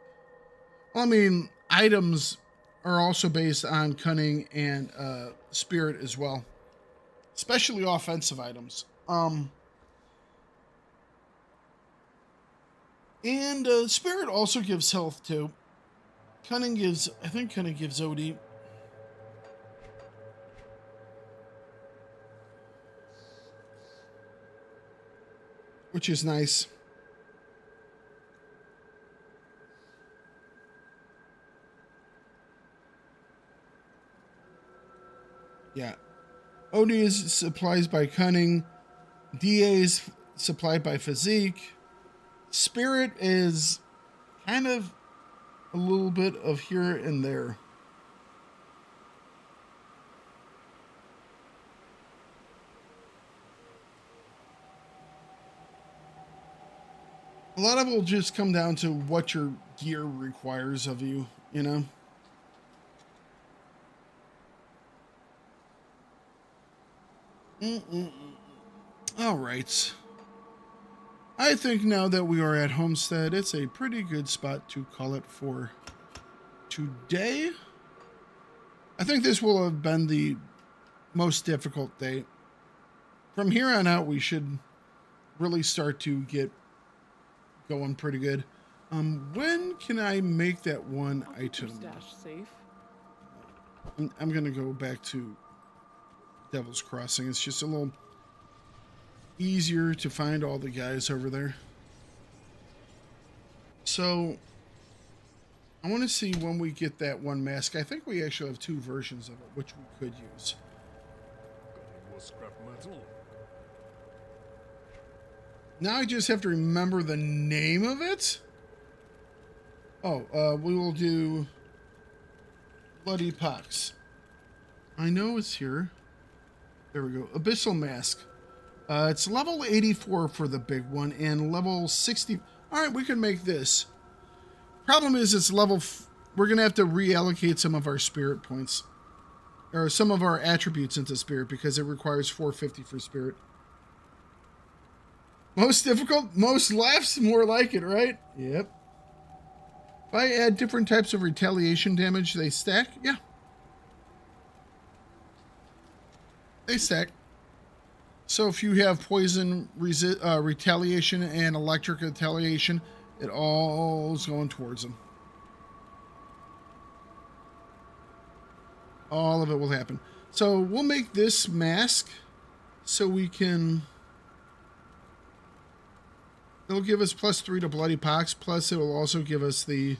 Well, I mean, items are also based on Cunning and Spirit as well, especially offensive items. And Spirit also gives health too. Cunning gives, I think Cunning gives OD. Which is nice. Yeah. OD is supplied by Cunning. DA is supplied by Physique. Spirit is kind of a little bit of here and there. A lot of it will just come down to what your gear requires of you, you know? All right. I think now that we are at Homestead, it's a pretty good spot to call it for today. I think this will have been the most difficult day. From here on out, we should really start to get going pretty good. When can I make that one item? Stash safe. I'm gonna go back to Devil's Crossing. It's just a little easier to find all the guys over there. So I want to see when we get that one mask. I think we actually have 2 versions of it, which we could use. More scrap metal. Now I just have to remember the name of it. Oh, we will do Bloody Pox. I know it's here. There we go. Abyssal Mask. It's level 84 for the big one and level 60. All right, we can make this. Problem is it's level... We're going to have to reallocate some of our spirit points. Or some of our attributes into spirit because it requires 450 for spirit. Most difficult, most laughs, more like it, right? Yep. If I add different types of retaliation damage, they stack? Yeah. They stack. So if you have poison retaliation and electric retaliation, it all is going towards them. All of it will happen. So we'll make this mask so we can... It'll give us +3 to Bloody Pox, plus it will also give us the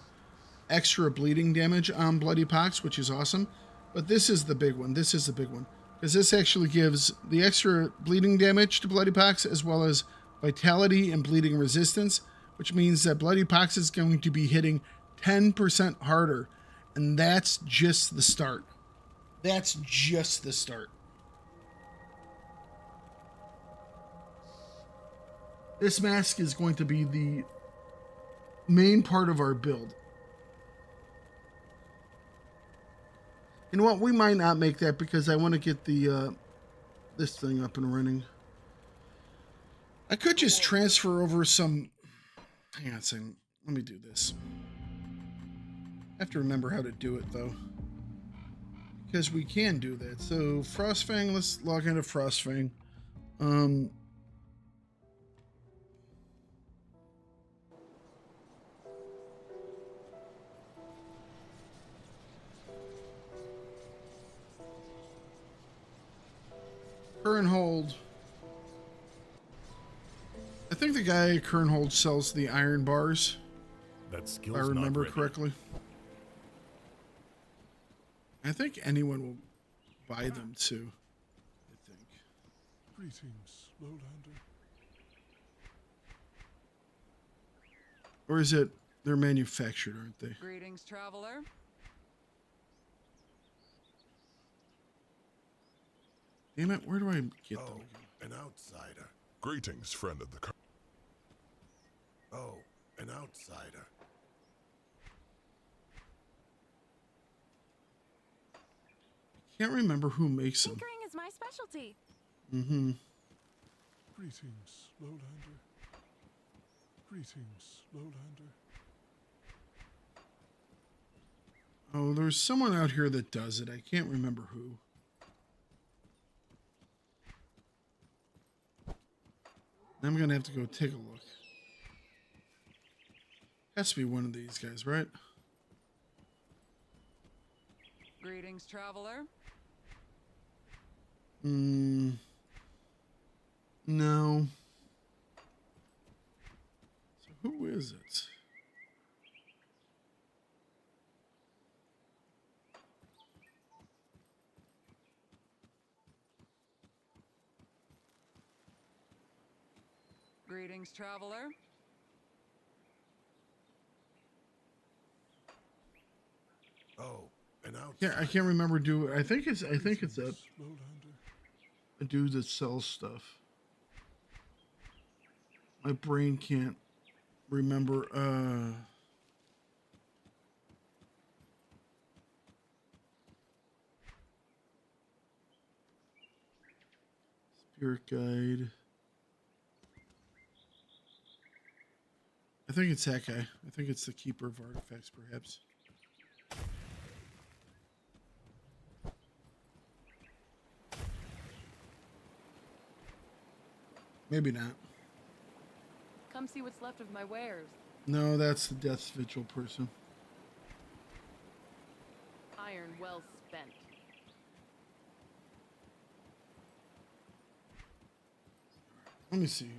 extra bleeding damage on Bloody Pox, which is awesome. But this is the big one. This is the big one. Because this actually gives the extra bleeding damage to Bloody Pox, as well as vitality and bleeding resistance, which means that Bloody Pox is going to be hitting 10% harder. And that's just the start. That's just the start. This mask is going to be the main part of our build. You know what? We might not make that because I want to get the this thing up and running. I could just transfer over some. Hang on a second. Let me do this. I have to remember how to do it though, because we can do that. So Frostfang. Let's log into Frostfang. Current hold. I think the guy at current hold sells the iron bars. That skill's If I remember not ready. correctly. I think anyone will buy them too. I think. Greetings, Lowlander. Or is it they're manufactured, aren't they? Greetings, traveler. Damn it, where do I get them? Oh, an outsider. Greetings, friend of the car. Oh, an outsider. Can't remember who makes them. Tinkering is my specialty. Mm-hmm. Greetings, Lowlander. Greetings, Lowlander. Oh, there's someone out here that does it. I can't remember who. I'm gonna have to go take a look. Has to be one of these guys, right? Greetings, traveler. No. So who is it? Greetings, traveler. Oh, an outsider. Yeah, I can't remember. I think it's a Lowlander. dude that sells stuff. My brain can't remember. Spirit guide. I think it's that guy. I think it's the keeper of artifacts, perhaps. Maybe not. Come see what's left of my wares. No, that's the Death's Vigil person. Iron well spent. Let me see here.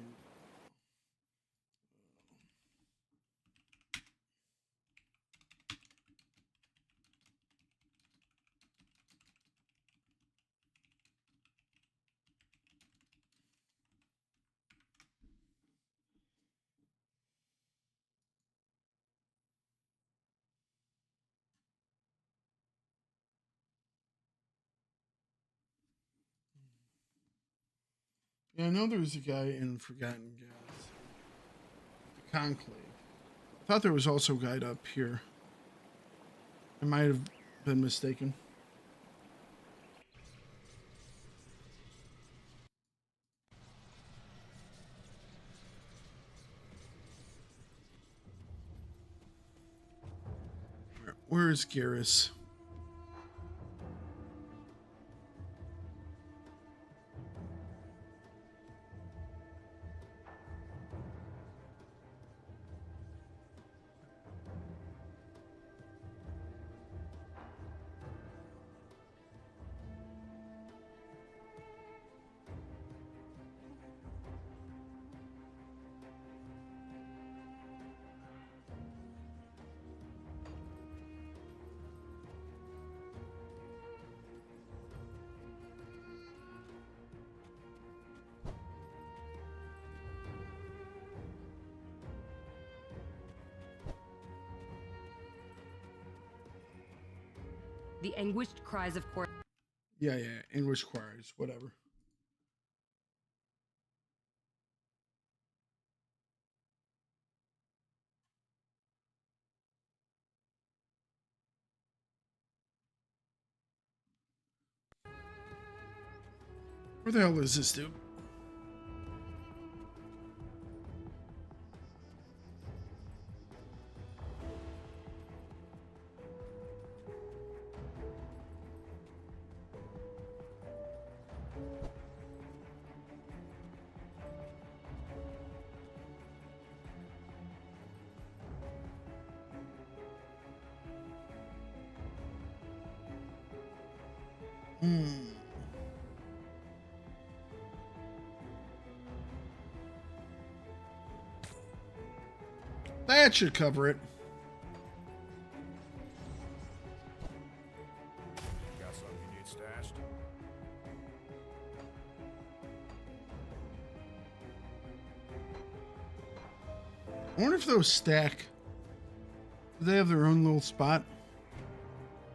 Yeah, I know there's a guy in Forgotten Gods. The Conclave. I thought there was also a guide up here. I might have been mistaken. Where is Garrus? The anguished cries of court. Yeah, English choirs, whatever. Where the hell is this dude? That should cover it. Got something you need stashed? I wonder if those stack. Do they have their own little spot?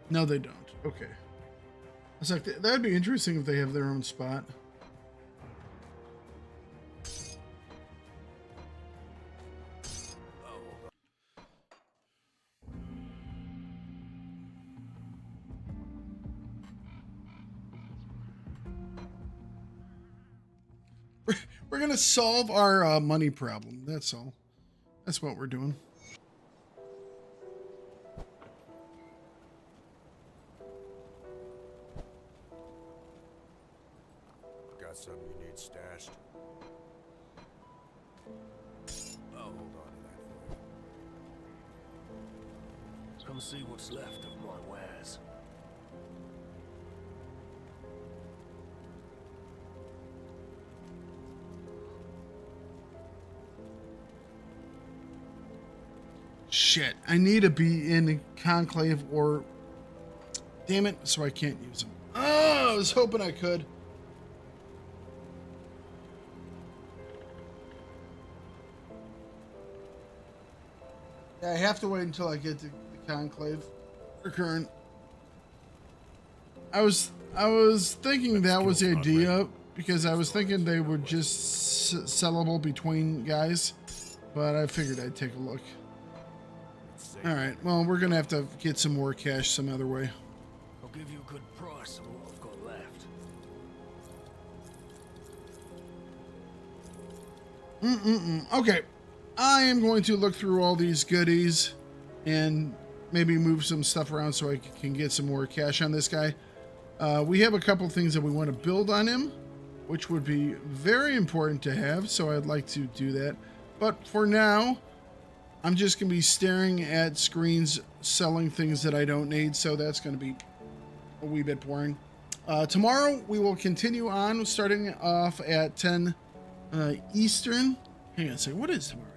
No, they don't. Okay. I was like, that'd be interesting if they have their own spot. We're gonna solve our money problem. That's all. That's what we're doing. Got something you need stashed? I'll hold on to that for you. Come see what's left of my wares. Shit, I need to be in Conclave or... Damn it, so I can't use them. Oh, I was hoping I could. Yeah, I have to wait until I get to the Conclave or current. I was thinking that was the idea, because I was thinking they were just sellable between guys, but I figured I'd take a look. All right, well, we're gonna have to get some more cash some other way. I'll give you a good price on what I've got left. Okay, I am going to look through all these goodies and maybe move some stuff around so I can get some more cash on this guy. We have a couple things that we want to build on him, which would be very important to have, so I'd like to do that. But for now, I'm just going to be staring at screens selling things that I don't need, so that's going to be a wee bit boring. Tomorrow, we will continue on, starting off at 10 Eastern. Hang on a second, what is tomorrow?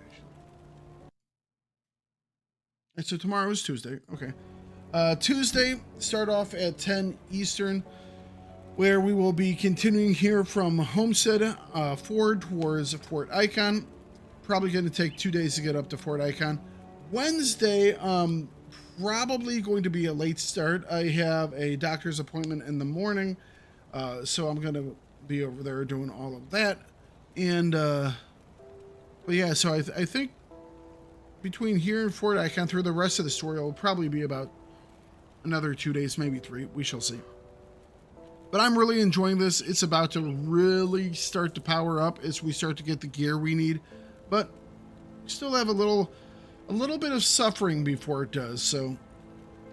So tomorrow is Tuesday, okay. Tuesday, start off at 10 Eastern, where we will be continuing here from Homestead forward towards Fort Icon. Probably going to take 2 days to get up to Fort Icon. Wednesday, probably going to be a late start. I have a doctor's appointment in the morning, so I'm going to be over there doing all of that. And, but yeah, so I think between here and Fort Icon through the rest of the story, it'll probably be about another 2 days, maybe 3. We shall see. But I'm really enjoying this. It's about to really start to power up as we start to get the gear we need. But still have a little bit of suffering before it does, so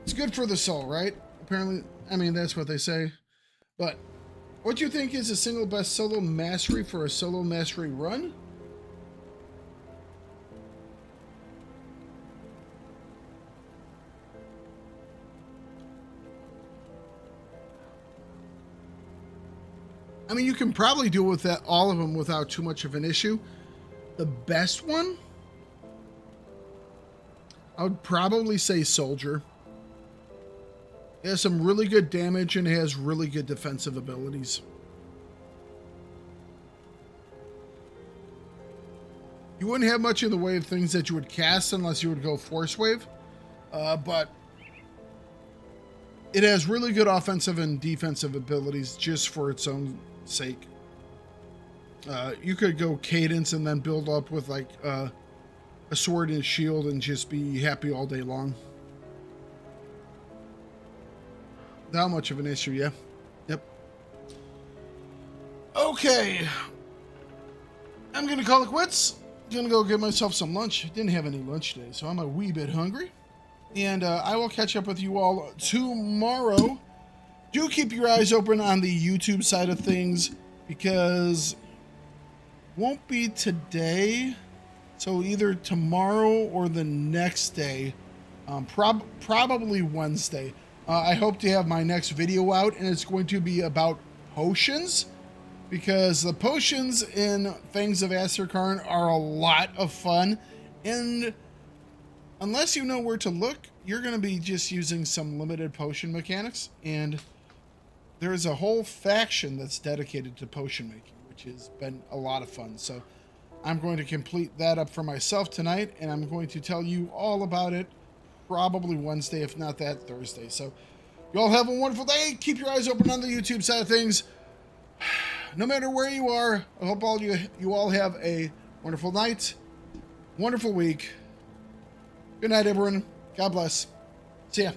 it's good for the soul, right? Apparently, I mean, that's what they say. But what do you think is the single best solo mastery for a solo mastery run? I mean, you can probably deal with that, all of them, without too much of an issue. The best one, I would probably say Soldier. It has some really good damage and it has really good defensive abilities. You wouldn't have much in the way of things that you would cast unless you would go Force Wave, but it has really good offensive and defensive abilities just for its own sake. You could go Cadence and then build up with like a sword and shield and just be happy all day long. Not much of an issue, yeah. Yep. Okay. I'm going to call it quits. Going to go get myself some lunch. Didn't have any lunch today, so I'm a wee bit hungry. And I will catch up with you all tomorrow. Do keep your eyes open on the YouTube side of things, because won't be today. So either tomorrow or the next day. Probably Wednesday. I hope to have my next video out, and it's going to be about potions, because the potions in Fangs of Asterkarn are a lot of fun, and unless you know where to look, you're going to be just using some limited potion mechanics, and there's a whole faction that's dedicated to potion making, which has been a lot of fun. So I'm going to complete that up for myself tonight, and I'm going to tell you all about it probably Wednesday, if not that Thursday. So you all have a wonderful day. Keep your eyes open on the YouTube side of things. No matter where you are, I hope you all have a wonderful night, wonderful week. Good night, everyone. God bless. See ya.